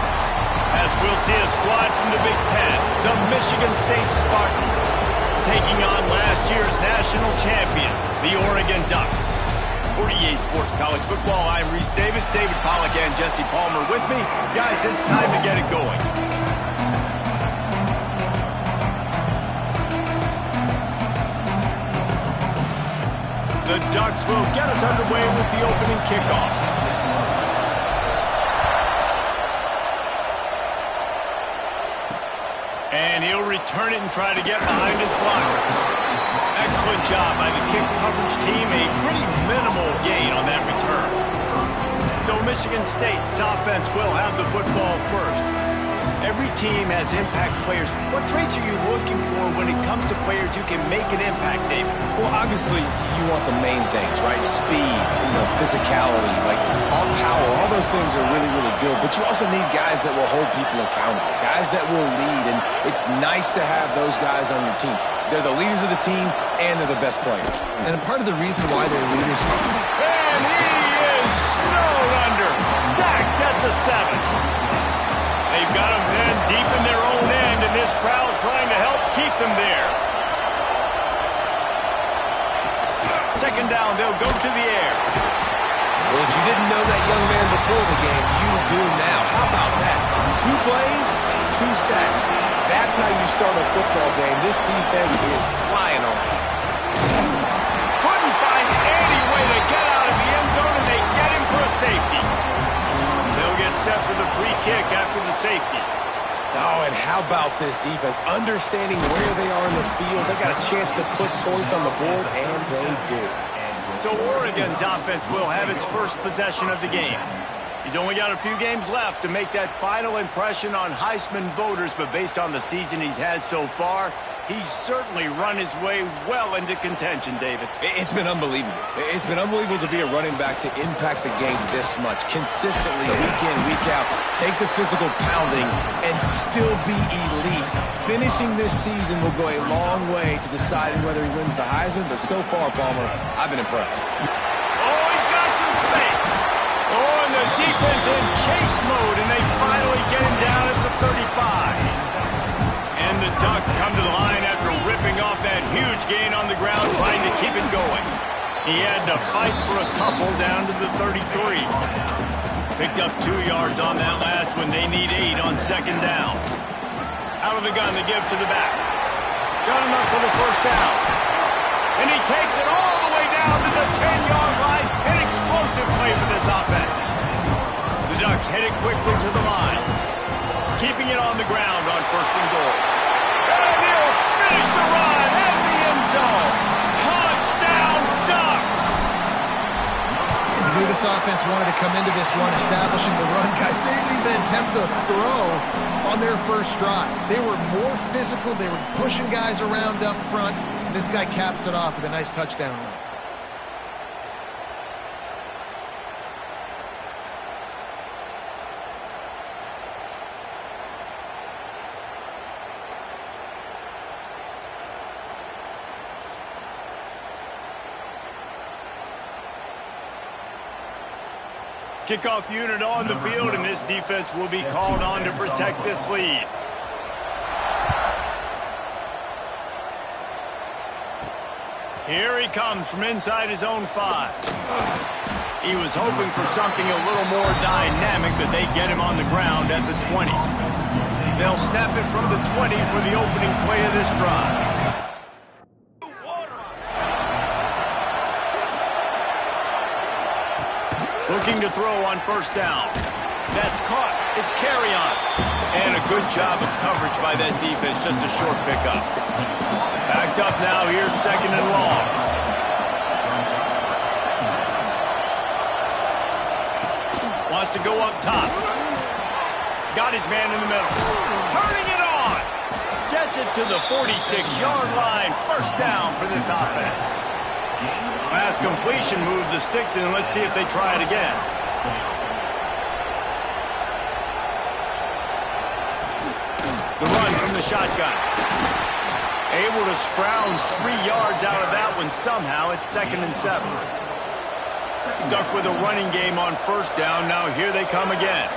As we'll see a squad from the Big Ten, the Michigan State Spartans, taking on last year's national champion, the Oregon Ducks. For EA Sports College Football, I'm Reese Davis, David Pollack, and Jesse Palmer with me. Guys, it's time to get it going. The Ducks will get us underway with the opening kickoff. And he'll return it and try to get behind his blockers. Excellent job by the kick coverage team. A pretty minimal gain on that return. So Michigan State's offense will have the football first. Every team has impact players. What traits are you looking for when it comes to players who can make an impact, David? Well, obviously, you want the main things, right? Speed, physicality, like all power. All those things are really, really good. But you also need guys that will hold people accountable, guys that will lead. And it's nice to have those guys on your team. They're the leaders of the team, and they're the best players. And part of the reason why they're leaders. And he is snowed under. Sacked at the 7. They've got them then deep in their own end, and this crowd trying to help keep them there. Second down, they'll go to the air. Well, if you didn't know that young man before the game, you do now. How about that? 2 plays, 2 sacks. That's how you start a football game. This defense is flying on it. Couldn't find any way to get out of the end zone, and they get him for a safety. They'll get set for the free kick after the safety. Oh, and how about this defense? Understanding where they are in the field. They got a chance to put points on the board, and they do. So Oregon's offense will have its first possession of the game. He's only got a few games left to make that final impression on Heisman voters, but based on the season he's had so far, he's certainly run his way well into contention, David. It's been unbelievable. It's been unbelievable to be a running back to impact the game this much. Consistently, week in, week out, take the physical pounding and still be elite. Finishing this season will go a long way to deciding whether he wins the Heisman, but so far, Palmer, I've been impressed. Oh, he's got some space. Oh, and the defense in chase mode, and they finally get him down at the 35. And the Ducks come to the line after ripping off that huge gain on the ground, trying to keep it going. He had to fight for a couple down to the 33. Picked up 2 yards on that last one. They need 8 on second down. Out of the gun to give to the back. Got enough for the first down. And he takes it all the way down to the 10-yard line. An explosive play for this offense. The Ducks headed quickly to the line. Keeping it on the ground on first and goal. And he'll finish the run in the end zone. Touchdown, Ducks! We knew this offense wanted to come into this one establishing the run, guys. They didn't even attempt to throw on their first drive. They were more physical. They were pushing guys around up front. This guy caps it off with a nice touchdown run. Kickoff unit on the field, and this defense will be called on to protect this lead. Here he comes from inside his own 5. He was hoping for something a little more dynamic, but they get him on the ground at the 20. They'll snap it from the 20 for the opening play of this drive. Looking to throw on first down. That's caught. It's carry on. And a good job of coverage by that defense. Just a short pickup. Backed up now. Here's second and long. Wants to go up top. Got his man in the middle. Turning it on. Gets it to the 46-yard line. First down for this offense. Pass completion, move the sticks in. Let's see if they try it again. The run from the shotgun. Able to scrounge 3 yards out of that one somehow. It's second and 7. Stuck with a running game on first down. Now here they come again.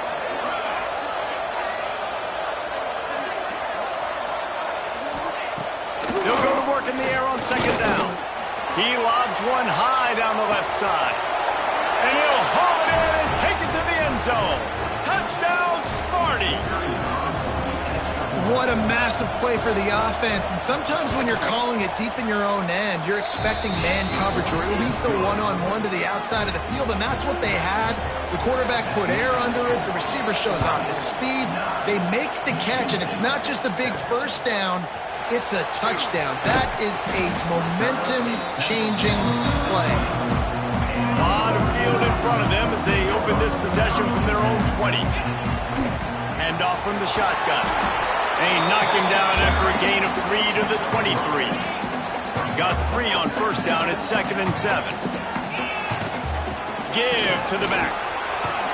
He'll go to work in the air on second down. He lobs one high down the left side. And he'll haul it in and take it to the end zone. Touchdown, Sparty. What a massive play for the offense. And sometimes when you're calling it deep in your own end, you're expecting man coverage or at least a one-on-one to the outside of the field, and that's what they had. The quarterback put air under it. The receiver shows off his speed. They make the catch, and it's not just a big first down. It's a touchdown. That is a momentum-changing play. A lot of field in front of them as they open this possession from their own 20. Hand off from the shotgun. They knock him down after a gain of 3 to the 23. Got 3 on first down at 2nd and 7. Give to the back.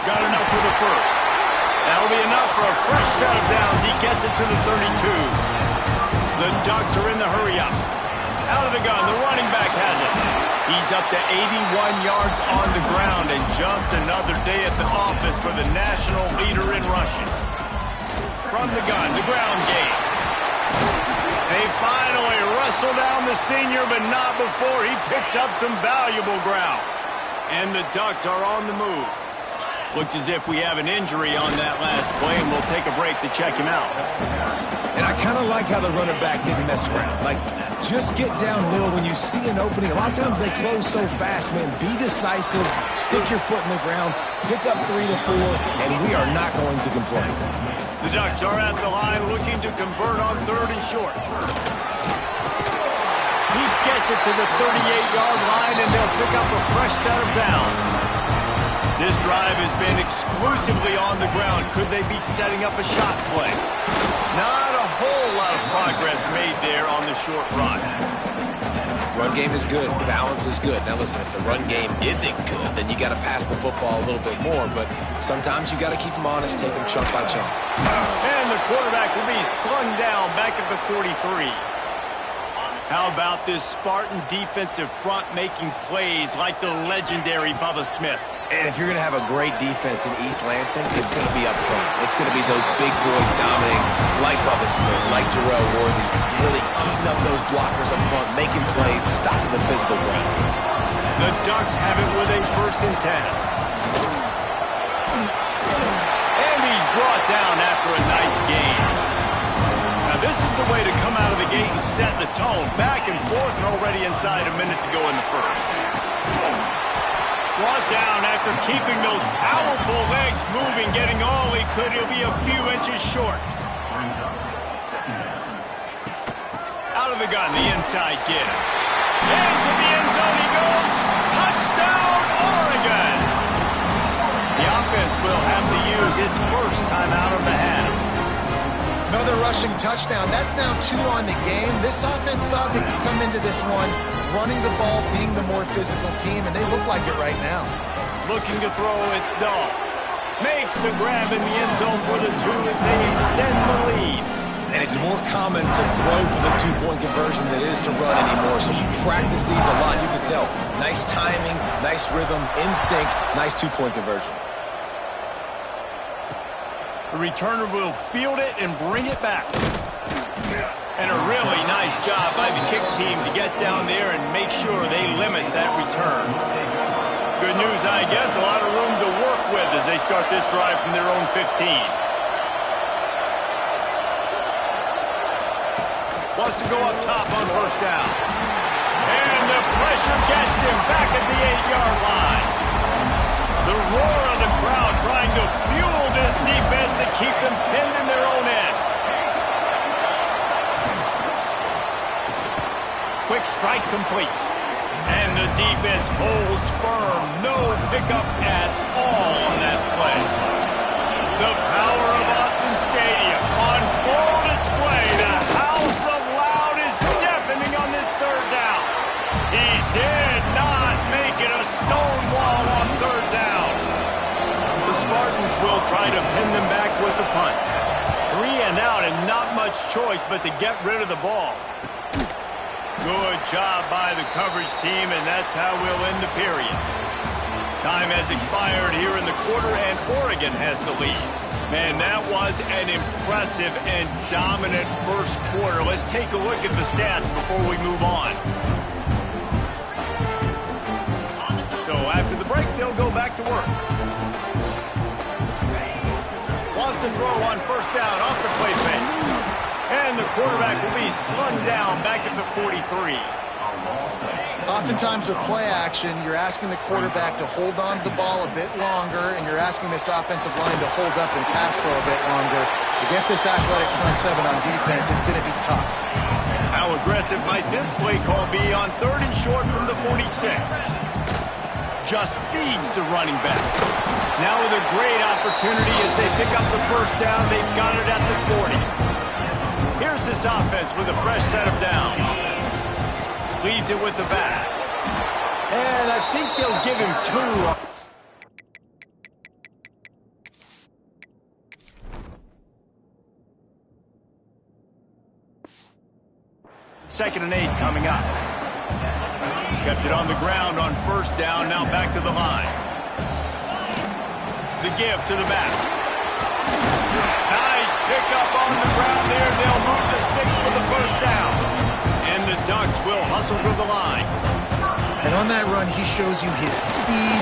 Got enough for the first. That'll be enough for a fresh set of downs. He gets it to the 32. The Ducks are in the hurry-up. Out of the gun, the running back has it. He's up to 81 yards on the ground, and just another day at the office for the national leader in rushing. From the gun, the ground game. They finally wrestle down the senior, but not before he picks up some valuable ground. And the Ducks are on the move. Looks as if we have an injury on that last play, and we'll take a break to check him out. And I kind of like how the running back didn't mess around. Like, just get downhill when you see an opening. A lot of times they close so fast, man. Be decisive, stick your foot in the ground, pick up 3 to 4, and we are not going to complain. The Ducks are at the line looking to convert on 3rd and short. He gets it to the 38-yard line, and they'll pick up a fresh set of downs. This drive has been exclusively on the ground. Could they be setting up a shot play? Not a whole lot of progress made there on the short run. Run game is good. Balance is good. Now listen, if the run game isn't good, then you got to pass the football a little bit more. But sometimes you got to keep them honest, take them chunk by chunk. And the quarterback will be slung down back at the 43. How about this Spartan defensive front making plays like the legendary Bubba Smith? And if you're going to have a great defense in East Lansing, it's going to be up front. It's going to be those big boys dominating like Bubba Smith, like Jarrell Worthy, really eating up those blockers up front, making plays, stopping the physical ground. The Ducks have it with a 1st and 10. And he's brought down after a nice gain. Now this is the way to come out of the gate and set the tone. Back and forth and already inside a minute to go in the first. Brought down after keeping those powerful legs moving, getting all he could. He'll be a few inches short. Out of the gun, the inside give. And to the end zone he goes. Touchdown, Oregon! The offense will have to use its first timeout of the half. Another rushing touchdown. That's now 2 on the game. This offense thought they could come into this one running the ball, being the more physical team, and they look like it right now. Looking to throw, it's Dahl. Makes the grab in the end zone for the 2 as they extend the lead. And it's more common to throw for the 2-point conversion than it is to run anymore. So you practice these a lot, you can tell. Nice timing, nice rhythm, in sync, nice 2-point conversion. The returner will field it and bring it back. And a really nice job by the kick team to get down there and make sure they limit that return. Good news, I guess, a lot of room to work with as they start this drive from their own 15. Wants to go up top on first down. And the pressure gets him back at the 8-yard line. The roar of the crowd trying to fuel this defense to keep them pinned in their own end. Quick strike complete. And the defense holds firm. No pickup at all on that play. The power of Autzen Stadium on full display. The house of loud is deafening on this 3rd down. He did not make it a stone wall on 3rd down. The Spartans will try to pin them back with the punt. 3 and out and not much choice but to get rid of the ball. Good job by the coverage team, and that's how we'll end the period. Time has expired here in the quarter, and Oregon has the lead. Man, that was an impressive and dominant first quarter. Let's take a look at the stats before we move on. So after the break, they'll go back to work. Lost a throw on first down off the play fake. And the quarterback will be slung down back at the 43. Oftentimes with play action, you're asking the quarterback to hold on to the ball a bit longer, and you're asking this offensive line to hold up and pass pro a bit longer. Against this athletic front seven on defense, it's going to be tough. How aggressive might this play call be on 3rd and short from the 46? Just feeds the running back. Now with a great opportunity as they pick up the first down, they've got it at the 40. Here's this offense with a fresh set of downs. Leaves it with the back. And I think they'll give him 2. Second and 8 coming up. Kept it on the ground on first down, now back to the line. The give to the back. Nice pickup on the ground there. They'll move the sticks for the first down. And the Ducks will hustle to the line. And on that run, he shows you his speed.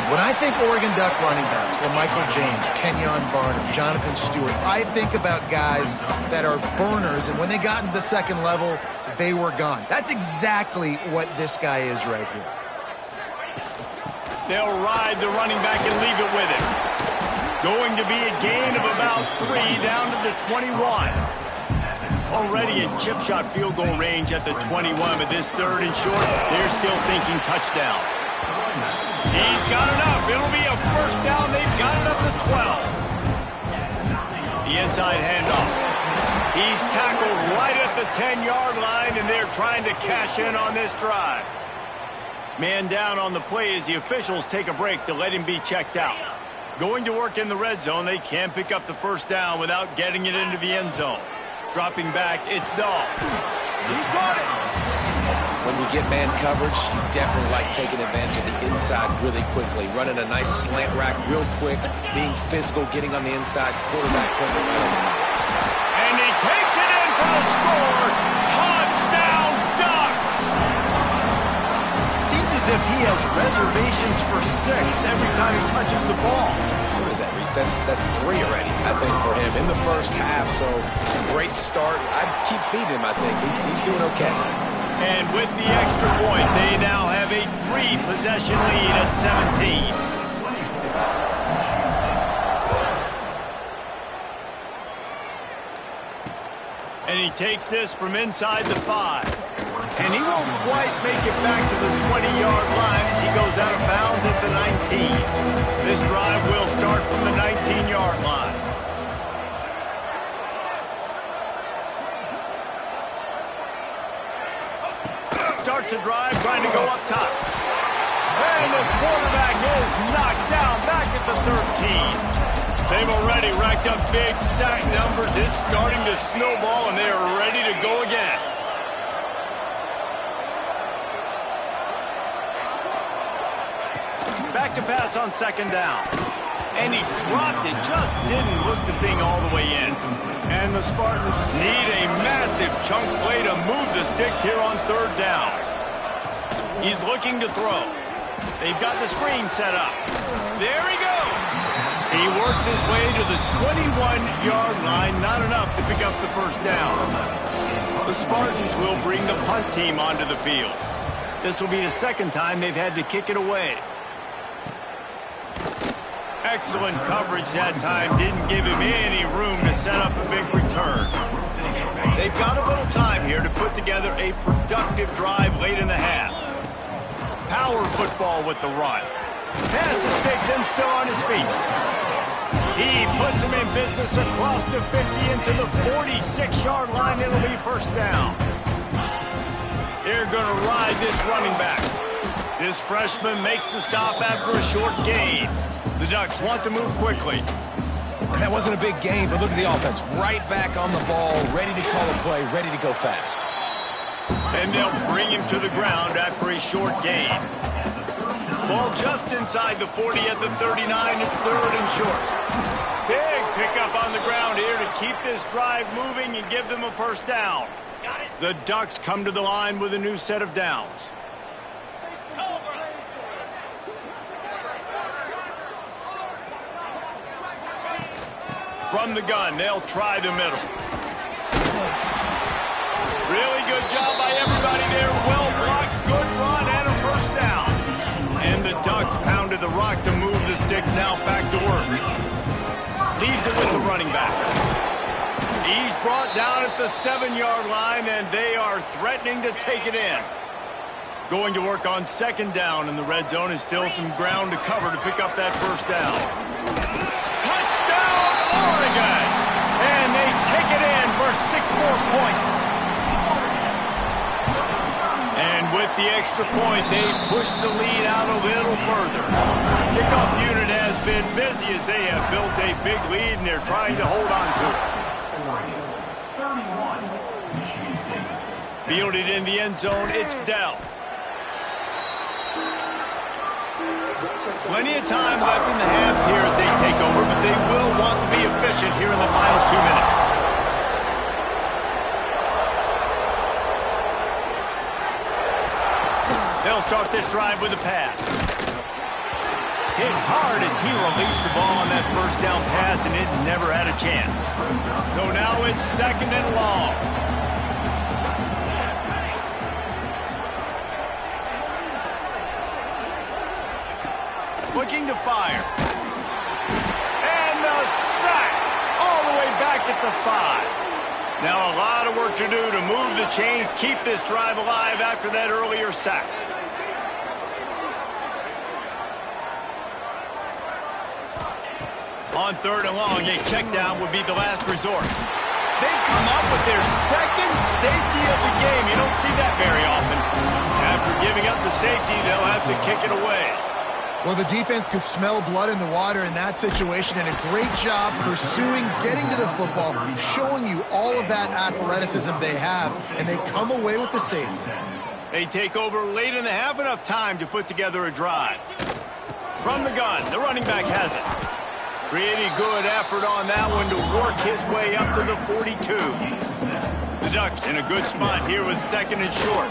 When I think Oregon Duck running backs, LaMichael James, Kenyon Barnum, Jonathan Stewart, I think about guys that are burners, and when they got into the second level, they were gone. That's exactly what this guy is right here. They'll ride the running back and leave it with him. Going to be a gain of about 3 down to the 21. Already in chip shot field goal range at the 21, but this 3rd and short, they're still thinking touchdown. He's got enough. It'll be a first down. They've got it up to 12. The inside handoff. He's tackled right at the 10-yard line, and they're trying to cash in on this drive. Man down on the play as the officials take a break to let him be checked out. Going to work in the red zone, they can't pick up the first down without getting it into the end zone. Dropping back, it's Dahl. He got it! When you get man coverage, you definitely like taking advantage of the inside really quickly. Running a nice slant rack real quick, being physical, getting on the inside, quarterback putting it right on the line. And he takes it in for the score. Touchdown, Ducks! Seems as if he has reservations for 6 every time he touches the ball. What is that, Reese? That's 3 already, I think, for him in the first half. So, great start. I'd keep feeding him, I think. He's doing okay. And with the extra point, they now have a 3-possession lead at 17. And he takes this from inside the 5. And he won't quite make it back to the 20-yard line as he goes out of bounds at the 19. This drive will start from the 19-yard line. Starts a drive trying to go up top. And the quarterback is knocked down back at the 13. They've already racked up big sack numbers. It's starting to snowball, and they are ready to go again. Back to pass on second down. And he dropped it, just didn't look the thing all the way in. And the Spartans need a massive chunk play to move the sticks here on third down. He's looking to throw. They've got the screen set up. There he goes. He works his way to the 21-yard line, not enough to pick up the first down. The Spartans will bring the punt team onto the field. This will be the second time they've had to kick it away. Excellent coverage that time. Didn't give him any room to set up a big return. They've got a little time here to put together a productive drive late in the half. Power football with the run. Pass the sticks and still on his feet. He puts him in business across the 50 into the 46-yard line. It'll be first down. They're going to ride this running back. This freshman makes the stop after a short gain. The Ducks want to move quickly. And that wasn't a big gain, but look at the offense. Right back on the ball, ready to call a play, ready to go fast. And they'll bring him to the ground after a short gain. Ball just inside the 40 at the 39. It's third and short. Big pickup on the ground here to keep this drive moving and give them a first down. The Ducks come to the line with a new set of downs. From the gun, they'll try the middle. Really good job by everybody there. Well blocked, good run, and a first down. And the Ducks pounded the rock to move the sticks now back to work. Leaves it with the running back. He's brought down at the 7-yard line, and they are threatening to take it in. Going to work on second down, and the red zone is still some ground to cover to pick up that first down. Touchdown, Oregon! And they take it in for 6 more points. And with the extra point, they push the lead out a little further. Kickoff unit has been busy as they have built a big lead, and they're trying to hold on to it. Fielded in the end zone, it's Dell. Plenty of time left in the half here as they take over, but they will want to be efficient here in the final 2 minutes. They'll start this drive with a pass. Hit hard as he released the ball on that first down pass, and it never had a chance. So now it's second and long. Looking to fire. And the sack all the way back at the 5. Now a lot of work to do to move the chains, keep this drive alive after that earlier sack. On third and long, a check down would be the last resort. They come up with their second safety of the game. You don't see that very often. After giving up the safety, they'll have to kick it away. Well, the defense could smell blood in the water in that situation, and a great job pursuing, getting to the football, showing you all of that athleticism they have, and they come away with the safety. They take over late in the half, enough time to put together a drive. From the gun, the running back has it. Pretty good effort on that one to work his way up to the 42. The Ducks in a good spot here with second and short.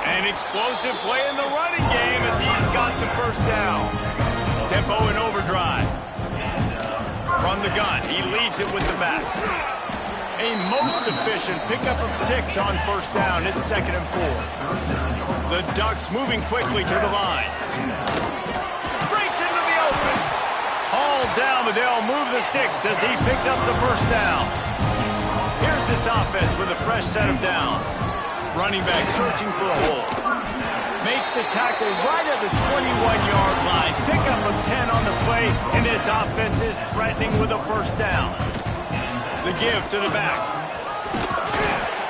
An explosive play in the running game as he's got the first down. Tempo in overdrive. From the gun, he leaves it with the back. A most efficient pickup of 6 on first down. It's second and 4. The Ducks moving quickly to the line. Breaks into the open. All down, but they'll move the sticks as he picks up the first down. Here's this offense with a fresh set of downs. Running back searching for a hole. Makes the tackle right at the 21-yard line. Pickup of 10 on the play, and this offense is threatening with a first down. The give to the back.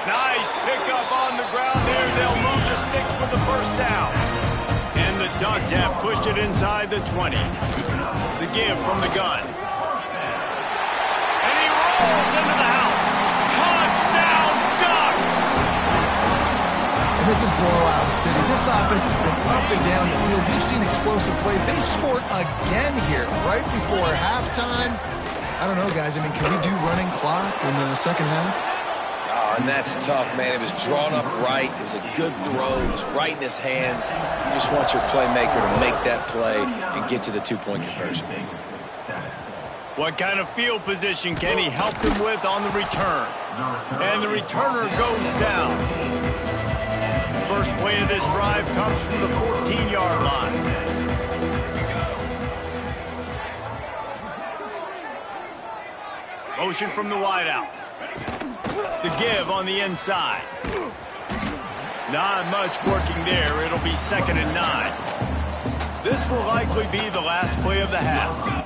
Nice pickup on the ground there. They'll move the sticks with the first down. And the Ducks have pushed it inside the 20. The give from the gun. And he rolls into the house. Touchdown, Ducks! And this is blowout city. This offense has been up and down the field. We've seen explosive plays. They scored again here right before halftime. I don't know, guys. I mean, can we do running clock in the second half? Oh, and that's tough, man. It was drawn up right. It was a good throw. It was right in his hands. You just want your playmaker to make that play and get to the 2-point conversion. What kind of field position can he help them with on the return? And the returner goes down. First play of this drive comes from the 14-yard line. Motion from the wideout. The give on the inside. Not much working there. It'll be second and 9. This will likely be the last play of the half.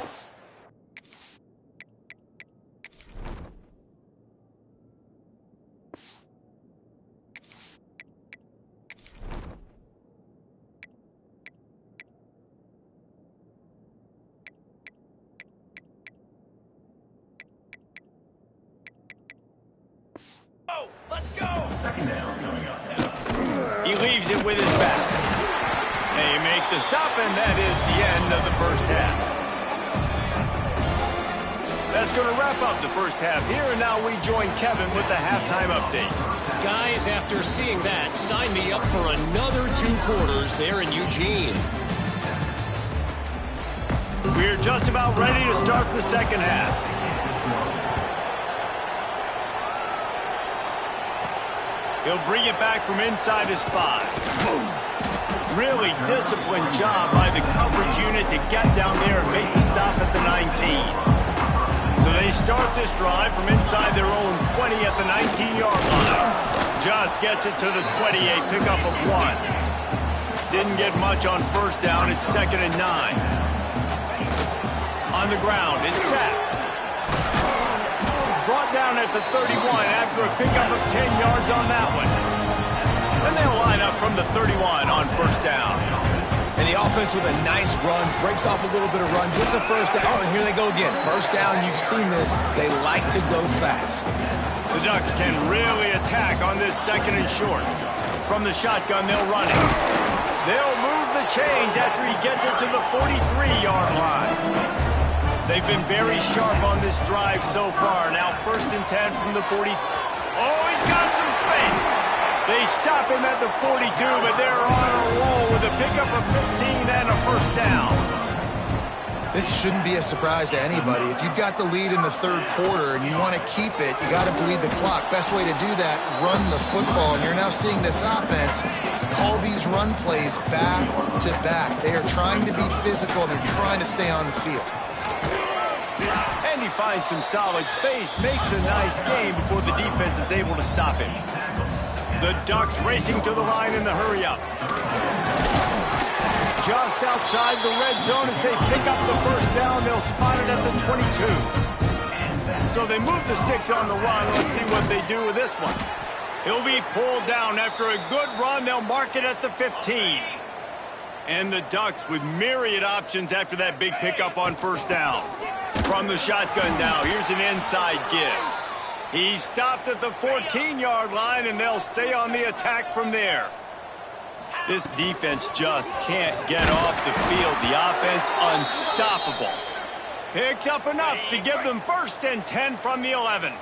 He leaves it with his back. make the stop, and that is the end of the first half. That's going to wrap up the first half here, and now we join Kevin with the halftime update. Guys, after seeing that, sign me up for another 2 quarters there in Eugene. We're just about ready to start the second half. He'll bring it back from inside his 5. Boom. Really disciplined job by the coverage unit to get down there and make the stop at the 19. So they start this drive from inside their own 20 at the 19-yard line. Just gets it to the 28, pickup of 1. Didn't get much on first down. It's 2nd and 9. On the ground, it's sacked. Brought down at the 31 after a pickup of 10 yards on that one. Then they'll line up from the 31 on first down. And the offense with a nice run, breaks off a little bit of run, gets a first down. Oh, and here they go again. First down, you've seen this. They like to go fast. The Ducks can really attack on this 2nd and short. From the shotgun, they'll run it. They'll move the chains after he gets it to the 43-yard line. They've been very sharp on this drive so far. Now 1st and 10 from the 40. Oh, he's got some space. They stop him at the 42, but they're on a roll with a pickup of 15 and a first down. This shouldn't be a surprise to anybody. If you've got the lead in the 3rd quarter and you want to keep it, you got to bleed the clock. Best way to do that, run the football. And you're now seeing this offense call these run plays back to back. They are trying to be physical, and they're trying to stay on the field. And he finds some solid space, makes a nice game before the defense is able to stop him. The Ducks racing to the line in the hurry-up. Just outside the red zone as they pick up the first down. They'll spot it at the 22. So they move the sticks on the run. Let's see what they do with this one. He'll be pulled down after a good run. They'll mark it at the 15. And the Ducks with myriad options after that big pickup on first down. From the shotgun now, here's an inside give. He's stopped at the 14-yard line, and they'll stay on the attack from there. This defense just can't get off the field. The offense unstoppable. Picks up enough to give them 1st and 10 from the 11.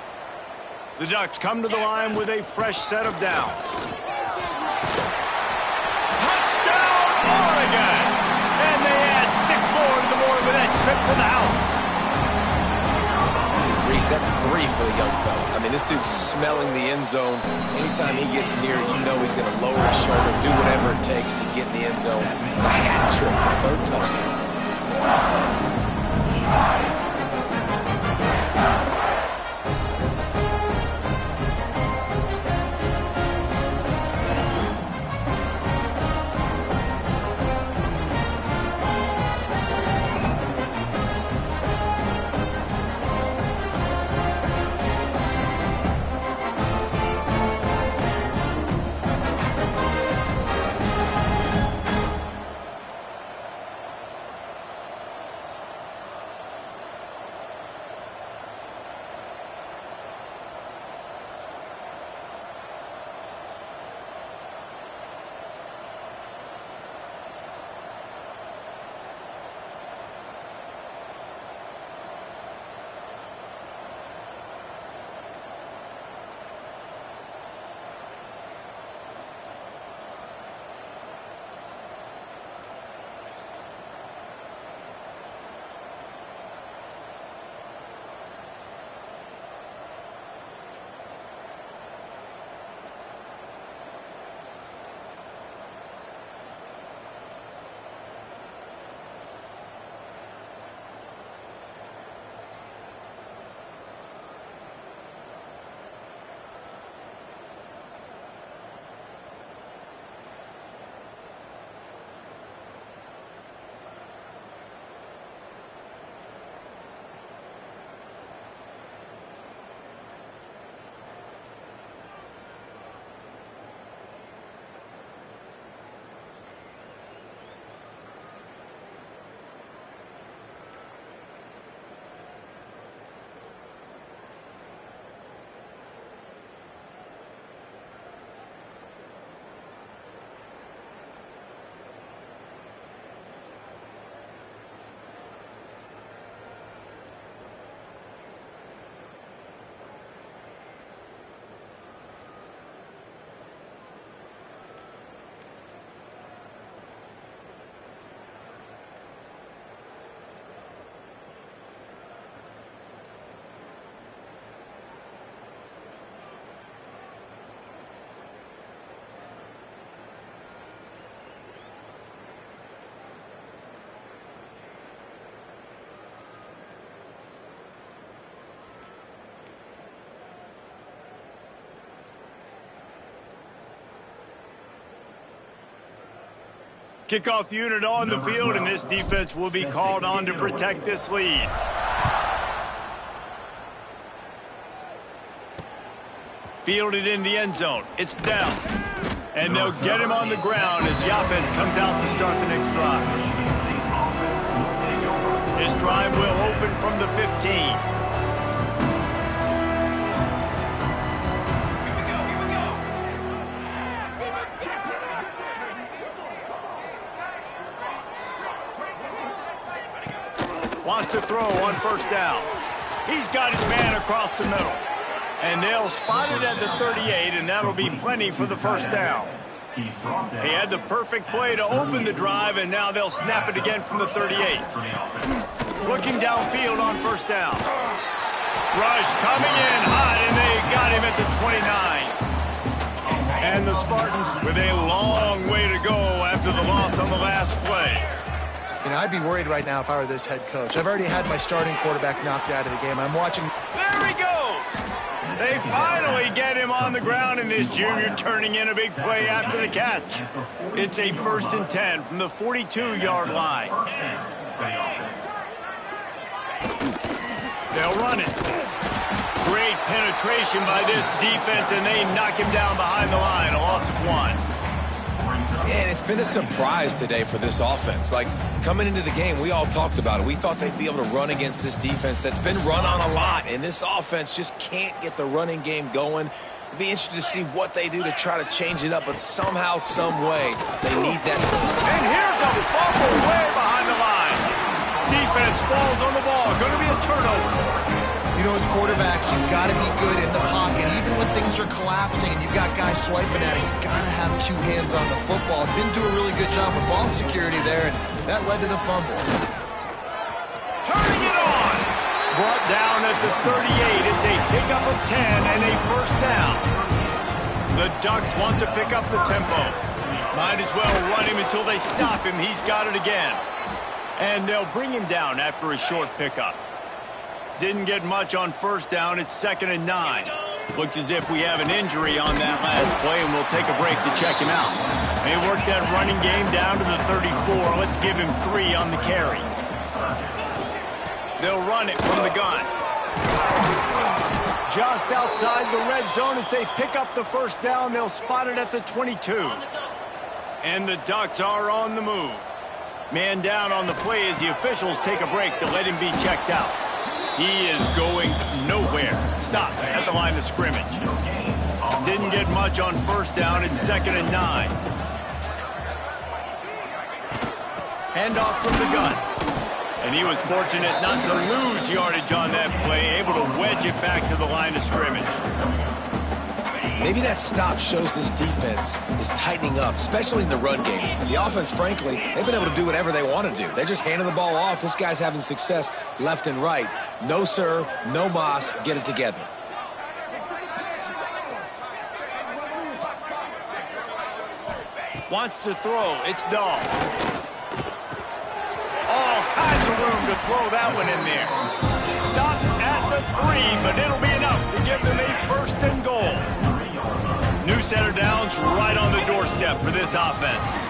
The Ducks come to the line with a fresh set of downs. Touchdown, Oregon! And they add 6 more to the board with that trip to the house. Reese, that's 3 for the young fella. I mean, this dude's smelling the end zone. Anytime he gets near, you know he's going to lower his shoulder, do whatever it takes to get in the end zone. The hat trick, the 3rd touchdown. Kickoff unit on the field, and this defense will be called on to protect this lead. Fielded in the end zone. It's down. And they'll get him on the ground as the offense comes out to start the next drive. This drive will open from the 15. Wants to throw on first down. He's got his man across the middle. And they'll spot it at the 38, and that'll be plenty for the first down. He had the perfect play to open the drive, and now they'll snap it again from the 38. Looking downfield on first down. Rush coming in hot, and they got him at the 29. And the Spartans with a long way to go after the loss on the last play. You know, I'd be worried right now if I were this head coach. I've already had my starting quarterback knocked out of the game. I'm watching. There he goes! They finally get him on the ground, and this junior turning in a big play after the catch. It's a 1st and 10 from the 42-yard line. They'll run it. Great penetration by this defense, and they knock him down behind the line. A loss of 1. And it's been a surprise today for this offense. Like, coming into the game, we all talked about it. We thought they'd be able to run against this defense that's been run on a lot, and this offense just can't get the running game going. It'll be interesting to see what they do to try to change it up, but somehow, some way, they need that. And here's a fumble way behind the line. Defense falls on the ball. Going to be a turnover. You know, as quarterbacks, you've got to be good in the pocket. Even when things are collapsing and you've got guys swiping at it, you've got to have 2 hands on the football. Didn't do a really good job with ball security there, and that led to the fumble. Turning it on. Brought down at the 38. It's a pickup of 10 and a first down. The Ducks want to pick up the tempo. Might as well run him until they stop him. He's got it again. And they'll bring him down after a short pickup. Didn't get much on first down. It's 2nd and 9. Looks as if we have an injury on that last play, and we'll take a break to check him out. They worked that running game down to the 34. Let's give him 3 on the carry. They'll run it from the gun. Just outside the red zone as they pick up the first down. They'll spot it at the 22. And the Ducks are on the move. Man down on the play as the officials take a break to let him be checked out. He is going nowhere. Stop at the line of scrimmage. Didn't get much on first down. It's 2nd and 9. Handoff from the gun. And he was fortunate not to lose yardage on that play, able to wedge it back to the line of scrimmage. Maybe that stop shows this defense is tightening up, especially in the run game. The offense, frankly, they've been able to do whatever they want to do. They're just handing the ball off. This guy's having success left and right. No, sir, no mas, get it together. Wants to throw. It's Dahl. All kinds of room to throw that one in there. Stop at the 3, but it'll be enough to give them a 1st and goal. New set of downs right on the doorstep for this offense.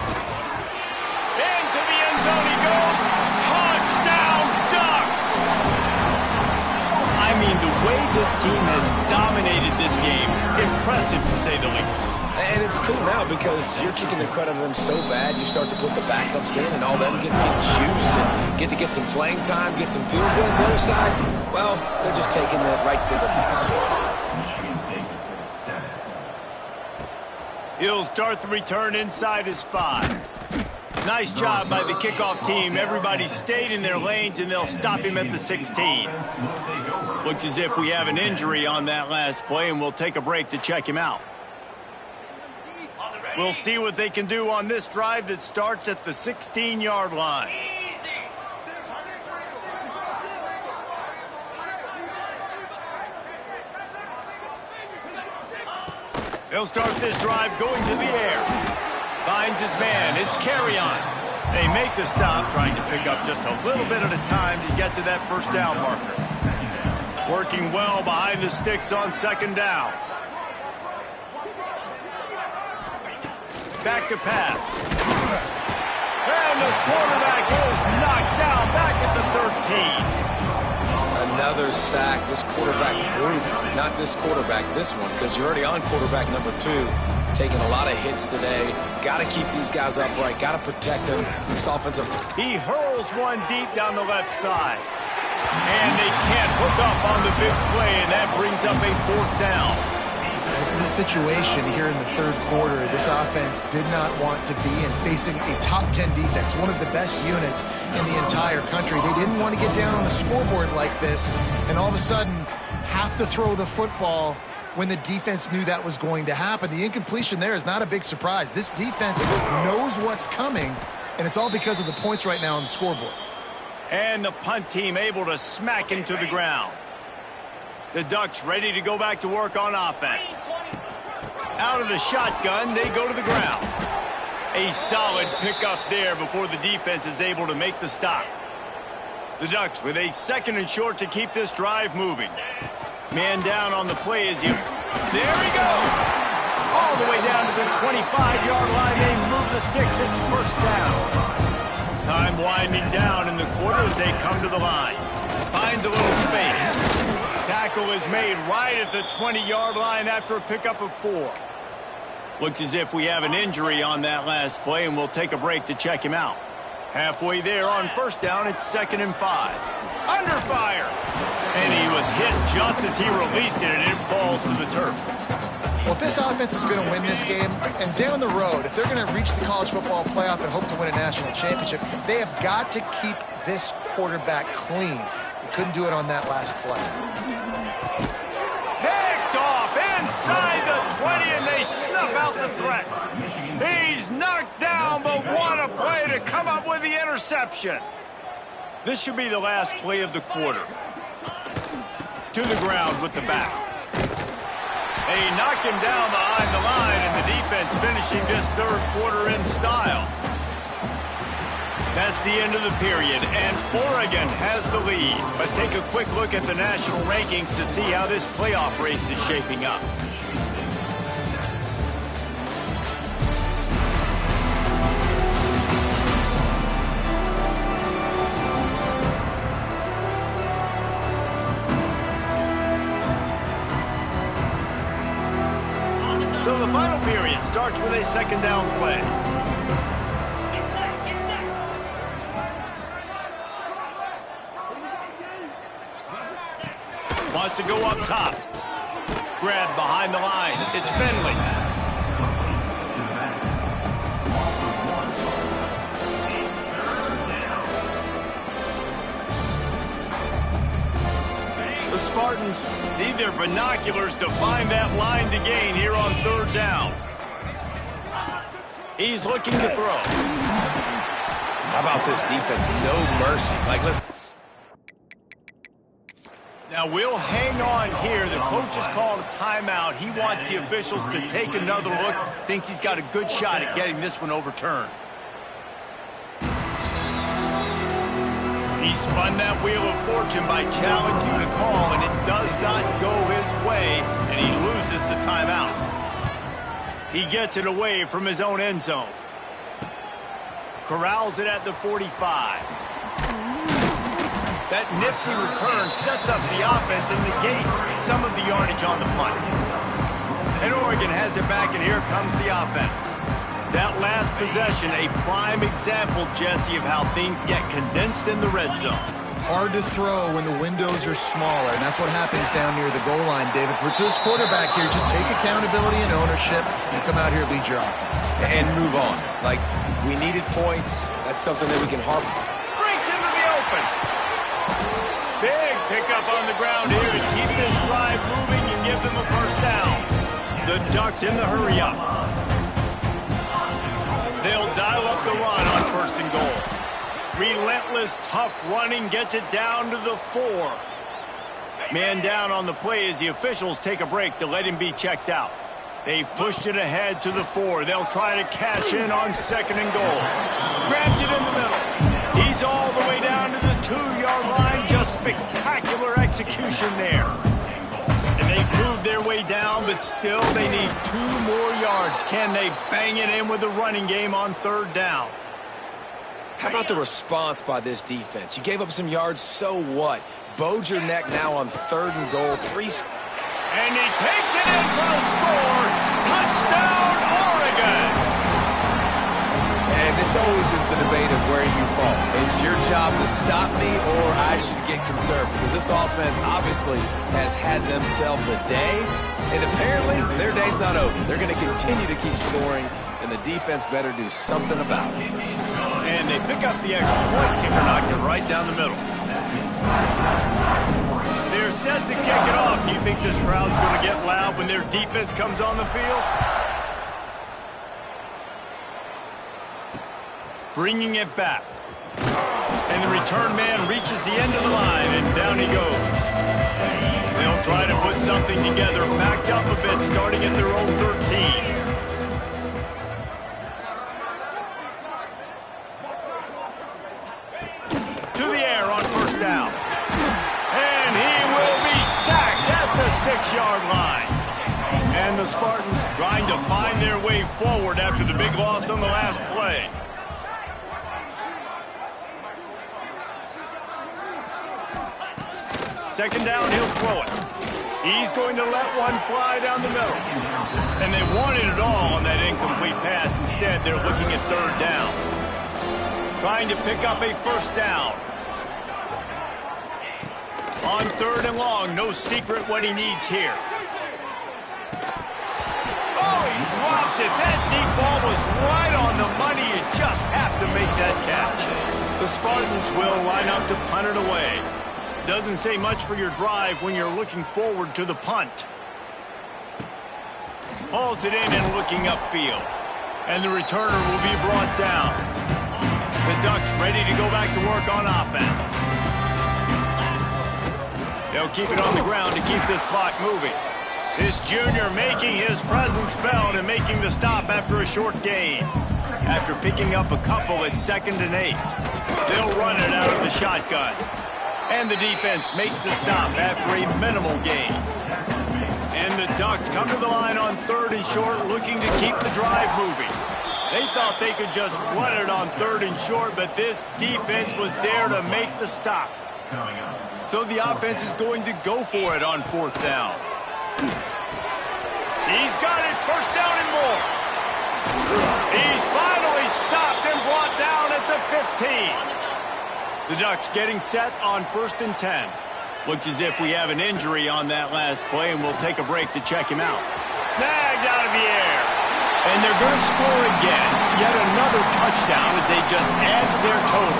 Into the end zone he goes. Touchdown, Ducks! I mean, the way this team has dominated this game, impressive to say the least. And it's cool now because you're kicking the crud out of them so bad, you start to put the backups in and all them get to get juice and get to get some playing time, get some feel good. The other side, well, they're just taking that right to the face. He'll start the return inside his 5. Nice job by the kickoff team. Everybody stayed in their lanes, and they'll stop him at the 16. Looks as if we have an injury on that last play, and we'll take a break to check him out. We'll see what they can do on this drive that starts at the 16-yard line. They'll start this drive going to the air. Finds his man. It's Carrion. They make the stop, trying to pick up just a little bit at a time to get to that first down marker. Working well behind the sticks on 2nd down. Back to pass. quarterback is knocked down back at the 13. Another sack. This quarterback group, not this quarterback, this one, because you're already on quarterback number 2, taking a lot of hits today. Got to keep these guys upright. Got to protect them. This offensive. He hurls one deep down the left side. And they can't hook up on the big play, and that brings up a 4th down. This is a situation here in the third quarter this offense did not want to be in, facing a top 10 defense, one of the best units in the entire country. They didn't want to get down on the scoreboard like this and all of a sudden have to throw the football when the defense knew that was going to happen. The incompletion there is not a big surprise. This defense knows what's coming, and it's all because of the points right now on the scoreboard. And the punt team able to smack him to the ground. The Ducks ready to go back to work on offense. Out of the shotgun, they go to the ground. A solid pickup there before the defense is able to make the stop. The Ducks with a 2nd and short to keep this drive moving. Man down on the play as there he goes! All the way down to the 25-yard line. They move the sticks. It's 1st down. Time winding down in the quarter as they come to the line. Finds a little space. Tackle is made right at the 20-yard line after a pickup of 4. Looks as if we have an injury on that last play, and we'll take a break to check him out. Halfway there on 1st down, it's 2nd and 5. Under fire! And he was hit just as he released it, and it falls to the turf. Well, if this offense is going to win this game, and down the road, if they're going to reach the college football playoff and hope to win a national championship, they have got to keep this quarterback clean. They couldn't do it on that last play. Picked off inside the 20, and they snuff out the threat. He's knocked down, but what a play to come up with the interception. This should be the last play of the quarter. To the ground with the back. They knock him down behind the line, and the defense finishing this third quarter in style. That's the end of the period, and Oregon has the lead. Let's take a quick look at the national rankings to see how this playoff race is shaping up. So the final period starts with a 2nd down play. Wants to go up top. Grabbed behind the line. It's Finley. The Spartans need their binoculars to find that line to gain here on 3rd down. He's looking to throw. How about this defense? No mercy. Let's. Now we'll hang on here. The coach has called a timeout. He wants the officials to take another look. Thinks he's got a good shot at getting this one overturned. He spun that wheel of fortune by challenging the call, and it does not go his way, and he loses the timeout. He gets it away from his own end zone. Corrals it at the 45. That nifty return sets up the offense and negates some of the yardage on the punt. And Oregon has it back, and here comes the offense. That last possession, a prime example, Jesse, of how things get condensed in the red zone. Hard to throw when the windows are smaller, and that's what happens down near the goal line, David. For this quarterback here, just take accountability and ownership and come out here and lead your offense. And move on. We needed points. That's something that we can harp. Breaks into the open. Big pickup on the ground here to keep this drive moving and give them a 1st down. The Ducks in the hurry-up. They'll dial up the run on 1st and goal. Relentless, tough running gets it down to the 4. Man down on the play as the officials take a break to let him be checked out. They've pushed it ahead to the 4. They'll try to cash in on 2nd and goal. Grabs it in the middle. He's all the way down to the 2-yard line. Just spectacular execution there. And they've moved their way down, but still they need 2 more yards. Can they bang it in with the running game on 3rd down? How about the response by this defense? You gave up some yards, so what? Bowed your neck now on 3rd and goal. And he takes it in for the score. Touchdown, Oregon! And this always is the debate of where you fall. It's your job to stop me, or I should get conservative. Because this offense obviously has had themselves a day, and apparently their day's not over. They're going to continue to keep scoring, and the defense better do something about it. And they pick up the extra point. Kicker knocked it right down the middle. They're set to kick it off. Do you think this crowd's going to get loud when their defense comes on the field? Bringing it back. And the return man reaches the end of the line, and down he goes. They'll try to put something together, backed up a bit, starting at their own 13. Down. And he will be sacked at the 6-yard line. And the Spartans trying to find their way forward after the big loss on the last play. Second down, he'll throw it. He's going to let one fly down the middle. And they wanted it all on that incomplete pass. Instead, they're looking at 3rd down. Trying to pick up a 1st down. On 3rd and long, no secret what he needs here. Oh, he dropped it. That deep ball was right on the money. You just have to make that catch. The Spartans will line up to punt it away. Doesn't say much for your drive when you're looking forward to the punt. Hauls it in and looking upfield. And the returner will be brought down. The Ducks ready to go back to work on offense. They'll keep it on the ground to keep this clock moving. This junior making his presence felt and making the stop after a short gain. After picking up a couple at 2nd and 8. They'll run it out of the shotgun. And the defense makes the stop after a minimal gain. And the Ducks come to the line on 3rd and short, looking to keep the drive moving. They thought they could just run it on 3rd and short, but this defense was there to make the stop. So the offense is going to go for it on 4th down. He's got it, 1st down and more. He's finally stopped and brought down at the 15. The Ducks getting set on 1st and 10. Looks as if we have an injury on that last play, and we'll take a break to check him out. Snagged out of the air. And they're going to score again. Yet another touchdown as they just add to their total.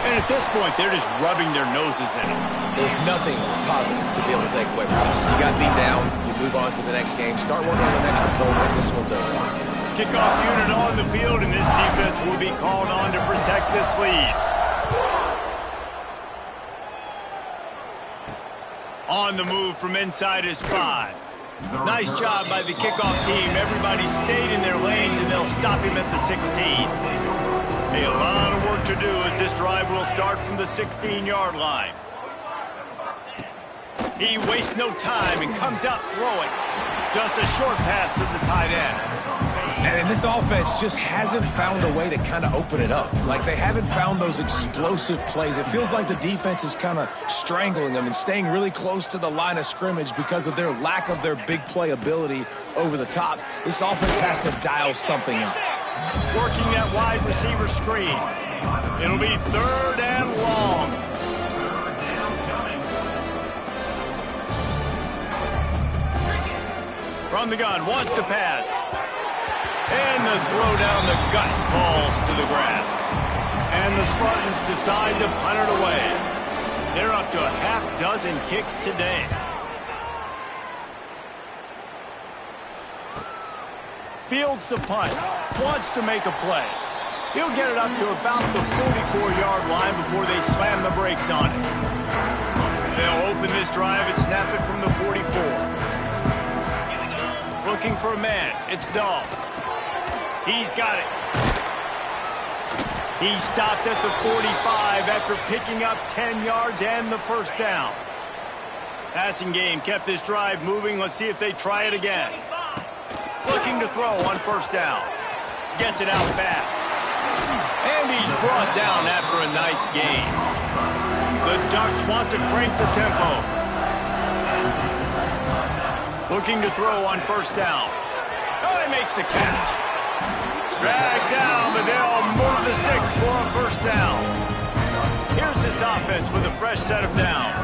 And at this point, they're just rubbing their noses in it. There's nothing positive to be able to take away from this. You got beat down, you move on to the next game, start working on the next opponent, this one's over. Kickoff unit on the field, and this defense will be called on to protect this lead. On the move from inside his 5. Nice job by the kickoff team. Everybody stayed in their lanes, and they'll stop him at the 16. A lot of work to do as this drive will start from the 16-yard line. He wastes no time and comes out throwing. Just a short pass to the tight end. And this offense just hasn't found a way to kind of open it up. Like, they haven't found those explosive plays. It feels like the defense is kind of strangling them and staying really close to the line of scrimmage because of their lack of their big play ability over the top. This offense has to dial something up. Working that wide receiver screen. It'll be 3rd and long. From the gun, wants to pass. And the throw down the gut falls to the grass. And the Spartans decide to punt it away. They're up to a half-dozen kicks today. Fields the punt, wants to make a play. He'll get it up to about the 44-yard line before they slam the brakes on it. They'll open this drive and snap it from the 44. Looking for a man, it's Dahl. He's got it. He stopped at the 45 after picking up 10 yards and the 1st down. Passing game kept this drive moving. Let's see if they try it again. Looking to throw on 1st down. Gets it out fast. And he's brought down after a nice gain. The Ducks want to crank the tempo. Looking to throw on first down. Oh, he makes the catch. Dragged down, but they'll move the sticks for a first down. Here's this offense with a fresh set of downs.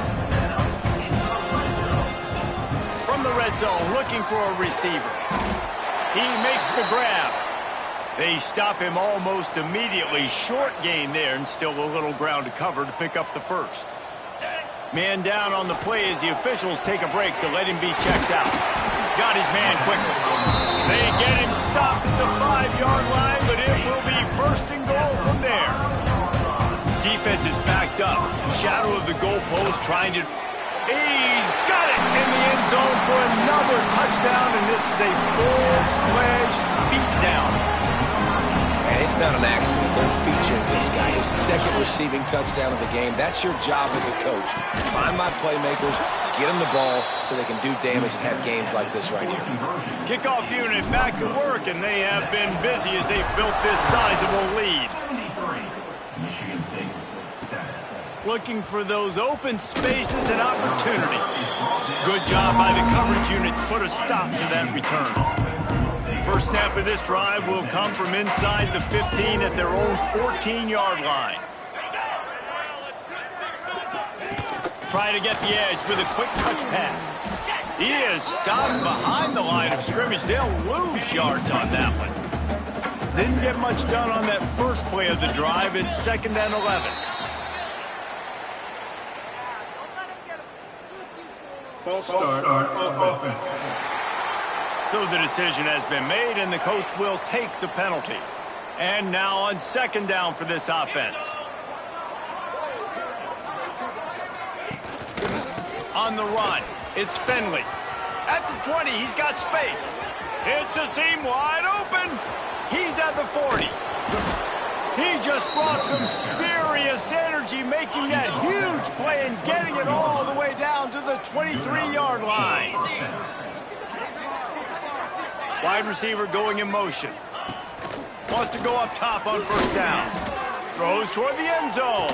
From the red zone, looking for a receiver. He makes the grab. They stop him almost immediately. Short gain there, and still a little ground to cover to pick up the first. Man down on the play as the officials take a break to let him be checked out. Got his man quickly. They get him stopped at the 5-yard line, but it will be first and goal from there. Defense is backed up. Shadow of the goalpost trying to... He's got it in the end zone for another touchdown, and this is a full-fledged beatdown. And it's not an accident. They're featuring this guy. His second receiving touchdown of the game. That's your job as a coach. Find my playmakers, get them the ball so they can do damage and have games like this right here. Kickoff unit back to work, and they have been busy as they've built this sizable lead. Michigan State, 7. Looking for those open spaces and opportunity. Good job by the coverage unit to put a stop to that return. First snap of this drive will come from inside the 15 at their own 14-yard line. Try to get the edge with a quick touch pass. He is stopped behind the line of scrimmage. They'll lose yards on that one. Didn't get much done on that first play of the drive. It's 2nd and 11. False start offense. So the decision has been made, and the coach will take the penalty. And now on 2nd down for this offense. On the run, it's Finley. At the 20, he's got space. It's a seam wide open. He's at the 40. He just brought some serious energy, making that huge play and getting it all the way down to the 23-yard line. Wide receiver going in motion. Wants to go up top on first down. Throws toward the end zone.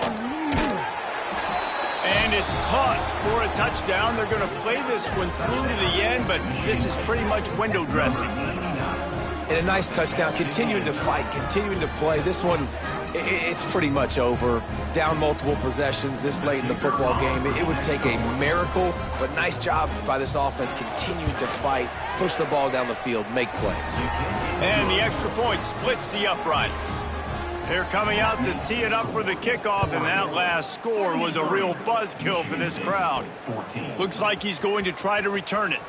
And it's caught for a touchdown. They're going to play this one through to the end, but this is pretty much window dressing. And a nice touchdown, continuing to fight, continuing to play. This one, it's pretty much over. Down multiple possessions this late in the football game. It would take a miracle, but nice job by this offense continuing to fight, push the ball down the field, make plays. And the extra point splits the uprights. They're coming out to tee it up for the kickoff, and that last score was a real buzzkill for this crowd. Looks like he's going to try to return it.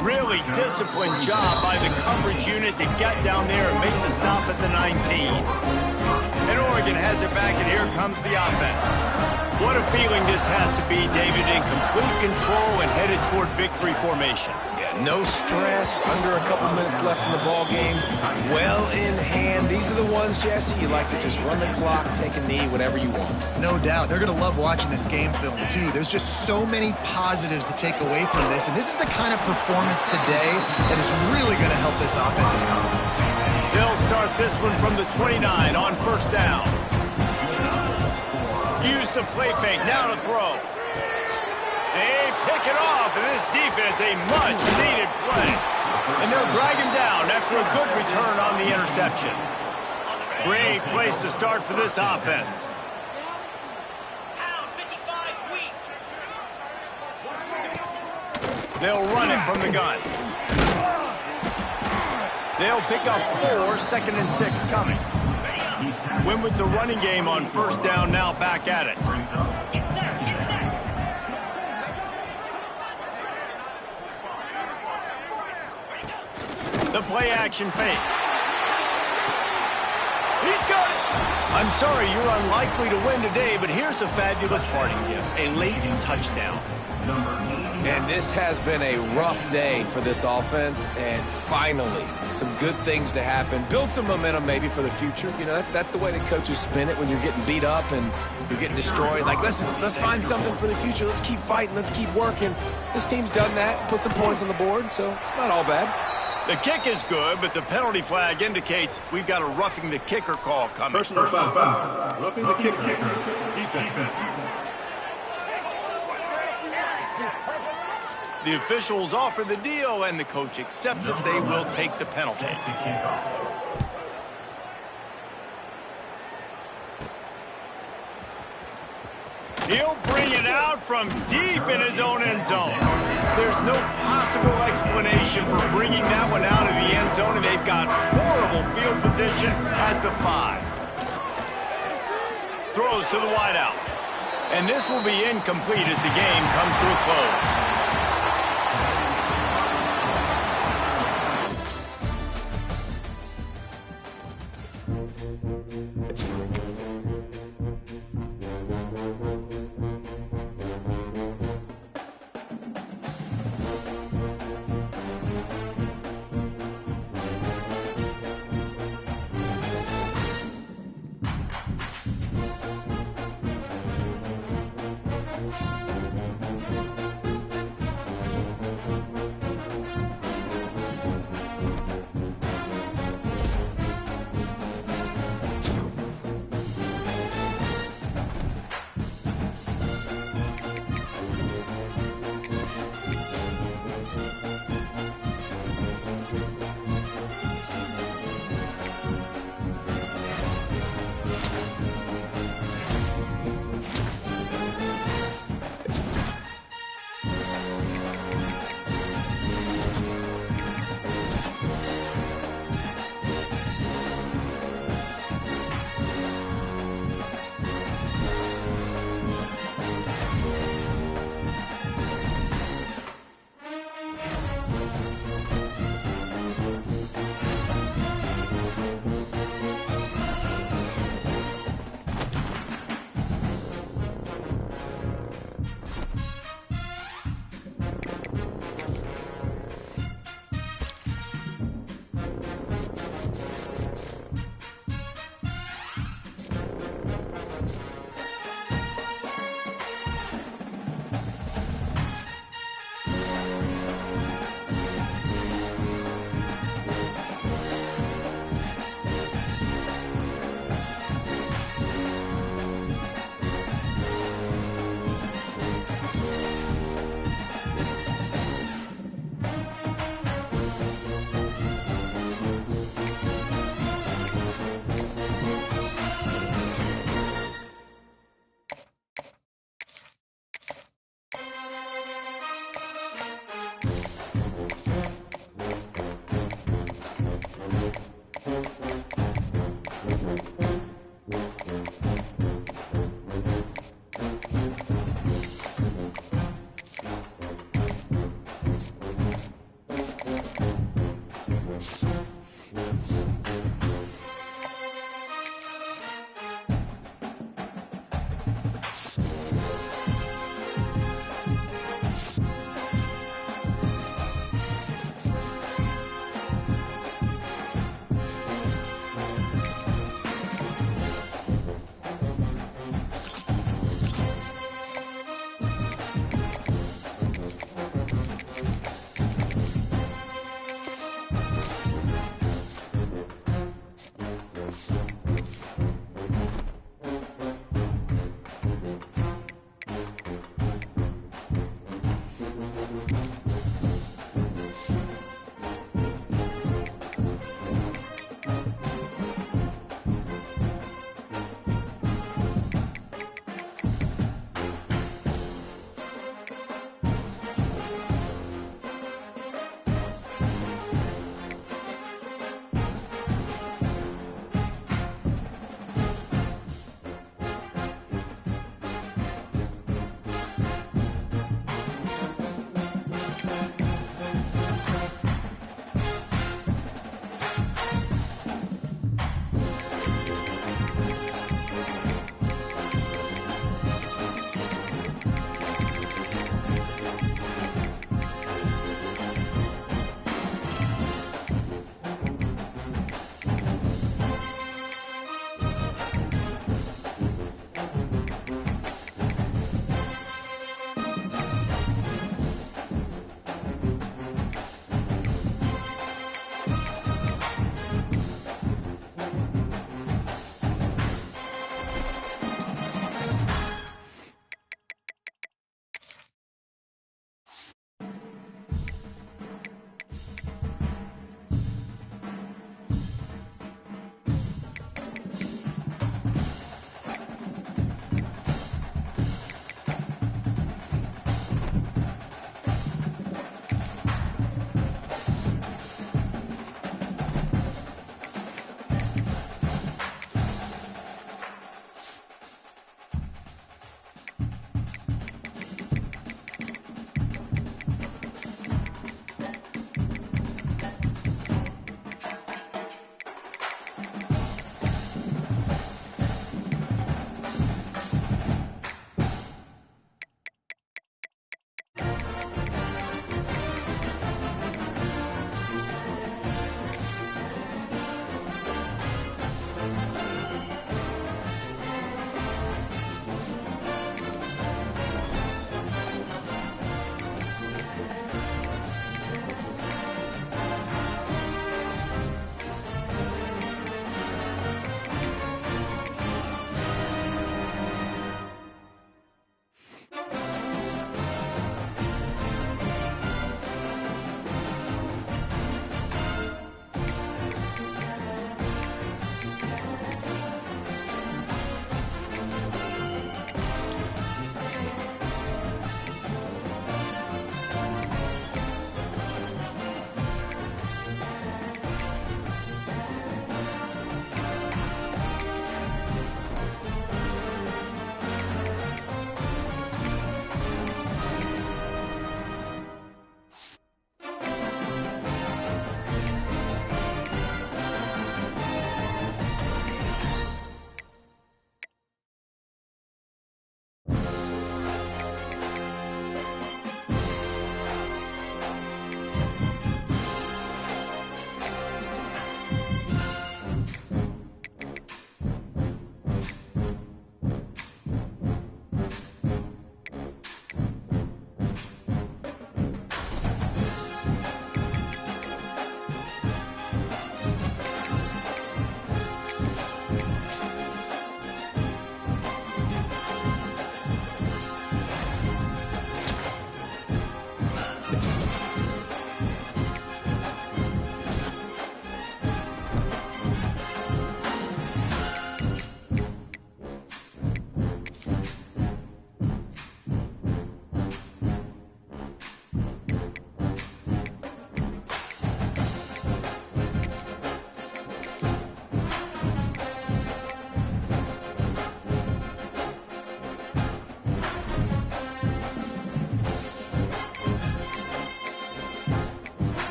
Really disciplined job by the coverage unit to get down there and make the stop at the 19. And Oregon has it back, and here comes the offense. What a feeling this has to be, David, in complete control and headed toward victory formation. Yeah, no stress, under a couple minutes left in the ball game. Well in hand. These are the ones, Jesse, you like to just run the clock, take a knee, whatever you want. No doubt. They're going to love watching this game film, too. There's just so many positives to take away from this, and this is the kind of performance today that is really going to help this offense's confidence. They'll start this one from the 29 on first down. Use the play fake, now to throw. They pick it off, and this defense, a much-needed play. And they'll drag him down after a good return on the interception. Great place to start for this offense. They'll run it from the gun. They'll pick up 4, 2nd and 6 coming. Win with the running game on first down, now back at it. The play action fake. He's got it. I'm sorry, you're unlikely to win today, but here's a fabulous parting gift, a late touchdown. And this has been a rough day for this offense, and finally, some good things to happen. Build some momentum maybe for the future. You know, that's the way the coaches spin it when you're getting beat up and you're getting destroyed. Like, let's find something for the future. Let's keep fighting. Let's keep working. This team's done that, put some points on the board, so it's not all bad. The kick is good, but the penalty flag indicates we've got a roughing the kicker call coming. Personal foul. Roughing the kicker. Defense. The officials offer the deal, and the coach accepts it. They will take the penalty. He'll bring it out from deep in his own end zone. There's no possible explanation for bringing that one out of the end zone, and they've got horrible field position at the 5. Throws to the wideout. And this will be incomplete as the game comes to a close.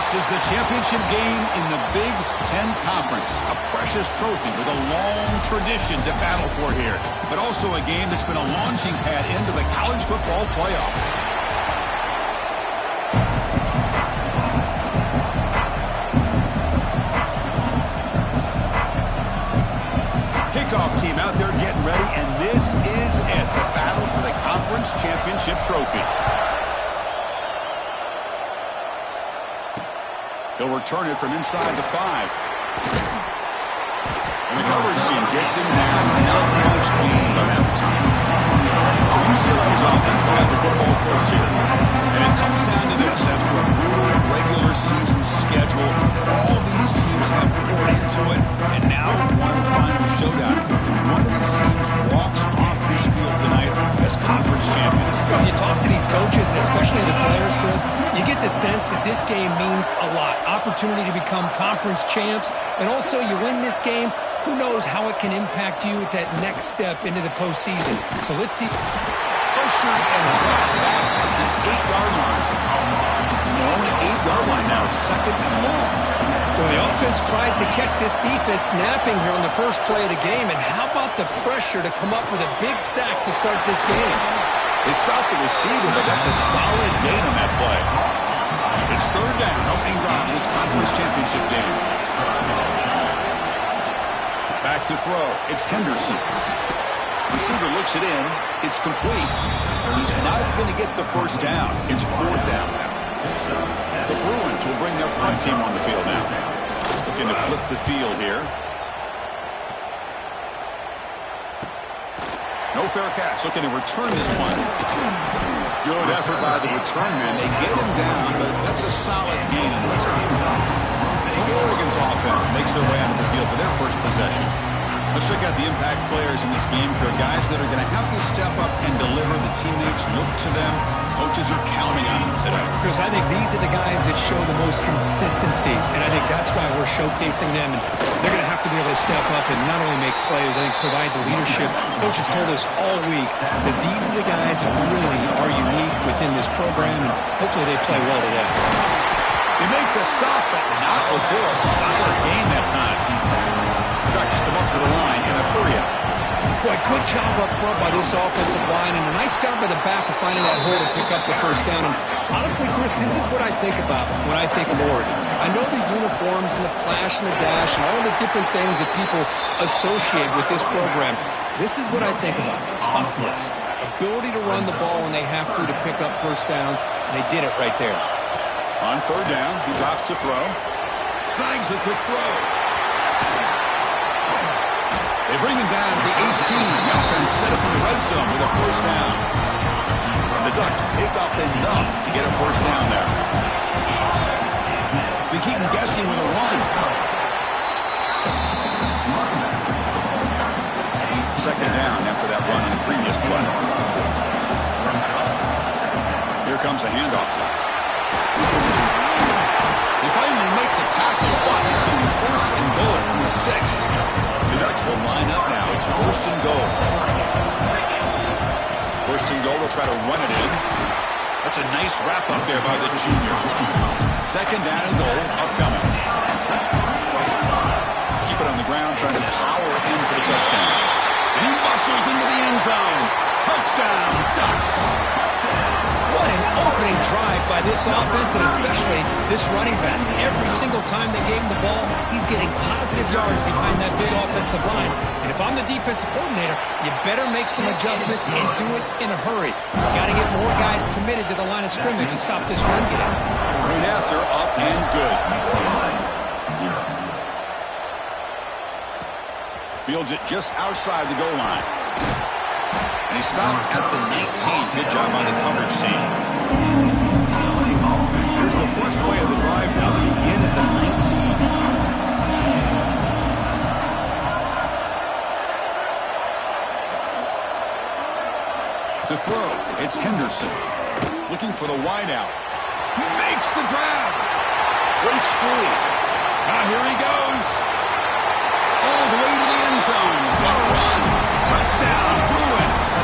This is the championship game in the Big Ten Conference. A precious trophy with a long tradition to battle for here. But also a game that's been a launching pad into the college football playoff. Kickoff team out there getting ready, and this is it. The battle for the conference championship trophy. He'll return it from inside the 5. And the coverage team gets him down. Not much gain on that time. So UCLA's offense will have the football first here. And it comes down to this. After a brutal regular season schedule, all these teams have poured into it. And now one final showdown. One of these teams walks off this field tonight as conference champions. If you talk to these coaches, and especially the players, Chris, you get the sense that this game means a lot. Opportunity to become conference champs, and also you win this game, who knows how it can impact you at that next step into the postseason. So let's see. Pressure and drop back at the 8-yard line. No, 8-yard line now. It's second and long. Well, the offense tries to catch this defense napping here on the first play of the game, and how about the pressure to come up with a big sack to start this game? They stopped the receiver, but that's a solid gain on that play. It's third down, opening drive in this conference championship game. Back to throw. It's Henderson. Receiver looks it in. It's complete. He's not going to get the first down. It's fourth down now. The Bruins will bring their punt team on the field now. Looking to flip the field here. No fair catch. Looking to return this punt. Good effort by the return man. They get him down, but that's a solid gain in return. So Oregon's offense makes their way onto the field for their first possession. Let's check out the impact players in this game. There are guys that are going to have to step up and deliver. The teammates look to them. Coaches are counting on them today. Chris, I think these are the guys that show the most consistency, and I think that's why we're showcasing them. And they're going to have to be able to step up and not only make plays, I think provide the leadership. Coaches told us all week that these are the guys that really are unique within this program, and hopefully they play well today. They make the stop, but not before a solid gain that time. Ducks come up to the line in a hurry-up. Boy, good job up front by this offensive line, and a nice job by the back of finding that hole to pick up the first down. And honestly, Chris, this is what I think about when I think of Oregon. I know the uniforms and the flash and the dash and all the different things that people associate with this program. This is what I think about. Toughness, ability to run the ball when they have to pick up first downs, and they did it right there. On third down, he drops to throw. Snags the quick throw. They bring him down at the 18. The offense set up in the red zone with a first down. And the Ducks pick up enough to get a first down there. They keep him guessing with a run. Second down after that run on the previous play. Here comes a handoff. They finally make the tackle, but it's going to be first and goal from the 6. The Ducks will line up now. It's first and goal. First and goal, they'll try to run it in. That's a nice wrap up there by the junior. Second down and goal, upcoming. Keep it on the ground, trying to power in for the touchdown. And he muscles into the end zone. Touchdown, Ducks. What an opening drive by this offense, and especially this running back. Every single time they gave him the ball, he's getting positive yards behind that big offensive line. And if I'm the defensive coordinator, you better make some adjustments and do it in a hurry. You got to get more guys committed to the line of scrimmage and stop this run game. Right after, up and good. Fields it just outside the goal line. And he stopped at the 19. Good job by the coverage team. Here's the first play of the drive now. They begin at the 19. To throw, it's Henderson. Looking for the wideout. He makes the grab. Breaks free. Now here he goes. All the way to the end zone. What a run. Touchdown, Bruins.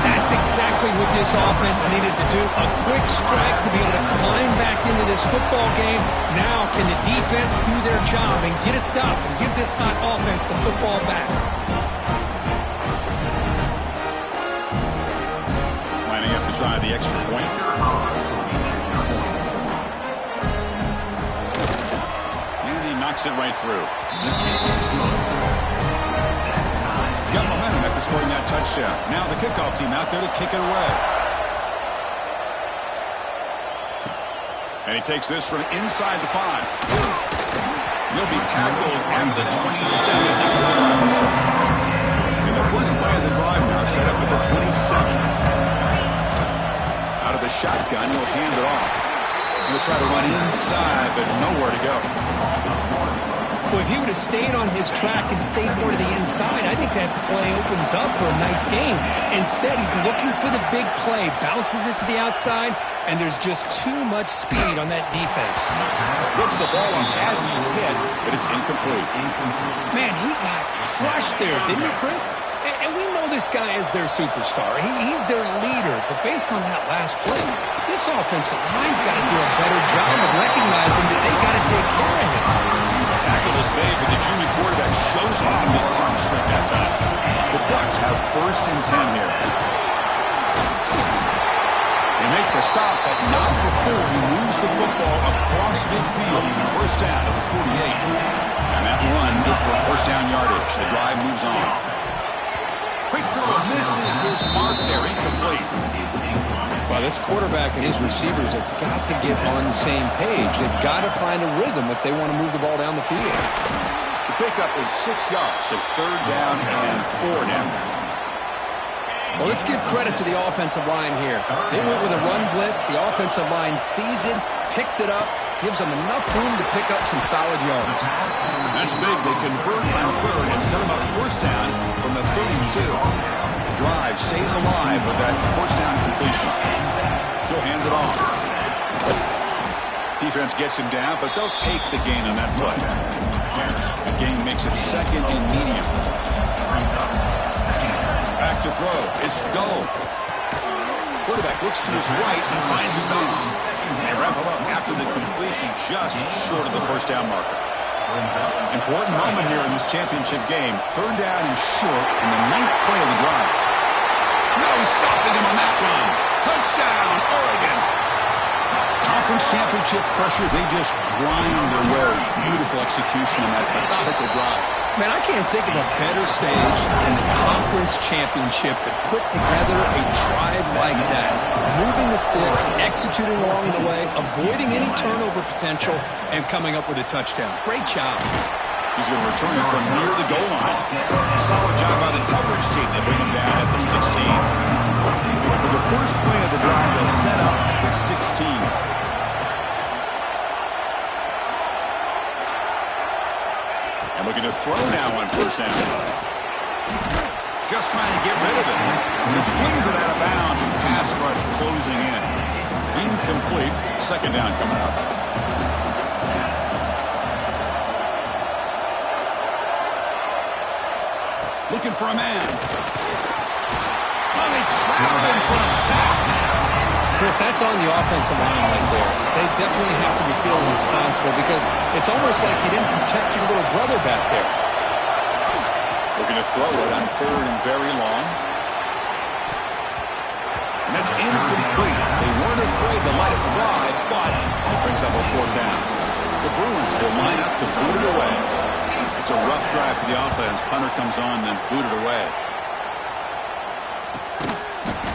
That's exactly exactly what this offense needed to do. A quick strike to be able to climb back into this football game. Now can the defense do their job and get a stop and give this hot offense the football back? Lining up to try the extra point. And he knocks it right through. Got momentum after scoring that touchdown. Now the kickoff team out there to kick it away. And he takes this from inside the 5. He'll be tackled at the 27. That's where the drive will start. And the first play of the drive now set up at the 27. Out of the shotgun, he'll hand it off. He'll try to run inside, but nowhere to go. Well, if he would have stayed on his track and stayed more to the inside, I think that play opens up for a nice game. Instead, he's looking for the big play, bounces it to the outside, and there's just too much speed on that defense. Hits the ball on as he's hit, but it's incomplete. Man, he got crushed there, didn't he, Chris? And we know this guy is their superstar. He's their leader. But based on that last play, this offensive line's got to do a better job of recognizing that they got to take care of him. Tackle is made, but the junior quarterback shows off his arm strength that time. The Bucs have 1st and 10 here. They make the stop, but not before he moves the football across midfield. 1st down to the 48. And that run good for 1st down yardage. The drive moves on. Quick throw misses his mark there. Incomplete. Well, this quarterback and his receivers have got to get on the same page. They've got to find a rhythm if they want to move the ball down the field. The pickup is 6 yards, so 3rd down and 4 down. Well, let's give credit to the offensive line here. They went with a run blitz. The offensive line sees it, picks it up, gives them enough room to pick up some solid yards. That's big. They convert on 3rd and set them up 1st down from the 32. The drive stays alive with that 1st down completion. He'll hand it off. Defense gets him down, but they'll take the gain on that play. The gain makes it 2nd and medium. Back to throw. It's Doe. Quarterback looks to his right and finds his man. They wrap him up after the completion, just short of the 1st down marker. Important moment here in this championship game. 3rd down and short in the 9th play of the drive. No stopping him on that run. Touchdown, Oregon. Conference championship pressure, they just grind their way. Beautiful execution on that methodical drive. Man, I can't think of a better stage in the conference championship to put together a drive like that. Moving the sticks, executing along the way, avoiding any turnover potential, and coming up with a touchdown. Great job. He's going to return it from near the goal line. Solid job by the coverage team. They bring him down at the 16. For the first play of the drive, they'll set up at the 16. And looking to throw now on 1st down. Just trying to get rid of it. Just flings it out of bounds and pass rush closing in. Incomplete. 2nd down coming up. Looking for a man. Oh, they trapped him for a sack. Chris, that's on the offensive line right there. They definitely have to be feeling responsible because it's almost like you didn't protect your little brother back there. Looking to throw it on 3rd and very long. And that's incomplete. They weren't afraid to let it fly, but it brings up a 4th down. The Bruins will line up to boot it away. It's a rough drive for the offense. Punter comes on and booted away.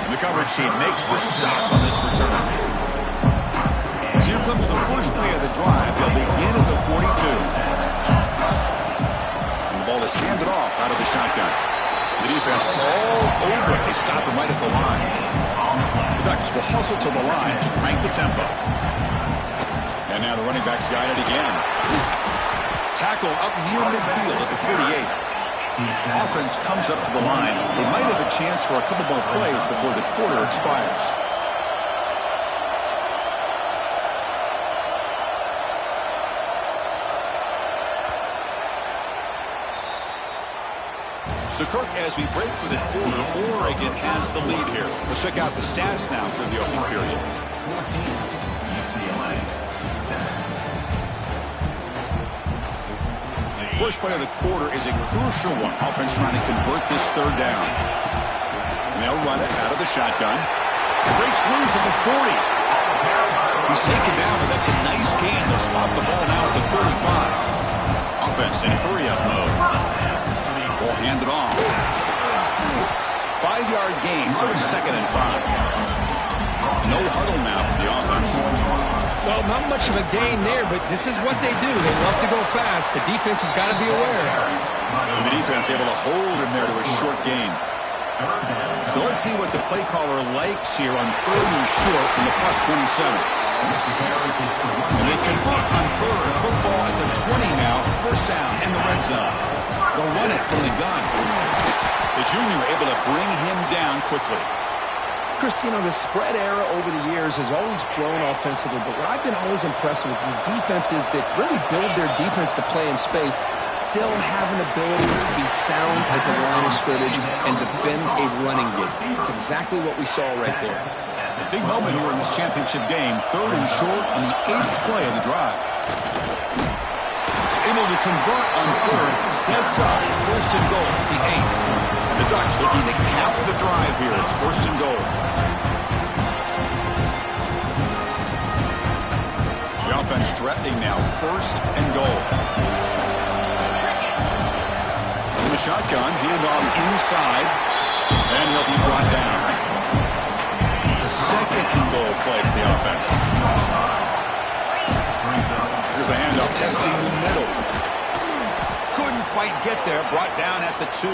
And the coverage team makes the stop on this return. So here comes the first play of the drive. They'll begin at the 42. And the ball is handed off out of the shotgun. The defense all over it. They stop him right at the line. The Ducks will hustle to the line to crank the tempo. And now the running back's got it again. Tackle up near midfield at the 48. Offense comes up to the line. They might have a chance for a couple more plays before the quarter expires. So, Kirk, as we break for the quarter, Oregon has the lead here. Let's check out the stats now for the opening period. 14, UCLA, 7. First play of the quarter is a crucial one. Offense trying to convert this third down. And they'll run it out of the shotgun. Breaks loose at the 40. He's taken down, but that's a nice gain. They'll spot the ball now at the 35. Offense in hurry-up mode. Ball handed off. 5-yard gain, so it's 2nd and 5. No huddle now for the offense. Well, not much of a gain there, but this is what they do. They love to go fast. The defense has got to be aware. And the defense able to hold him there to a short gain. So let's see what the play caller likes here on 3rd and short from the +27. And they convert on 3rd. Football at the 20 now. First down in the red zone. They'll run it from the gun. The junior able to bring him down quickly. Chris, you know, the spread era over the years has always grown offensively, but what I've been always impressed with defenses that really build their defense to play in space still have an ability to be sound at the line of scrimmage and defend a running game. It's exactly what we saw right there. Big moment here in this championship game. 3rd and short on the 8th play of the drive. Able to convert on 3rd, sets up 1st and goal, the 8th. The Ducks looking to cap the drive here. It's 1st and goal. The offense threatening now, 1st and goal. From the shotgun, handoff inside, and he'll be brought down. It's a 2nd and goal play for the offense. Here's the handoff, testing the middle. Couldn't quite get there, brought down at the 2.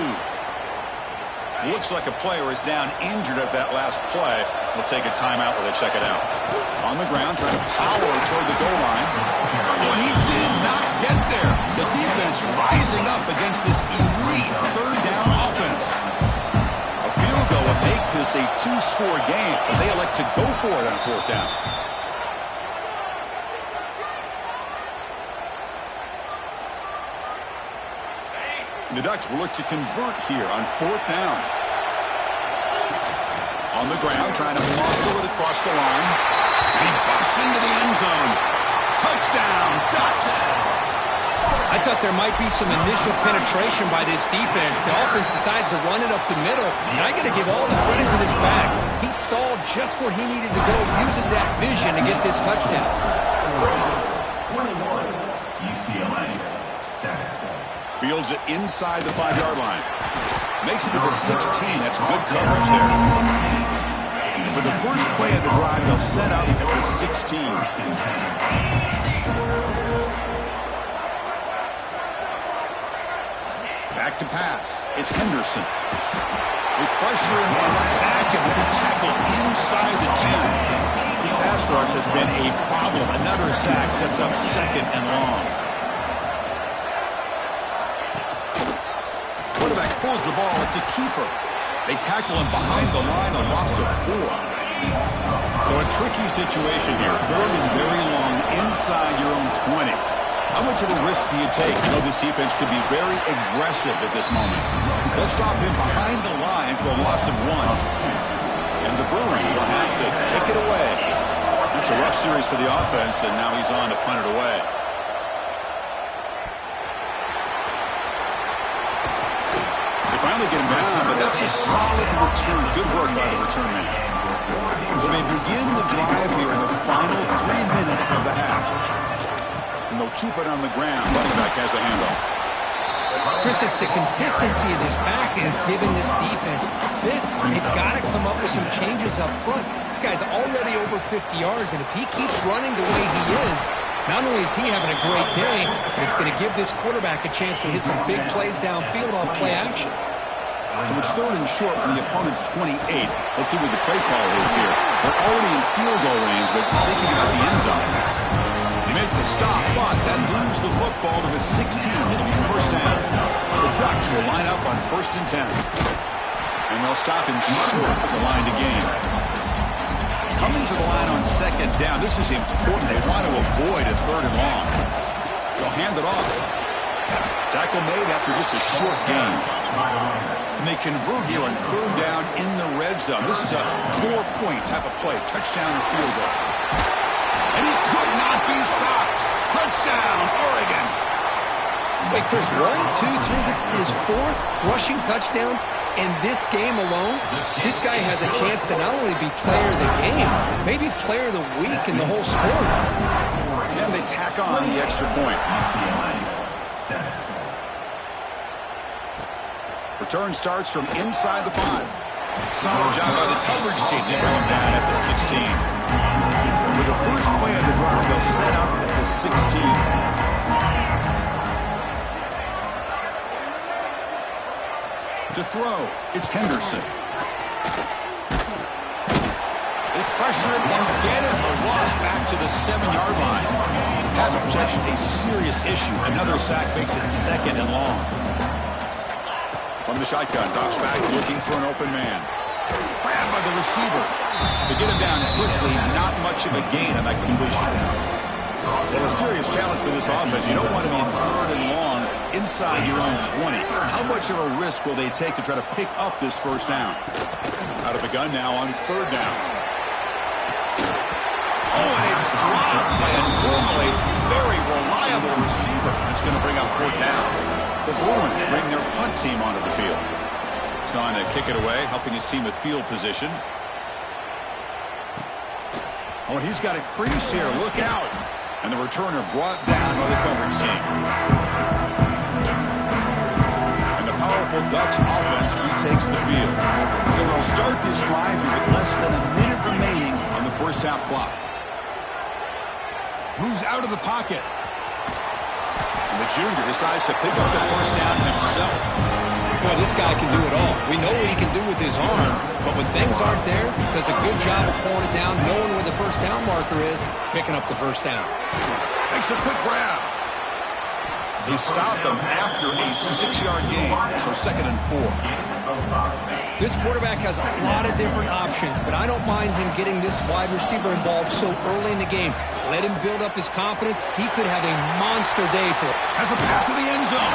Looks like a player is down injured at that last play. We'll take a timeout while they check it out. On the ground, trying to power toward the goal line. But he did not get there. The defense rising up against this elite 3rd down offense. A field goal would make this a 2-score game, but they elect to go for it on 4th down. The Ducks will look to convert here on 4th down. On the ground, trying to muscle it across the line. And he busts into the end zone. Touchdown, Ducks! I thought there might be some initial penetration by this defense. The offense decides to run it up the middle, and I got to give all the credit to this back. He saw just where he needed to go, uses that vision to get this touchdown. 21, UCLA, 7. Fields it inside the 5-yard line. Makes it to the 16. That's good coverage there. For the first play of the drive, they'll set up at the 16. Back to pass. It's Henderson. They pressure him and sack him with a tackle inside the 10. This pass rush has been a problem. Another sack sets up 2nd and long. Quarterback pulls the ball. It's a keeper. They tackle him behind the line, a loss of 4. So a tricky situation here. 3rd and very long inside your own 20. How much of a risk do you take? You know this defense could be very aggressive at this moment. They'll stop him behind the line for a loss of 1. And the Bruins will have to kick it away. It's a rough series for the offense, and now he's on to punt it away. Finally get him down, but that's a solid return. Good work by the return man. So they begin the drive here in the final 3 minutes of the half. And they'll keep it on the ground. Running back has the handoff. Chris, it's the consistency of this back is giving this defense fits. They've got to come up with some changes up front. This guy's already over 50 yards, and if he keeps running the way he is, not only is he having a great day, but it's going to give this quarterback a chance to hit some big plays downfield off play action. So it's 3rd and short from the opponent's 28. Let's see what the play call is here. They're already in field goal range, but thinking about the end zone. They make the stop, but that moves the football to the 16. It'll be 1st down. The Ducks will line up on 1st and 10. And they'll stop him short of the line to gain. Coming to the line on 2nd down. This is important. They want to avoid a 3rd and long. They'll hand it off. Tackle made after just a short gain. And they convert here on third down in the red zone. This is a 4-point type of play, touchdown or field goal. And he could not be stopped. Touchdown, Oregon. Wait, Chris, 1, 2, 3. This is his 4th rushing touchdown in this game alone. This guy has a chance to not only be player of the game, maybe player of the week in the whole sport. And they tack on the extra point. Return starts from inside the 5. Solid job by the coverage team. They bring him down at the 16. For the first play of the drive, they'll set up at the 16. To throw, it's Henderson. They pressure it and get it. A loss back to the 7-yard line. Pass protection, a serious issue. Another sack makes it 2nd and long. From the shotgun, drops back looking for an open man. Grabbed by the receiver. To get him down quickly, not much of a gain on that completion. Well, a serious challenge for this offense. You don't want to be in 3rd and long inside your own 20. How much of a risk will they take to try to pick up this first down? Out of the gun now on 3rd down. Oh, and it's dropped by a normally very reliable receiver. It's going to bring up 4th down. The Bruins bring their punt team onto the field. He's on to kick it away, helping his team with field position. Oh, and he's got a crease here. Look out. And the returner brought down by the coverage team. And the powerful Ducks offense retakes the field. So they'll start this drive here with less than a minute remaining on the first half clock. Moves out of the pocket. And the junior decides to pick up the first down himself. Boy, this guy can do it all. We know what he can do with his arm, but when things aren't there, does a good job of pulling it down, knowing where the first down marker is, picking up the first down. Makes a quick grab. They stop him after a 6-yard gain, so 2nd and 4. This quarterback has a lot of different options, but I don't mind him getting this wide receiver involved so early in the game. Let him build up his confidence. He could have a monster day for it. Has a path to the end zone.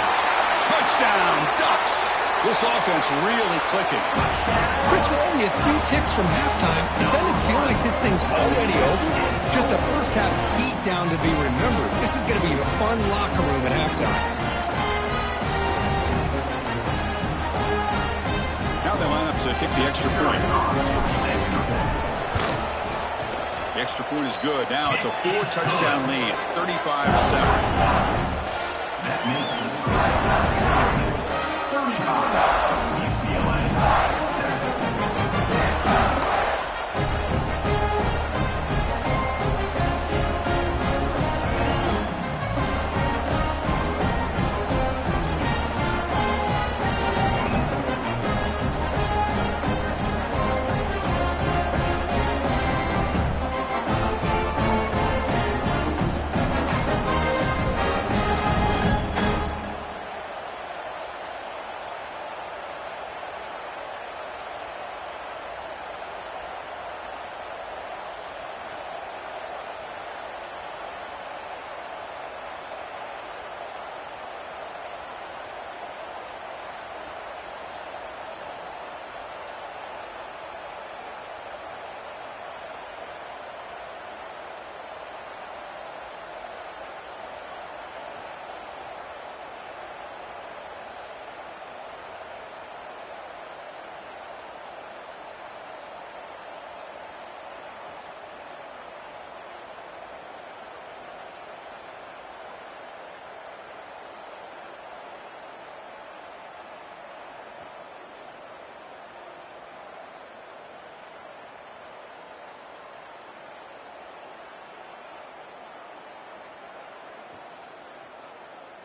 Touchdown, Ducks. This offense really clicking. Chris, we're only a few ticks from halftime. It doesn't feel like this thing's already over. Just a first half beatdown to be remembered. This is going to be a fun locker room at halftime. Now they line up to kick the extra point. The extra point is good. Now it's a 4-touchdown lead, 35-7. That makes the score 35, UCLA 7.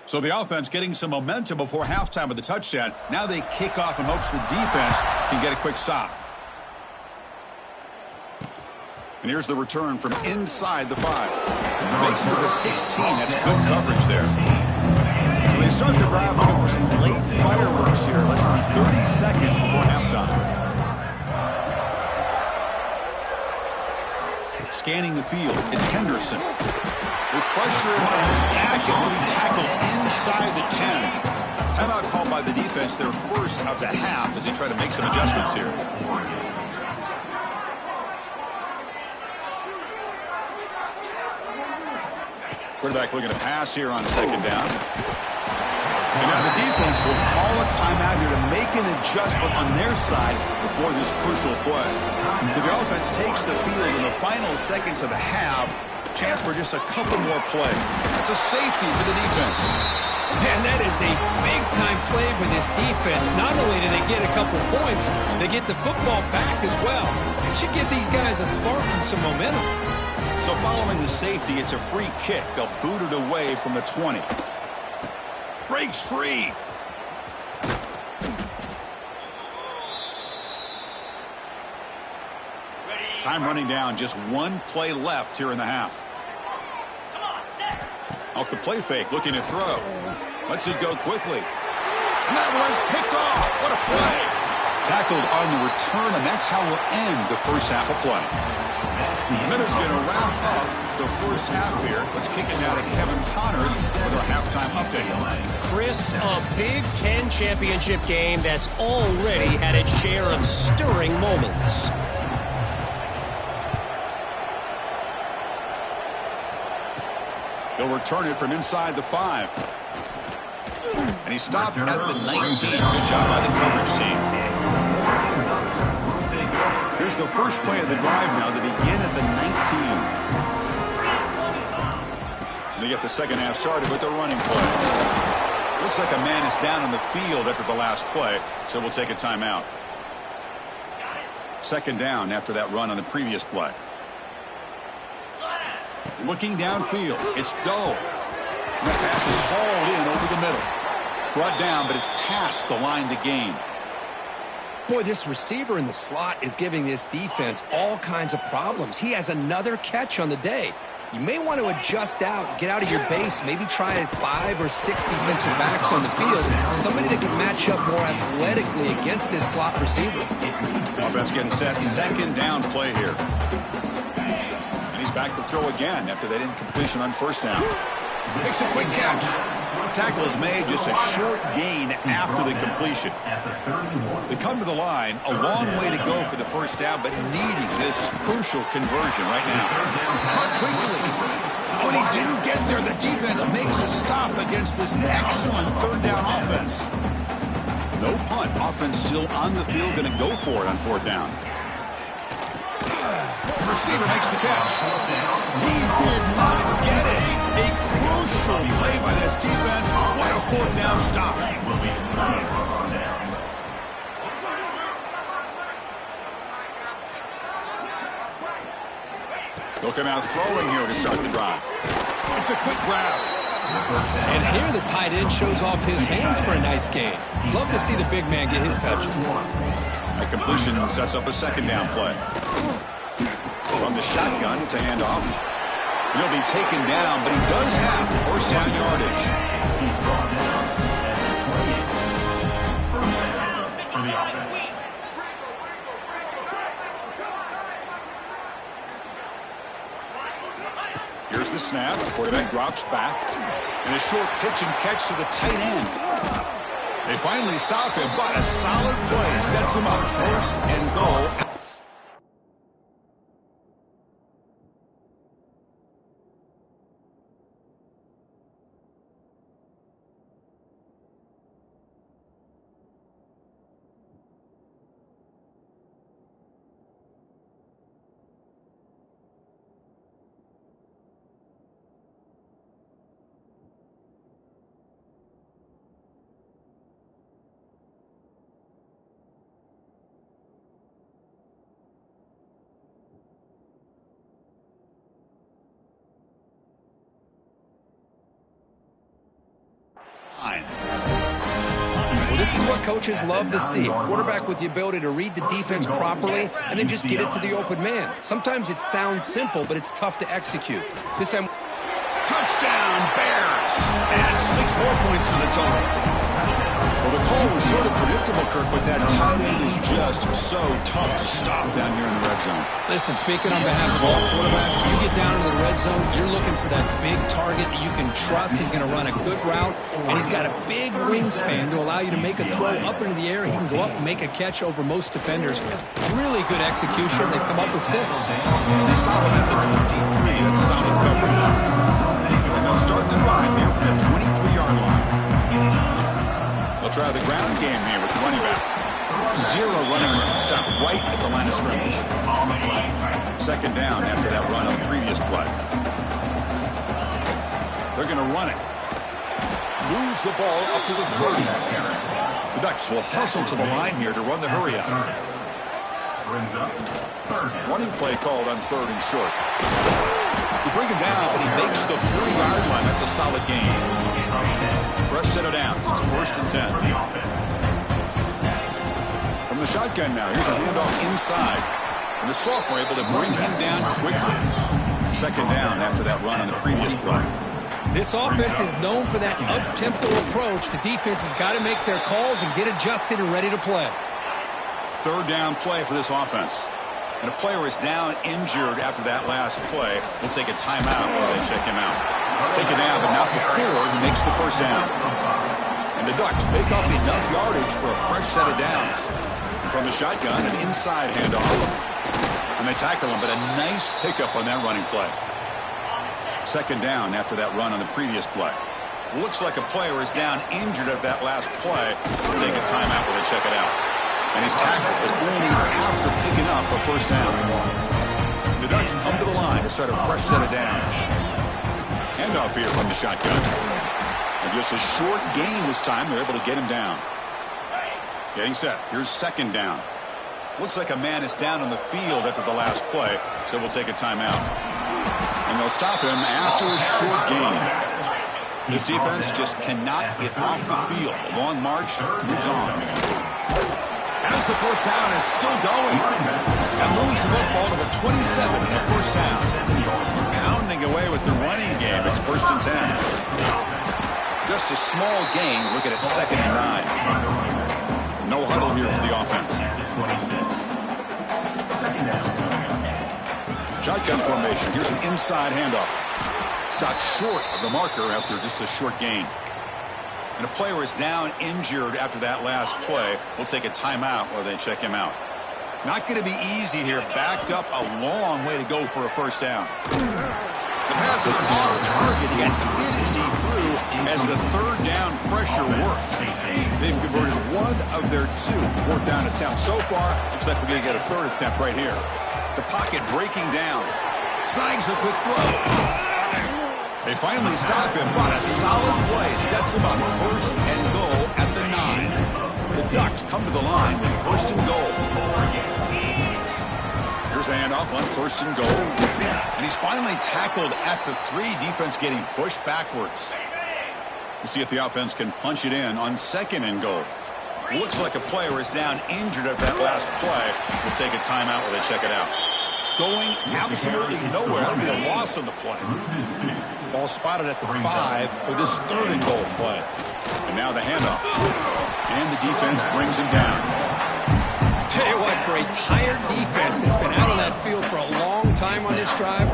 So the offense getting some momentum before halftime with the touchdown. Now they kick off in hopes the defense can get a quick stop. And here's the return from inside the 5. Makes it to the 16. That's good coverage there. So they start the drive looking for some late fireworks here. Less than 30 seconds before halftime. Scanning the field, it's Henderson. With pressure and sack, it will be tackled inside the 10. Timeout called by the defense, their first of the half, as they try to make some adjustments here. Quarterback looking to pass here on second down. And now the defense will call a timeout here to make an adjustment on their side before this crucial play. So the offense takes the field in the final seconds of the half. Chance for just a couple more plays. That's a safety for the defense. Man, that is a big-time play for this defense. Not only do they get a couple points, they get the football back as well. It should give these guys a spark and some momentum. So following the safety, it's a free kick. They'll boot it away from the 20. Breaks free. Time running down. Just one play left here in the half. Off the play fake, looking to throw. Lets it go quickly. And that one's picked off. What a play. Tackled on the return, and that's how we'll end the first half of play. The minute's going to wrap up the first half here. Let's kick it now to Kevin Connors with our halftime update. Chris, a Big Ten championship game that's already had its share of stirring moments. He'll return it from inside the 5. And he stopped at the 19. Good job by the coverage team. Here's the first play of the drive now. They begin at the 19. And they get the second half started with the running play. Looks like a man is down on the field after the last play, so we'll take a timeout. Second down after that run on the previous play. Looking downfield, it's Doe. And the pass is hauled in over the middle. Brought down, but it's past the line to gain. Boy, this receiver in the slot is giving this defense all kinds of problems. He has another catch on the day. You may want to adjust out, get out of your base, maybe try 5 or 6 defensive backs on the field. Somebody that can match up more athletically against this slot receiver. Offense getting set. Second down play here. He's back to throw again after that incompletion on first down. Makes a quick catch. Tackle is made, just a short gain after the completion. They come to the line, a long way to go for the first down, but needing this crucial conversion right now. Caught quickly. When he didn't get there, the defense makes a stop against this excellent third down offense. No punt. Offense still on the field, going to go for it on fourth down. The receiver makes the catch. He did not get it. A crucial play by this defense. What a fourth down stop. They'll come out throwing here to start the drive. It's a quick grab. And here the tight end shows off his hands for a nice gain. Love to see the big man get his touches. A completion sets up a second down play. From the shotgun, it's a handoff. He'll be taken down, but he does have first down yardage. Here's the snap. Quarterback drops back. And a short pitch and catch to the tight end. They finally stop him, but a solid play sets him up. First and goal. Well, this is what coaches love to see. A quarterback with the ability to read the defense properly and then just get it to the open man. Sometimes it sounds simple, but it's tough to execute. This time, touchdown, Bears. And 6 more points to the total. The call was sort of predictable, Kirk, but that tight end is just so tough to stop down here in the red zone. Listen, speaking on behalf of all quarterbacks, you get down into the red zone, you're looking for that big target that you can trust. He's going to run a good route, and he's got a big wingspan to allow you to make a throw up into the air. He can go up and make a catch over most defenders. Really good execution. They come up with 6. They stop him at the 23. That's solid coverage. And they'll start the drive here from the 23-yard line. They'll try the ground game here with the running back. 0 running room. Stop right at the line of scrimmage. 2nd down after that run on the previous play. They're going to run it. Moves the ball up to the 30. The Ducks will hustle to the line here to run the hurry up. Running play called on 3rd and short. They bring him down, but he makes the 3-yard line. That's a solid gain. Fresh set of downs. It's 1st and 10. From the shotgun now, here's a handoff inside. And the sophomore able to bring him down quickly. 2nd down after that run on the previous play. This offense is known for that up-tempo approach. The defense has got to make their calls and get adjusted and ready to play. 3rd down play for this offense. And a player is down injured after that last play. We'll take a timeout while they check him out. Take it down, but not before he makes the 1st down. And the Ducks make up enough yardage for a fresh set of downs. From the shotgun, an inside handoff. And they tackle him, but a nice pickup on that running play. 2nd down after that run on the previous play. Looks like a player is down injured at that last play. We'll take a timeout while they check it out. And he's tackled, but only after picking up a 1st down. The Ducks come to the line to start a fresh set of downs. Handoff here from the shotgun. And just a short gain this time. They're able to get him down. Getting set. Here's 2nd down. Looks like a man is down on the field after the last play, so we'll take a timeout. And they'll stop him after a short gain. This defense just cannot get off the field. A long march moves on. As the 1st down is still going. And moves the football to the 27 and a 1st down. Pounding away with the running game. It's 1st and 10. Just a small gain. Look at it, 2nd and 9. No huddle here for the offense. Shotgun formation. Here's an inside handoff. Stopped short of the marker after just a short gain. And a player is down injured after that last play. We'll take a timeout while they check him out. Not going to be easy here. Backed up a long way to go for a 1st down. The pass is off target. He got hit as he threw as the 3rd down pressure works. They've converted 1 of their 2 4th down attempts. So far, looks like we're going to get a 3rd attempt right here. The pocket breaking down. Snags a quick throw. They finally stop him, but a solid play sets him up. 1st and goal at the 9. The Ducks come to the line with 1st and goal. Here's the handoff on 1st and goal. And he's finally tackled at the 3. Defense getting pushed backwards. We'll see if the offense can punch it in on 2nd and goal. Looks like a player is down injured at that last play. We'll take a timeout while they check it out. Going absolutely nowhere. That'll be a loss on the play. Ball spotted at the 5 for this 3rd and goal play. And now the handoff. And the defense brings him down. Tell you what, for a tired defense that's been out on that field for a long time on this drive,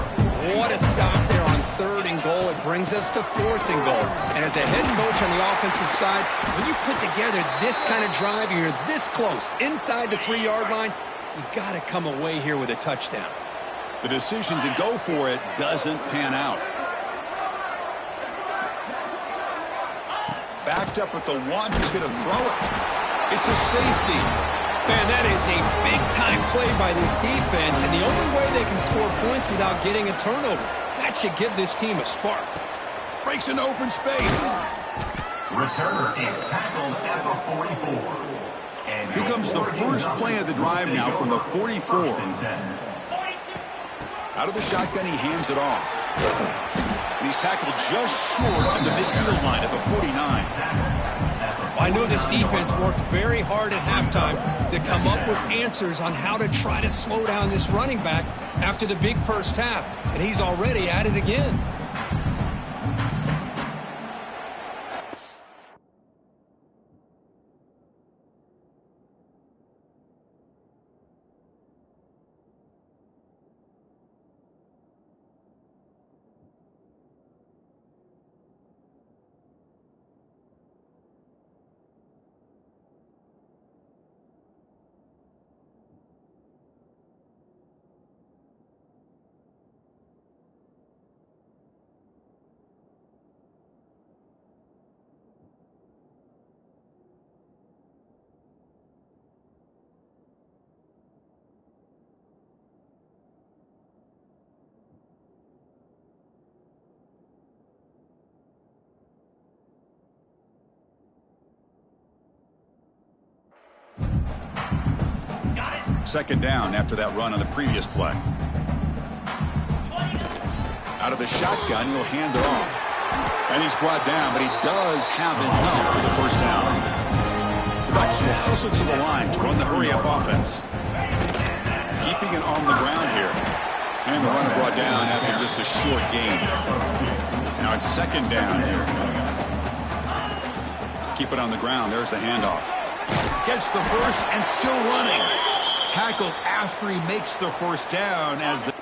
what a stop there on 3rd and goal. It brings us to 4th and goal. And as a head coach on the offensive side, when you put together this kind of drive, you're this close, inside the 3-yard line, you got to come away here with a touchdown. The decision to go for it doesn't pan out. Backed up with the 1 who's going to throw it. It's a safety. Man, that is a big-time play by this defense, and the only way they can score points without getting a turnover. That should give this team a spark. Breaks into open space. Returner is tackled at the 44. Here comes the first play of the drive now from the 44. Out of the shotgun, he hands it off. And he's tackled just short of the midfield line at the 49. I know this defense worked very hard at halftime to come up with answers on how to try to slow down this running back after the big 1st half, and he's already at it again. Second down after that run on the previous play. Out of the shotgun, he'll hand it off. And he's brought down, but he does have enough for the first down. The Bucs will hustle to the line to run the hurry-up offense. Keeping it on the ground here. And the runner brought down after just a short gain. Now it's second down here. Keep it on the ground. There's the handoff. Gets the first and still running. Tackled after he makes the first down as the...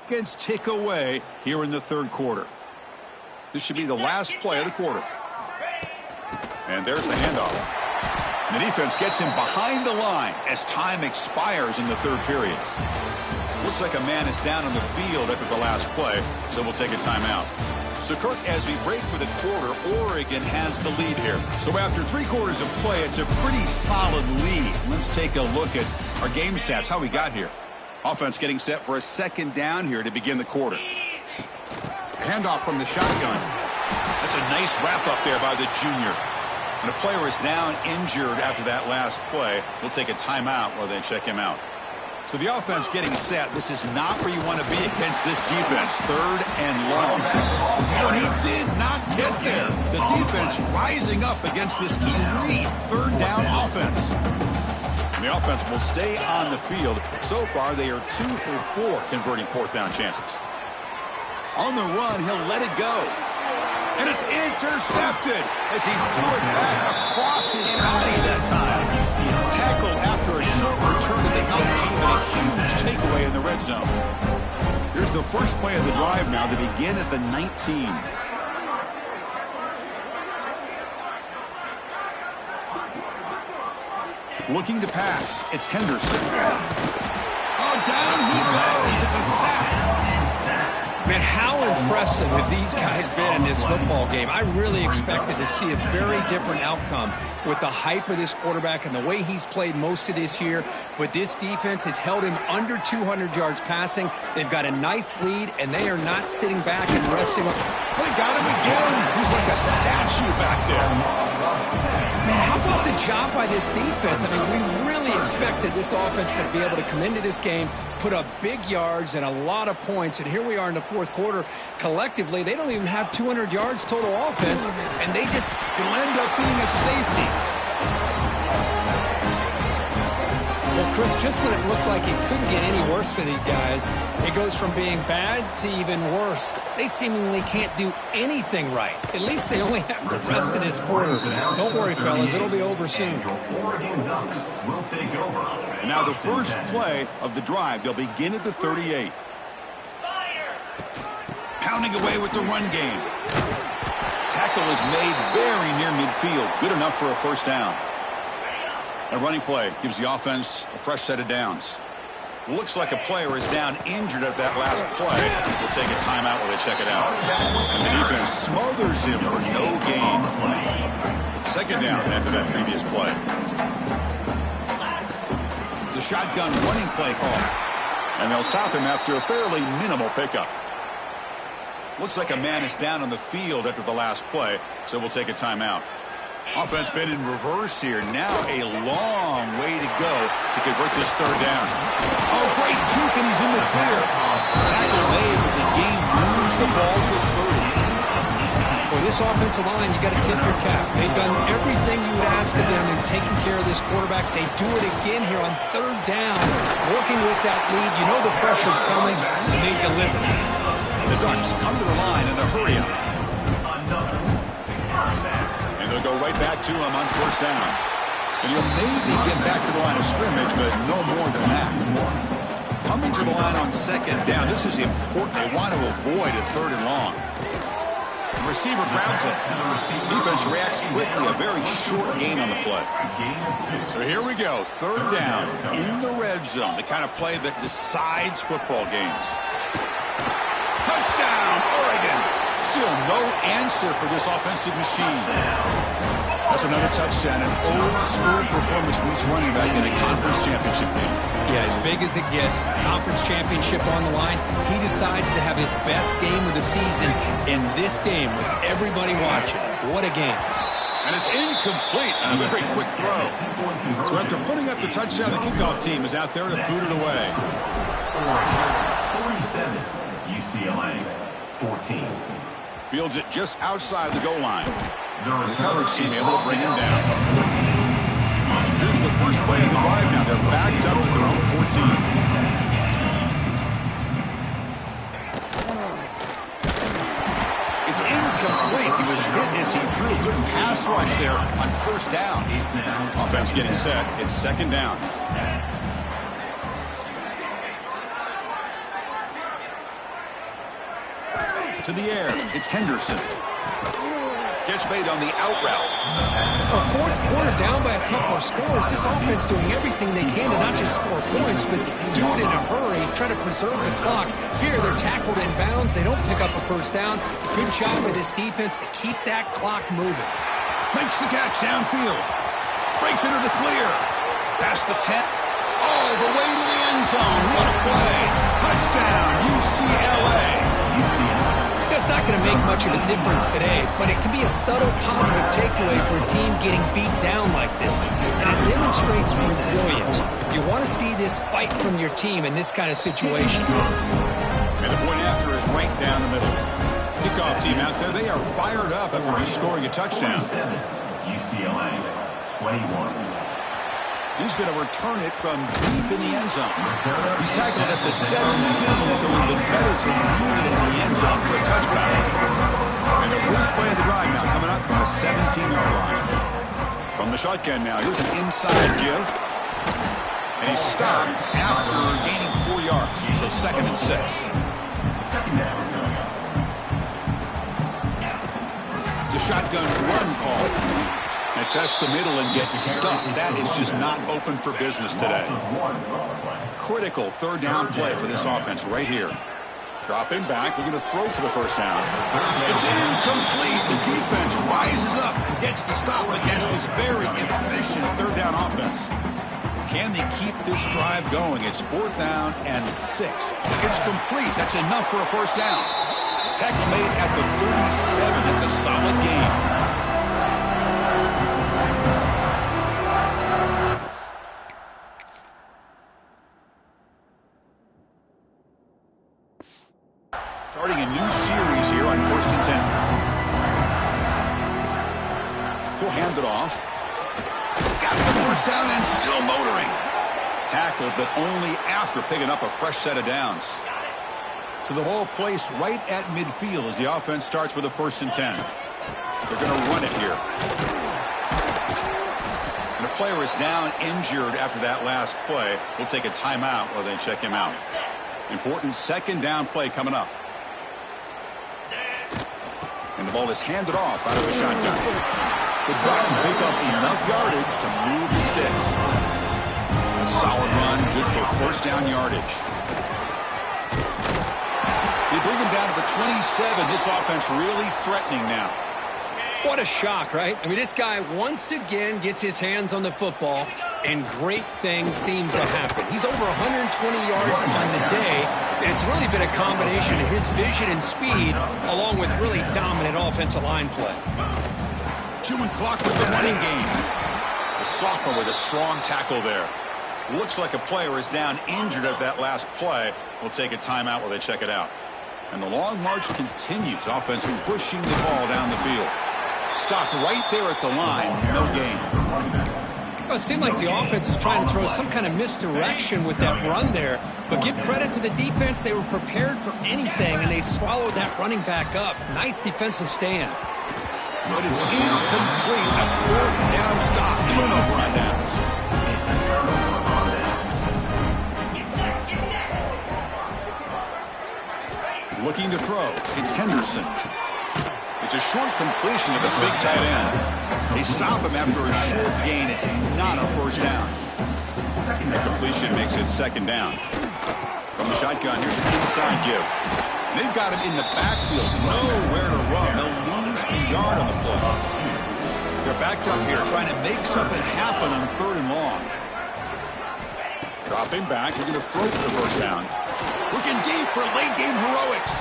Seconds tick away here in the third quarter. This should be the last play of the quarter. And there's the handoff. The defense gets him behind the line as time expires in the third period. Looks like a man is down on the field after the last play, so we'll take a timeout. So, Kirk, as we break for the quarter, Oregon has the lead here. So after 3 quarters of play, it's a pretty solid lead. Let's take a look at our game stats, how we got here. Offense getting set for a second down here to begin the quarter. Handoff from the shotgun. That's a nice wrap up there by the junior. And a player is down injured after that last play. We'll take a timeout while they check him out. So the offense getting set. This is not where you want to be against this defense. Third and long. And he did not get there. The defense rising up against this elite third down offense. And the offense will stay on the field. So far, they are 2 for 4 converting fourth down chances. On the run, he'll let it go. And it's intercepted as he threw it back across his body that time. Tackled after a short return to the 19, but a huge takeaway in the red zone. Here's the first play of the drive now to begin at the 19. Looking to pass. It's Henderson. Oh, down he goes. It's a sack. Man, how impressive have these guys been in this football game. I really expected to see a very different outcome with the hype of this quarterback and the way he's played most of this year. But this defense has held him under 200 yards passing. They've got a nice lead, and they are not sitting back and resting. They got him again. He's like a statue back there. Man, how about the job by this defense? I mean, we really expected this offense to be able to come into this game, put up big yards and a lot of points, and here we are in the fourth quarter. Collectively, they don't even have 200 yards total offense, and they just... It'll end up being a safety. Well, Chris, just when it looked like it couldn't get any worse for these guys, it goes from being bad to even worse. They seemingly can't do anything right. At least they only have the rest of this quarter. Don't worry, fellas. It'll be over soon. Oregon Ducks will take over. And now the first play of the drive. They'll begin at the 38. Pounding away with the run game. Tackle is made very near midfield. Good enough for a first down. A running play gives the offense a fresh set of downs. Looks like a player is down injured at that last play. We'll take a timeout while they check it out. And the defense smothers him for no gain. Second down after that previous play. The shotgun running play call. And they'll stop him after a fairly minimal pickup. Looks like a man is down on the field after the last play, so we'll take a timeout. Offense been in reverse here. Now a long way to go to convert this third down. Oh, great juke, and he's in the clear. Tackle made, but the game the ball to 30. For this offensive line, you got to tip your cap. They've done everything you would ask of them in taking care of this quarterback. They do it again here on 3rd down. Working with that lead, you know the pressure's coming, and they deliver. The Ducks come to the line in the hurry up. And they'll go right back to him on 1st down. And you'll maybe get back to the line of scrimmage, but no more than that. Coming to the line on 2nd down, this is important. They want to avoid a 3rd and long. The receiver grabs it. Defense reacts quickly. A very short gain on the play. So here we go. 3rd down in the red zone. The kind of play that decides football games. Touchdown, Oregon. Still no answer for this offensive machine. That's another touchdown. An old-school performance from this running back in a conference championship game. Yeah, as big as it gets, conference championship on the line. He decides to have his best game of the season in this game with everybody watching. What a game. And it's incomplete on a very quick throw. So after putting up the touchdown, the kickoff team is out there to boot it away. 47, UCLA, 14. Fields it just outside the goal line. The coverage team able to bring him down. Here's the first play of the drive now. They're backed up at their own 14. It's incomplete. He was hit as he threw a good pass rush there on 1st down. Offense getting set. It's 2nd down. To the air. It's Henderson. Catch made on the out route. A 4th quarter down by a couple of scores. This offense doing everything they can to not just score points, but do it in a hurry, try to preserve the clock. Here, they're tackled in bounds. They don't pick up a 1st down. Good job by this defense to keep that clock moving. Makes the catch downfield. Breaks into the clear. Past the 10. All the way to the end zone. What a play. Touchdown, UCLA. It's not going to make much of a difference today, but it can be a subtle positive takeaway for a team getting beat down like this. And it demonstrates resilience. You want to see this fight from your team in this kind of situation. And the point after is right down the middle. Kickoff team out there, they are fired up after just scoring a touchdown. UCLA, 21. He's going to return it from deep in the end zone. He's tackled at the 17, so it would have been better to leave it in the end zone for a touchback. And the first play of the drive now coming up from the 17-yard line. From the shotgun now, here's an inside give. And he's stopped after gaining 4 yards, so 2nd and 6. It's a shotgun run call. And tests the middle and gets stuck. That is just not open for business today. Critical 3rd down play for this offense right here. Dropping back, looking to throw for the 1st down. It's incomplete. The defense rises up and gets the stop against this very efficient 3rd down offense. Can they keep this drive going? It's 4th down and 6. It's complete. That's enough for a 1st down. Tackle made at the 37. That's a solid game. Starting a new series here on 1st and 10. He'll hand it off. Got the 1st down and still motoring. Tackled, but only after picking up a fresh set of downs. So the ball placed right at midfield as the offense starts with a 1st and 10. They're going to run it here. And the player is down injured after that last play. We'll take a timeout while they check him out. Important 2nd down play coming up. And the ball is handed off out of the shotgun. The Ducks pick up enough yardage to move the sticks. A solid run, good for 1st down yardage. They bring him down to the 27. This offense really threatening now. What a shock, right? I mean, this guy once again gets his hands on the football, and great things seem to happen. He's over 120 yards on the day, and it's really been a combination of his vision and speed, along with really dominant offensive line play. Chewing clock with the running game. The sophomore with a strong tackle there. Looks like a player is down injured at that last play. We'll take a timeout while they check it out. And the long march continues. Offense pushing the ball down the field. Stopped right there at the line. No gain. Well, it seemed like the offense is trying to throw some kind of misdirection with that run there. But give credit to the defense. They were prepared for anything, and they swallowed that running back up. Nice defensive stand. But it's incomplete. A fourth down stop. Turnover on downs. Looking to throw. It's Henderson. It's a short completion to the big tight end. They stop him after a short gain. It's not a first down. The completion makes it second down. From the shotgun, here's an inside give. They've got him in the backfield. Nowhere to run. They'll lose a yard on the play. They're backed up here trying to make something happen on third and long. Dropping back. They're going to throw for the first down. Looking deep for late-game heroics.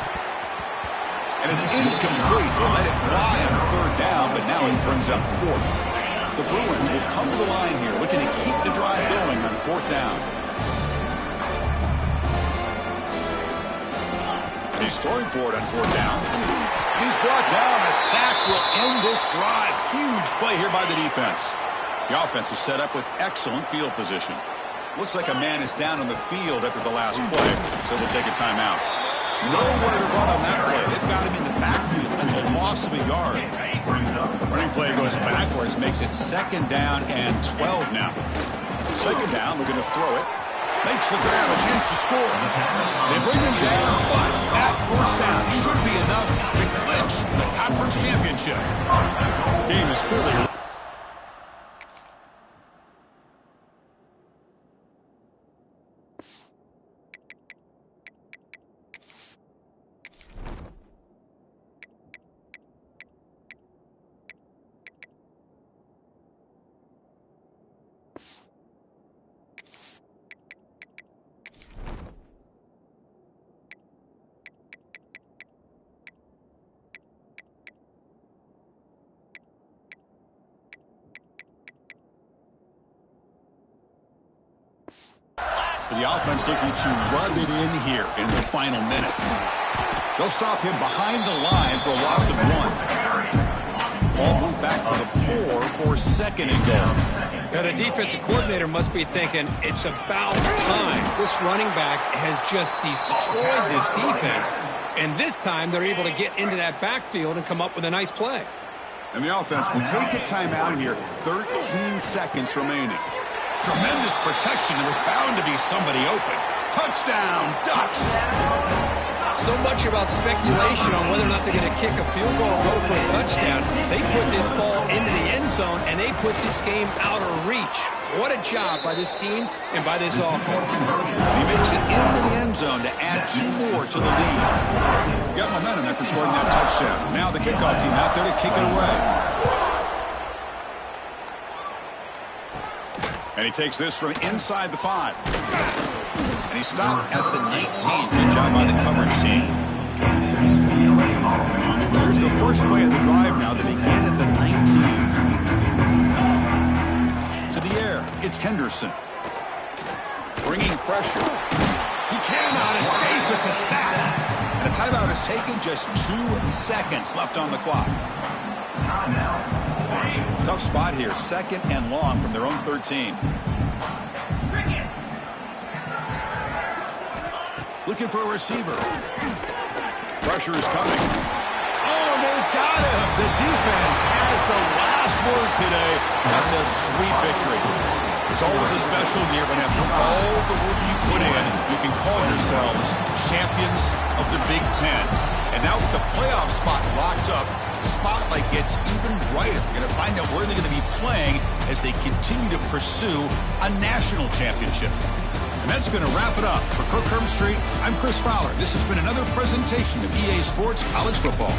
And it's incomplete. They let it fly on third down, but now he brings up fourth. The Bruins will come to the line here, looking to keep the drive going on fourth down. And he's throwing for it on fourth down. He's brought down. A sack will end this drive. Huge play here by the defense. The offense is set up with excellent field position. Looks like a man is down on the field after the last play, so they'll take a timeout. Nowhere to run on that play. They've got him in the backfield. That's a loss of a yard. Running play goes backwards, makes it second down and 12 now. Second down, we're going to throw it. Makes the grab, a chance to score. They bring him down, but that first down should be enough to clinch the conference championship. Game is clearly... The offense looking to rub it in here in the final minute. They'll stop him behind the line for a loss of 1. Ball moved back to the 4 for second and goal. Now, the defensive coordinator must be thinking, it's about time. This running back has just destroyed this defense. And this time, they're able to get into that backfield and come up with a nice play. And the offense will take a timeout here. 13 seconds remaining. Tremendous protection. There was bound to be somebody open. Touchdown, Ducks. So much about speculation on whether or not they're going to kick a field goal or go for a touchdown. They put this ball into the end zone, and they put this game out of reach. What a job by this team and by this offense. He makes it into the end zone to add 2 more to the lead. Got momentum after scoring that touchdown. Now the kickoff team out there to kick it away. And he takes this from inside the 5. And he stopped at the 19. Good job by the coverage team. Here's the first play of the drive now. They begin at the 19. To the air, it's Henderson. Bringing pressure. He cannot escape. It's a sack. And a timeout is taken. Just 2 seconds left on the clock. Tough spot here. Second and long from their own 13. Looking for a receiver. Pressure is coming. Oh, they got him. The defense has the last word today. That's a sweet victory. It's always a special year when after all the work you put in, you can call yourselves champions of the Big Ten. And now with the playoff spot locked up, the spotlight gets even brighter. We're going to find out where they're going to be playing as they continue to pursue a national championship. And that's going to wrap it up. For Kirk Herbstreit, I'm Chris Fowler. This has been another presentation of EA Sports College Football.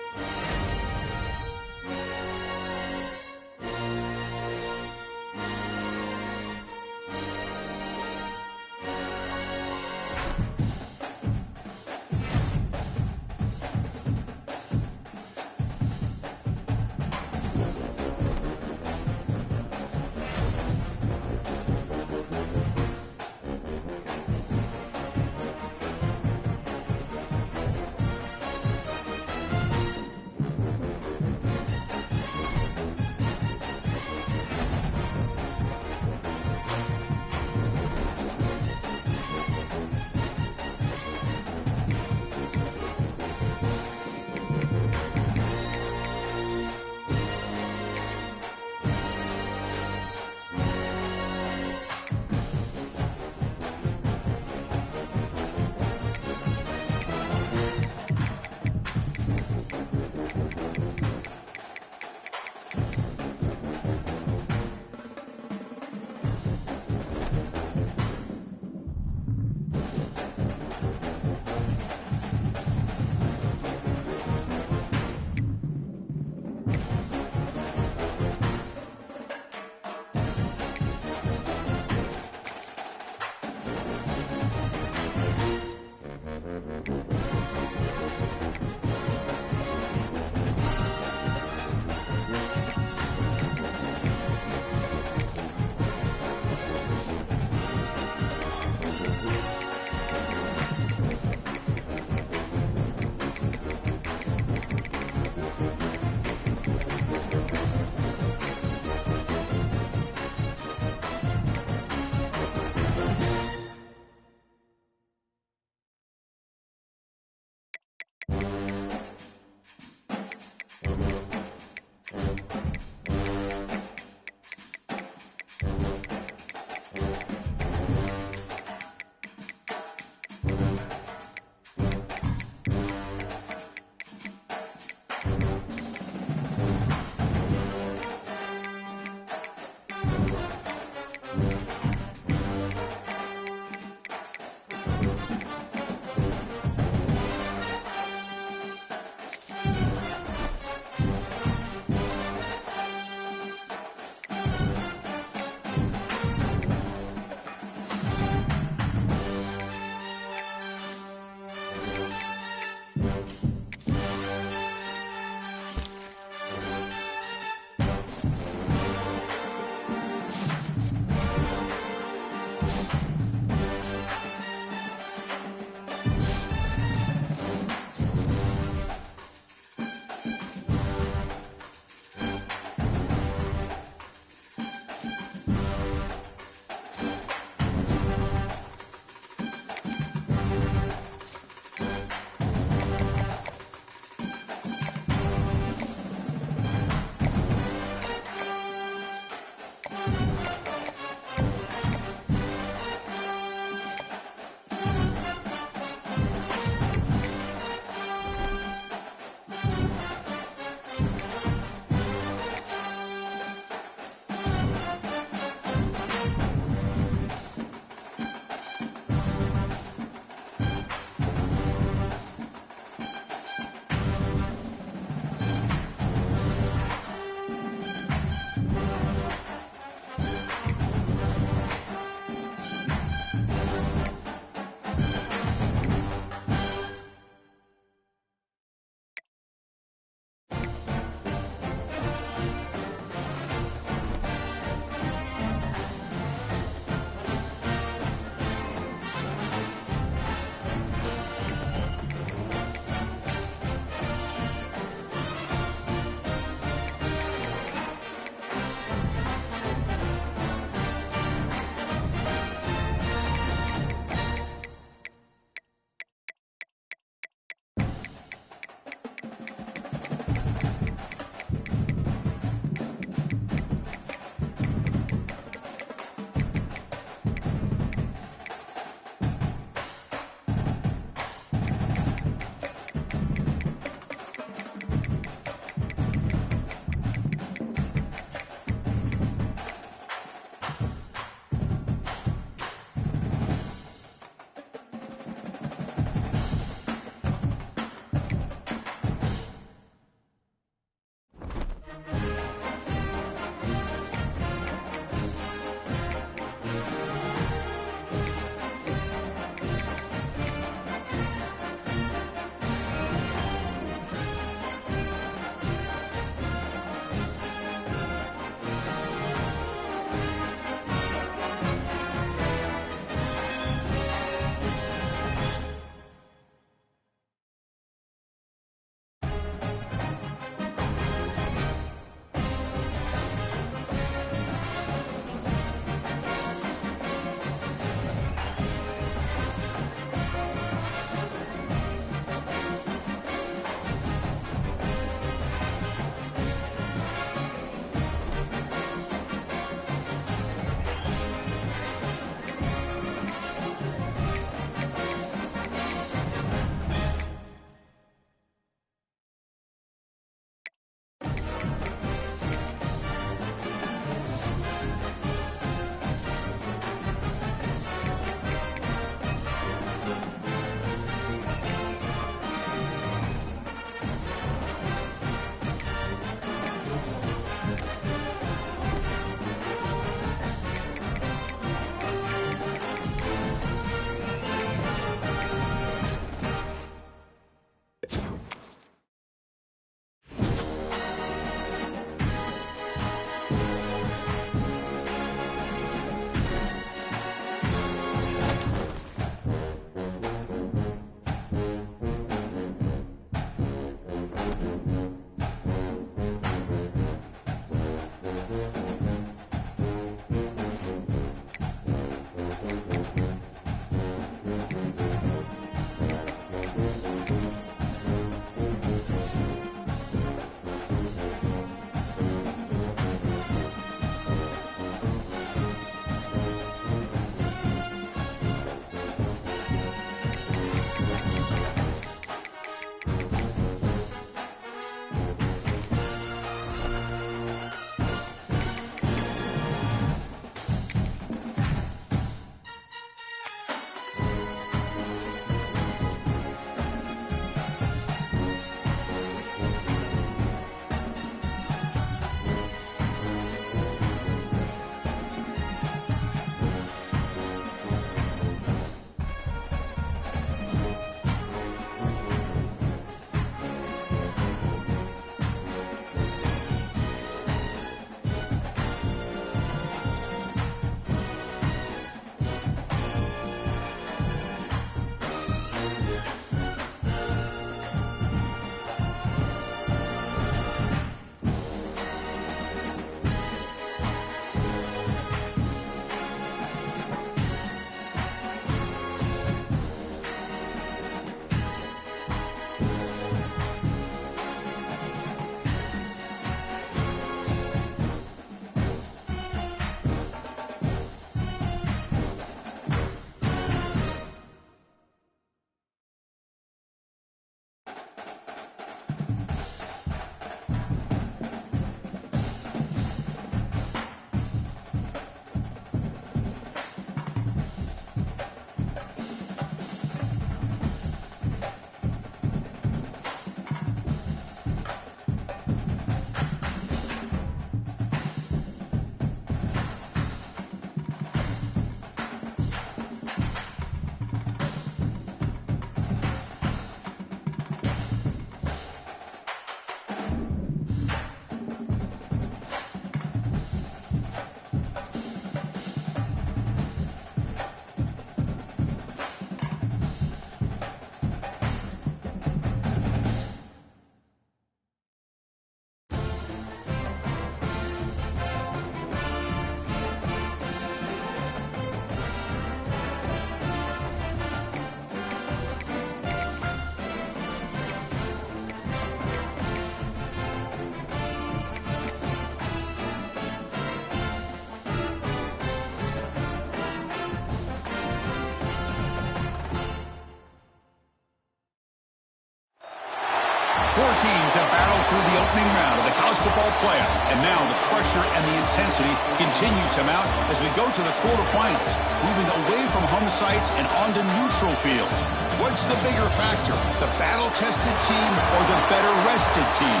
Four teams have battled through the opening round of the college football playoff, and now the pressure and the intensity continue to mount as we go to the quarterfinals, moving away from home sites and onto neutral fields. What's the bigger factor, the battle-tested team or the better-rested team?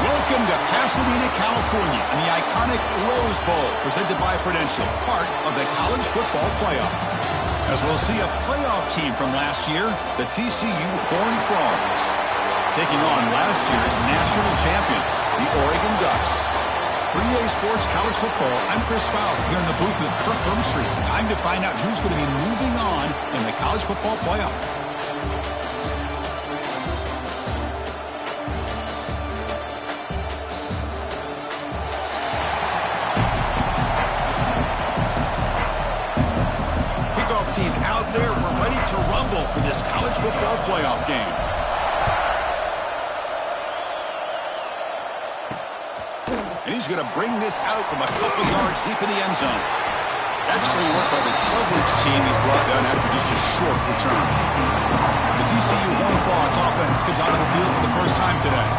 Welcome to Pasadena, California, and the iconic Rose Bowl, presented by Prudential, part of the college football playoff. As we'll see a playoff team from last year, the TCU Horned Frogs, taking on last year's national champions, the Oregon Ducks. For EA Sports College Football, I'm Chris Fowler here in the booth with Kirk Herbstreit. Time to find out who's going to be moving on in the college football playoff. Team out there, we're ready to rumble for this college football playoff game. And he's going to bring this out from a couple yards deep in the end zone. Excellent work by the coverage team. He's brought down after just a short return. The TCU Horned Frogs offense comes onto the field for the first time today.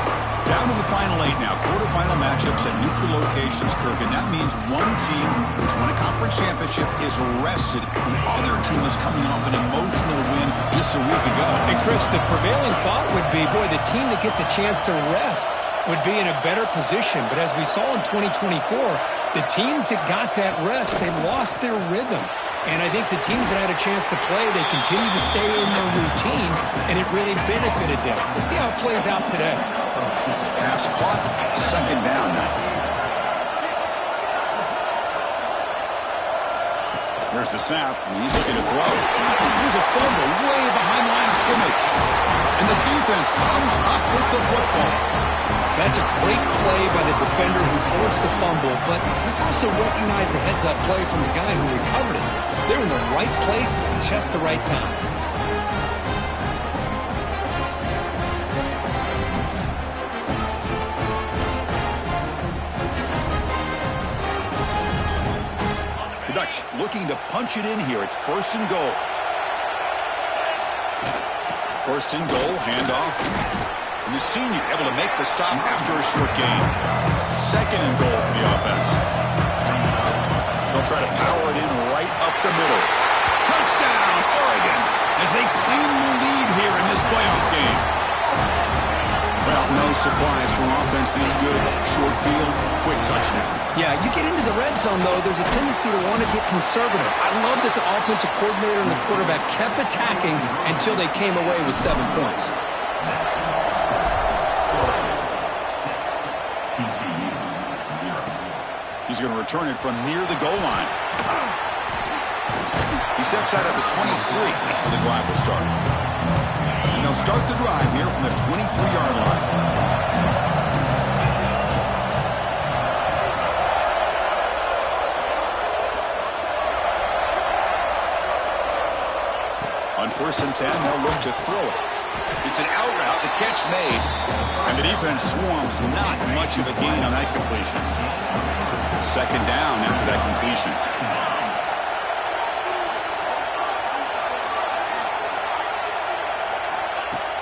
Down to the final 8 now. Quarterfinal matchups at neutral locations, Kirk. And that means one team, which won a conference championship, is rested. The other team is coming off an emotional win just a week ago. And, Chris, the prevailing thought would be, boy, the team that gets a chance to rest would be in a better position. But as we saw in 2024, the teams that got that rest, they lost their rhythm. And I think the teams that had a chance to play, they continue to stay in their routine, and it really benefited them. Let's see how it plays out today. Pass caught. Second down now. Here's the snap. He's looking to throw. Here's a fumble way behind the line of scrimmage. And the defense comes up with the football. That's a great play by the defender who forced the fumble, but let's also recognize the heads-up play from the guy who recovered it. They're in the right place at just the right time. The Ducks looking to punch it in here. It's first and goal. First and goal, handoff. And the senior able to make the stop after a short gain. Second and goal for the offense. They'll try to power it in right up the middle. Touchdown, Oregon, as they claim the lead here in this playoff game. Well, no surprise from offense this good. Short field, quick touchdown. Yeah, you get into the red zone, though, there's a tendency to want to get conservative. I love that the offensive coordinator and the quarterback kept attacking until they came away with 7 points. He's going to return it from near the goal line. He steps out at the 23. That's where the drive will start. And they'll start the drive here from the 23-yard line. On first and 10, they'll look to throw it. It's an out route, the catch made, and the defense swarms not much of a gain on that completion. Second down after that completion.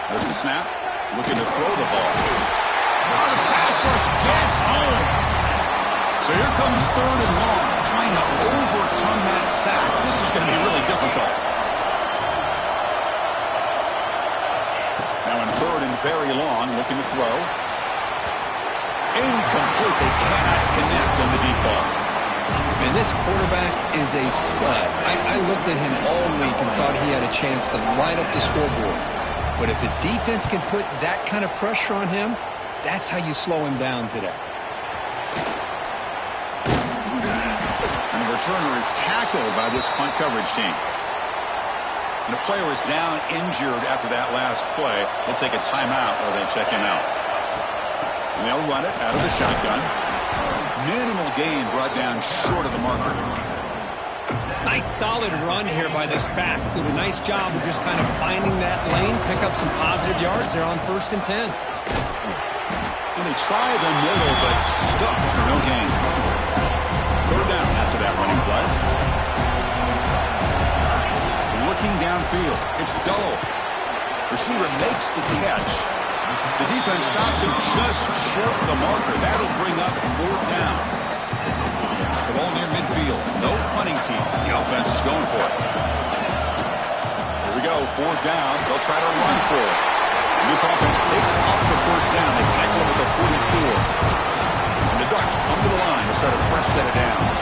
There's the snap, looking to throw the ball. Oh, the pass rush gets home. So here comes third and long, trying to overcome that sack. This is going to be really difficult. Now in third and very long, looking to throw. Incomplete. They cannot connect on the deep ball. And this quarterback is a stud. I looked at him all week and thought he had a chance to light up the scoreboard. But if the defense can put that kind of pressure on him, that's how you slow him down today. And the returner is tackled by this punt coverage team. And the player is down injured after that last play. They'll take a timeout or they'll check him out. And they'll run it out of the shotgun. Minimal gain brought down short of the marker. Nice solid run here by this back. Did a nice job of just kind of finding that lane, pick up some positive yards there on first and 10. And they try the middle, but stuck for no gain. Third down after that running play. Looking downfield. It's Dull. Receiver makes the catch. The defense stops him just short of the marker. That'll bring up fourth down. The ball near midfield. No punting team. The offense is going for it. Here we go. Fourth down. They'll try to run for it. And this offense picks up the first down. They tackle it with a 44. And the Ducks come to the line to start a fresh set of downs.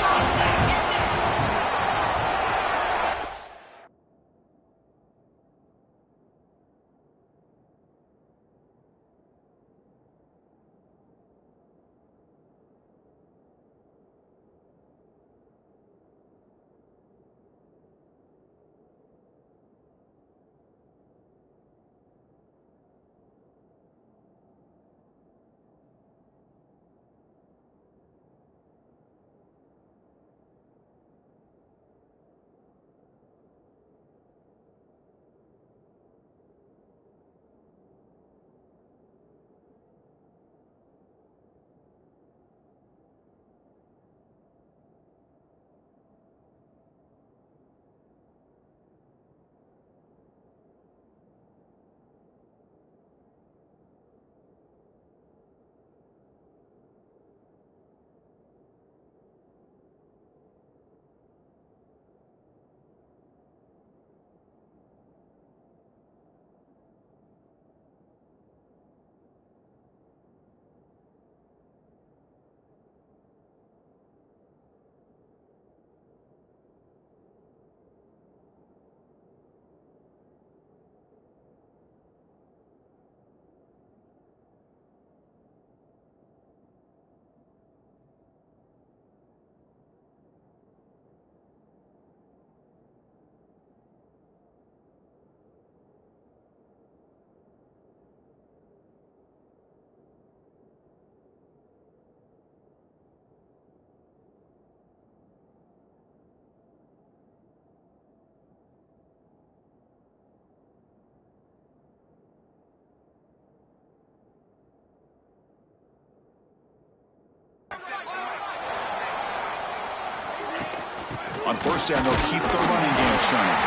On first down, they'll keep the running game churning.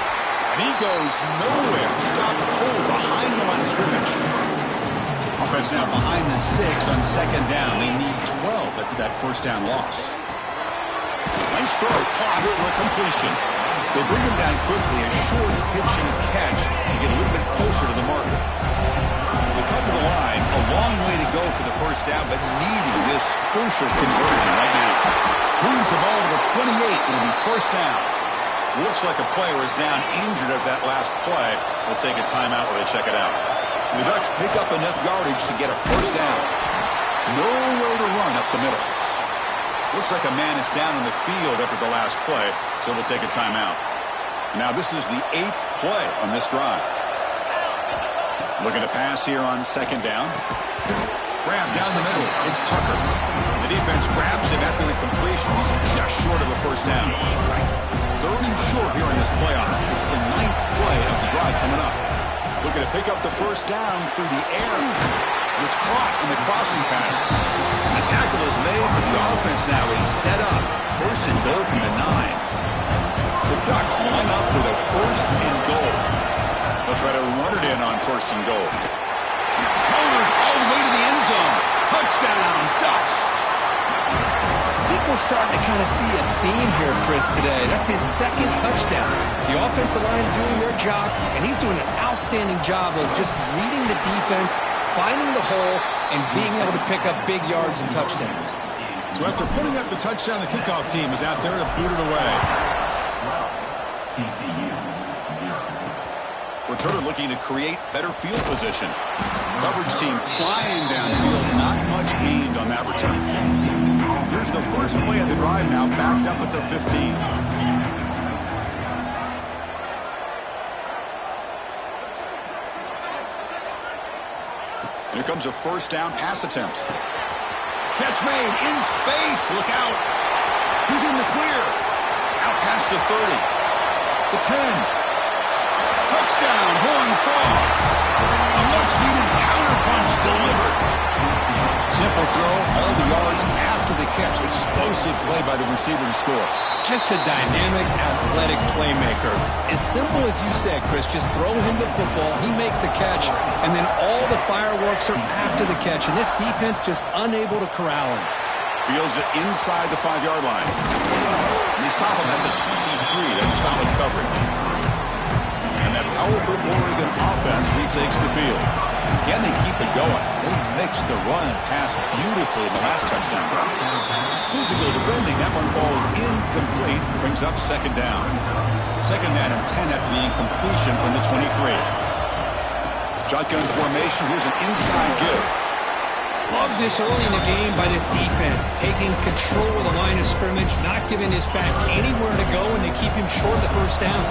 And he goes nowhere. Stop cold behind the line of scrimmage. Offense now behind the 6 on second down. They need 12 after that first down loss. Nice throw, caught for a completion. They bring him down quickly, a short pitch and catch, and get a little bit closer to the marker. They cut to the line, a long way to go for the first down, but needing this crucial conversion right now. Moves the ball to the 28, it'll be first down. Looks like a player is down injured at that last play. We'll take a timeout while they check it out. The Ducks pick up enough yardage to get a first down. Nowhere to run up the middle. Looks like a man is down in the field after the last play, so we'll take a timeout. Now this is the 8th play on this drive. Looking to pass here on second down. Grab down the middle. It's Tucker. The defense grabs him after the completion. He's just short of a first down. 3rd and short here in this playoff. It's the 9th play of the drive coming up. Looking to pick up the first down through the air. It's caught in the crossing pattern. And the tackle is made, but the offense now is set up. First and goal from the 9. The Ducks line up with a first and goal. They'll try to run it in on first and goal. Motors all the way to the end zone. Touchdown, Ducks. I think we're starting to kind of see a theme here, Chris, today. That's his 2nd touchdown. The offensive line doing their job, and he's doing an outstanding job of just reading the defense, finding the hole, and being able to pick up big yards and touchdowns. So after putting up the touchdown, the kickoff team is out there to boot it away. TCU 0. Returner looking to create better field position. Coverage team flying downfield, not much gained on that return. Here's the first play of the drive now, backed up at the 15. Here comes a first down pass attempt. Catch made in space. Look out. Who's in the clear? Out past the 30. The 10. Touchdown, Horned Frogs. A much-needed counterpunch delivered. Simple throw, all the yards after the catch. Explosive play by the receiver to score. Just a dynamic, athletic playmaker. As simple as you said, Chris, just throw him the football, he makes a catch, and then all the fireworks are after the catch, and this defense just unable to corral him. Fields it inside the 5-yard line. And they stop him at the 23. That's solid coverage. And that powerful Oregon offense retakes the field. Can they keep it going? They mixed the run and pass beautifully in the last touchdown. Physical defending. That one falls incomplete. Brings up second down. Second man and 10 after the incompletion from the 23. Shotgun formation. Here's an inside give. Love this early in the game by this defense. Taking control of the line of scrimmage, not giving this back anywhere to go, and they keep him short of the first down.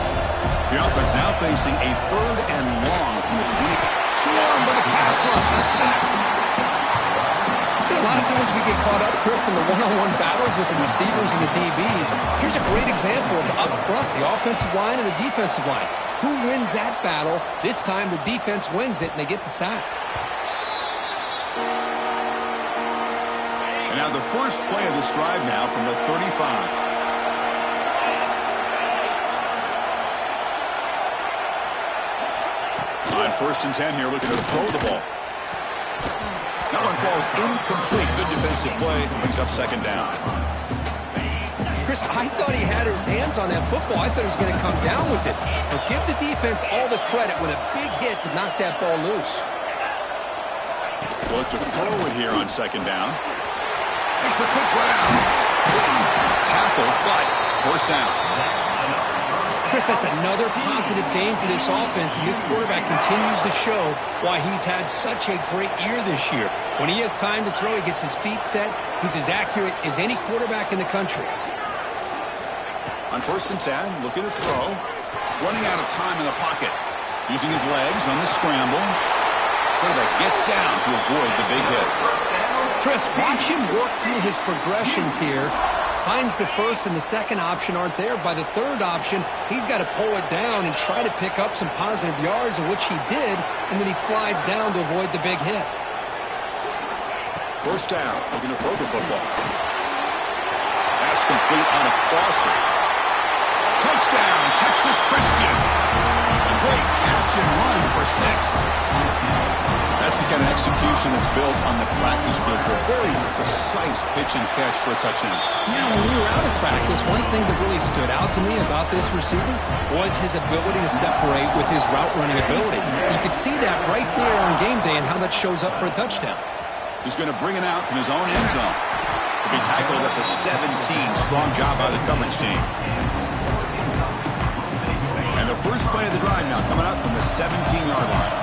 The offense now facing a 3rd and long from the 20. Swarmed by the pass rush. A sack. A lot of times we get caught up, Chris, in the one-on-one battles with the receivers and the DBs. Here's a great example of up front, the offensive line and the defensive line. Who wins that battle? This time the defense wins it, and they get the sack. And now the first play of this drive now from the 35. On 1st and 10 here, looking to throw the ball. That one falls incomplete. Good defensive play. Brings up second down. Chris, I thought he had his hands on that football. I thought he was going to come down with it. But give the defense all the credit with a big hit to knock that ball loose. Look to throw it here on second down. Makes a quick grab. Tackle, but first down. Chris, that's another positive game for this offense, and this quarterback continues to show why he's had such a great year this year. When he has time to throw, he gets his feet set. He's as accurate as any quarterback in the country. On 1st and 10, looking to throw. Running out of time in the pocket. Using his legs on the scramble. Quarterback gets down to avoid the big hit. Chris, watch him work through his progressions here. Finds the first and the second option aren't there. By the third option, he's got to pull it down and try to pick up some positive yards, of which he did, and then he slides down to avoid the big hit. First down, looking to throw the football. Pass complete on a crosser. Touchdown, Texas Christian. A great catch and run for 6. That's the kind of execution that's built on the practice field. A very precise pitch and catch for a touchdown. Yeah, when we were out of practice, one thing that really stood out to me about this receiver was his ability to separate with his route running ability. You could see that right there on game day and how that shows up for a touchdown. He's going to bring it out from his own end zone. He'll be tackled at the 17. Strong job by the coverage team. And the first play of the drive now coming up from the 17-yard line.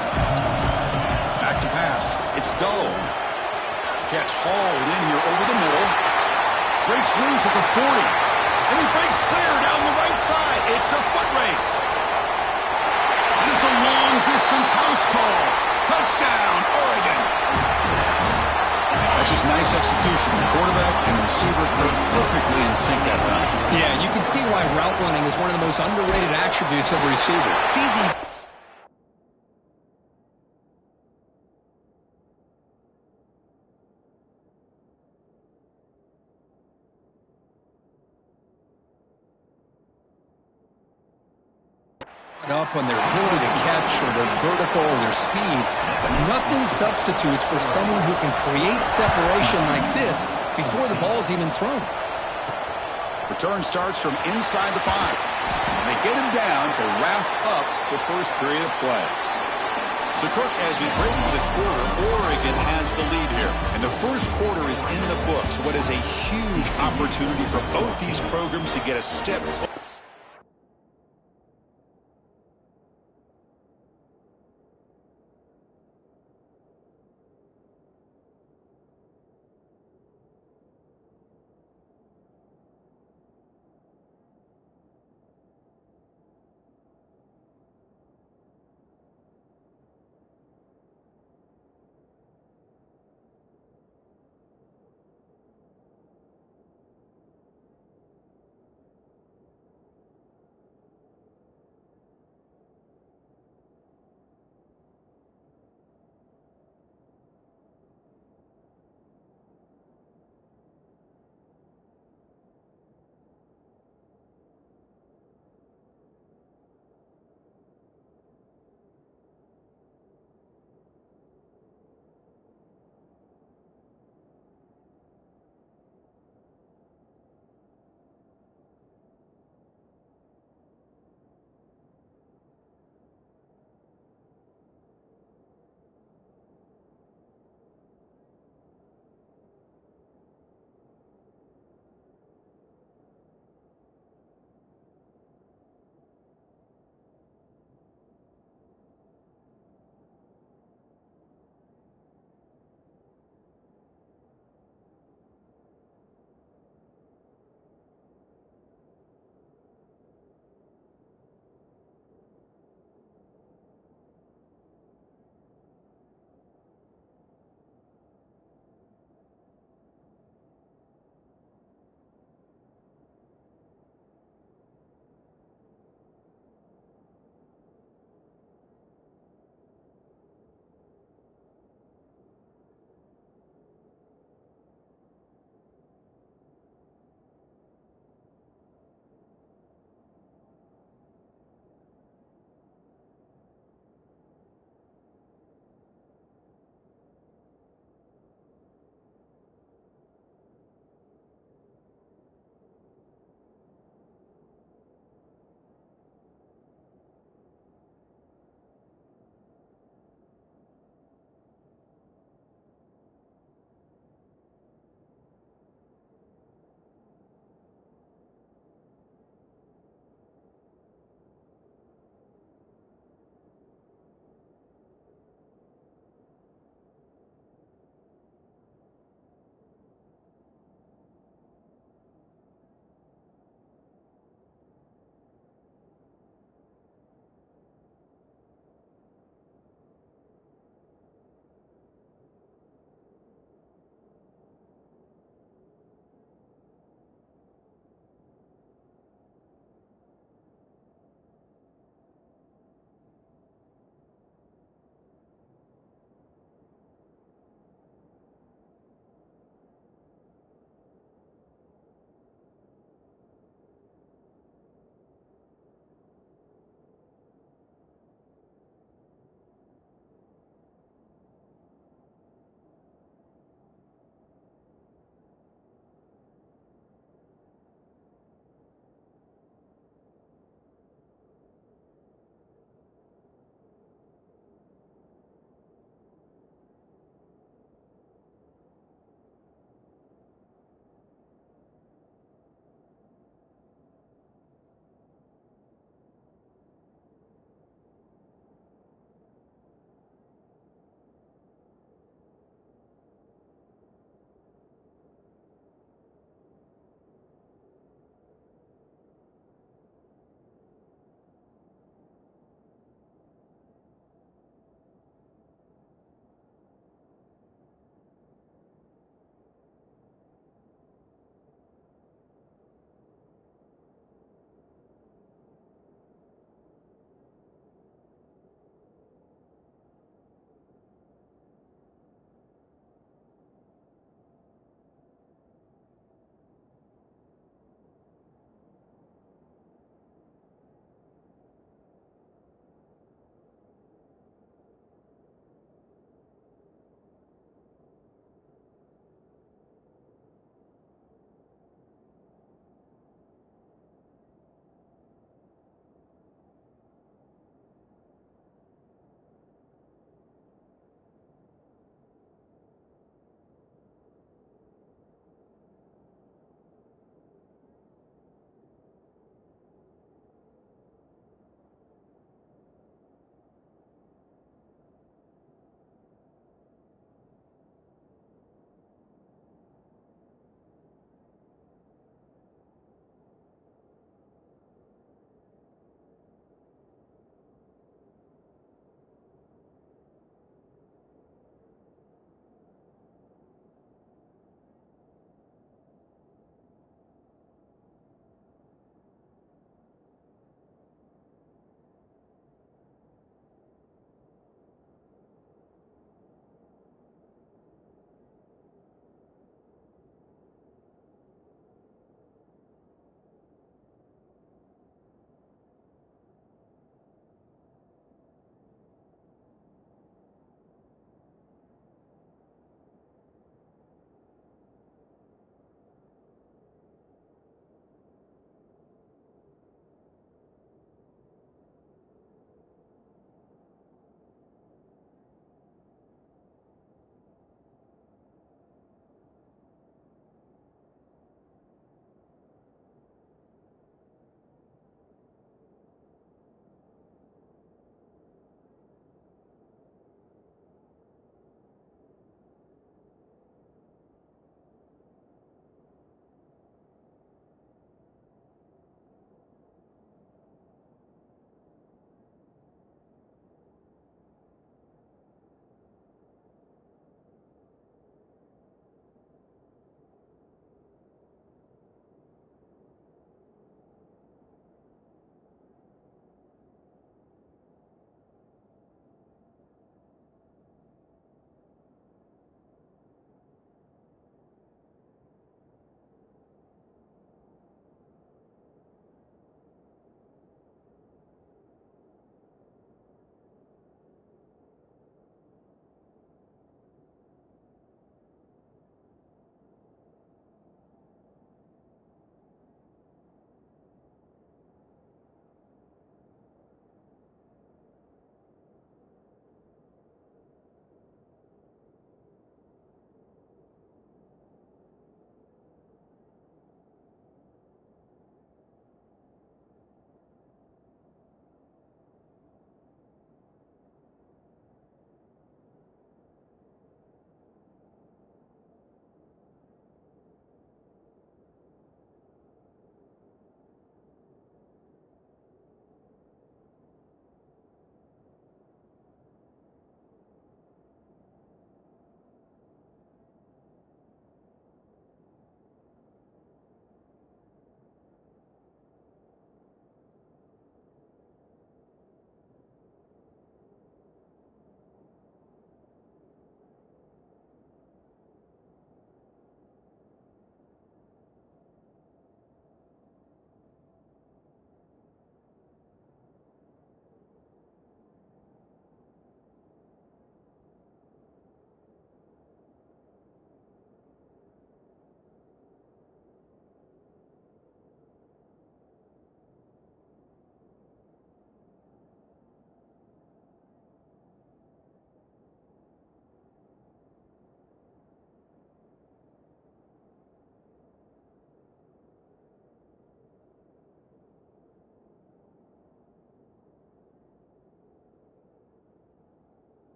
Back to pass. It's Doe. Catch hauled in here over the middle. Breaks loose at the 40. And he breaks clear down the right side. It's a foot race. And it's a long-distance house call. Touchdown, Oregon. That's just nice execution. The quarterback and the receiver played perfectly in sync that time. Yeah, you can see why route running is one of the most underrated attributes of a receiver. It's easy. Up on their ability to catch or their vertical or their speed, but nothing substitutes for someone who can create separation like this before the ball's even thrown. Return starts from inside the 5. And they get him down to wrap up the first period of play. So, Kirk, as we break for the quarter, Oregon has the lead here. And the first quarter is in the books. What is a huge opportunity for both these programs to get a step closer.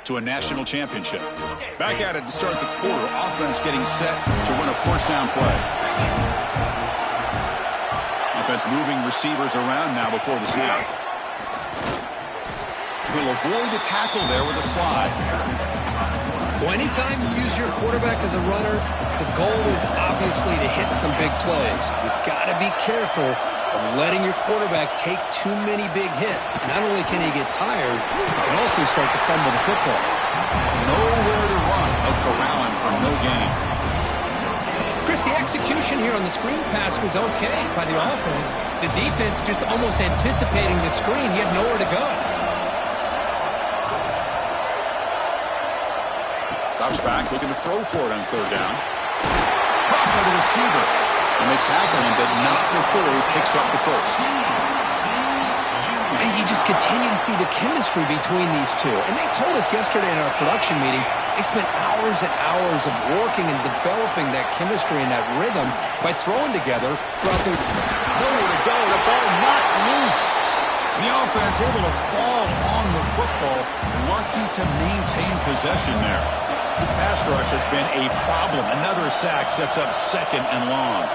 to a national championship. Back at it to start the quarter. Offense getting set to run a first down play. Offense moving receivers around now before the snap. He'll avoid the tackle there with a slide. Well, anytime you use your quarterback as a runner, the goal is obviously to hit some big plays. You've got to be careful of letting your quarterback take too many big hits. Not only can he get tired, he can also start to fumble the football. Nowhere to run. A corralling for no gain. Chris, the execution here on the screen pass was okay by the offense. The defense just almost anticipating the screen. He had nowhere to go. Drops back, looking to throw for it on third down. Caught by the receiver. And they tackle him, but not before he picks up the first. And you just continue to see the chemistry between these two. And they told us yesterday in our production meeting, they spent hours and hours of working and developing that chemistry and that rhythm by throwing together throughout their... Nowhere to go, the ball not loose. The offense able to fall on the football, lucky to maintain possession there. This pass rush has been a problem. Another sack sets up second and long.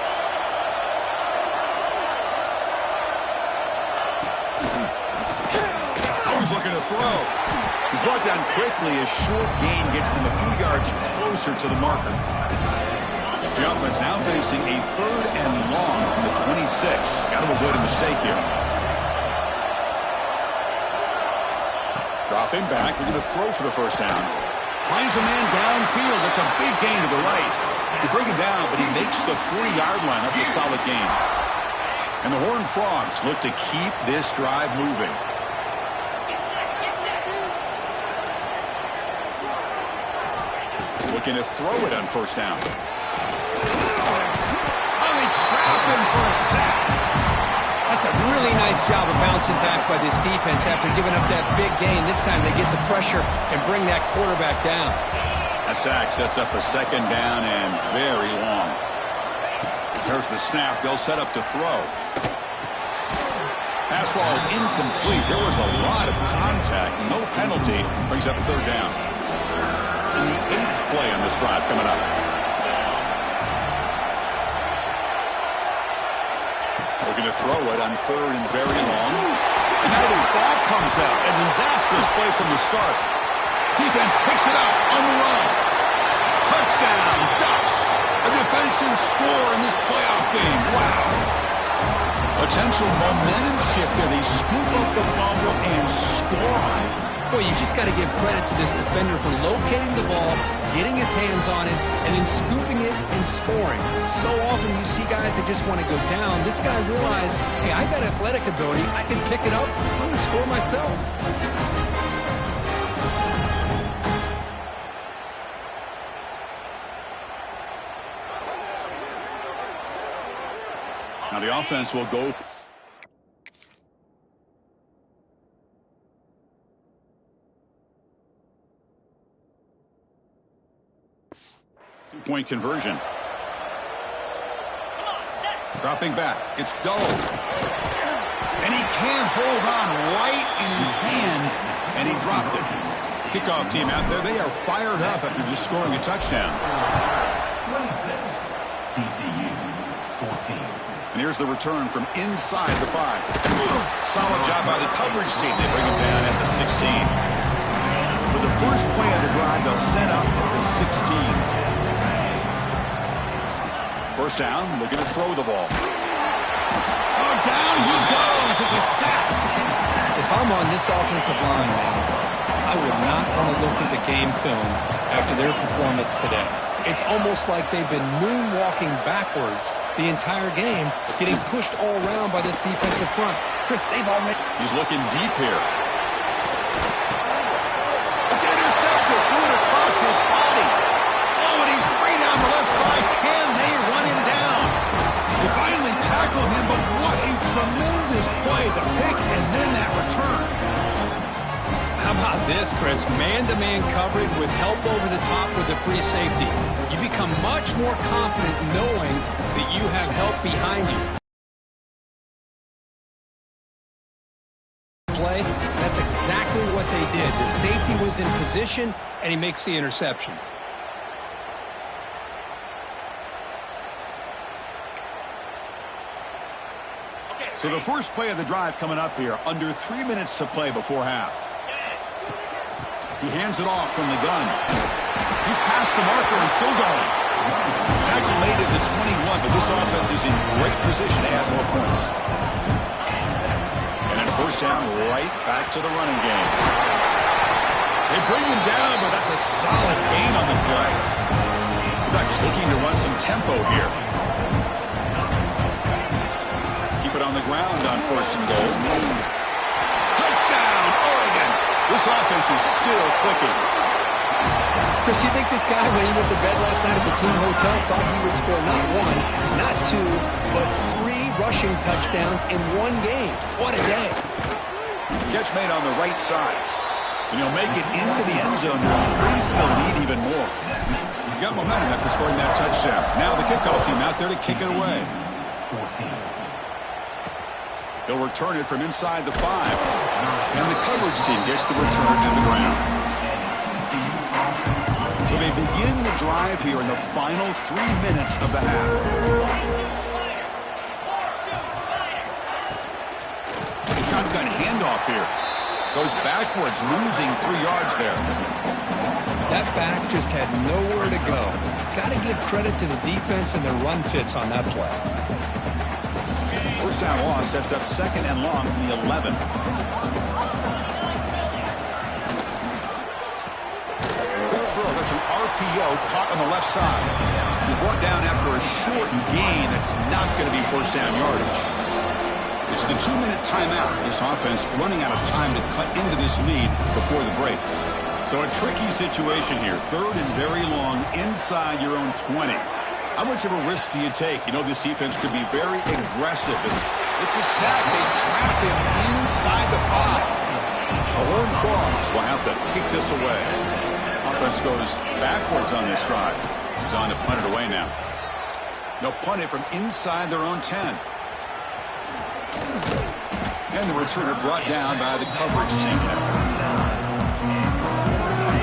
He's looking to throw. He's brought down quickly. A short gain gets them a few yards closer to the marker. The offense now facing a third and long from the 26. Got to avoid a mistake here. Dropping back. They're going to throw for the first down. Finds a man downfield. That's a big gain to the right. To bring him down, but he makes the 3-yard line. That's a solid gain. And the Horned Frogs look to keep this drive moving. Looking to throw it on first down. Oh, they trap him for a sack. That's a really nice job of bouncing back by this defense after giving up that big gain. This time they get the pressure and bring that quarterback down. That sack sets up a second down and very long. There's the snap. They'll set up to throw. Pass ball is incomplete. There was a lot of contact. No penalty. Brings up third down. And the 8th play on this drive coming up. Looking to throw it on third and very long. And now the ball comes out. A disastrous play from the start. Defense picks it up on the run. Touchdown, Ducks. A defensive score in this playoff game. Wow. Potential momentum shift there. They scoop up the fumble and score on it. Boy, you just got to give credit to this defender for locating the ball, getting his hands on it, and then scooping it and scoring. So often you see guys that just want to go down. This guy realized, hey, I got athletic ability. I can pick it up. I'm going to score myself. Now the offense will go. Two-point conversion. Dropping back. It's Doe. And he can't hold on right in his hands, and he dropped it. Kickoff team out there. They are fired up after just scoring a touchdown. 26, TCU, 14. And here's the return from inside the 5. Solid job by the coverage team. They bring him down at the 16. For the first play of the drive, they'll set up at the 16. First down, looking to throw the ball. Oh, down he goes. It's a sack. If I'm on this offensive line, I would not want to look at the game film after their performance today. It's almost like they've been moonwalking backwards the entire game, getting pushed all around by this defensive front. Chris, they've already... He's looking deep here. It's intercepted. Threw it across his body. Oh, and he's free down the left side. Can they run him down? They finally tackle him, but what a tremendous play. The pick and then that return. How about this, Chris? Man-to-man coverage with help over the top with the free safety. You become much more confident knowing that you have help behind you. Play, that's exactly what they did. The safety was in position, and he makes the interception. So the first play of the drive coming up here, under 3 minutes to play before half. He hands it off from the gun. He's past the marker and still going. Tackle made at the 21, but this offense is in great position to add more points. And then first down, right back to the running game. They bring him down, but that's a solid gain on the play. They're just looking to run some tempo here. Keep it on the ground on first and goal. Touchdown, Oregon. This offense is still clicking. Chris, you think this guy, when he went to bed last night at the team hotel, thought he would score not one, not two, but 3 rushing touchdowns in one game? What a day. Catch made on the right side. And he'll make it into the end zone to increase the lead even more. You got momentum after scoring that touchdown. Now the kickoff team out there to kick it away. He'll return it from inside the 5. And the coverage team gets the return to the ground. So they begin the drive here in the final 3 minutes of the half. The shotgun handoff here. Goes backwards, losing 3 yards there. That back just had nowhere to go. Got to give credit to the defense and their run fits on that play. First down loss sets up second and long from the 11. That's an RPO caught on the left side. He's brought down after a short gain that's not going to be first down yardage. It's the 2-minute timeout. This offense running out of time to cut into this lead before the break. So a tricky situation here. 3rd and very long inside your own 20. How much of a risk do you take? You know this defense could be very aggressive. It's a sack. They trap him inside the 5. The Horned Frogs will have to kick this away. Offense goes backwards on this drive. He's on to punt it away now. They'll punt it from inside their own 10. And the returner brought down by the coverage team.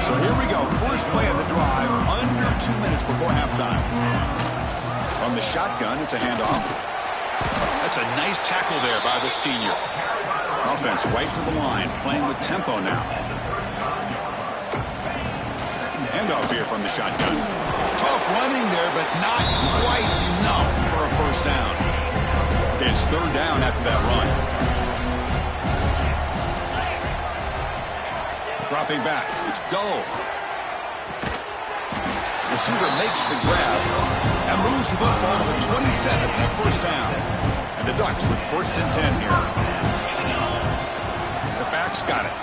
So here we go. First play of the drive, under 2 minutes before halftime. From the shotgun, it's a handoff. That's a nice tackle there by the senior. Offense right to the line, playing with tempo now. Handoff here from the shotgun. Tough running there, but not quite enough for a first down. Okay, it's 3rd down after that run. Dropping back, it's Dole. Receiver makes the grab and moves the football to the 27 and a first down. And the Ducks with 1st and 10 here. The backs got it.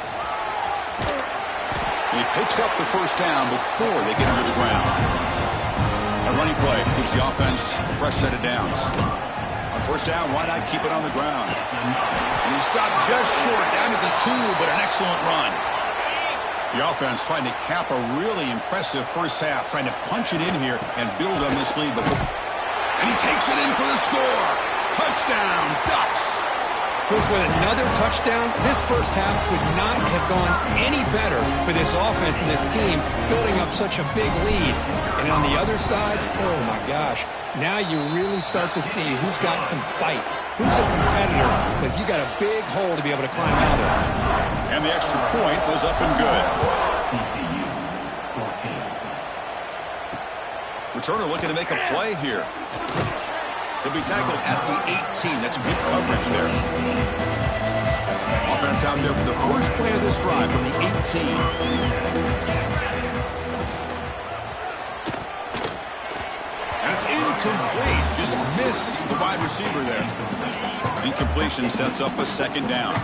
He picks up the first down before they get under the ground. A running play gives the offense a fresh set of downs. On first down, why not keep it on the ground? And he stopped just short, down at the 2, but an excellent run. The offense trying to cap a really impressive first half, trying to punch it in here and build on this lead. And he takes it in for the score. Touchdown, Ducks. Chris, with another touchdown, this first half could not have gone any better for this offense and this team, building up such a big lead. And on the other side, oh my gosh, now you really start to see who's got some fight, who's a competitor, because you got a big hole to be able to climb out of. And the extra point was up and good. Returner looking to make a play here. He'll be tackled at the 18. That's good coverage there. Offense out there for the first play of this drive from the 18. And it's incomplete. Just missed the wide receiver there. Incompletion sets up a 2nd down.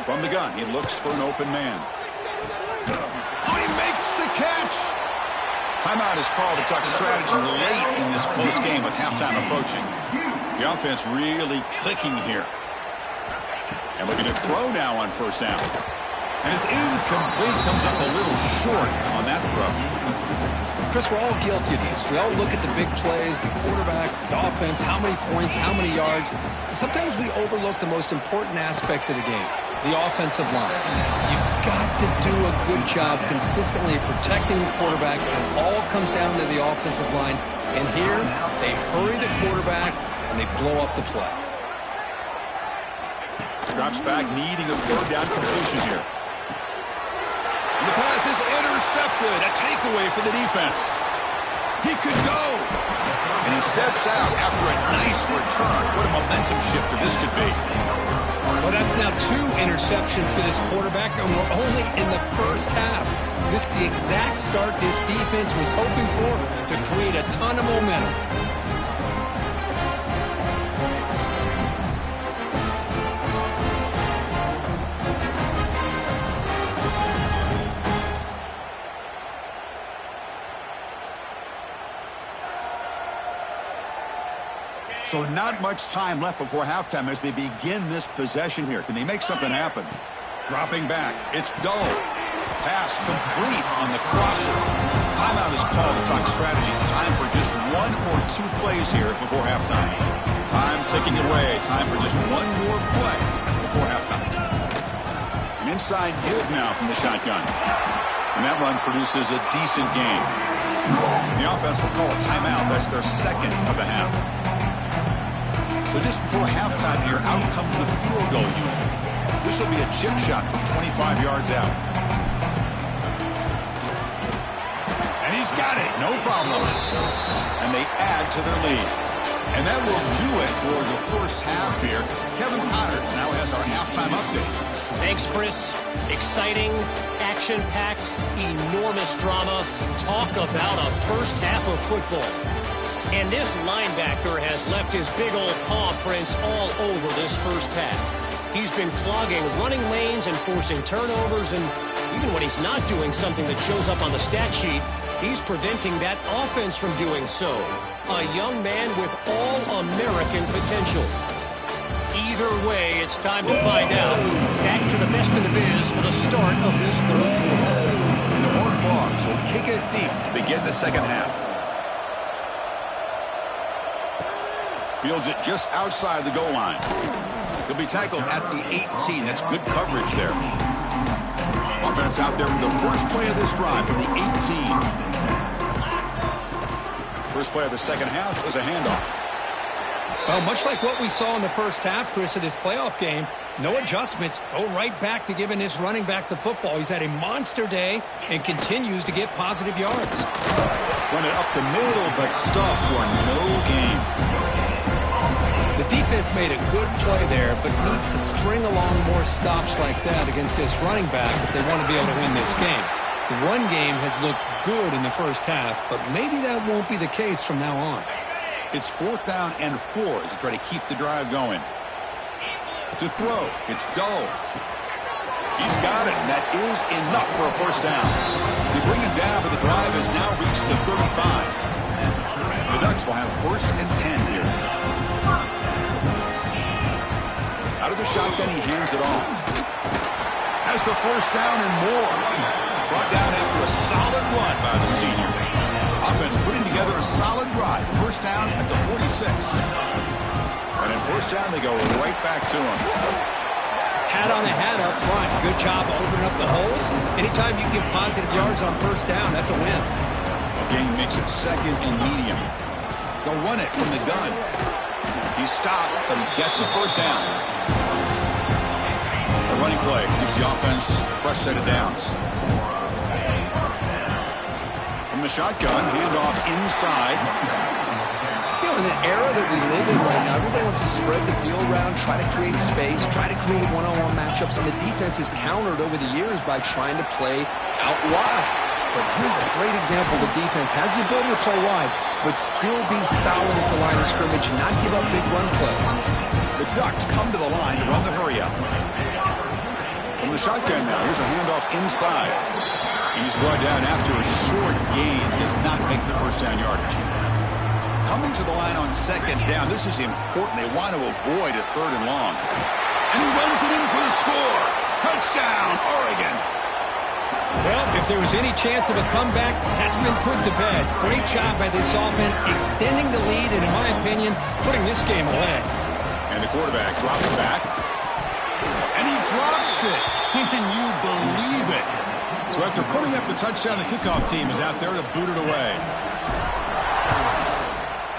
From the gun, he looks for an open man. Oh, he makes the catch. Timeout is called. A Duck strategy late in this close game with halftime approaching. The offense really clicking here. And looking to throw now on first down. And it's incomplete. Comes up a little short on that throw. Chris, we're all guilty of these. We all look at the big plays, the quarterbacks, the offense, how many points, how many yards. And sometimes we overlook the most important aspect of the game, the offensive line. You've got to do a good job consistently protecting the quarterback. It all comes down to the offensive line. And here, they hurry the quarterback, and they blow up the play. Drops back, needing a third down completion here. And the pass is intercepted. A takeaway for the defense. He could go. And he steps out after a nice return. What a momentum shifter this could be. Well, that's now 2 interceptions for this quarterback, and we're only in the first half. This is the exact start this defense was hoping for to create a ton of momentum. So not much time left before halftime as they begin this possession here. Can they make something happen? Dropping back. It's Dull. Pass complete on the crosser. Timeout is called to talk strategy. Time for just 1 or 2 plays here before halftime. Time ticking away. Time for just 1 more play before halftime. An inside give now from the shotgun. And that run produces a decent gain. The offense will call a timeout. That's their second of the half. So just before halftime here, out comes the field goal unit. This will be a chip shot from 25 yards out. And he's got it. No problem. And they add to their lead. And that will do it for the first half here. Kevin Connors now has our halftime update. Thanks, Chris. Exciting, action-packed, enormous drama. Talk about a first half of football. And this linebacker has left his big old paw prints all over this first half. He's been clogging running lanes and forcing turnovers, and even when he's not doing something that shows up on the stat sheet, he's preventing that offense from doing so. A young man with all-American potential. Either way, it's time to find out. Back to the best in the biz for the start of this third quarter. The Horned Frogs will kick it deep to begin the second half. Fields it just outside the goal line. He'll be tackled at the 18. That's good coverage there. Offense out there for the first play of this drive from the 18. First play of the second half is a handoff. Well, much like what we saw in the first half, Chris, of this playoff game, no adjustments. Go right back to giving this running back the football. He's had a monster day and continues to get positive yards. Run it up the middle, but stuff for no gain. The defense made a good play there, but needs to string along more stops like that against this running back if they want to be able to win this game. The run game has looked good in the first half, but maybe that won't be the case from now on. It's 4th down and 4 as they try to keep the drive going. To throw, it's Dull. He's got it, and that is enough for a first down. They bring him down, but the drive has now reached the 35. The Ducks will have 1st and 10 here. Out of the shotgun, he hands it off. Has the first down and more. Brought down after a solid run by the senior. Offense putting together a solid drive. First down at the 46. And in first down, they go right back to him. Hat on a hat up front. Good job opening up the holes. Anytime you can get positive yards on first down, that's a win. The game makes it 2nd and medium. They'll run it from the gun. He's stopped, but he gets a first down. A running play gives the offense a fresh set of downs. From the shotgun, handoff inside. You know, in the era that we live in right now, everybody wants to spread the field around, try to create space, try to create one-on-one matchups, and the defense is countered over the years by trying to play out wide. But here's a great example. The defense has the ability to play wide, but still be solid at the line of scrimmage and not give up big run plays. The Ducks come to the line to run the hurry-up. From the shotgun now, here's a handoff inside. And he's brought down after a short gain. Does not make the first down yardage. Coming to the line on 2nd down. This is important. They want to avoid a 3rd and long. And he runs it in for the score. Touchdown, Oregon. Well, if there was any chance of a comeback, that's been put to bed. Great job by this offense extending the lead and, in my opinion, putting this game away. And the quarterback drops it back. And he drops it. Can you believe it? So after putting up the touchdown, the kickoff team is out there to boot it away.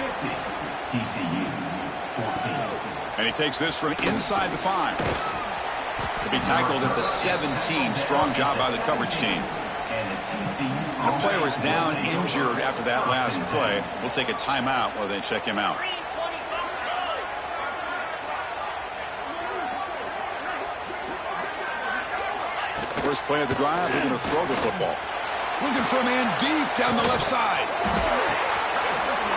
50, TCU, 14. And he takes this from inside the 5. To be tackled at the 17. Strong job by the coverage team. And the player is down injured after that last play. We'll take a timeout while they check him out. First play of the drive, they're going to throw the football. Looking for a man deep down the left side.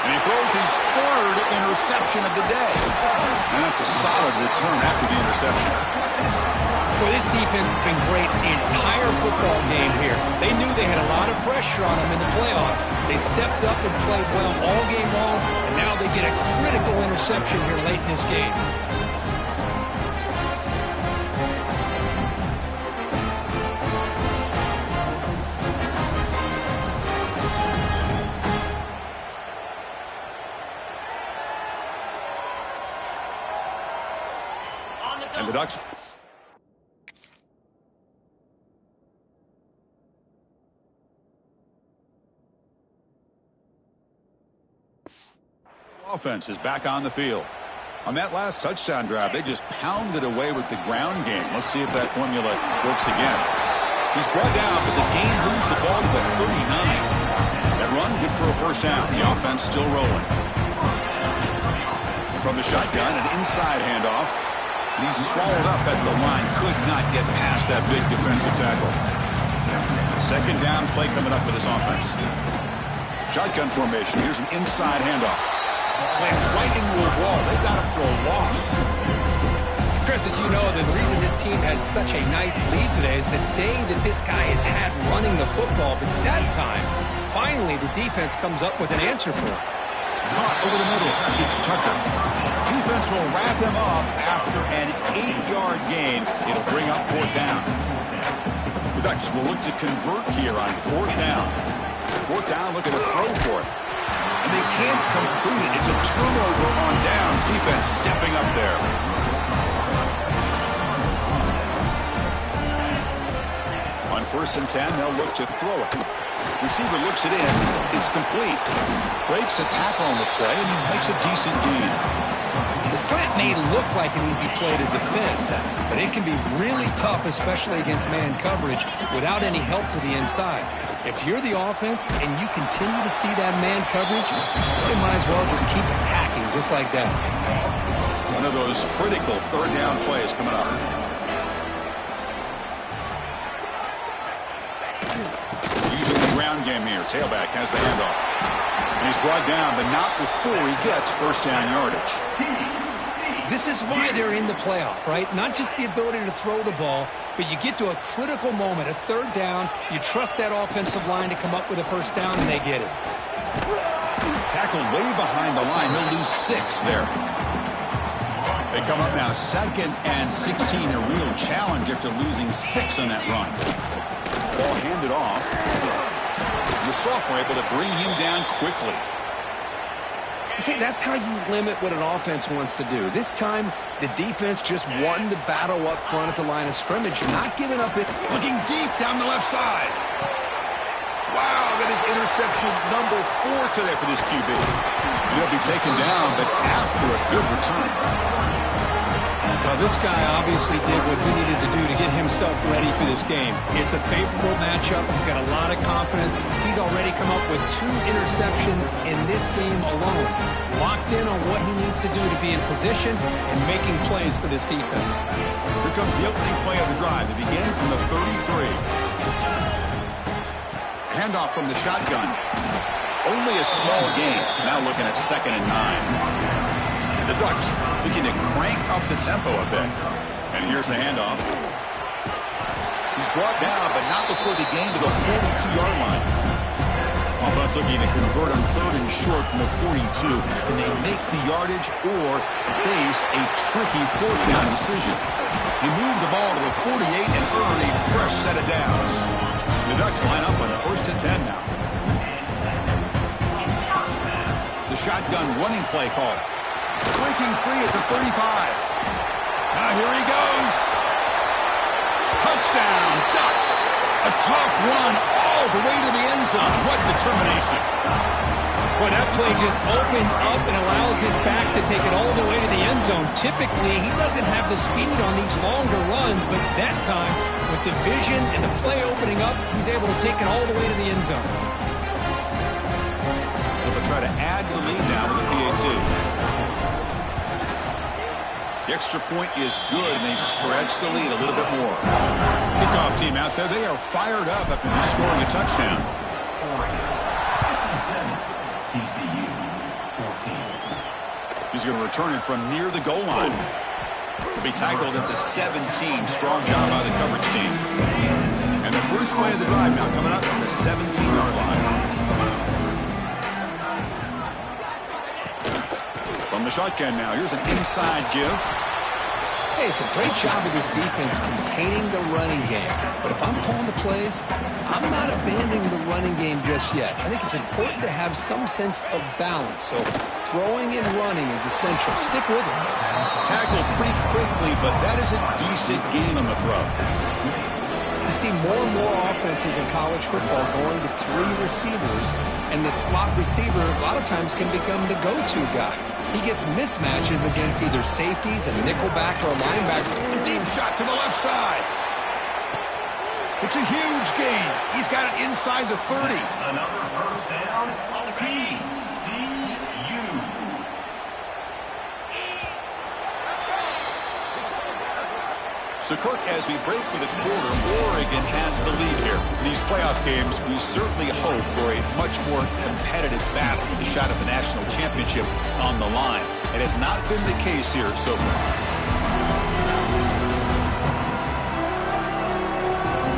And he throws his 3rd interception of the day. And that's a solid return after the interception. Well, this defense has been great the entire football game here. They knew they had a lot of pressure on them in the playoff. They stepped up and played well all game long, and now they get a critical interception here late in this game. And the Ducks... offense is back on the field. On that last touchdown drive, they just pounded away with the ground game. Let's see if that formula works again. He's brought down, but the game moves the ball to the 39. That run, good for a first down. The offense still rolling. From the shotgun, an inside handoff. And he's swallowed up at the line. Could not get past that big defensive tackle. Second down play coming up for this offense. Shotgun formation. Here's an inside handoff. Slams right into a wall. They got him for a loss. Chris, as you know, the reason this team has such a nice lead today is the day that this guy has had running the football. But that time, finally, the defense comes up with an answer for him. Caught over the middle. It's Tucker. Defense will wrap him up after an 8-yard gain. It'll bring up 4th down. The Ducks will look to convert here on 4th down. 4th down, looking to throw for it. And they can't complete it. It's a turnover on downs. Defense stepping up there. On 1st and 10, they'll look to throw it. Receiver looks it in. It's complete. Breaks a tackle on the play, and he makes a decent gain. The slant may look like an easy play to defend, but it can be really tough, especially against man coverage, without any help to the inside. If you're the offense and you continue to see that man coverage, you might as well just keep attacking just like that. One of those critical 3rd down plays coming up. Using the ground game here. Tailback has the handoff. And he's brought down, but not before he gets 1st down yardage. This is why they're in the playoff, right? Not just the ability to throw the ball, but you get to a critical moment, a 3rd down. You trust that offensive line to come up with a 1st down, and they get it. Tackled way behind the line. He'll lose 6 there. They come up now 2nd and 16. A real challenge after losing 6 on that run. Ball handed off. The sophomore able to bring him down quickly. See, that's how you limit what an offense wants to do. This time, the defense just won the battle up front at the line of scrimmage, not giving up it. Looking deep down the left side. Wow, that is interception number 4 today for this QB. He'll be taken down, but after a good return. Well, this guy obviously did what he needed to do to get himself ready for this game. It's a favorable matchup. He's got a lot of confidence. He's already come up with 2 interceptions in this game alone. Locked in on what he needs to do to be in position and making plays for this defense. Here comes the opening play of the drive. They begin from the 33. Handoff from the shotgun. Only a small gain. Now looking at 2nd and 9. The Ducks looking to crank up the tempo a bit. And here's the handoff. He's brought down, but not before the gain to the 42-yard line. Offense looking to convert on 3rd and short from the 42. Can they make the yardage or face a tricky 4th down decision? He moved the ball to the 48 and earned a fresh set of downs. The Ducks line up on 1st and 10 now. The shotgun running play call. Breaking free at the 35. Now here he goes. Touchdown, Ducks. A tough run all the way to the end zone. What determination. Well, that play just opened up and allows this back to take it all the way to the end zone. Typically, he doesn't have the speed on these longer runs, but that time, with the vision and the play opening up, he's able to take it all the way to the end zone. They'll try to add to the lead now with the PAT. The extra point is good, and they stretch the lead a little bit more. Kickoff team out there. They are fired up after just scoring a touchdown. TCU 14. He's going to return it from near the goal line. He'll be tackled at the 17. Strong job by the coverage team. And the first play of the drive now coming up from the 17-yard line. From the shotgun now, here's an inside give. Hey, it's a great job of this defense containing the running game. But if I'm calling the plays, I'm not abandoning the running game just yet. I think it's important to have some sense of balance. So throwing and running is essential. Stick with it. Tackled pretty quickly, but that is a decent gain on the throw. You see more and more offenses in college football going to 3 receivers, and the slot receiver a lot of times can become the go-to guy. He gets mismatches against either safeties, a nickelback, or a linebacker. Deep shot to the left side. It's a huge gain. He's got it inside the 30. Another first down. TCU. So, Kirk, as we break for the quarter, Oregon has the lead here. In these playoff games, we certainly hope for a much more competitive battle with a shot at the national championship on the line. It has not been the case here so far.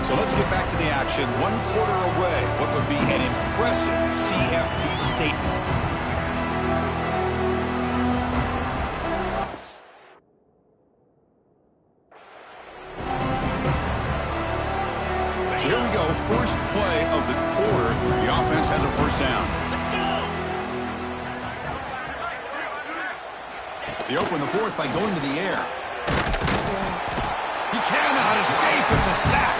So let's get back to the action. 1 quarter away. What would be an impressive CFP statement? So here we go. First play of the quarter. The offense has a first down. They open the fourth by going to the air. He cannot escape. It's a sack.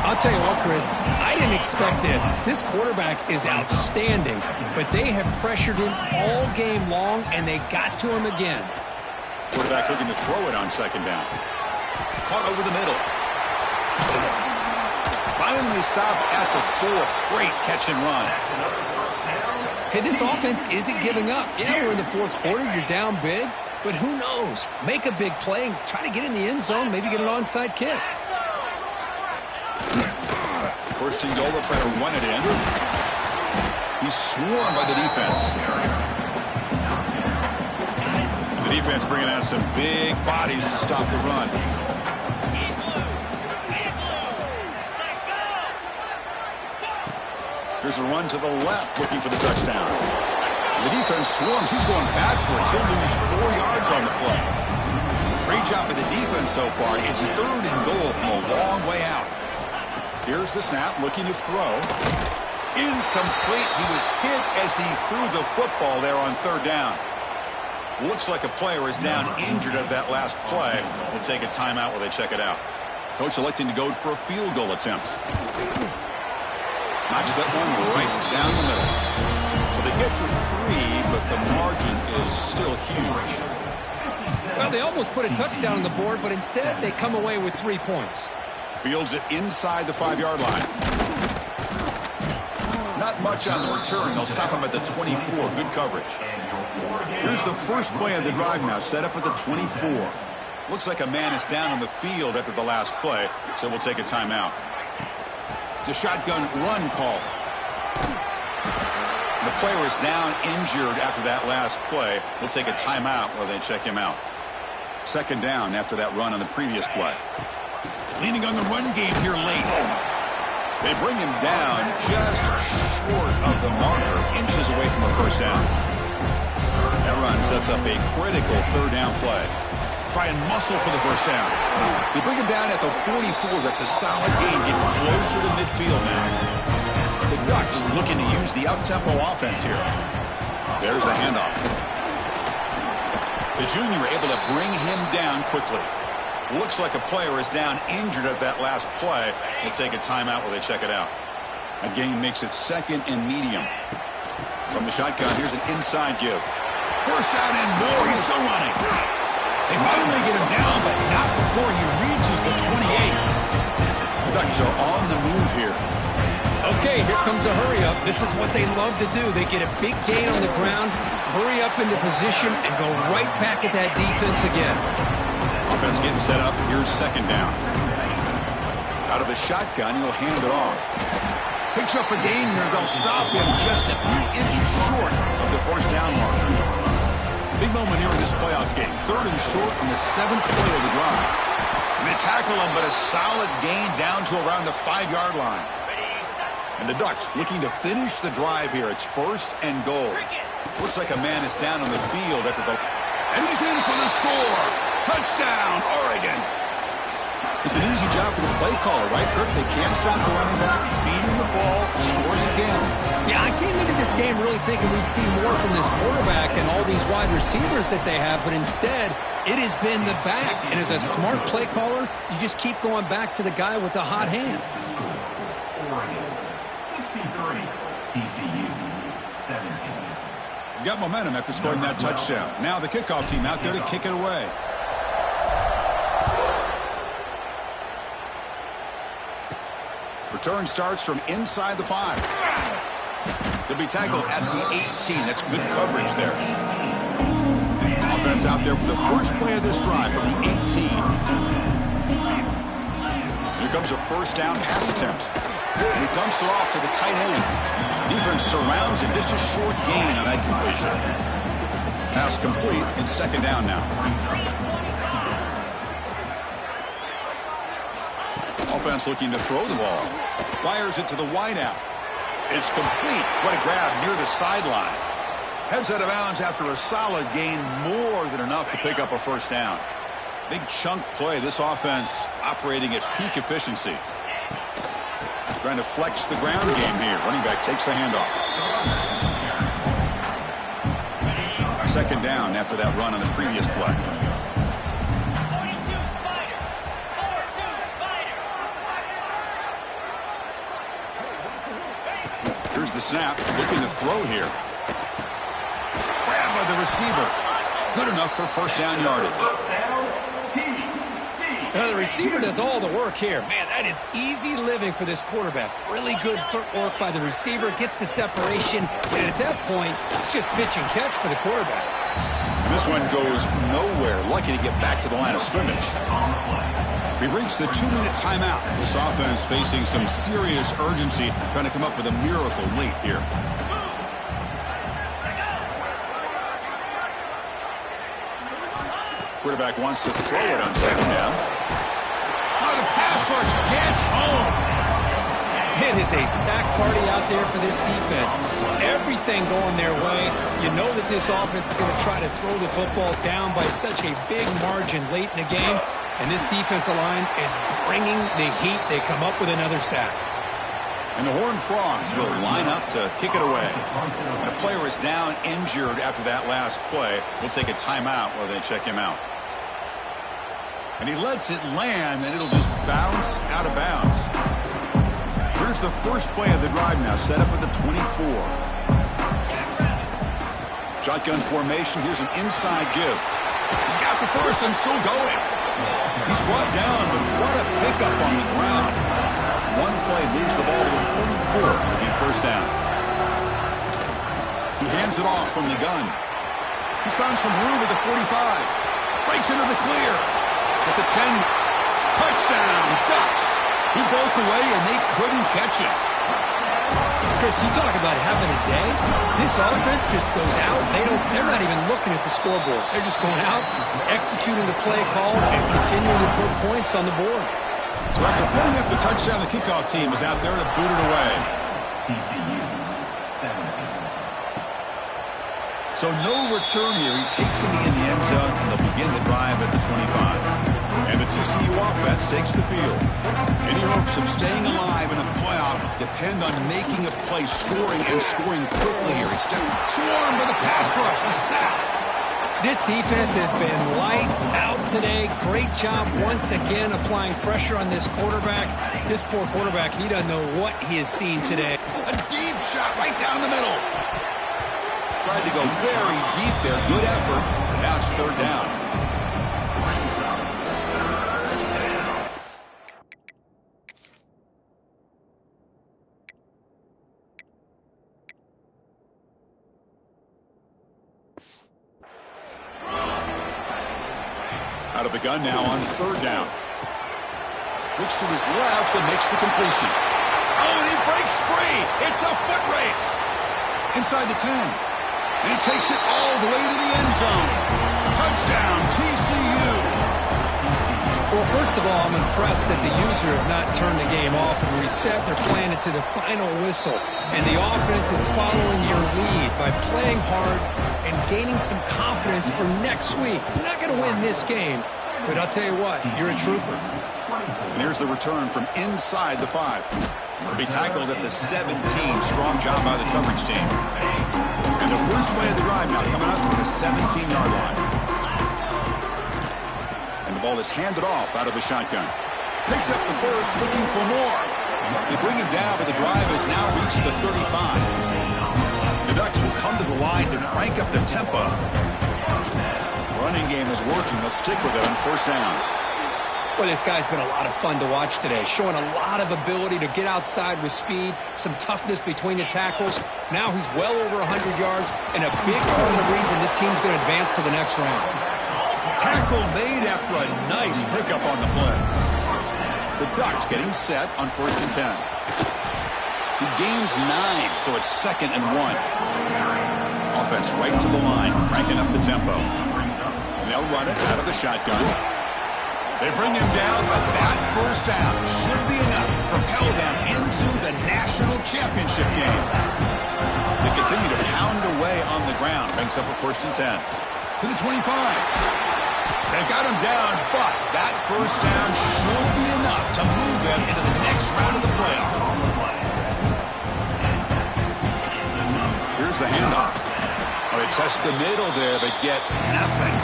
I'll tell you what, Chris, I didn't expect this. This quarterback is outstanding, but they have pressured him all game long, and they got to him again. Quarterback looking to throw it on second down. Caught over the middle. Finally stopped at the 4. Great catch and run. Hey, this offense isn't giving up. Yeah, we're in the 4th quarter. You're down big, but who knows? Make a big play and try to get in the end zone, maybe get an onside kick. First and goal, they'll try to run it in. He's swarmed by the defense. The defense bringing out some big bodies to stop the run. Here's a run to the left, looking for the touchdown. The defense swarms. He's going backwards. He'll lose 4 yards on the play. Great job by the defense so far. It's 3rd and goal from a long way out. Here's the snap, looking to throw. Incomplete. He was hit as he threw the football there on 3rd down. Looks like a player is down injured at that last play. We'll take a timeout while they check it out. Coach electing to go for a field goal attempt. Knocks that one right down the middle. So they get the 3, but the margin is still huge. Well, they almost put a touchdown on the board, but instead they come away with 3 points. Fields it inside the 5-yard line. Not much on the return. They'll stop him at the 24. Good coverage. Here's the first play of the drive now, set up at the 24. Looks like a man is down on the field after the last play, so we'll take a timeout. It's a shotgun run call. The player is down injured after that last play. We'll take a timeout while they check him out. Second down after that run on the previous play. Leaning on the run game here late. They bring him down just short of the marker, inches away from the first down. That run sets up a critical 3rd down play. try and muscle for the first down. They bring him down at the 44. That's a solid gain, getting closer to midfield now. The Ducks looking to use the up-tempo offense here. There's the handoff. The junior able to bring him down quickly. Looks like a player is down injured at that last play. We'll take a timeout while they check it out. A gain makes it 2nd and medium. From the shotgun, here's an inside give. First down and more. He's still running. They finally get him down, but not before he reaches the 28. The Ducks are on the move here. Okay, here comes the hurry up. This is what they love to do. They get a big gain on the ground, hurry up into position, and go right back at that defense again. Offense getting set up. Here's 2nd down. Out of the shotgun, he'll hand it off. Picks up a gain here. They'll stop him just a few inches short of the first down marker. Big moment here in this playoff game. 3rd and short on the 7th play of the drive. And they tackle him, but a solid gain down to around the 5-yard line. And the Ducks looking to finish the drive here. It's 1st and goal. Looks like a man is down on the field after the... And he's in for the score. Touchdown, Oregon. It's an easy job for the play caller, right, Kirk? They can't stop the running back, feeding the ball, scores again. Yeah, I came into this game really thinking we'd see more from this quarterback and all these wide receivers that they have, but instead, it has been the back. And as a smart play caller, you just keep going back to the guy with the hot hand. Oregon 63, TCU 17. Got momentum after scoring that touchdown. Now the kickoff team out there to kick it away. Return starts from inside the 5. They'll be tackled at the 18. That's good coverage there. Offense out there for the first play of this drive from the 18. Here comes a first down pass attempt. And he dumps it off to the tight end. Defense surrounds him. Just a short gain on that completion. Pass complete and 2nd down now. Offense looking to throw the ball. Fires it to the wideout. It's complete. What a grab near the sideline. Heads out of bounds after a solid gain, more than enough to pick up a first down. Big chunk play. This offense operating at peak efficiency. Trying to flex the ground game here. Running back takes the handoff. 2nd down after that run on the previous play. Here's the snap. Looking to throw here. Grabbed by the receiver. Good enough for first down yardage. The receiver does all the work here. Man, that is easy living for this quarterback. Really good footwork by the receiver. Gets the separation. And at that point, it's just pitch and catch for the quarterback. And this one goes nowhere. Lucky to get back to the line of scrimmage. We've reached the 2-minute timeout. This offense facing some serious urgency, trying to come up with a miracle late here. Quarterback wants to throw it on 2nd down. Oh, the pass rush gets home. It is a sack party out there for this defense. Everything going their way. You know that this offense is going to try to throw the football down by such a big margin late in the game. And this defensive line is bringing the heat. They come up with another sack. And the Horned Frogs will line up to kick it away. The player is down injured after that last play. We'll take a timeout while they check him out. And he lets it land, and it'll just bounce out of bounds. Here's the first play of the drive now, set up at the 24. Shotgun formation. Here's an inside give. He's got the first and still going. He's brought down, but what a pickup on the ground. One play moves the ball to the 44 to be first down. He hands it off from the gun. He's found some room at the 45. Breaks into the clear. At the 10, touchdown, Ducks. He broke away, and they couldn't catch him. Chris, you talk about having a day. This offense just goes out. They're not even looking at the scoreboard. They're just going out, executing the play call, and continuing to put points on the board. So after putting up the touchdown, the kickoff team is out there to boot it away. TCU 17. So no return here. He takes it in the end zone, and they'll begin the drive at the 25. And the TCU offense takes the field. Any hopes of staying alive in a playoff depend on making a play, scoring, and scoring quickly here. It's swarmed by the pass rush. A sack. This defense has been lights out today. Great job once again applying pressure on this quarterback. This poor quarterback, he doesn't know what he has seen today. A deep shot right down the middle. Tried to go very deep there. Good effort. Now it's third down. Out of the gun now on third down. Looks to his left and makes the completion. Oh, and he breaks free. It's a foot race. Inside the 10. And he takes it all the way to the end zone. Touchdown, TCU. Well, first of all, I'm impressed that the user have not turned the game off and reset. They're playing it to the final whistle. And the offense is following your lead by playing hard and gaining some confidence for next week. You're not going to win this game, but I'll tell you what, you're a trooper. And here's the return from inside the 5. He'll be tackled at the 17. Strong job by the coverage team. And the first play of the drive now coming up to the 17-yard line. And the ball is handed off out of the shotgun. Picks up the first, looking for more. They bring him down, but the drive has now reached the 35. The Ducks will come to the line to crank up the tempo. Running game is working. They'll stick with it on first down. Well, this guy's been a lot of fun to watch today, showing a lot of ability to get outside with speed, some toughness between the tackles. Now he's well over 100 yards, and a big part of the reason this team's going to advance to the next round. Tackle made after a nice pickup on the play. The Ducks getting set on first and 10. He gains 9, so it's 2nd and 1. Offense right to the line, cranking up the tempo. And they'll run it out of the shotgun. They bring him down, but that first down should be enough to propel them into the national championship game. They continue to pound away on the ground. Brings up a first and 10. To the 25. They've got him down, but that first down should be enough to move them into the next round of the playoff. Here's the handoff. Well, they test the middle there, but get nothing.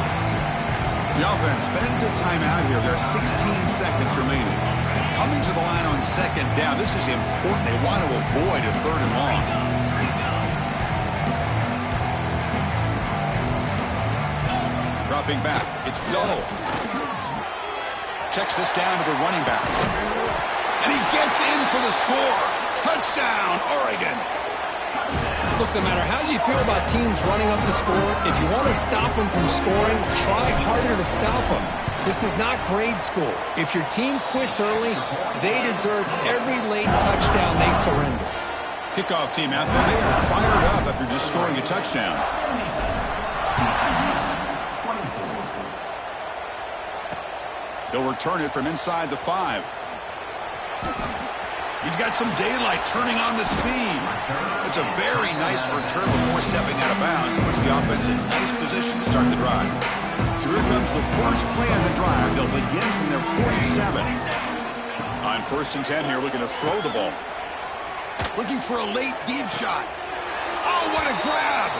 The offense spends a timeout here. There are 16 seconds remaining. Coming to the line on second down. This is important. They want to avoid a third and long. Dropping back. It's Dunnell. Checks this down to the running back. And he gets in for the score. Touchdown, Oregon. Look, no matter how you feel about teams running up the score, if you want to stop them from scoring, try harder to stop them. This is not grade school. If your team quits early, they deserve every late touchdown they surrender. Kickoff team out there. They are fired up after just scoring a touchdown. They'll return it from inside the 5. He's got some daylight turning on the speed. It's a very nice return before stepping out of bounds. Puts the offense in nice position to start the drive. So here comes the first play of the drive. They'll begin from their 47. On first and 10 here, looking to throw the ball. Looking for a late deep shot. Oh, what a grab!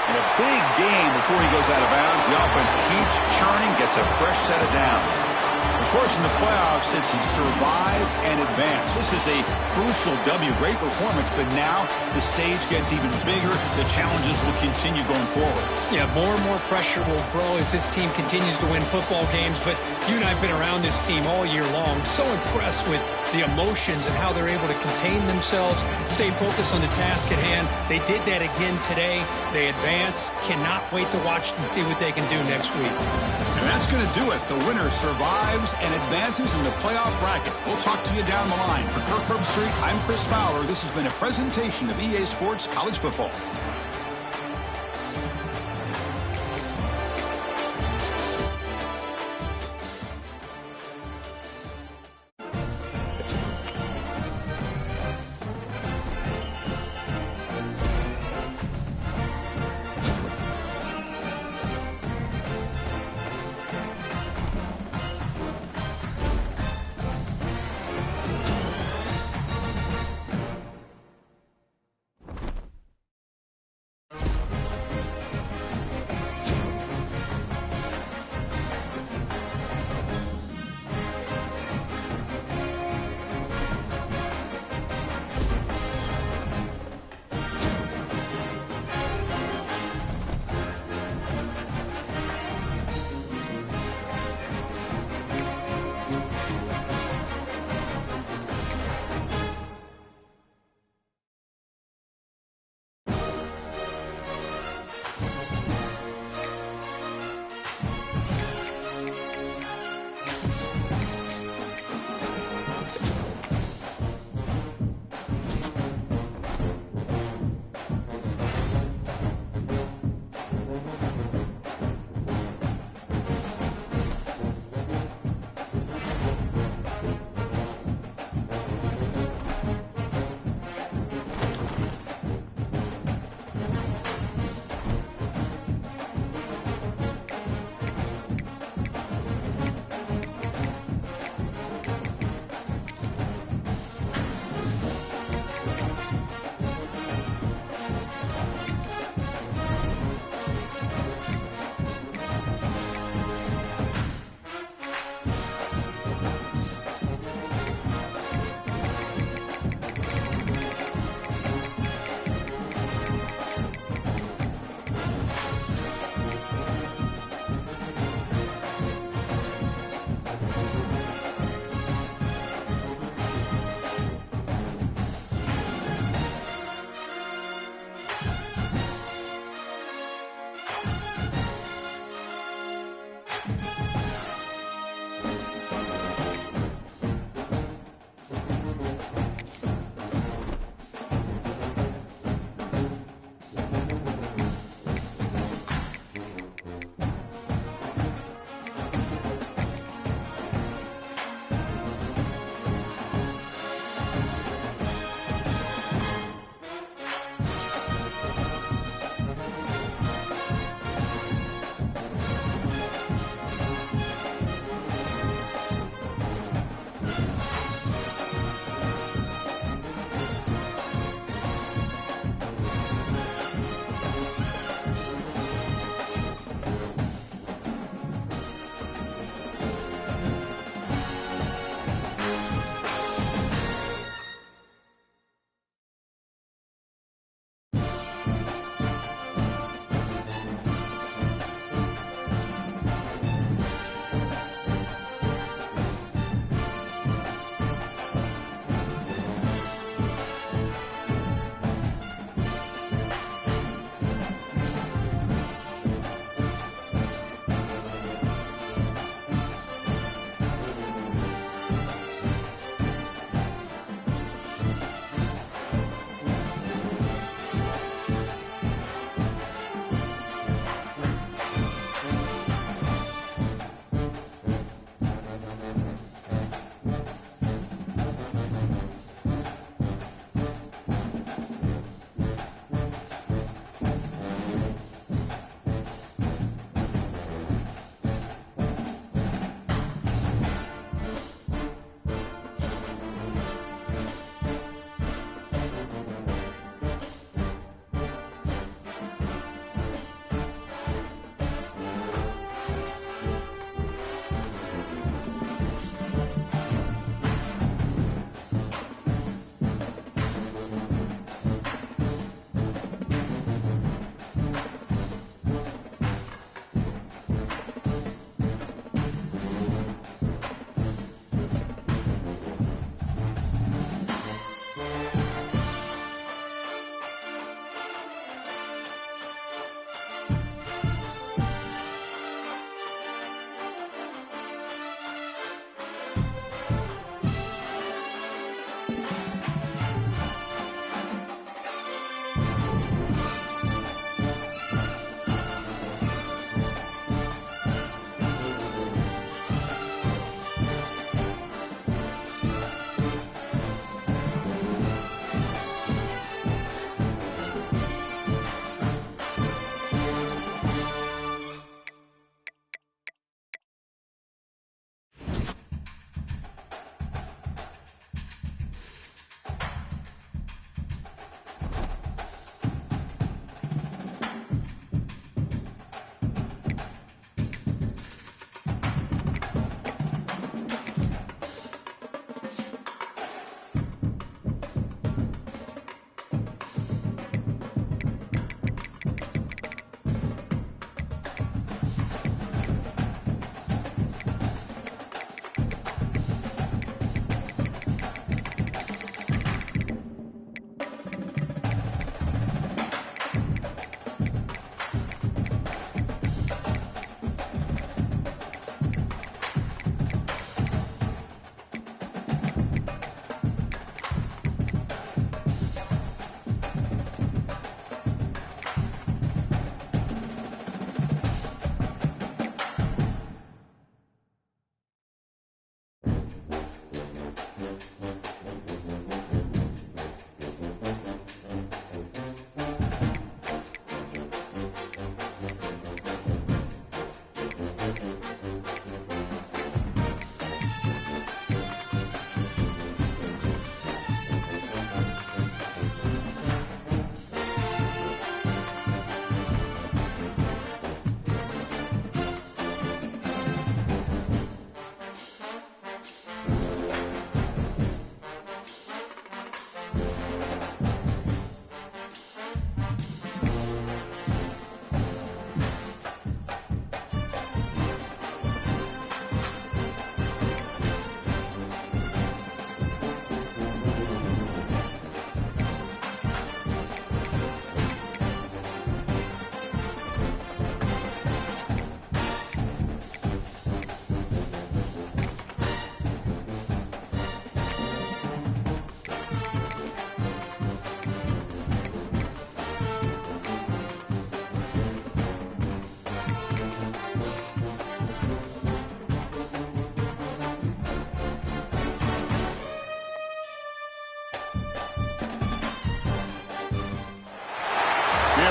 And a big gain before he goes out of bounds. The offense keeps churning, gets a fresh set of downs. Of course, in the playoffs, it's survive and advance. This is a crucial W. Great performance, but now the stage gets even bigger. The challenges will continue going forward. Yeah, more and more pressure will grow as this team continues to win football games, but you and I have been around this team all year long. So impressed with the emotions and how they're able to contain themselves, stay focused on the task at hand. They did that again today. They advance. Cannot wait to watch and see what they can do next week. And that's going to do it. The winner survives and advances in the playoff bracket. We'll talk to you down the line. For Kirk Herbstreit, I'm Chris Fowler. This has been a presentation of EA Sports College Football.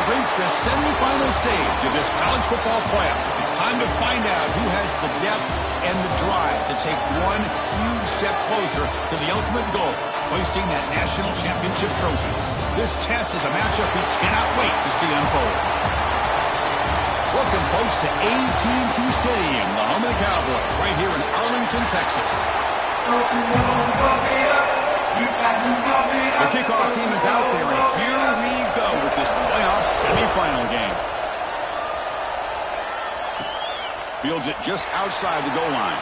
have reached the semifinal stage of this college football playoff. It's time to find out who has the depth and the drive to take one huge step closer to the ultimate goal, hoisting that national championship trophy. This test is a matchup we cannot wait to see unfold. Welcome, folks, to AT&T Stadium, the home of the Cowboys, right here in Arlington, Texas. The kickoff team is out there, and here we go with this playoff semifinal game. Fields it just outside the goal line.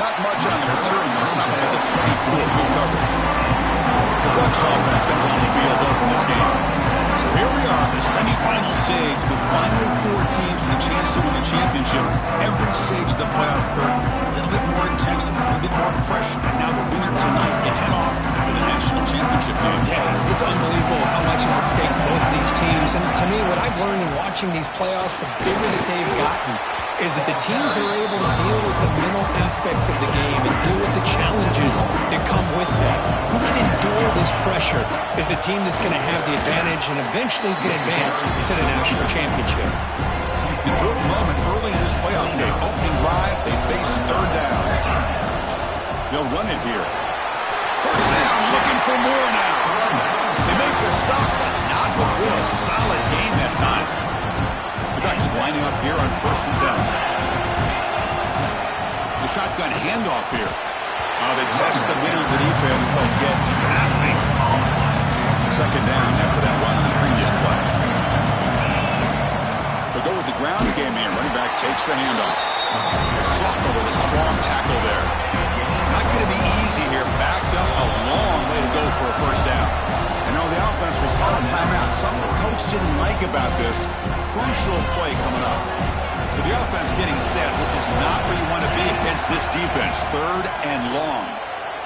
Not much on the return. They'll stop him at the 24. Good coverage. The Bucs offense comes on the field to open this game. So here we are, the semifinal stage, the final 4 teams with a chance to win a championship. Every stage of the playoff curve, a little bit more intensity, a little bit more pressure. And now the winner tonight can head off to the national championship game. Yeah, it's unbelievable how much is at stake for both of these teams. And to me, what I've learned in watching these playoffs, the bigger that they've gotten, is that the teams are able to deal with the mental aspects of the game and deal with the challenges that come with that. Who can endure this pressure is the team that's going to have the advantage and eventually is going to advance to the national championship. The good moment early in this playoff game. Opening drive, they face third down. They'll run it here. First down, looking for more now. They make the stop, but not before a solid gain that time. The Ducks lining up here on 1st and 10. The shotgun handoff here. They test the middle of the defense, but get nothing. Second down after that run on the previous play. They'll go with the ground game here. Running back takes the handoff. Soccer with a strong tackle there. Not going to be easy here. Backed up a long way to go for a first down. And now the offense will call a timeout. Something the coach didn't like about this. Crucial play coming up. So the offense getting set. This is not where you want to be against this defense. Third and long.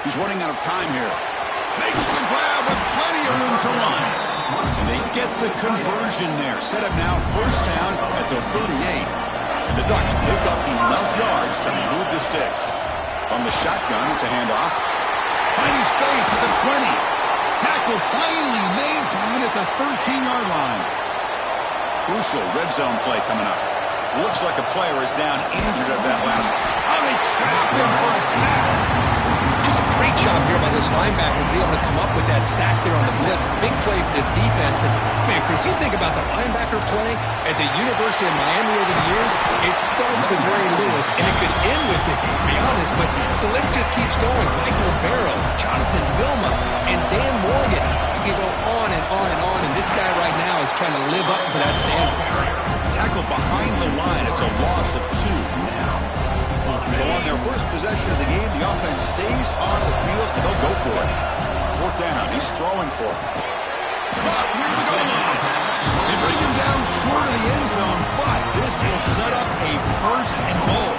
He's running out of time here. Makes the grab with plenty of room to run. And they get the conversion there. Set up now first down at the 38. And the Ducks pick up enough yards to move the sticks. On the shotgun, it's a handoff. Finding space at the 20. Tackle finally made to win at the 13-yard line. Crucial red zone play coming up. Looks like a player is down injured at that last. Oh, they trap him for a sack. Just a great job here by this linebacker to be able to come up with that sack there on the blitz. Big play for this defense. And, man, Chris, you think about the linebacker play at the University of Miami over the years, it starts with Ray Lewis, and it could end with it, to be honest. But the list just keeps going. Michael Barrow, Jonathan Vilma, and Dan Morgan. You can go on and on and on, and this guy right now is trying to live up to that standard. Tackle behind the line. It's a loss of 2. So on their first possession of the game, the offense stays on the field, and they'll go for it. 4th down. He's throwing for it. Caught near the goal line. They bring him down short of the end zone, but this will set up a 1st and goal.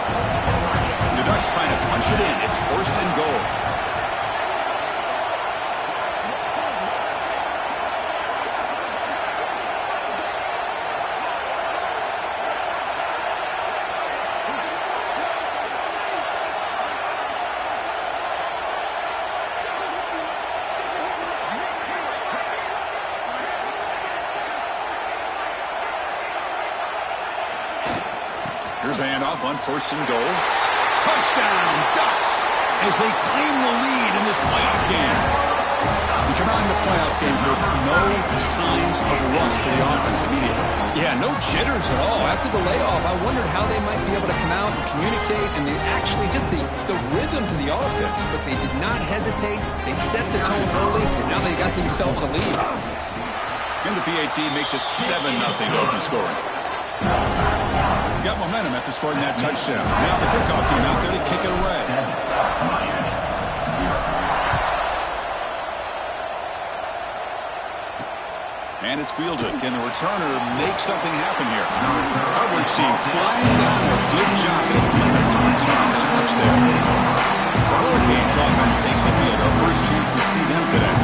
The Ducks trying to punch it in. It's 1st and goal. Here's the handoff on 1st and goal. Touchdown, Ducks, as they claim the lead in this playoff game. We come out in the playoff game, there are no signs of rust for the offense immediately. Yeah, no jitters at all. After the layoff, I wondered how they might be able to come out and communicate and actually just the rhythm to the offense. But they did not hesitate. They set the tone early, and now they got themselves a lead. And the PAT makes it 7-0 open scoring. Got momentum after scoring that touchdown. Now the kickoff team out there to kick it away. And it's fielded. Can the returner make something happen here? Coverage team flying down. A good job. Not much there. The Hurricanes offense takes the field. Our first chance to see them today.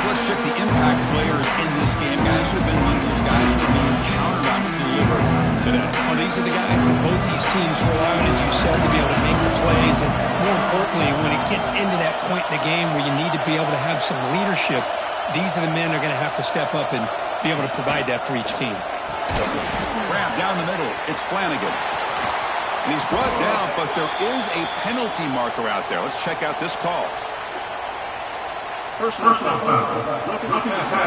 Let's check the impact players in this game. Guys who have been leaders. Guys who have been counted on to deliver today. Well, these are the guys that both these teams rely on, as you said, to be able to make the plays. And more importantly, when it gets into that point in the game where you need to be able to have some leadership, these are the men that are going to have to step up and be able to provide that for each team. Grab down the middle. It's Flanagan. And he's brought down, but there is a penalty marker out there. Let's check out this call. Personal foul. Roughing the passer.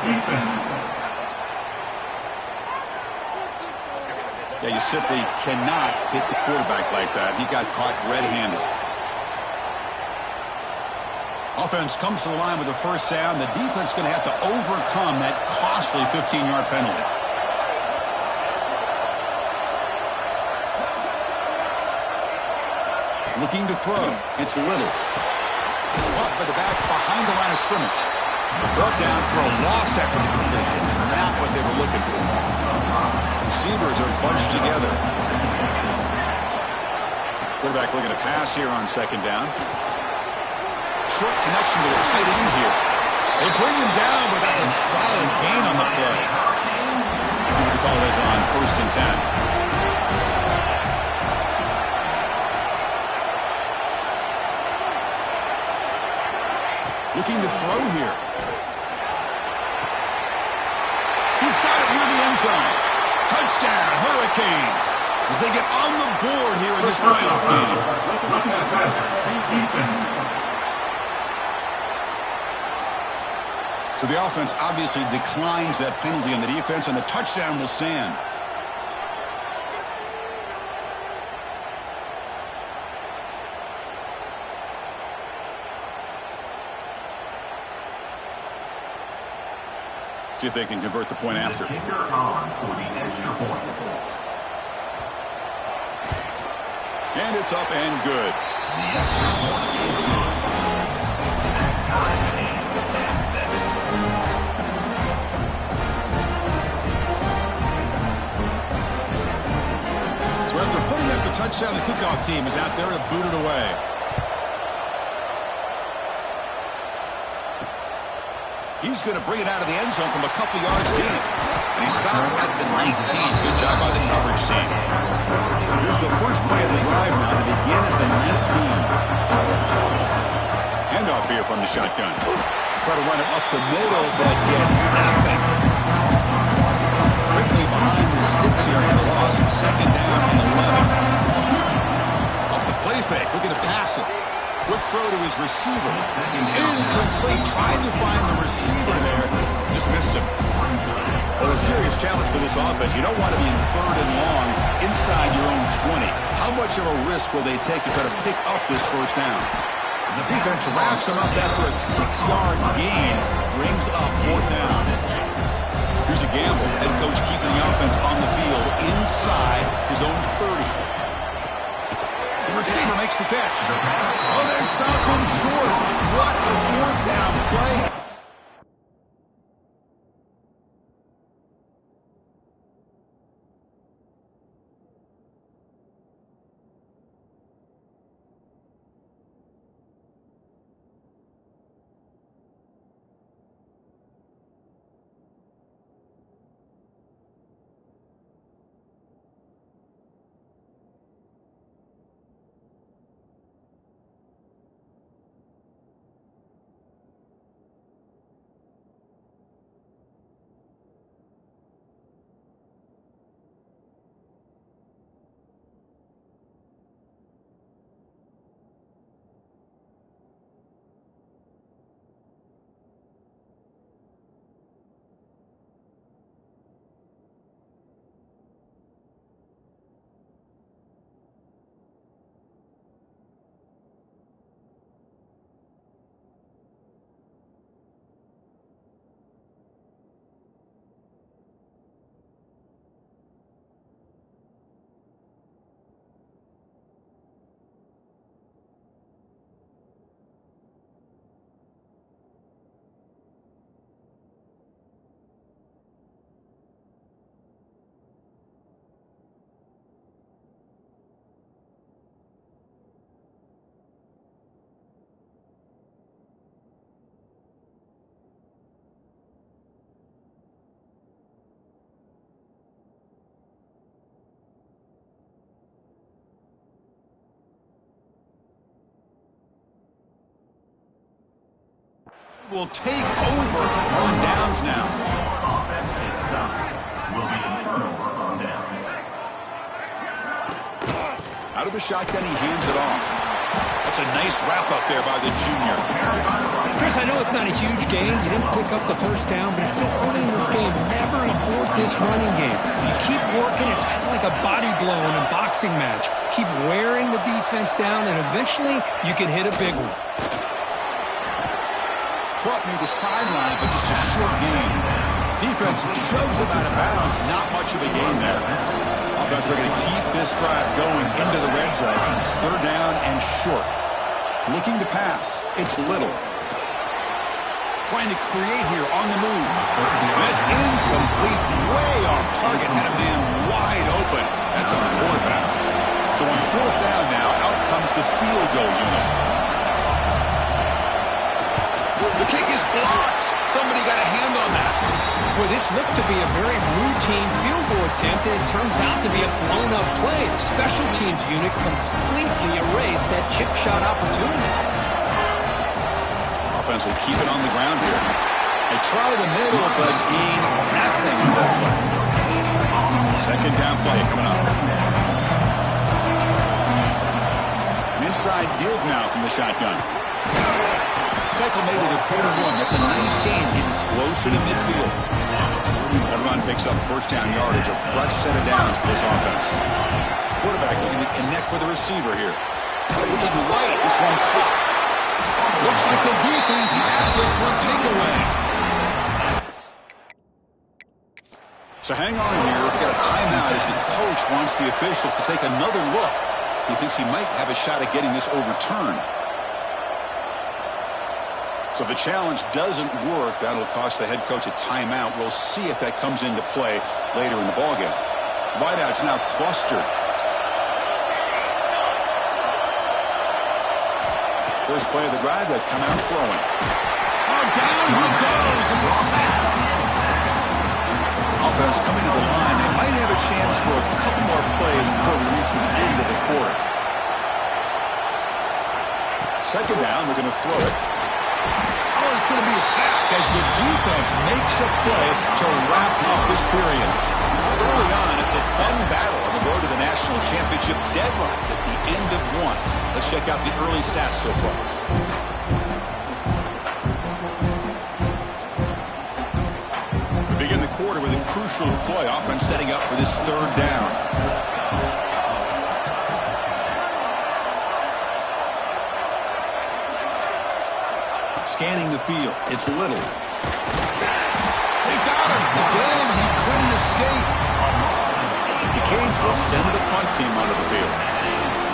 Defense. Yeah, you simply cannot hit the quarterback like that. He got caught red-handed. Offense comes to the line with the first down. The defense is going to have to overcome that costly 15-yard penalty. Looking to throw. It's Little. Caught by the back behind the line of scrimmage. Brought down for a loss after the completion. Not what they were looking for. Receivers are bunched together. Quarterback looking to pass here on second down. Short connection to the tight end here. They bring him down, but that's a solid gain on the play. See what the call is on 1st and 10. Looking to throw here. He's got it near the end zone. Touchdown, Hurricanes, as they get on the board here in this playoff game. So the offense obviously declines that penalty on the defense, and the touchdown will stand. See if they can convert the point after. Kicker on for the extra point. And it's up and good. The extra point is good. That time is at 7. So after putting up the touchdown, the kickoff team is out there to boot it away. He's going to bring it out of the end zone from a couple yards deep. And he stopped at the 19. Good job by the coverage team. Here's the first play of the drive now. They begin at the 19. Handoff here from the shotgun. Try to run it up the middle, but get nothing. Quickly behind the sticks here for the loss. Second down and 11. Off the play fake. Looking to pass it. Quick throw to his receiver. Incomplete. Trying to find the receiver there. Just missed him. Well, a serious challenge for this offense. You don't want to be in 3rd and long inside your own 20. How much of a risk will they take to try to pick up this first down? The defense wraps him up after a 6-yard gain. Brings up 4th down. Here's a gamble. Head coach keeping the offense on the field inside his own 30. The receiver makes the catch. Oh, they've stopped him short. What a 4th down play. Will take over on downs now. Out of the shotgun, he hands it off. That's a nice wrap-up there by the junior. Chris, I know it's not a huge gain. You didn't pick up the first down, but it's still early in this game. Never abort this running game. You keep working. It's kind of like a body blow in a boxing match. Keep wearing the defense down, and eventually you can hit a big one. Caught near the sideline, but just a short gain. Defense shoves him out of bounds. Not much of a gain there. Offense are going to keep this drive going into the red zone. It's third down and short. Looking to pass. It's Little. Trying to create here on the move. That's incomplete. Way off target. Had a man wide open. That's on the quarterback. So on fourth down now, out comes the field goal unit. The kick is blocked. Somebody got a hand on that. Boy, this looked to be a very routine field goal attempt, and it turns out to be a blown-up play. The special teams unit completely erased that chip shot opportunity. Offense will keep it on the ground here. They try the middle, but gain nothing on that play. Second down play coming up. An inside deal now from the shotgun. Tackle made to the 41. That's a nice gain, getting closer to midfield. That run picks up first down yardage, a fresh set of downs for this offense. Quarterback looking to connect with the receiver here. Looking right, this one caught. Looks like the defense has it for a takeaway. So hang on here. We've got a timeout as the coach wants the officials to take another look. He thinks he might have a shot at getting this overturned. So if the challenge doesn't work, that'll cost the head coach a timeout. We'll see if that comes into play later in the ballgame. Wideouts now clustered. First play of the drive, they come out throwing. Oh, down he goes. It's a sack. Offense coming to the line. They might have a chance for a couple more plays before we reach the end of the quarter. Second down, we're going to throw it. Oh, it's going to be a sack as the defense makes a play to wrap up this period. Early on, it's a fun battle on the road to the national championship deadline at the end of one. Let's check out the early stats so far. We begin the quarter with a crucial play. Offense setting up for this third down. Scanning the field. It's Little. They got him. Again, he couldn't escape. The Canes will send the punt team onto the field.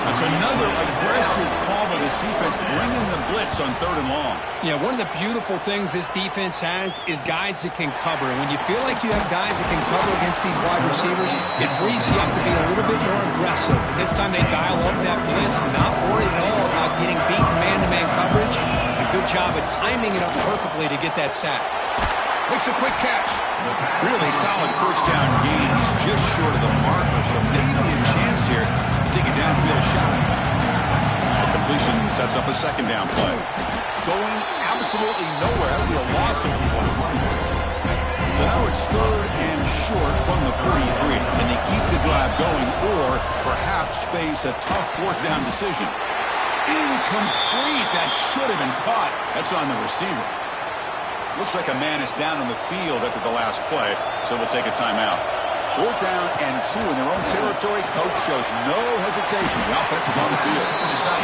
That's another aggressive call by this defense, bringing the blitz on third and long. Yeah, one of the beautiful things this defense has is guys that can cover. And when you feel like you have guys that can cover against these wide receivers, it frees you up to be a little bit more aggressive. This time they dial up that blitz, not worried at all about getting beaten man-to-man coverage. A good job of timing it up perfectly to get that sack. Makes a quick catch. Really solid first down gain. He's just short of the marker, so maybe a chance here to take a downfield shot. The completion sets up a second down play. Going absolutely nowhere. That would be a loss of one. So now it's third and short from the 43. Can they keep the drive going or perhaps face a tough fourth down decision? Incomplete. That should have been caught. That's on the receiver. Looks like a man is down on the field after the last play, so they'll take a timeout. Fourth down and 2 in their own territory. Coach shows no hesitation. The offense is on the field.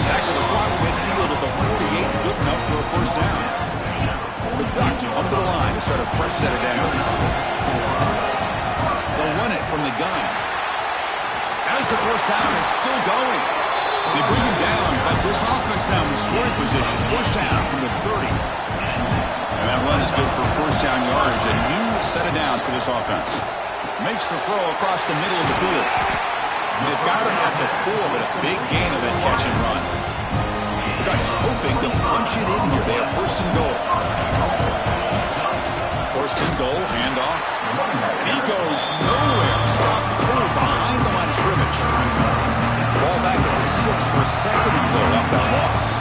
Tackle across midfield at the 48. Good enough for a first down. The Ducks come to the line to start a fresh set of downs. They'll run it from the gun. As the first down is still going. They bring him down, but this offense now in scoring position. First down from the 30. And that run is good for first down yardage. A new set of downs for this offense. Makes the throw across the middle of the field. They've got him at the 4, but a big gain of that catch and run. The Ducks hoping to punch it in here. They have first and goal. First and goal, handoff. And he goes nowhere. Stop cold behind the line of scrimmage. Ball back at the 6 for second and goal off that loss.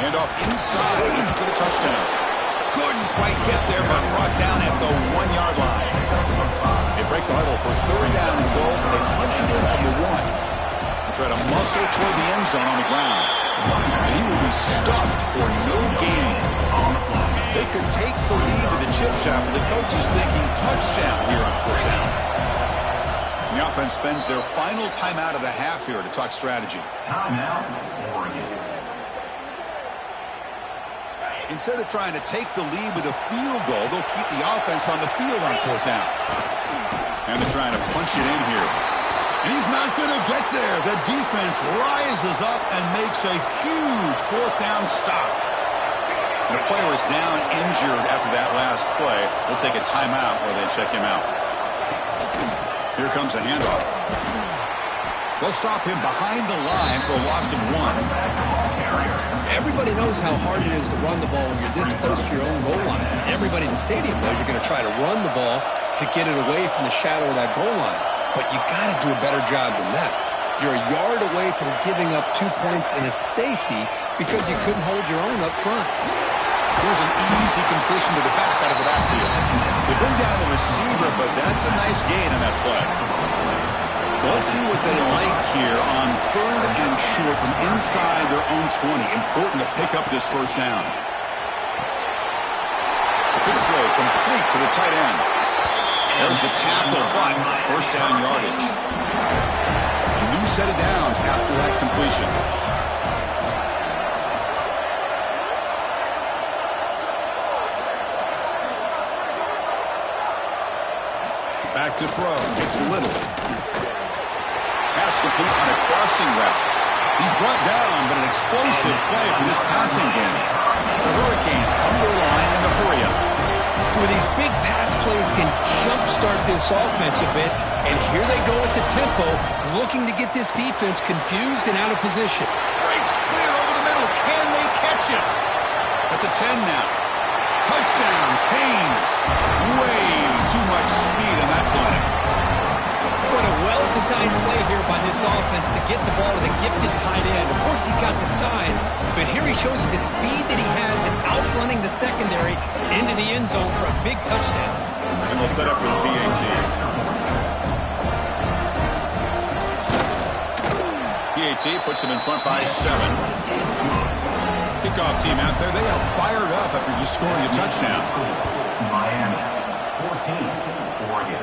Handoff inside for the touchdown. Couldn't quite get there, but brought down at the 1-yard line. They break the huddle for third down and goal. They punch it in from the 1. Try to muscle toward the end zone on the ground. And he will be stuffed for no gain. They could take the lead with a chip shot, but the coach is thinking touchdown here on 4th down. The offense spends their final timeout of the half here to talk strategy. Timeout, Oregon. Instead of trying to take the lead with a field goal, they'll keep the offense on the field on 4th down. And they're trying to punch it in here. And he's not going to get there. The defense rises up and makes a huge 4th down stop. The player is down injured after that last play. They'll take a timeout where they check him out. Here comes a handoff. They'll stop him behind the line for a loss of 1. Everybody knows how hard it is to run the ball when you're this close to your own goal line. Everybody in the stadium knows you're going to try to run the ball to get it away from the shadow of that goal line. But you got to do a better job than that. You're a yard away from giving up 2 points in a safety because you couldn't hold your own up front. Here's an easy completion to the back out of the backfield. They bring down the receiver, but that's a nice gain on that play. So let's see what they like here on 3rd and short from inside their own 20. Important to pick up this 1st down. Good throw, complete to the tight end. There's the tackle, but 1st down yardage. A new set of downs after that completion. Back to throw. It's Little. Pass complete on a crossing route. He's brought down, but an explosive play for this passing game. The Hurricanes come to the line in the hurry up. With these big pass plays can jumpstart this offense a bit, and here they go at the tempo, looking to get this defense confused and out of position. Breaks clear over the middle. Can they catch him? At the 10 now. Touchdown, Canes. Way too much speed on that play. What a well-designed play here by this offense to get the ball to the gifted tight end. Of course, he's got the size, but here he shows you the speed that he has in outrunning the secondary into the end zone for a big touchdown. And they'll set up for the PAT. PAT puts them in front by 7. Kickoff team out there. They are fired up after just scoring a touchdown. Miami, 14, Oregon,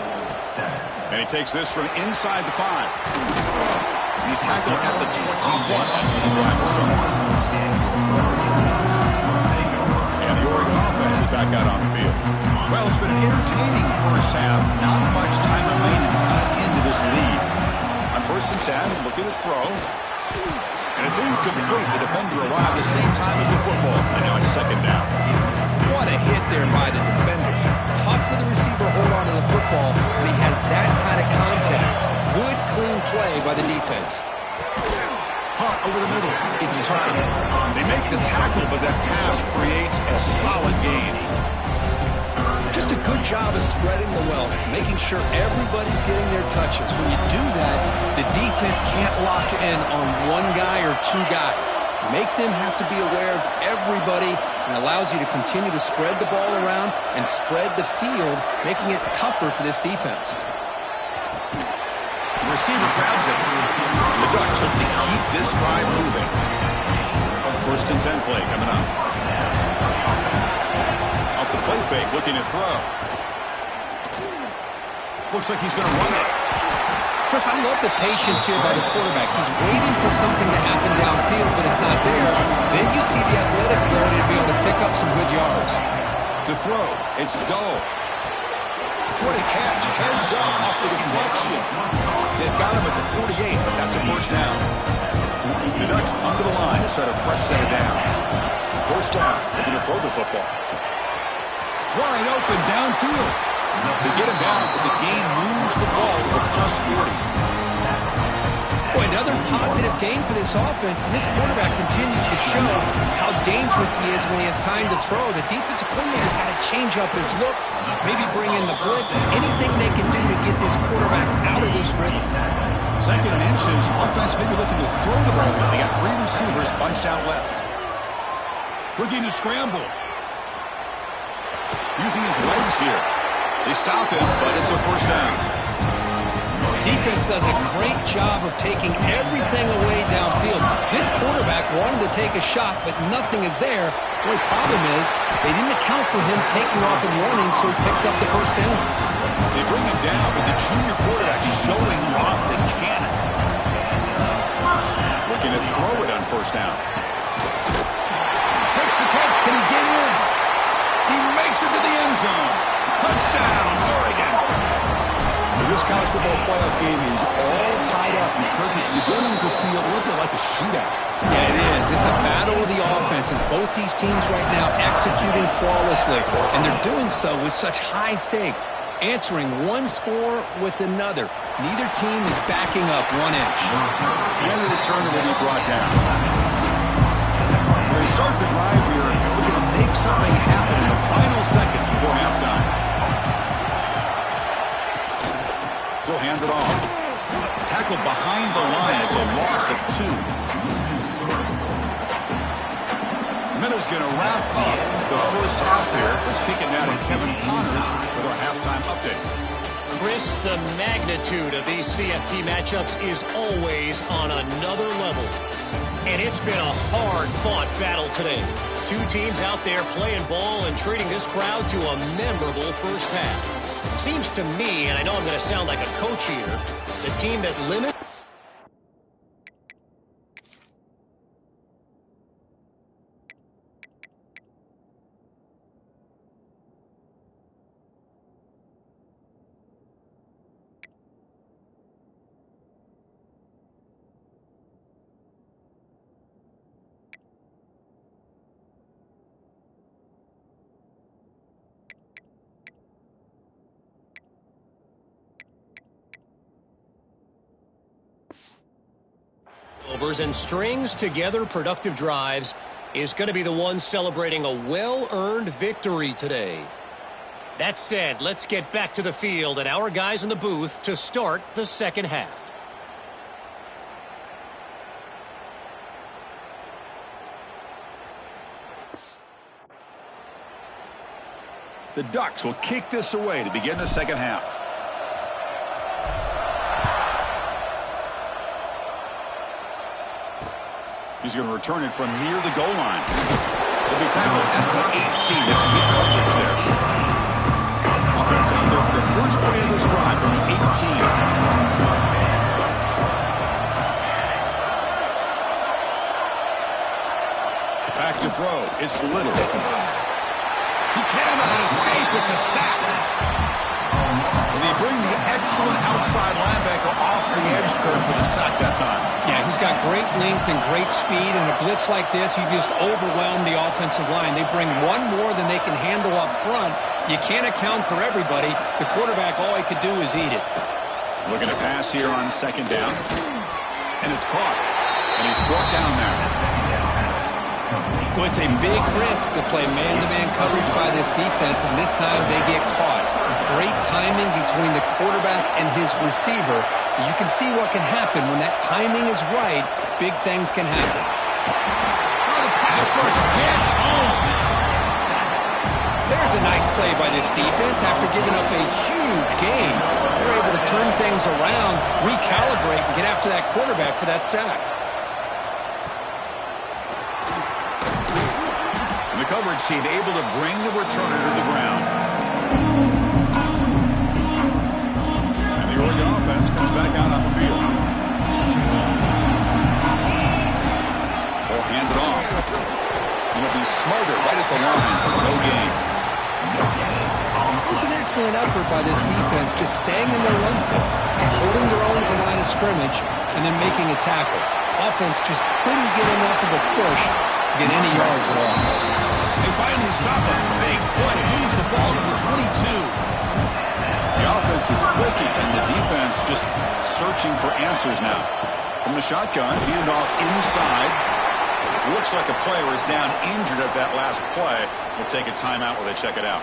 7. And he takes this from inside the 5. He's tackled at the 21. That's where the drive will start. And the Oregon offense is back out on the field. Well, it's been an entertaining first half. Not much time remaining to cut into this lead. On 1st and 10, look at the throw. And it's incomplete. The defender arrived at the same time as the football. And now it's 2nd down. What a hit there by the defender. Tough for the receiver to hold on to the football when he has that kind of contact. Good, clean play by the defense. Hot over the middle. It's Tucker. They make the tackle, but that pass creates a solid gain. Just a good job of spreading the wealth, making sure everybody's getting their touches. When you do that, the defense can't lock in on one guy or 2 guys. Make them have to be aware of everybody, and allows you to continue to spread the ball around and spread the field, making it tougher for this defense. The receiver grabs it. The Ducks look to keep this drive moving. 1st and 10 play coming up. Off the play fake, looking to throw. Looks like he's going to run it. Chris, I love the patience here by the quarterback. He's waiting for something to happen downfield, but it's not there. Then you see the athletic ability to be able to pick up some good yards. To throw, it's Dole. What a catch. Heads up off the deflection. They've got him at the 48. That's a 1st down. The Ducks come to the line to set a fresh set of downs. 1st down. Looking to throw the football. Wide open downfield. They get him down, but the gain moves the ball to the +40. Boy, another positive game for this offense, and this quarterback continues to show how dangerous he is when he has time to throw. The defensive coordinator's got to change up his looks, maybe bring in the blitz, anything they can do to get this quarterback out of this rhythm. 2nd and inches, offense maybe looking to throw the ball here. They got 3 receivers bunched out left. Looking to scramble. Using his legs here. They stop him, but it's a 1st down. Defense does a great job of taking everything away downfield. This quarterback wanted to take a shot, but nothing is there. The only problem is they didn't account for him taking off and running, so he picks up the first down. They bring him down, but the junior quarterback showing off the cannon. Looking to throw it on first down. Makes the catch. Can he get in? He makes it to the end zone. Touchdown, Oregon. This college football playoff game is all tied up, and Kirby's beginning to feel a little bit like a shootout. Yeah, it is. It's a battle of the offenses. Both these teams right now executing flawlessly, and they're doing so with such high stakes, answering one score with another. Neither team is backing up 1 inch. And the returner will be brought down. So they start the drive here, looking to make something happen in the final seconds before halftime. He'll hand it off. Tackled behind the line. It's a loss of 2. Minnows going to wrap up the first half here. Let's kick it now to Kevin Connors with our halftime update. Chris, the magnitude of these CFP matchups is always on another level. And it's been a hard-fought battle today. Two teams out there playing ball and treating this crowd to a memorable first half. Seems to me, and I know I'm going to sound like a coach here, the team that limits... and strings together productive drives is going to be the one celebrating a well-earned victory today. That said, let's get back to the field and our guys in the booth to start the second half. The Ducks will kick this away to begin the second half. He's going to return it from near the goal line. He'll be tackled at the 18. That's good coverage there. Offense out there for the first play of this drive from the 18. Back to throw. It's Little. He cannot escape. It's a sack. And they bring the excellent outside linebacker off the edge curve for the sack that time. Yeah, he's got great length and great speed. In a blitz like this, you just overwhelm the offensive line. They bring one more than they can handle up front. You can't account for everybody. The quarterback, all he could do is eat it. Looking to pass here on second down. And it's caught. And he's brought down there. Well, it's a big risk to play man-to-man coverage by this defense, and this time they get caught. Great timing between the quarterback and his receiver. You can see what can happen when that timing is right. Big things can happen. Oh, the pass rush hits home. There's a nice play by this defense. After giving up a huge gain, they're able to turn things around, recalibrate, and get after that quarterback for that sack. And the coverage team able to bring the returner to the ground. And the Oregon offense comes back out on the field. They'll hand it off. And it'll be Smarter right at the line for no gain. It was an excellent effort by this defense, just staying in their run fits, holding their own at the line of scrimmage, and then making a tackle. Offense just couldn't get enough of a push to get any yards at all. They finally stop a big play. Moves the ball to the 22. The offense is clicking, and the defense just searching for answers now. From the shotgun, hand off inside. Looks like a player is down injured at that last play. We'll take a timeout while they check it out.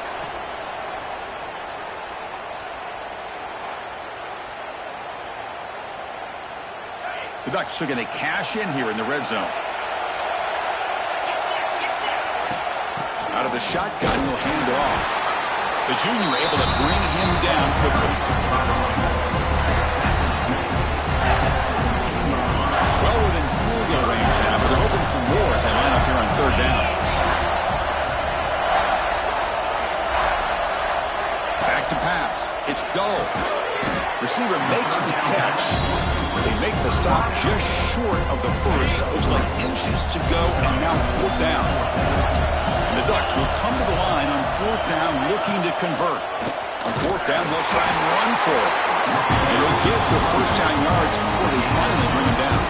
The Ducks are going to cash in here in the red zone. Out of the shotgun, he'll hand it off. The junior able to bring him down quickly. short of the first. Looks like inches to go, and now fourth down. And the Ducks will come to the line on fourth down looking to convert. On fourth down, they'll try and run for it. And they'll get the first down yards before they finally bring him down.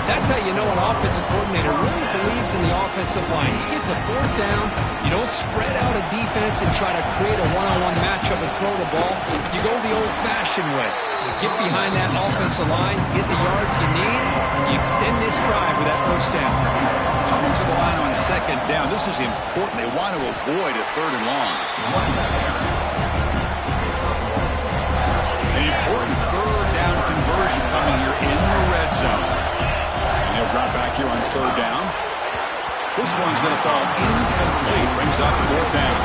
That's how you know an offensive coordinator really believes in the offensive line. You get to fourth down, you don't spread out a defense and try to create a one-on-one matchup and throw the ball. You go the old-fashioned way. You get behind that offensive line, get the yards you need, you extend this drive with that first down. Coming to the line on second down, this is important. They want to avoid a third and long. An important third down conversion coming here in the red zone. They'll drop back here on third down. This one's going to fall incomplete. Brings up fourth down.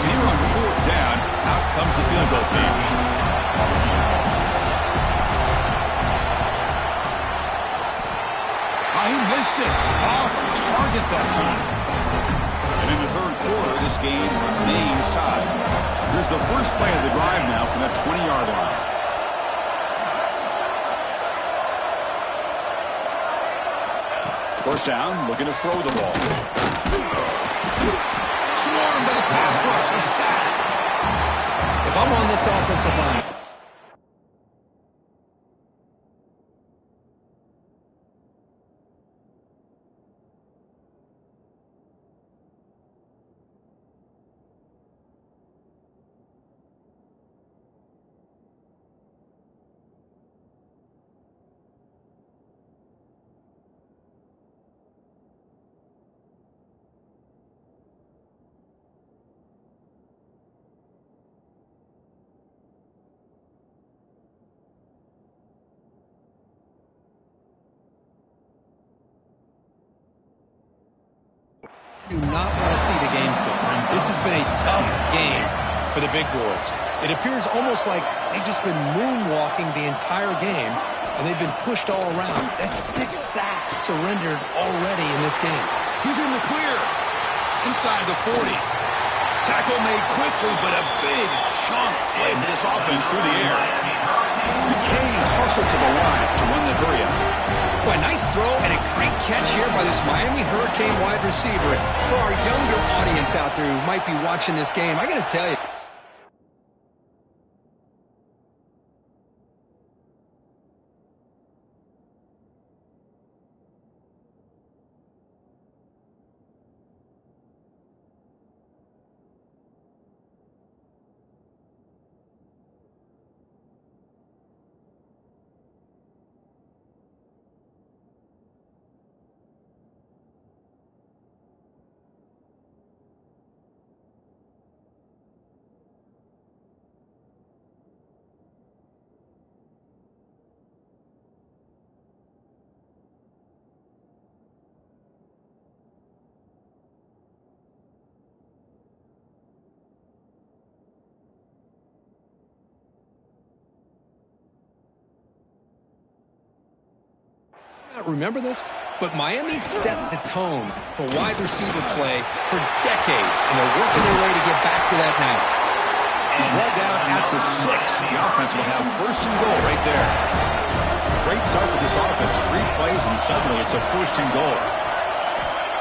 So here on fourth down, out comes the field goal team. He missed it. Off target that time. And in the third quarter, this game remains tied. Here's the first play of the drive now from that 20-yard line. First down, looking to throw the ball. Swarmed by the pass rush. He's sacked. If I'm on this offensive line, do not want to see the game flip. This has been a tough game for the big boys. It appears almost like they've just been moonwalking the entire game, and they've been pushed all around. That's 6 sacks surrendered already in this game. He's in the clear. Inside the 40. Tackle made quickly, but a big chunk play for this offense through the air. The Canes hustle to the line to run the hurry-up. Boy, nice throw and a great catch here by this Miami Hurricane wide receiver. For our younger audience out there who might be watching this game, I got to tell you, remember this, but Miami set the tone for wide receiver play for decades, and they're working their way to get back to that now. He's brought down at the 6. The offense will have first and goal right there. Great start for this offense. 3 plays, and suddenly it's a first and goal.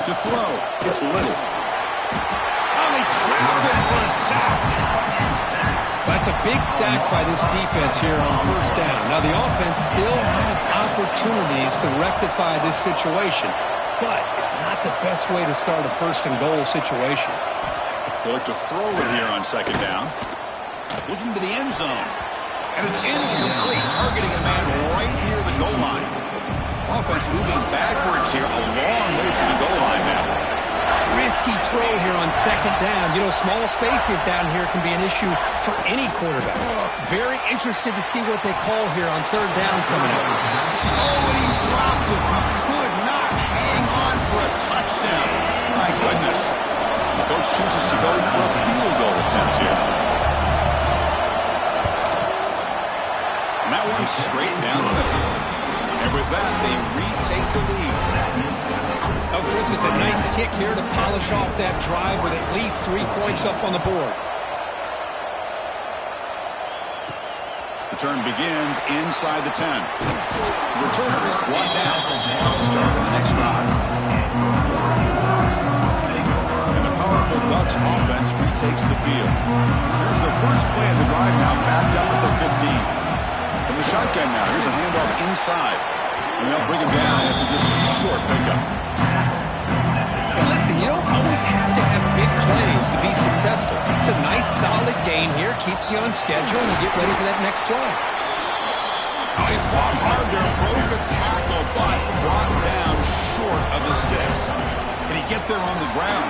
To throw, it's Little. Oh, they trap him for a sack. That's a big sack by this defense here on first down. Now, the offense still has opportunities to rectify this situation, but it's not the best way to start a first and goal situation. They look to throw it here on second down. Looking to the end zone. And it's incomplete, targeting a man right near the goal line. Offense moving backwards here, a long way from the goal line now. Risky throw here on second down. You know, small spaces down here can be an issue for any quarterback. Very interested to see what they call here on third down coming up. Oh, and he dropped it. He could not hang on for a touchdown. My goodness. The coach chooses to go for a field goal attempt here. And that one's straight down the middle. And with that, they retake the lead. Oh, Chris, it's a nice kick here to polish off that drive with at least 3 points up on the board. Return begins inside the 10. The returner is brought down to start the next drive. And the powerful Ducks offense retakes the field. Here's the first play of the drive now, backed up at the 15. From the shotgun now, here's a handoff inside. And they'll bring him down after just a short pickup. Hey, listen, you don't always have to have big plays to be successful. It's a nice, solid game here. Keeps you on schedule, and you get ready for that next play. Oh, he fought hard there, broke a tackle, but brought down short of the sticks. Can he get there on the ground?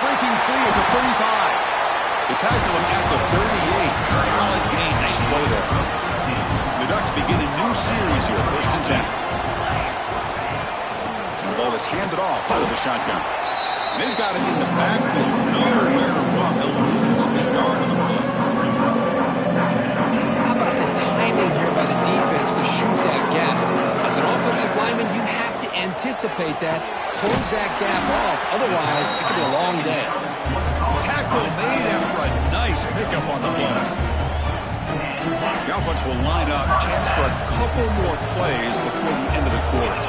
Breaking free at the 35. They tackle him at the 38. Solid gain. Nice play there. The Ducks begin a new series here, 1st and 10. And the ball is handed off out of the shotgun. They've got him in the backfield. Nowhere to run. They'll lose a yard on the play. How about the timing here by the defense to shoot that gap? As an offensive lineman, you have to anticipate that, close that gap off. Otherwise, it could be a long day. Tackle made after a nice pickup on the play. The offense will line up. Chance for a couple more plays before the end of the quarter.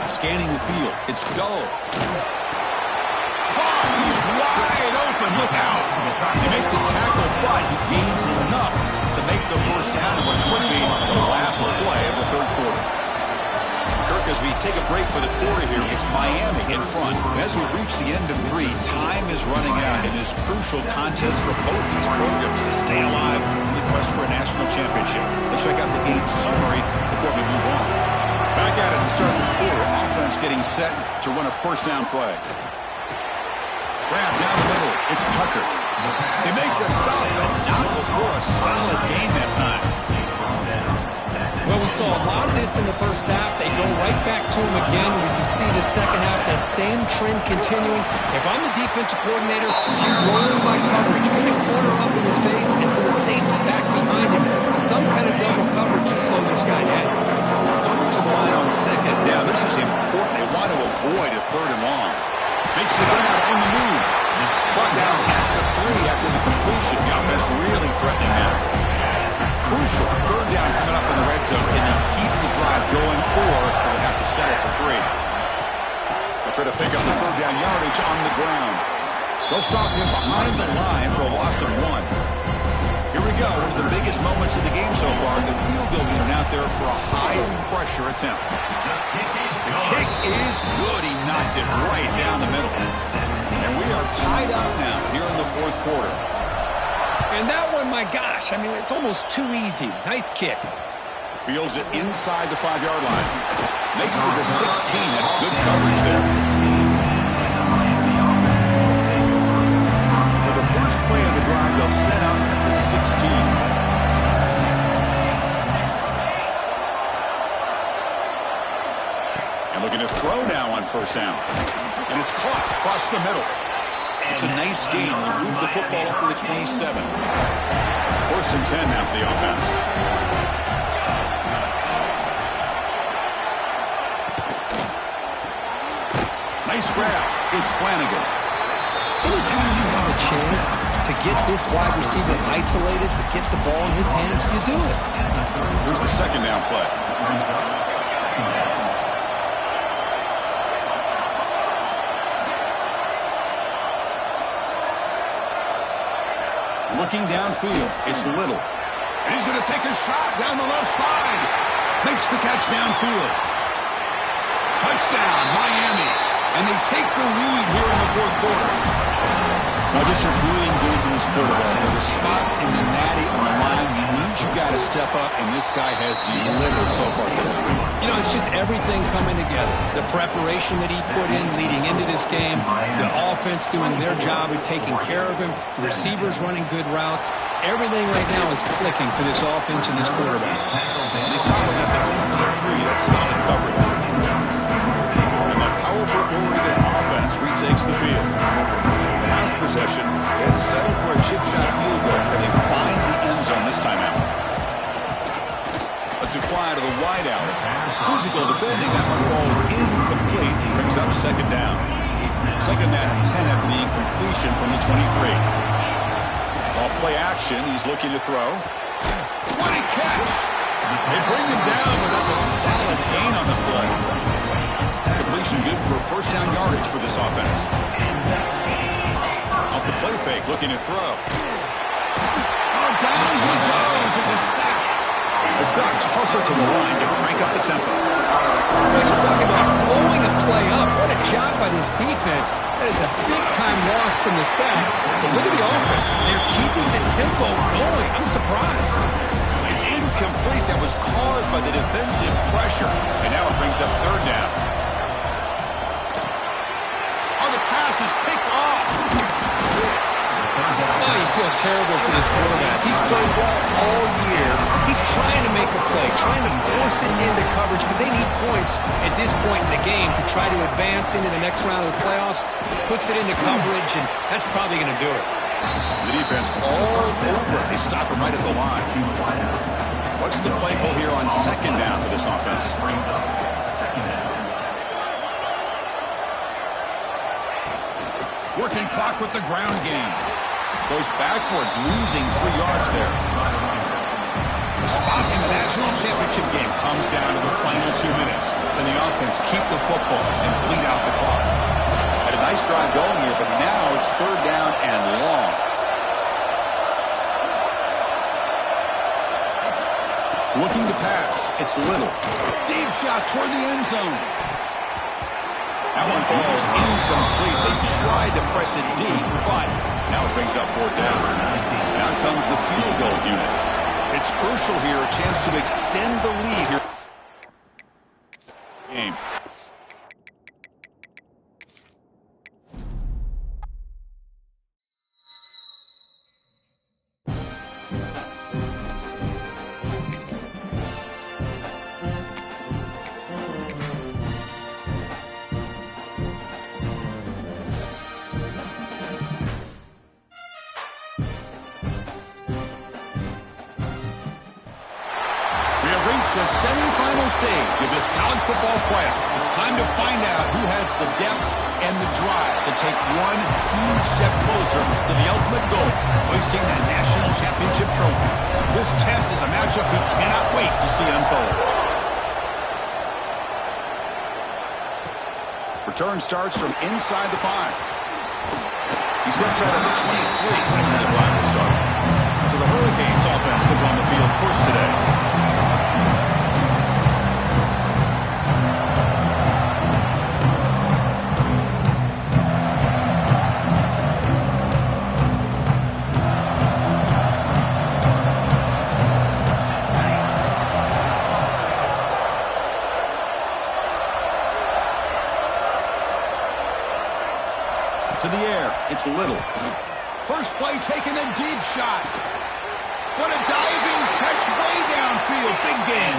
Scanning the field. It's Dull. He's wide open. Look out. They make the tackle, but he gains enough to make the first down in what should be the last play of the third quarter. Kirk, as we take a break for the quarter here, it's Miami in front. And as we reach the end of 3, time is running out in this crucial contest for both these programs to stay alive in the quest for a national championship. Let's check out the game summary before we move on. Back at it to start the quarter. Offense getting set to run a first down play. Grab down the middle. It's Tucker. They make the stop, but not before a solid gain that time. Well, we saw a lot of this in the first half. They go right back to him again. We can see the second half, that same trend continuing. If I'm the defensive coordinator, I'm rolling my coverage. Get a corner up in his face and put a safety back behind him. Some kind of double coverage to slow this guy down. Coming to the line on second down. This is important. They want to avoid a 3rd and long. Makes the grab on the move. Brought down at the 3 after the completion. The offense really threatening now. Crucial. 3rd down coming up in the red zone. Can they keep the drive going, or will they have to settle for 3? They'll try to pick up the 3rd down yardage on the ground. They'll stop him behind the line for a loss of 1. Here we go. One of the biggest moments of the game so far. The field goal unit out there for a high-pressure attempt. The kick is good. He knocked it right down the middle. And we are tied up now here in the 4th quarter. And that one, my gosh, I mean, it's almost too easy. Nice kick. Fields it inside the 5-yard line. Makes it to the 16. That's good coverage there. For the first play of the drive, they'll set up at the 16. And looking to throw now on first down. And it's caught across the middle. It's a nice gain. They move the football up to the 27. 1st and 10 now for the offense. Nice grab. It's Flanagan. Anytime you have a chance to get this wide receiver isolated, to get the ball in his hands, you do it. Here's the 2nd down play. Looking downfield, it's Little. And he's going to take a shot down the left side. Makes the catch downfield. Touchdown, Miami. And they take the lead here in the 4th quarter. Now, just a brilliant game from this quarterback. With a spot in the natty on the line, you got to step up, and this guy has delivered so far today. You know, it's just everything coming together. The preparation that he put in leading into this game, the offense doing their job of taking care of him, receivers running good routes. Everything right now is clicking for this offense and this quarterback. They stop him at the 23. That's solid coverage. And the powerful Oregon offense retakes the field. Last possession, they had to settle for a chip shot field goal, and they find the end zone this time out. Let's it fly to the wide out. Physical defending. That one falls incomplete. Brings up 2nd down. 2nd down and 10 after the incompletion from the 23. Off play action. He's looking to throw. What a catch! They bring him down, but that's a solid gain on the play. Completion good for first down yardage for this offense. Off the play fake, looking to throw. Oh, down he goes. It's a sack. The Ducks hustle to the line to crank up the tempo. When you talk about blowing a play up, what a job by this defense. That is a big-time loss from the sack. But look at the offense. They're keeping the tempo going. I'm surprised. It's incomplete. That was caused by the defensive pressure. And now it brings up third down. Oh, the pass is picked off. Oh, you feel terrible for this quarterback. He's played well all year. He's trying to make a play, trying to force it into coverage because they need points at this point in the game to try to advance into the next round of the playoffs. Puts it into coverage, and that's probably going to do it. The defense all over. They stop him right at the line. What's the play call here on second down for this offense? Working clock with the ground game. Goes backwards, losing 3 yards there. The spot in the national championship game comes down to the final 2 minutes. Then the offense keep the football and bleed out the clock. Had a nice drive going here, but now it's third down and long. Looking to pass. It's Little. Deep shot toward the end zone. That one falls incomplete. They tried to press it deep, but now it brings up fourth down. Now comes the field goal unit. It's crucial here, a chance to extend the lead here. Game. The semifinal stage of this college football playoff. It's time to find out who has the depth and the drive to take one huge step closer to the ultimate goal, hoisting that national championship trophy. This test is a matchup we cannot wait to see unfold. Return starts from inside the 5. He steps out of the 23. That's where the drive will start. So the Hurricanes offense comes on the field first today. To the air, it's Little. First play taking a deep shot. What a diving catch way downfield. Big gain.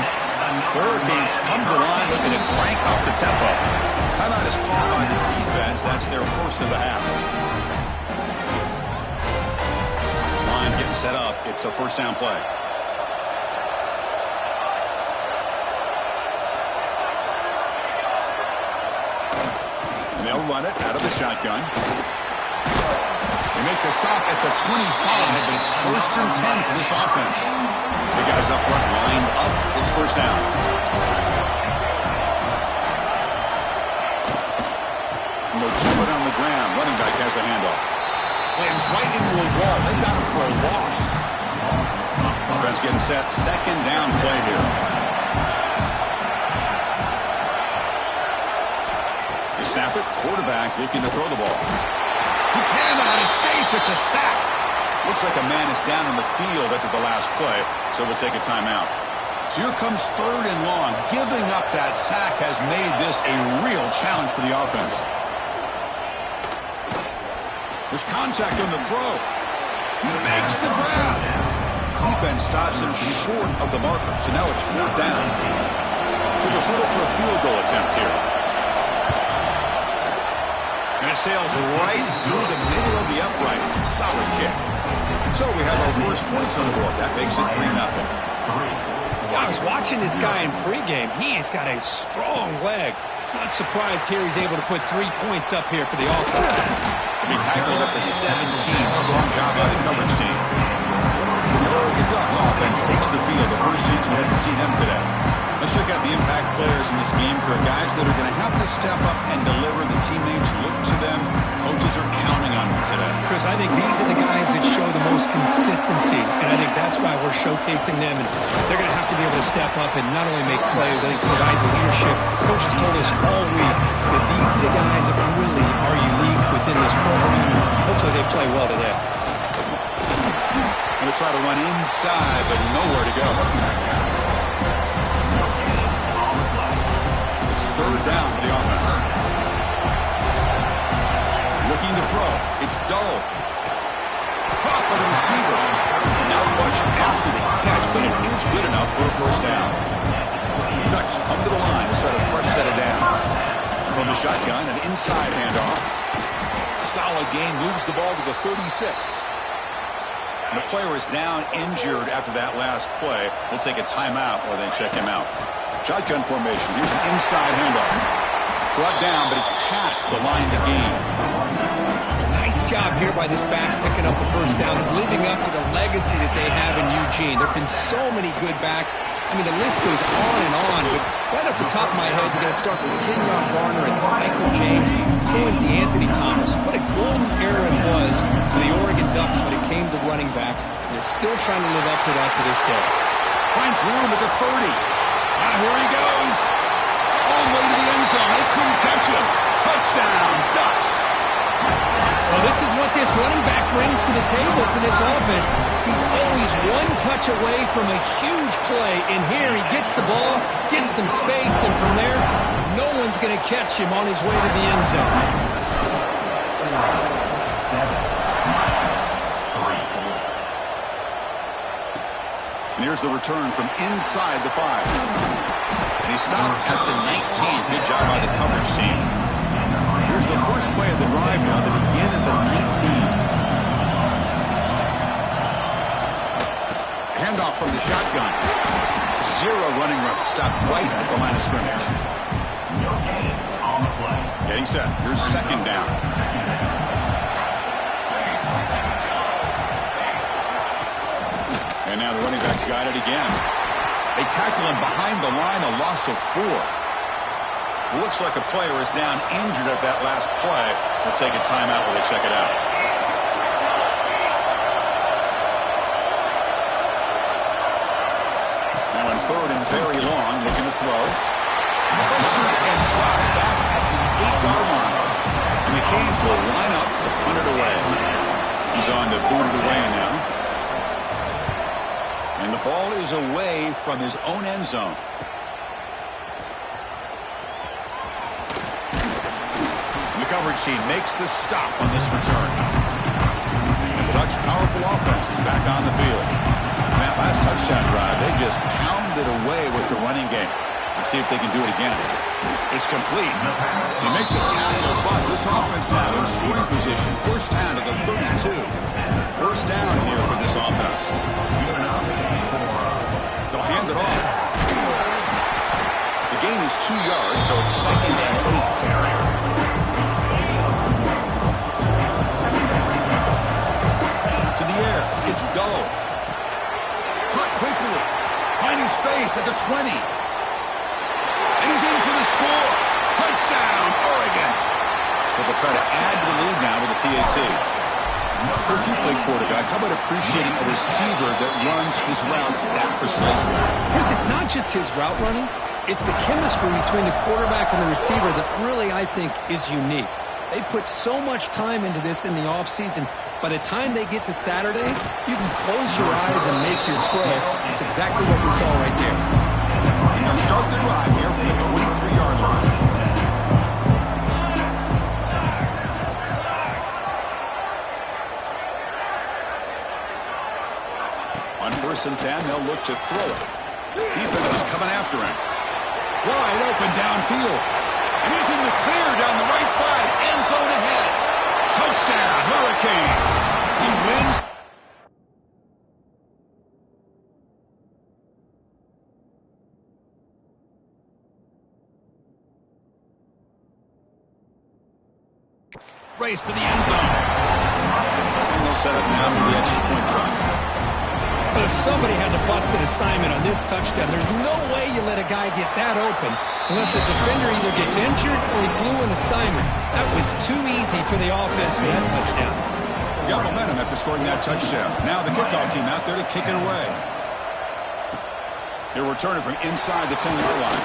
Hurricanes come to the line looking to crank up the tempo. Timeout is called by the defense. That's their first of the half. This line getting set up. It's a first down play. They'll run it out of the shotgun. They make the stop at the 25, but it's first and 10 for this offense. The guys up front lined up. It's first down. And they'll keep it on the ground. Running back has the handoff. Slams right into a wall. They got him for a loss. Offense getting set. Second down play here. Snap it, quarterback looking to throw the ball. He cannot escape, it's a sack. Looks like a man is down in the field after the last play, so we'll take a timeout. So here comes third and long. Giving up that sack has made this a real challenge for the offense. There's contact on the throw. He makes the grab. Defense stops him short of the marker, so now it's fourth down. So they'll settle for a field goal attempt here. And it sails right through the middle of the uprights. Solid kick. So we have our first points on the board. That makes it 3-0. I was watching this guy in pregame. He has got a strong leg. Not surprised here he's able to put 3 points up here for the offense. He tackled at the 17. Strong job by the coverage team. For the Oregon Ducks offense. offense takes the field. The first chance we had to see them today. Let's check out the impact players in this game. For guys that are going to have to step up and deliver. The teammates look to them. Coaches are counting on them today. Chris, I think these are the guys that show the most consistency, and I think that's why we're showcasing them. And they're going to have to be able to step up and not only make plays, I think provide the leadership. Coaches told us all week that these are the guys that really are unique within this program. Hopefully they play well today. Going to try to run inside, but nowhere to go. It's third down for the offense. Looking to throw. It's Dull. Caught by the receiver. Not much after the catch, but it is good enough for a first down. Ducks come to the line to start a fresh set of downs. From the shotgun, an inside handoff. Solid gain, moves the ball to the 36. The player is down injured after that last play. We'll take a timeout or then check him out. Shotgun formation. Here's an inside handoff. Brought down, but it's past the line to gain. Nice job here by this back picking up a first down and living up to the legacy that they have in Eugene. There have been so many good backs. I mean, the list goes on and on, but right off the top of my head, you're going to start with Kenyon Barner and Michael James, throwing DeAnthony Thomas. What a golden era it was for the Oregon Ducks when it came to running backs. And they're still trying to live up to that to this day. Finds room at the 30. Now here he goes. All the way to the end zone. They couldn't catch him. Touchdown, Ducks. Well, this is what this running back brings to the table for this offense. He's always one touch away from a huge play. And here he gets the ball, gets some space, and from there, no one's going to catch him on his way to the end zone. And here's the return from inside the 5. And he stopped at the 19. Good job by the coverage team. Here's the first play of the drive now. They begin at the 19. Handoff from the shotgun. Zero running route. Stopped right at the line of scrimmage. Getting set. Here's second down. And now the running back's got it again. They tackle him behind the line, a loss of 4. Looks like a player is down injured at that last play. We'll take a timeout while they check it out. Now in third and very long, looking to throw. Pressure and drop back at the 8-yard line. And the Canes will line up to punt it away. He's on to boot it away now. And the ball is away from his own end zone. Coverage team makes the stop on this return. And the Ducks' powerful offense is back on the field. And that last touchdown drive, they just pounded away with the running game. Let's see if they can do it again. It's complete. They make the tackle, but this offense now in scoring position. First down to the 32. First down here for this offense. They'll hand it off. The gain is 2 yards, so it's second and 8. It's Dull. Caught quickly. Finding space at the 20. And he's in for the score. Touchdown, Oregon. But they'll try to add to the lead now with a PAT. Coach, you play quarterback. How about appreciating a receiver that runs his routes that precisely? Chris, it's not just his route running. It's the chemistry between the quarterback and the receiver that really, I think, is unique. They put so much time into this in the offseason. By the time they get to Saturdays, you can close your eyes and make your throw. It's exactly what we saw right there. And they'll start the drive here from the 23-yard line. On 1st and 10, they'll look to throw it. Defense is coming after him. Wide open downfield. And he's in the clear down the right side. End zone ahead. Touchdown, Hurricanes. He wins. Race to the end zone. And they'll set up now for the extra point try. Well, somebody had to bust an assignment on this touchdown. There's no way you let a guy get that open unless the defender either gets injured or he blew an assignment. That was too easy for the offense for that touchdown. Got momentum after scoring that touchdown. Now the kickoff team out there to kick it away. They're returning from inside the 10-yard line.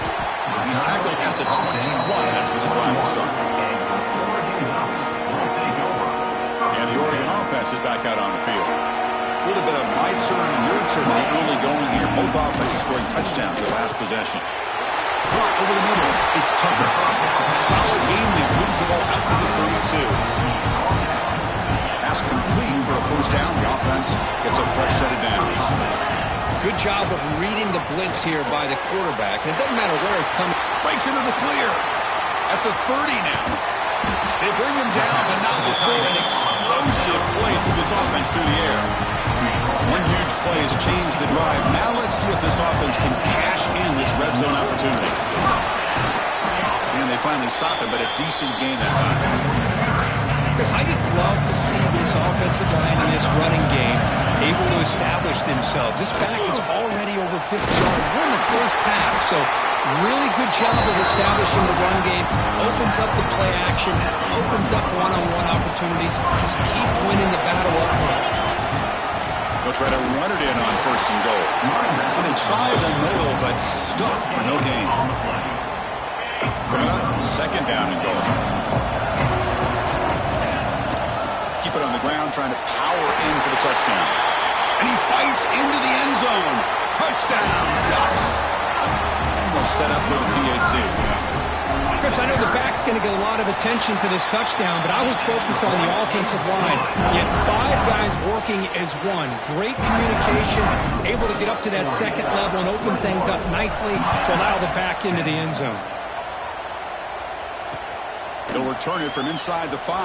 He's tackled at the 21. That's where the drive will start. And the Oregon offense is back out on the field. A little bit of my turn and your turn in the early going here. Both offenses scoring touchdowns their last possession. Over the middle, it's Tucker. Solid game there. Moves the ball out to the 32. Pass complete for a first down. The offense gets a fresh set of downs. Good job of reading the blitz here by the quarterback. And it doesn't matter where it's coming. Breaks into the clear. At the 30 now. They bring him down, but not before an explosive play through this offense through the air. One huge play has changed the drive. Now let's see if this offense can cash in this red zone opportunity. And they finally stop it, but a decent gain that time. Chris, I just love to see this offensive line in this running game able to establish themselves. This back is already over 50 yards. We're in the first half, so really good job of establishing the run game. Opens up the play action, opens up one-on-one opportunities. Just keep winning the battle up front. They'll try to run it in on first and goal. And they try the middle, but stuck for no gain. Coming up, second down and goal. Keep it on the ground, trying to power in for the touchdown. And he fights into the end zone. Touchdown, Ducks. And they'll set up with a PAT. Chris, I know the back's going to get a lot of attention for this touchdown, but I was focused on the offensive line. You had 5 guys working as one. Great communication, able to get up to that second level and open things up nicely to allow the back into the end zone. They'll return it from inside the 5.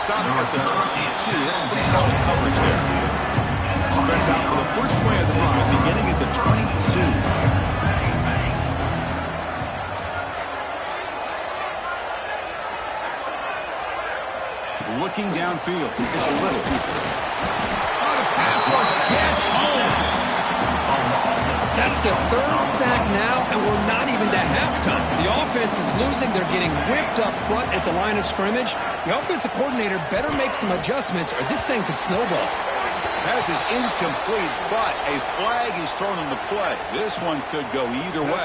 Stop at the 22. That's pretty solid coverage there. Offense out for the first play of the drive, beginning at the 22. Looking downfield. It's a little. Oh, the pass rush gets home. That's the 3rd sack now, and we're not even to halftime. The offense is losing. They're getting whipped up front at the line of scrimmage. The offensive coordinator better make some adjustments, or this thing could snowball. Pass is incomplete, but a flag is thrown in the play. This one could go either way.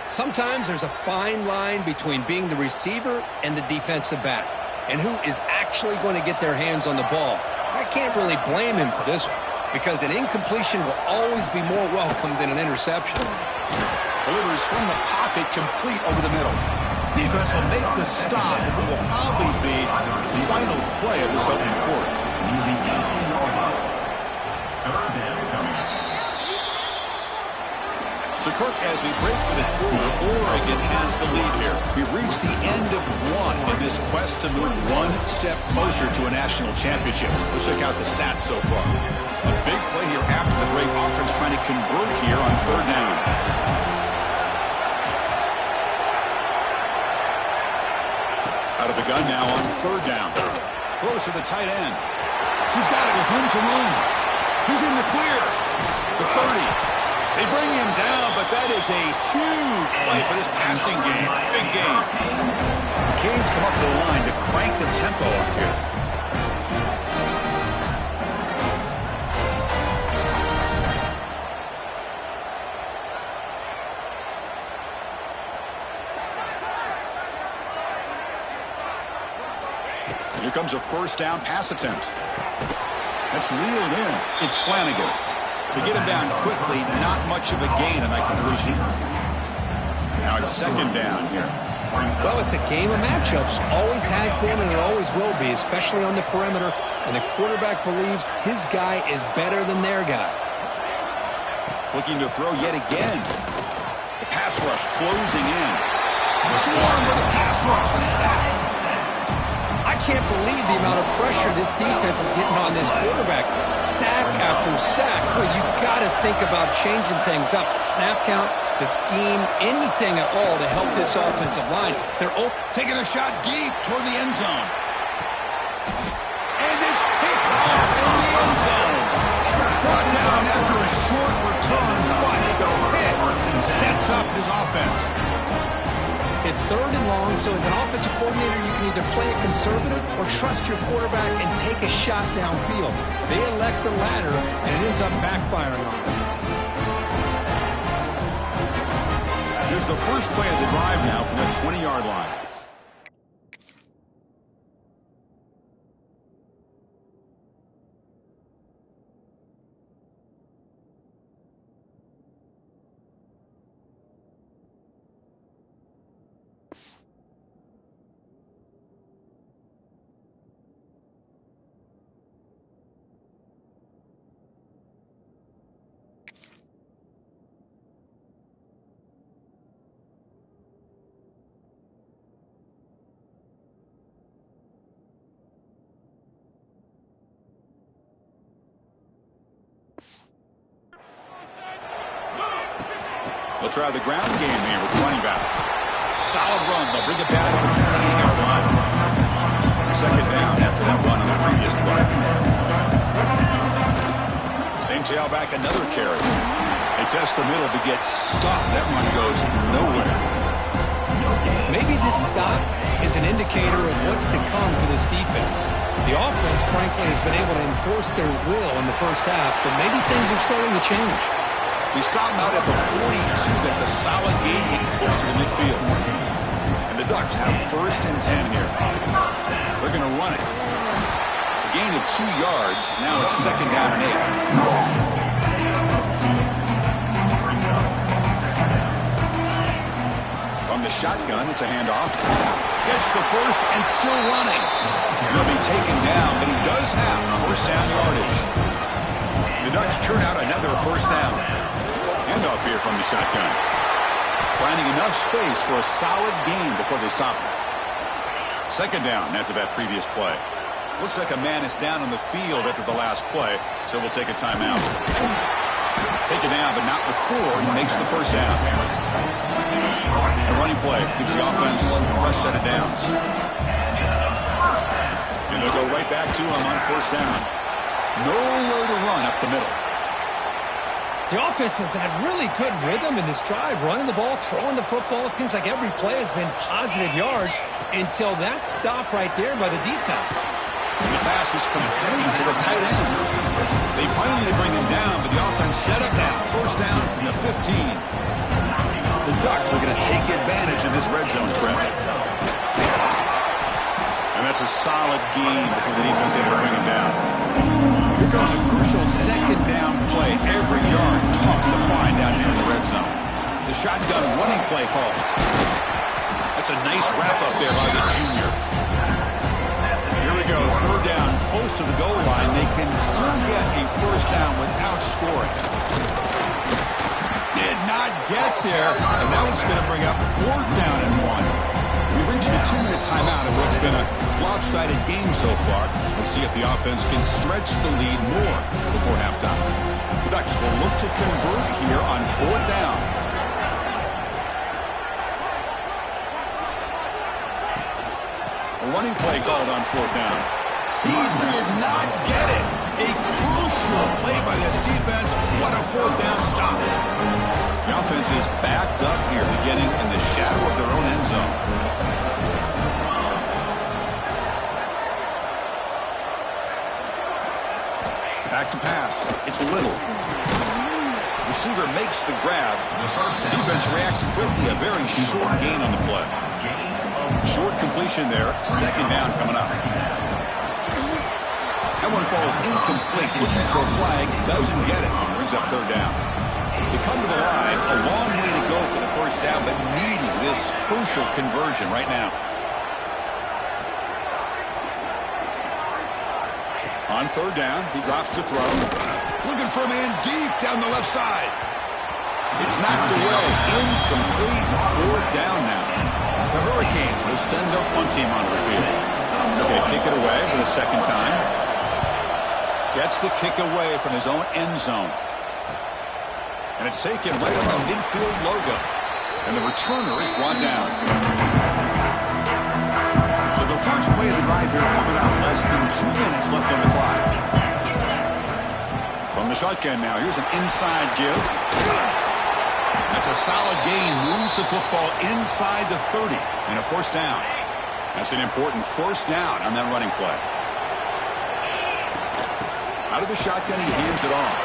Sometimes there's a fine line between being the receiver and the defensive back, and who is actually going to get their hands on the ball. I can't really blame him for this one, because an incompletion will always be more welcome than an interception. Delivers from the pocket, complete over the middle. Defense will make the stop, and it will probably be the final play of this opening quarter. So, Kirk, as we break for the quarter, Oregon has the lead here. We've reached the end of one in this quest to move one step closer to a national championship. Let's check out the stats so far. A big play here after the break. Offense trying to convert here on 3rd down. Out of the gun now on 3rd down. Close to the tight end. He's got it with room to run. He's in the clear. The 30. They bring him down, but that is a huge play for this passing game. Big game. Canes come up to the line to crank the tempo up here. Here comes a first down pass attempt. That's reeled in. It's Flanagan. To get him down quickly, not much of a gain on that completion. Now it's 2nd down here. Well, it's a game of matchups. Always has been and it always will be, especially on the perimeter. And the quarterback believes his guy is better than their guy. Looking to throw yet again. The pass rush closing in. Swarm with a pass rush. A sack. I can't believe the amount of pressure this defense is getting on this quarterback. Sack after sack. Well, you got to think about changing things up. The snap count, the scheme, anything at all to help this offensive line. They're taking a shot deep toward the end zone. And it's picked off in the end zone. Brought down after a short return. What a hit. Sets up his offense. It's 3rd and long, so as an offensive coordinator, you can either play it conservative or trust your quarterback and take a shot downfield. They elect the latter, and it ends up backfiring on them. Here's the first play of the drive now from the 20-yard line. They'll try the ground game here with the running back. Solid run. They'll bring it back at the 28-yard line. 2nd down after that run on the previous play. Same tailback, another carry. They test the middle to get stopped. That run goes nowhere. Maybe this stop is an indicator of what's to come for this defense. The offense, frankly, has been able to enforce their will in the first half, but maybe things are starting to change. We stop him out at the 42. That's a solid gain, getting closer to midfield. And the Ducks have 1st and 10 here. They're going to run it. A gain of 2 yards. Now it's 2nd down and 8. From the shotgun, it's a handoff. Gets the first and still running. And he'll be taken down, but he does have 1st down yardage. The Ducks churn out another 1st down. Handoff here from the shotgun. Finding enough space for a solid gain before they stop him. 2nd down after that previous play. Looks like a man is down on the field after the last play, so we'll take a timeout. Taken down, but not before he makes the 1st down. The running play gives the offense a fresh set of downs. And they'll go right back to him on 1st down. Nowhere to run up the middle. The offense has had really good rhythm in this drive, running the ball, throwing the football. It seems like every play has been positive yards until that stop right there by the defense. The pass is complete to the tight end. They finally bring him down, but the offense set up now. 1st down from the 15. The Ducks are going to take advantage of this red zone trap. And that's a solid gain before the defense able to bring him down. Here comes a crucial 2nd down play. Every yard tough to find down here in the red zone. The shotgun running play call. That's a nice wrap up there by the junior. Here we go. 3rd down, close to the goal line. They can still get a 1st down without scoring. Did not get there. And now it's going to bring up 4th down and 1. We reached the 2-minute timeout of what's been a lopsided game so far. Let's see if the offense can stretch the lead more before halftime. The Ducks will look to convert here on 4th down. A running play called on 4th down. He did not get it. A crucial play by this defense. What a 4th down stop. The offense is backed up here, beginning in the shadow of their own end zone. Back to pass. It's Little. Receiver makes the grab. Defense reacts quickly. A very short gain on the play. Short completion there. 2nd down coming up. That one falls incomplete. Looking for a flag. Doesn't get it. Brings up 3rd down. They come to the line. A long way to go for the 1st down, but needing this crucial conversion right now. On 3rd down, he drops to throw. Looking for a man deep down the left side. It's knocked away. Incomplete. 4th down now. The Hurricanes will send their punt team onto the field. Looking to kick it away for the second time. Gets the kick away from his own end zone. And it's taken right on the midfield logo. And the returner is brought down. So the first play of the drive here coming out. Less than 2 minutes left on the clock. From the shotgun now. Here's an inside give. That's a solid gain. Moves the football inside the 30. And a first down. That's an important first down on that running play. Out of the shotgun, he hands it off.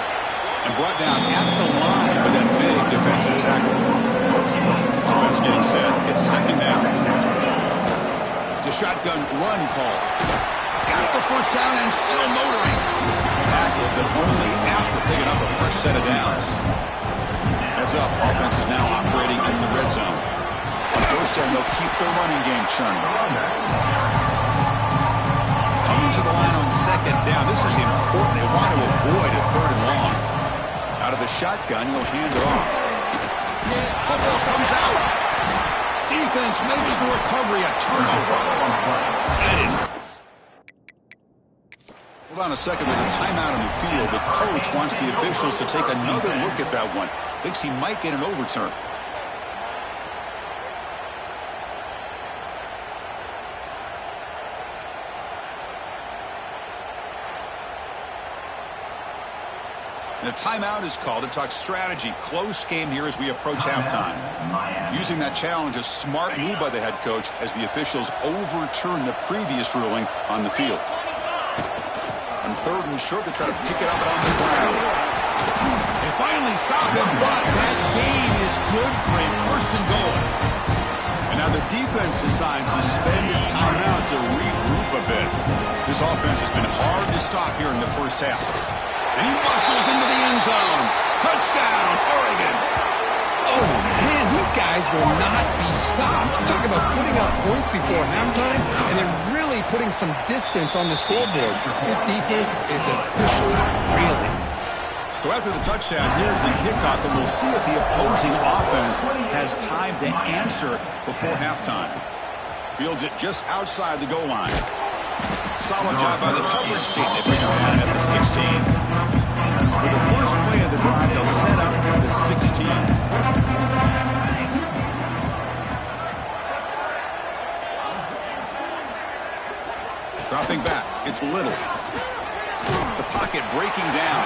And brought down at the line with that big defensive tackle. Offense getting set. It's second down. It's a shotgun run call. Got the first down and still motoring. Tackled, but only after picking up a fresh set of downs. Heads up. Offense is now operating in the red zone. On first down, they'll keep their running game churning. Coming to the line on second down. This is important. They want to avoid a third and long. Out of the shotgun, he'll hand it off. Football comes out. Defense makes the recovery a turnover. That is... Hold on a second. There's a timeout on the field. The coach wants the officials to take another look at that one. Thinks he might get an overturn. The timeout is called to talk strategy. Close game here as we approach halftime. Using that challenge, a smart move by the head coach as the officials overturn the previous ruling on the field. On third and short, they try to pick it up on the ground. They finally stop him, but that gain is good for a first and goal. And now the defense decides to spend a timeout to regroup a bit. This offense has been hard to stop here in the first half. And he muscles into the end zone. Touchdown, Oregon. Oh, man, these guys will not be stopped. Talk about putting up points before halftime and then really putting some distance on the scoreboard. This defense is officially reeling. So after the touchdown, here's the kickoff, and we'll see if the opposing offense has time to answer before halftime. Fields it just outside the goal line. Solid job by the coverage team. They bring him down at the 16. For the first play of the drive, they'll set up at the 16. Dropping back, it's Little. The pocket breaking down.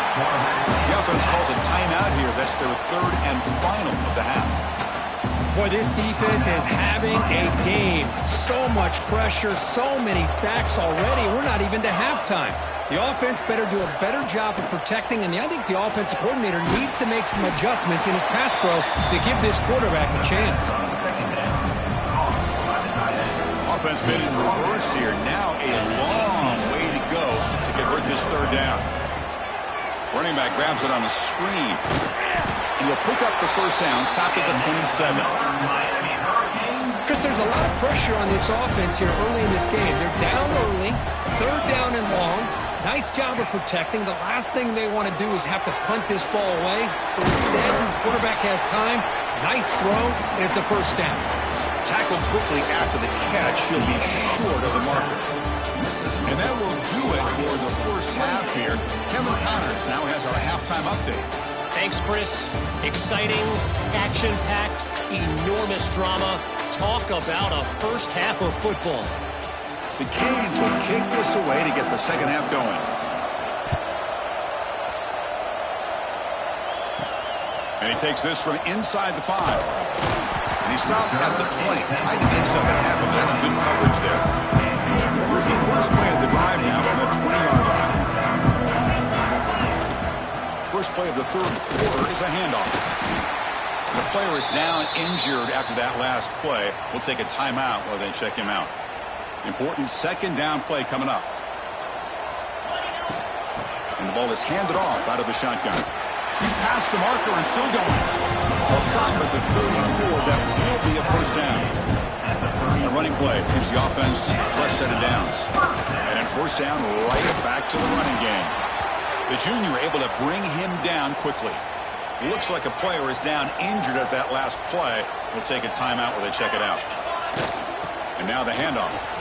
The offense calls a timeout here. That's their third and final of the half. Boy, this defense is having a game. So much pressure, so many sacks already. We're not even to halftime. The offense better do a better job of protecting, and I think the offensive coordinator needs to make some adjustments in his pass pro to give this quarterback a chance. Offense been in reverse here. Now a long way to go to convert this third down. Running back grabs it on the screen. And he'll pick up the first down, stop at the 27. Chris, there's a lot of pressure on this offense here early in this game. They're down early, third down and long. Nice job of protecting. The last thing they want to do is have to punt this ball away. So instead, the quarterback has time. Nice throw, and it's a first down. Tackled quickly after the catch. He'll be short of the marker. And that will do it for the first half here. Kevin Connors now has our halftime update. Thanks, Chris. Exciting, action-packed, enormous drama. Talk about a first half of football. The Canes will kick this away to get the second half going. And he takes this from inside the 5. And he stopped at the 20. Tried to make something happen. That's good coverage there. Here's the first play of the drive now from the 20-yard line. First play of the third quarter is a handoff. The player is down injured after that last play. We'll take a timeout while they check him out. Important second down play coming up. And the ball is handed off out of the shotgun. He's past the marker and still going. They'll stop at the 34. That will be a first down. The running play gives the offense a fresh set of downs. And then first down right back to the running game. The junior able to bring him down quickly. Looks like a player is down injured at that last play. We'll take a timeout while they check it out. And now the handoff.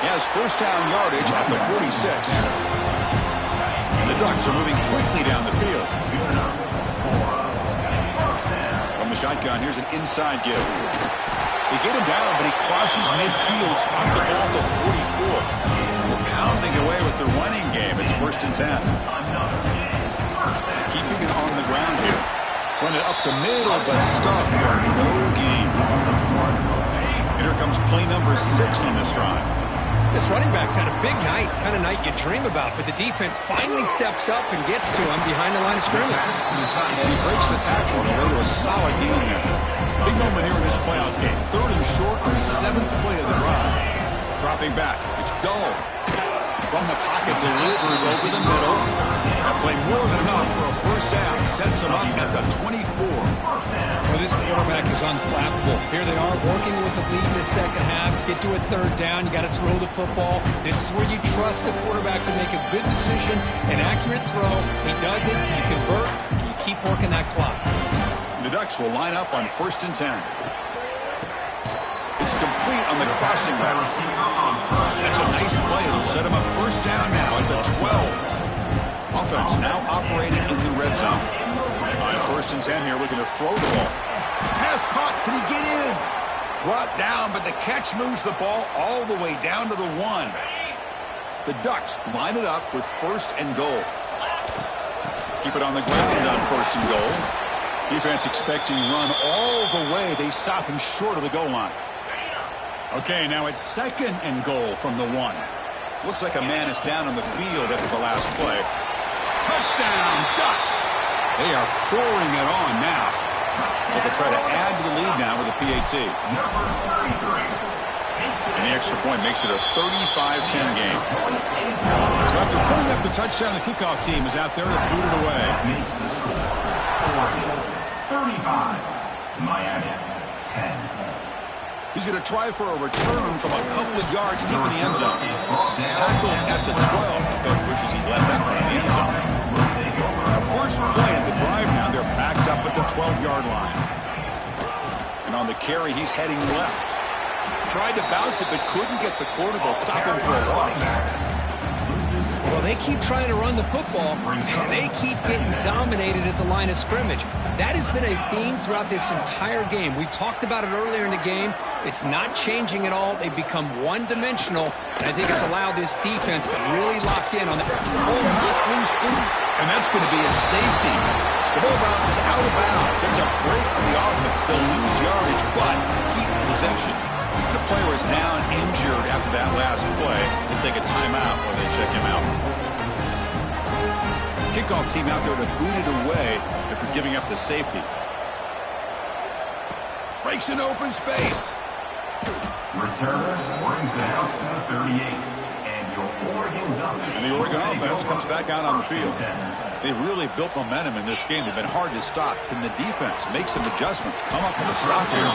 He has first down yardage at the 46. And the Ducks are moving quickly down the field. From the shotgun, here's an inside give. They get him down, but he crosses midfield, spot the ball to 44. They're pounding away with the running game. It's 1st and 10. Keeping it on the ground here. Run it up the middle, but stuffed for no gain. And here comes play number 6 on this drive. This running back's had a big night, kind of night you dream about, but the defense finally steps up and gets to him behind the line of scrimmage. And he breaks the tackle on the way to a solid gain there. Big moment here in this playoff game. 3rd and short on the 7th play of the drive. Dropping back. It's Dull. From the pocket, delivers over the middle. That play more than enough for a first down. Sets him up at the 24. Well, this quarterback is unflappable. Here they are working with the lead in the second half. Get to a 3rd down. You got to throw the football. This is where you trust the quarterback to make a good decision, an accurate throw. He does it, you convert, and you keep working that clock. The Ducks will line up on 1st and 10. It's complete on the crossing route. That's a nice play. It'll set him up first down now at the 12. Offense now operating in the red zone. On 1st and 10 here, looking to throw the ball. Pass caught. Can he get in? Brought down, but the catch moves the ball all the way down to the 1. The Ducks line it up with 1st and goal. Keep it on the ground on 1st and goal. Defense expecting run all the way. They stop him short of the goal line. Okay, now it's 2nd and goal from the 1. Looks like a man is down on the field after the last play. Touchdown, Ducks! They are pouring it on now. They'll try to add to the lead now with a PAT. And the extra point makes it a 35-10 game. So after putting up the touchdown, the kickoff team is out there to boot it away. 35, Miami, 10. He's going to try for a return from a couple of yards deep in the end zone. Tackled at the 12. The coach wishes he left that one in the end zone. Now, first play of the drive now, they're backed up at the 12-yard line. And on the carry, he's heading left. Tried to bounce it, but couldn't get the quarter. They'll stop him for a loss. Well, they keep trying to run the football, and they keep getting dominated at the line of scrimmage. That has been a theme throughout this entire game. We've talked about it earlier in the game. It's not changing at all. They've become one-dimensional, and I think it's allowed this defense to really lock in on that. Ball knocked loose, and that's going to be a safety. The ball bounces out of bounds. There's a break for the offense. They'll lose yardage, but keep possession. The player is down injured after that last play. We'll take a timeout while they check him out. Kickoff team out there to boot it away after giving up the safety. Breaks an open space. Return brings it out to the 38. And your Oregon Ducks. And the Oregon offense comes back out on the field. They really built momentum in this game. They've been hard to stop. Can the defense make some adjustments? Come up with a stop here.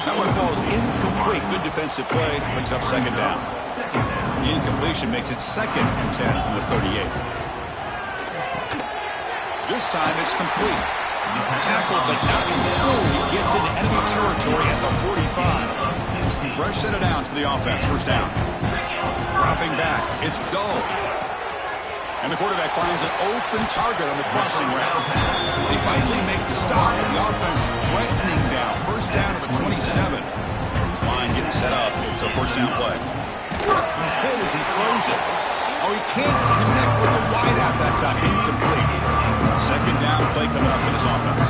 That one falls incomplete. Good defensive play. Brings up 2nd down. The incompletion makes it 2nd and 10 from the 38. This time it's complete. Tackled but not fully. Gets into enemy territory at the 45. Fresh set of downs for the offense. First down. Dropping back. It's Dull. And the quarterback finds an open target on the crossing route. They finally make the stop, and the offense threatening down. First down to the 27. This line getting set up. It's a first down play. He's hit as he throws it. Oh, he can't connect with the wideout that time. Incomplete. 2nd down play coming up for this offense.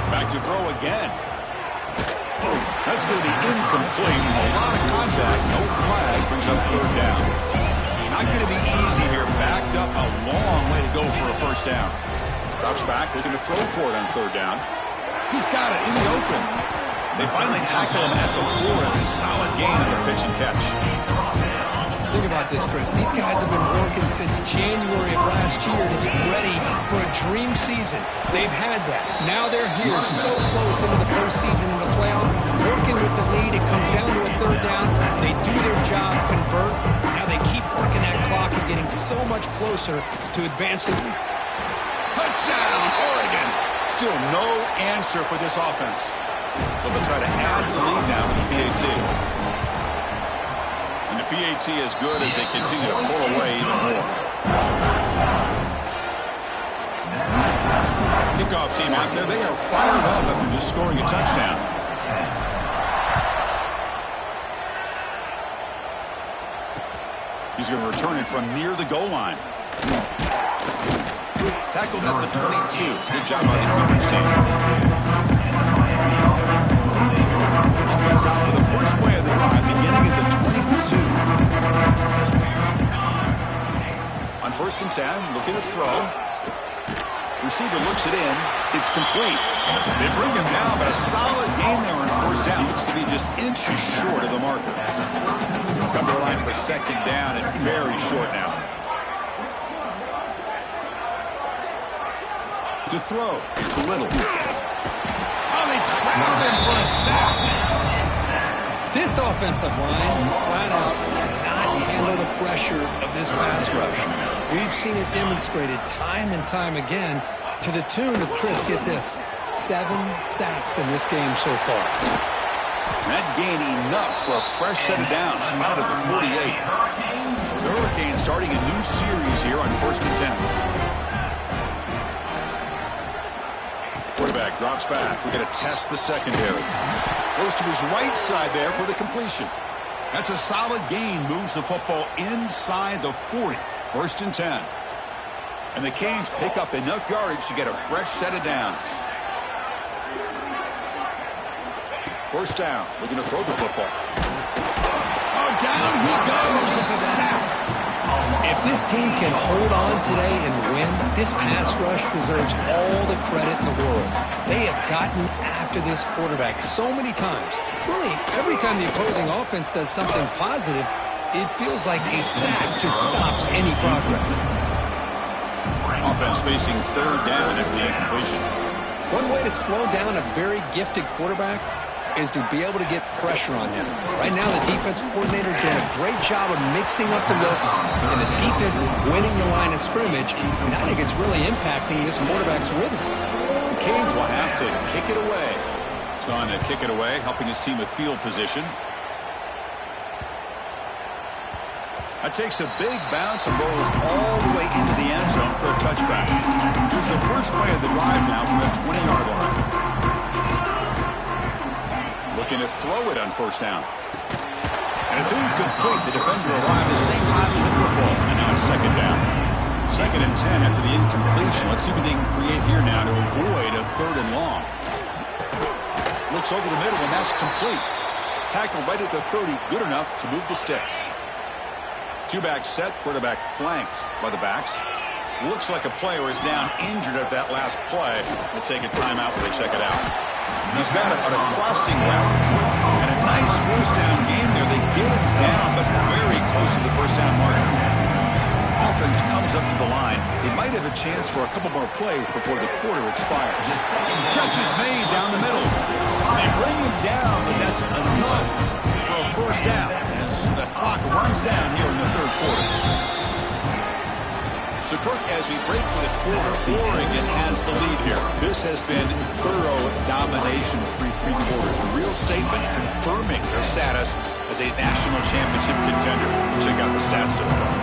Back to throw again. That's going to be incomplete. A lot of contact. No flag. Brings up 3rd down. Not going to be easy here. Backed up a long way to go for a first down. Drops back, looking to throw for it on 3rd down. He's got it in the open. They finally tackle him at the 4. It's a solid gain on the pitch and catch. Think about this, Chris. These guys have been working since January of last year to get ready for a dream season. They've had that. Now they're here so close into the postseason and the playoff. Working with the lead. It comes down to a 3rd down. They do their job, convert. Now they keep working that clock and getting so much closer to advancing. Touchdown, Oregon. Still no answer for this offense. So they'll try to add to the lead now with the PAT. PAT is good as they continue to pull away even more. Kickoff team out there. They are fired up after just scoring a touchdown. He's going to return it from near the goal line. Tackled at the 22. Good job by the coverage team. Offense out for the first play of the drive, beginning at the 22. On 1st and 10, looking to throw. Receiver looks it in. It's complete. They bring him down, but a solid gain there on 1st down. Looks to be just inches short of the marker. Come to the line for 2nd down and very short now. To throw. It's Little. Oh, they trapped him for a sack. This offensive line flat out cannot handle the pressure of this pass rush. We've seen it demonstrated time and time again to the tune of, Chris, get this, 7 sacks in this game so far. That gain enough for a fresh set of downs, spotted at the 48. The Hurricanes starting a new series here on 1st and 10. Quarterback drops back. We're going to test the secondary. Goes to his right side there for the completion. That's a solid gain. Moves the football inside the 40. 1st and 10. And the Canes pick up enough yardage to get a fresh set of downs. 1st down. Looking to throw the football. Oh, down he goes. It's a sack. If this team can hold on today and win, this pass rush deserves all the credit in the world. They have gotten after this quarterback so many times. Really, every time the opposing offense does something positive, it feels like a sack just stops any progress. Offense facing 3rd down after the incompletion. One way to slow down a very gifted quarterback is to be able to get pressure on him. Right now, the defense coordinator is doing a great job of mixing up the looks, and the defense is winning the line of scrimmage, and I think it's really impacting this quarterback's rhythm. The Canes will have to kick it away. He's on to kick it away, helping his team with field position. That takes a big bounce and rolls all the way into the end zone for a touchback. Here's the first play of the drive now from the 20-yard line. Looking to throw it on 1st down. And it's incomplete. The defender arrived at the same time as the football. And now it's 2nd down. 2nd and 10 after the incompletion. Let's see what they can create here now to avoid a 3rd and long. Looks over the middle, and that's complete. Tackled right at the 30. Good enough to move the sticks. 2-back set, quarterback flanked by the backs. Looks like a player is down injured at that last play. We'll take a timeout when they check it out. He's got it on a crossing route. And a nice 1st down gain there. They get it down, but very close to the 1st down marker. Offense comes up to the line. They might have a chance for a couple more plays before the quarter expires. Catch is made down the middle. They bring him down, but that's enough for a 1st down. The clock runs down here in the 3rd quarter. So, Kirk, as we break for the quarter, Oregon has the lead here. This has been thorough domination through 3 quarters. A real statement confirming their status as a national championship contender. Check out the stats so far.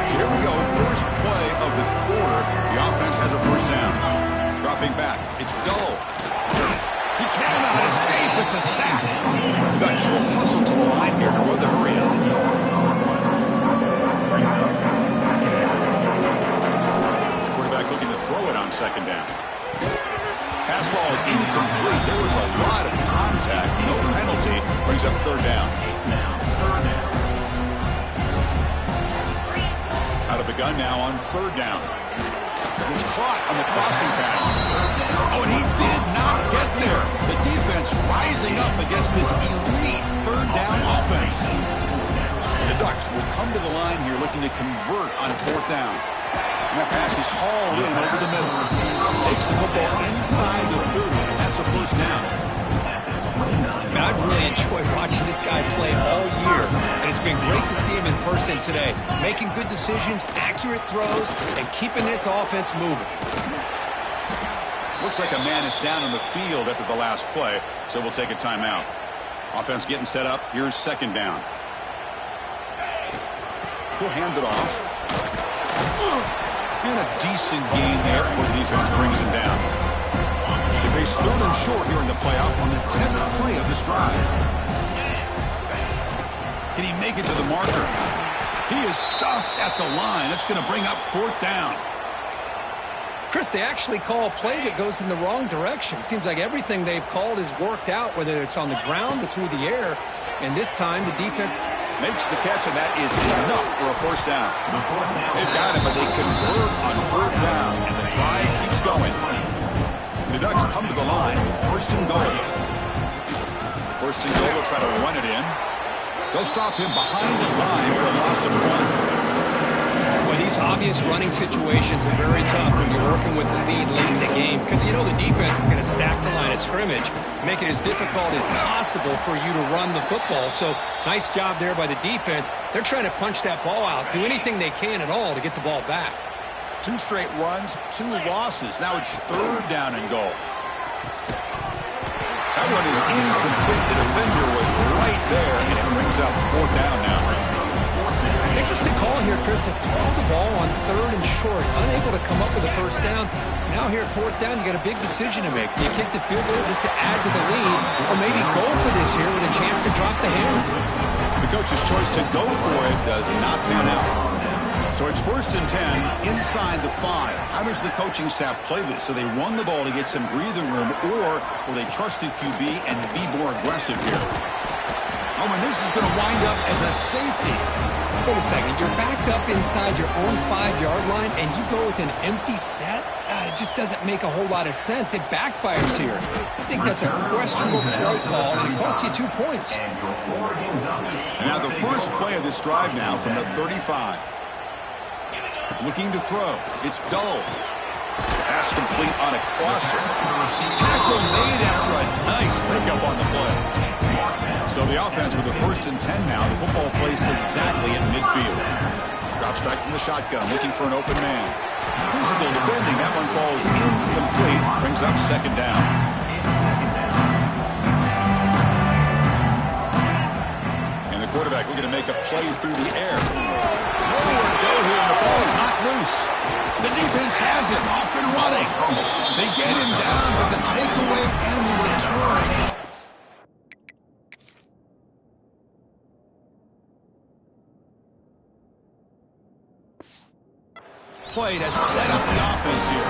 So here we go. First play of the quarter. The offense has a 1st down. Dropping back. It's Dull. He cannot escape. It's a sack. Dutch will hustle to the line here to run the hurry up. Quarterback looking to throw it on 2nd down. Pass ball is incomplete. There was a lot of contact. No penalty. Brings up 3rd down. Out of the gun now on 3rd down. It's caught on the crossing pattern. Oh, and he did not get there. The defense rising up against this elite 3rd down offense. The Ducks will come to the line here looking to convert on 4th down. And that pass is hauled in over the middle. Takes the football inside the 30, and that's a 1st down. Man, I've really enjoyed watching this guy play all year, and it's been great to see him in person today, making good decisions, accurate throws, and keeping this offense moving. Looks like a man is down on the field after the last play, so we'll take a timeout. Offense getting set up. Here's 2nd down. He'll hand it off. And a decent gain there before the defense brings him down. They face 3rd and short here in the playoff on the 10th play of this drive. Can he make it to the marker? He is stuffed at the line. That's going to bring up 4th down. Chris, they actually call a play that goes in the wrong direction. Seems like everything they've called is worked out, whether it's on the ground or through the air. And this time, the defense makes the catch, and that is enough for a 1st down. They've got him, but they convert on 3rd down, and the drive keeps going. The Ducks come to the line with 1st and goal. 1st and goal, they'll try to run it in. They'll stop him behind the line for a loss of 1. Well, these obvious running situations are very tough when you're working with the lead late in the game because you know the defense is going to stack the line of scrimmage, make it as difficult as possible for you to run the football. So nice job there by the defense. They're trying to punch that ball out, do anything they can at all to get the ball back. 2 straight runs, 2 losses. Now it's 3rd down and goal. That one is incomplete. The defender was right there, and it brings up 4th down now. Interesting call here, Chris, to throw the ball on 3rd and short. Unable to come up with a 1st down. Now here at 4th down, you got a big decision to make. Do you kick the field goal just to add to the lead, or maybe go for this here with a chance to drop the hammer? The coach's choice to go for it does not pan out. So it's 1st and 10 inside the 5. How does the coaching staff play this? So they run the ball to get some breathing room, or will they trust the QB and be more aggressive here? Oh, and this is going to wind up as a safety. Wait a second. You're backed up inside your own 5-yard line, and you go with an empty set? It just doesn't make a whole lot of sense. It backfires here. I think that's a questionable play call, and it costs you 2 points. And now the first play of this drive now from the 35. Looking to throw. It's Dull. Pass complete on a crosser. Tackle made after a nice pickup on the play. So the offense with the 1st and 10 now. The football placed exactly at midfield. Drops back from the shotgun, looking for an open man. Physical defending. That one falls incomplete. Brings up 2nd down. And the quarterback looking to make a play through the air. Nowhere to go here, and the ball is knocked loose. The defense has it, off and running. They get him down, but the takeaway and the return. Play to set up the offense here.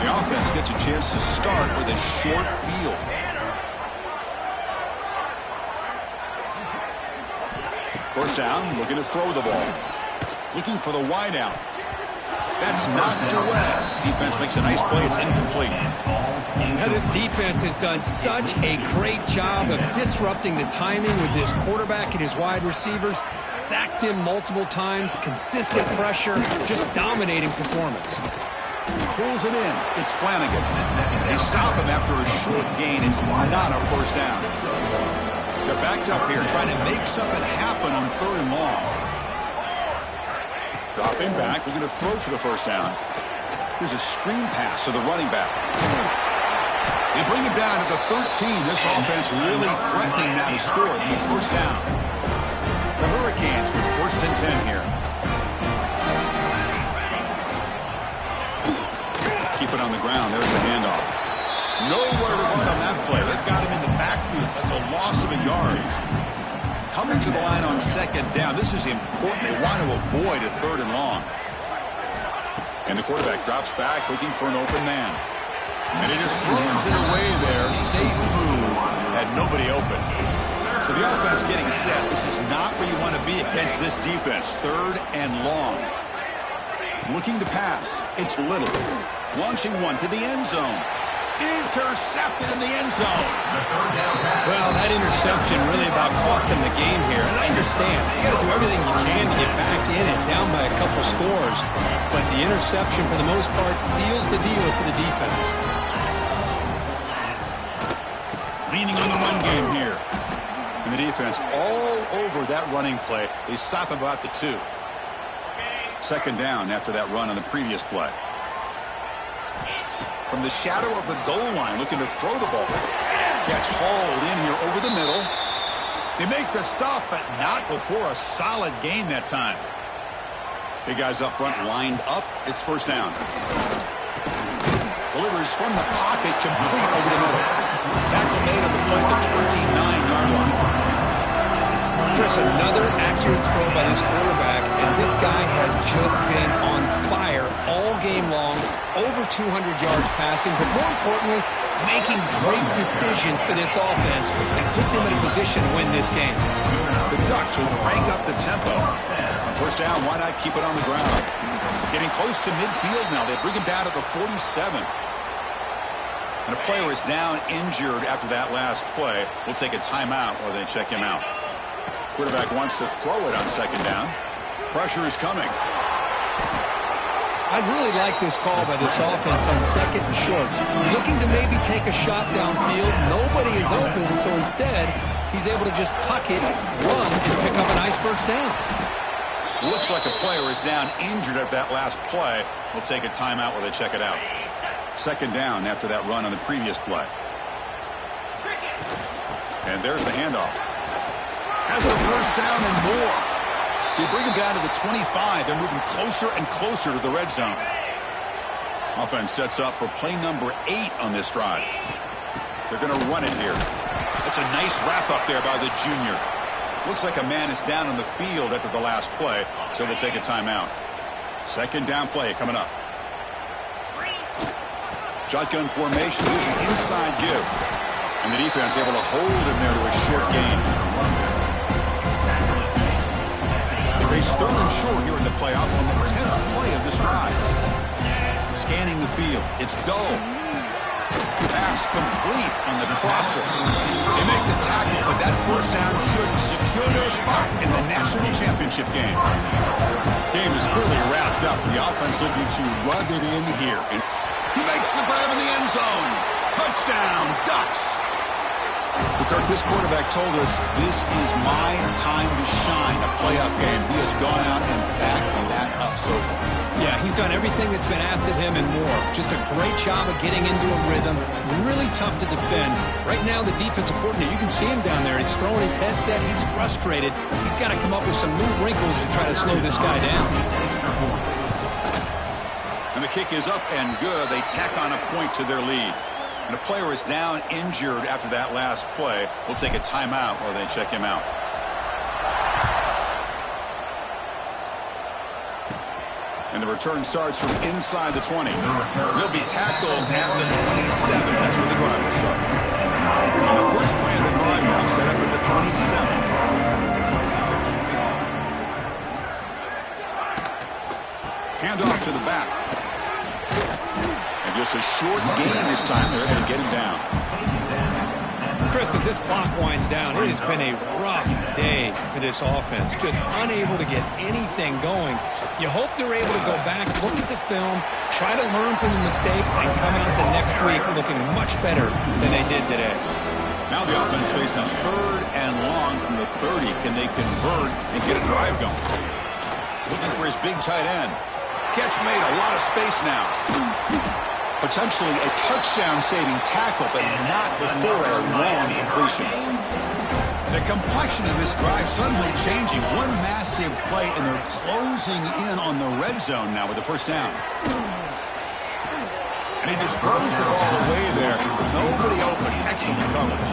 The offense gets a chance to start with a short field. First down, looking to throw the ball. Looking for the wideout. That's knocked away. Defense makes a nice play. It's incomplete. Now this defense has done such a great job of disrupting the timing with his quarterback and his wide receivers. Sacked him multiple times. Consistent pressure. Just dominating performance. Pulls it in. It's Flanagan. They stop him after a short gain. It's not a 1st down. They're backed up here trying to make something happen on 3rd and long. Dropping back, looking to throw for the 1st down. Here's a screen pass to the running back. They bring him down at the 13. This offense really threatening now to score in the 1st down. The Hurricanes with 1st and 10 here. Keep it on the ground. There's the handoff. Nowhere to run on that play. They've got him in the backfield. That's a loss of a yard. Coming to the line on 2nd down. This is important. They want to avoid a 3rd and long. And the quarterback drops back looking for an open man. And he just throws it away there. Safe move. Had nobody open. So the offense getting set. This is not where you want to be against this defense. 3rd and long. Looking to pass. It's Little. Launching one to the end zone. Intercepted in the end zone. Well, that interception really about cost him the game here. And I understand. You got to do everything you can to get back in and down by a couple scores. But the interception, for the most part, seals the deal for the defense. Leaning on the run game here. And the defense all over that running play. They stop about the 2. 2nd down after that run on the previous play. From the shadow of the goal line, looking to throw the ball. Catch hauled in here over the middle. They make the stop, but not before a solid gain that time. Big guys up front lined up. It's first down. Delivers from the pocket, complete over the middle. Tackle made on the play at the 29-yard line. Chris, another accurate throw by this quarterback, and this guy has just been on fire all game long, over 200 yards passing, but more importantly, making great decisions for this offense and put them in a position to win this game. The Ducks will crank up the tempo. On first down, why not keep it on the ground? Getting close to midfield now. They bring him down to the 47. And a player is down injured after that last play. We'll take a timeout or they check him out. Quarterback wants to throw it on second down. Pressure is coming. I really like this call by this offense on second and short. Looking to maybe take a shot downfield. Nobody is open, so instead, he's able to just tuck it, run, and pick up a nice first down. Looks like a player is down injured at that last play. We'll take a timeout while they check it out. Second down after that run on the previous play. And there's the handoff. Has the first down and more. They bring him down to the 25. They're moving closer and closer to the red zone. Offense sets up for play number 8 on this drive. They're going to run it here. That's a nice wrap up there by the junior. Looks like a man is down on the field after the last play, so we'll take a timeout. Second down play coming up. Shotgun formation. Here's an inside give. And the defense able to hold him there to a short gain. They face third and short here in the playoff on the 10th play of this drive. Scanning the field. It's Doe. Pass complete on the crosser. They make the tackle, but that first down should secure their spot in the national championship game. Game is clearly wrapped up. The offense looking to rub it in here. He makes the grab in the end zone. Touchdown, Ducks. Kirk, this quarterback told us this is my time to shine, a playoff game. He has gone out and backed that up so far. Yeah, he's done everything that's been asked of him and more. Just a great job of getting into a rhythm. Really tough to defend. Right now, the defensive coordinator, you can see him down there. He's throwing his headset. He's frustrated. He's got to come up with some new wrinkles to try to slow this guy down. And the kick is up and good. They tack on a point to their lead. And a player is down injured after that last play. We'll take a timeout while they check him out. And the return starts from inside the 20. He'll be tackled at the 27. That's where the drive will start. And the first play of the drive now set up at the 27. Hand off to the back. And just a short gain this time. They're able to get him down. Chris, as this clock winds down, it has been a rough day for this offense. Just unable to get anything going. You hope they're able to go back, look at the film, try to learn from the mistakes, and come out the next week looking much better than they did today. Now the offense faces third and long from the 30. Can they convert and get a drive going? Looking for his big tight end. Catch made, a lot of space now. Potentially a touchdown-saving tackle, but not before a long completion. The complexion of this drive suddenly changing. One massive play, and they're closing in on the red zone now with the first down. And he just throws the ball away there. Nobody open. Excellent coverage.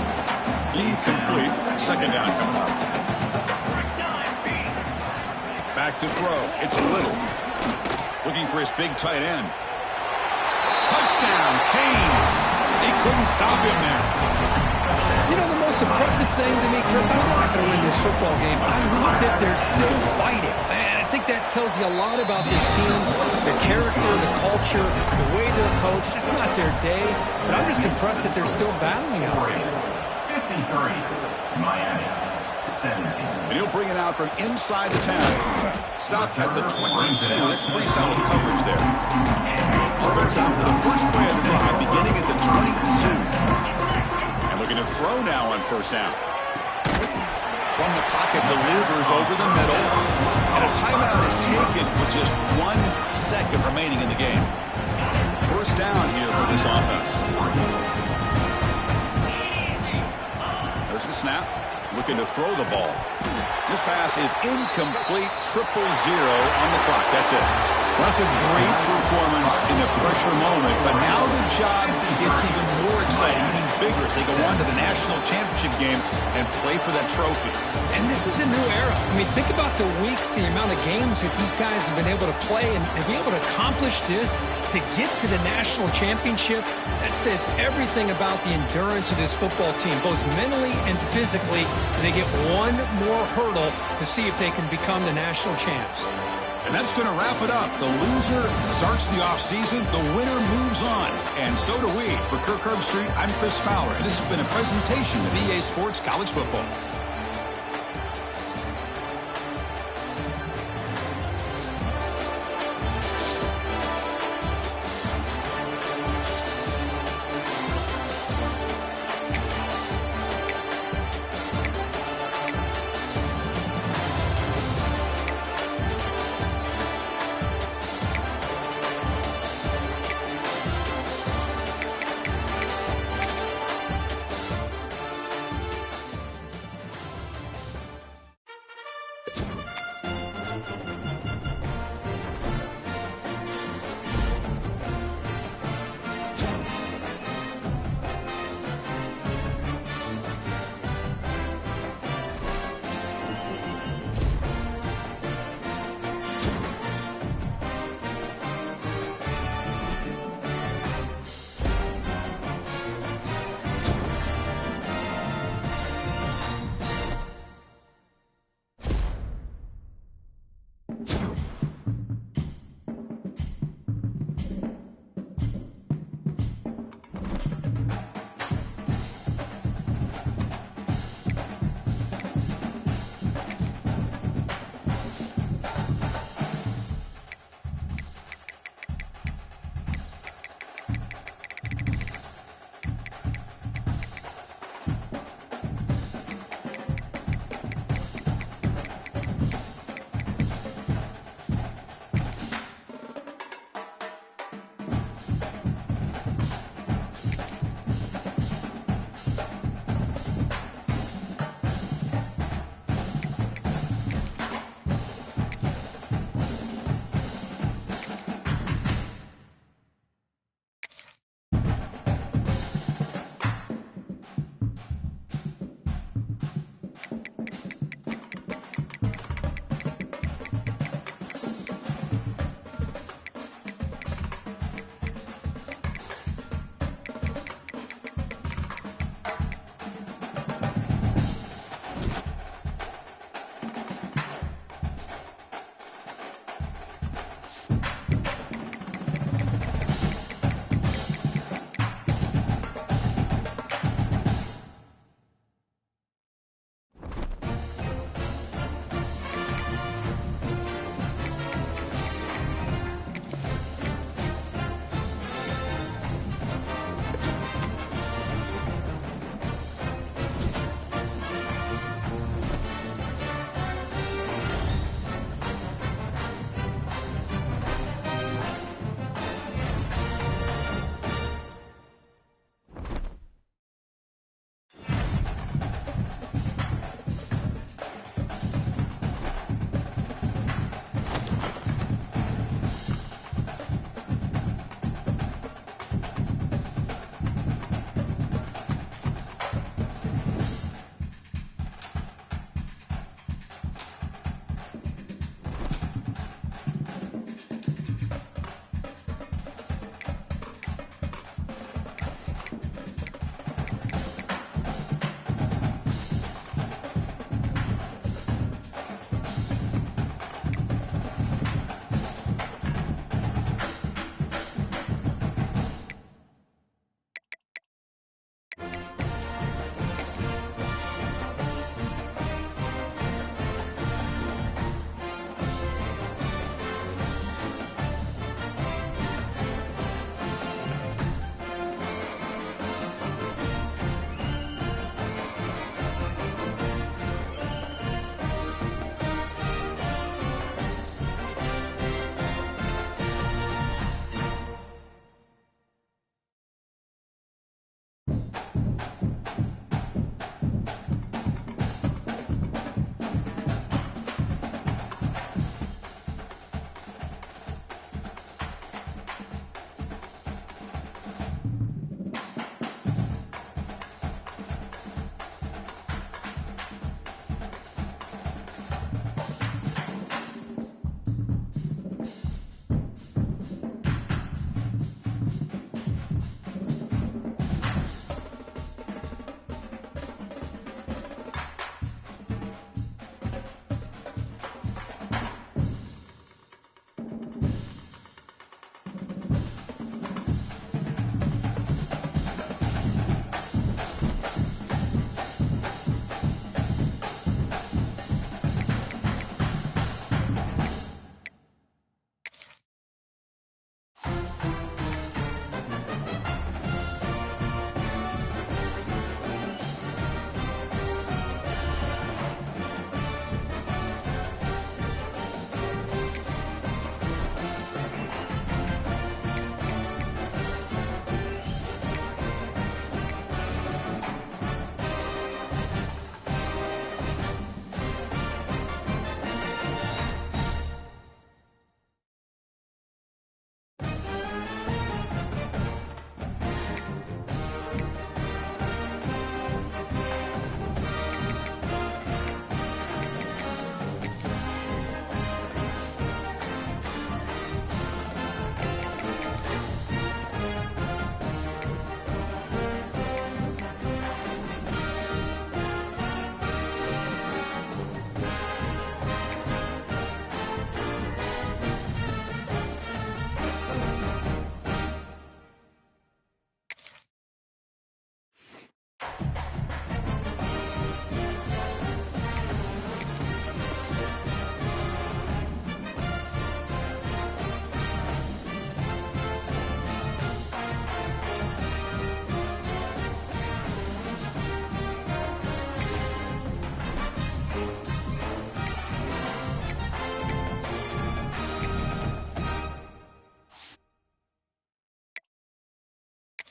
Incomplete. Second down coming up. Back to throw. It's Little. Looking for his big tight end. Touchdown, Canes. They couldn't stop him there. You know, the most impressive thing to me, Chris, I'm not going to win this football game. I love that they're still fighting. Man, I think that tells you a lot about this team, the character, the culture, the way they're coached. It's not their day, but I'm just impressed that they're still battling out there. 53, Miami, 17. And he'll bring it out from inside the 10. Stop at the 22. That's pretty solid coverage there. Offense out to the first play of the drive, beginning at the 22. And looking to throw now on first down. From the pocket, delivers over the middle. And a timeout is taken with just 1 second remaining in the game. First down here for this offense. There's the snap. looking to throw the ball. This pass is incomplete, 0-0 on the clock. That's it. Well, that's a great performance in the pressure moment, but now the job gets even more exciting, even bigger as they go on to the national championship game and play for that trophy. And this is a new era. I mean, think about the weeks, the amount of games that these guys have been able to play, and to be able to accomplish this, to get to the national championship, that says everything about the endurance of this football team, both mentally and physically. And they get one more hurdle to see if they can become the national champs. And that's going to wrap it up. The loser starts the offseason. The winner moves on. And so do we. For Kirk Herbstreit, I'm Chris Fowler. And this has been a presentation of EA Sports College Football.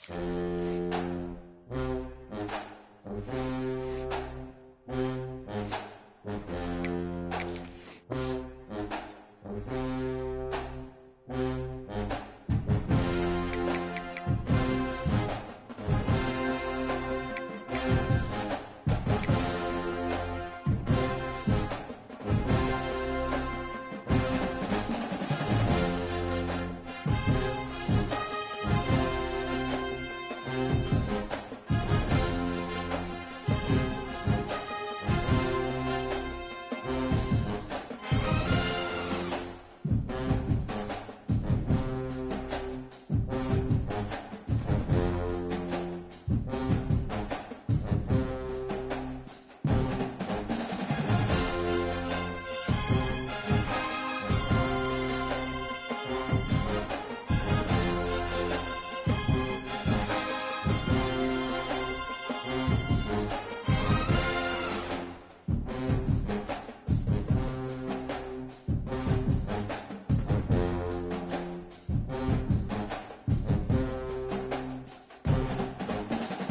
Thank you.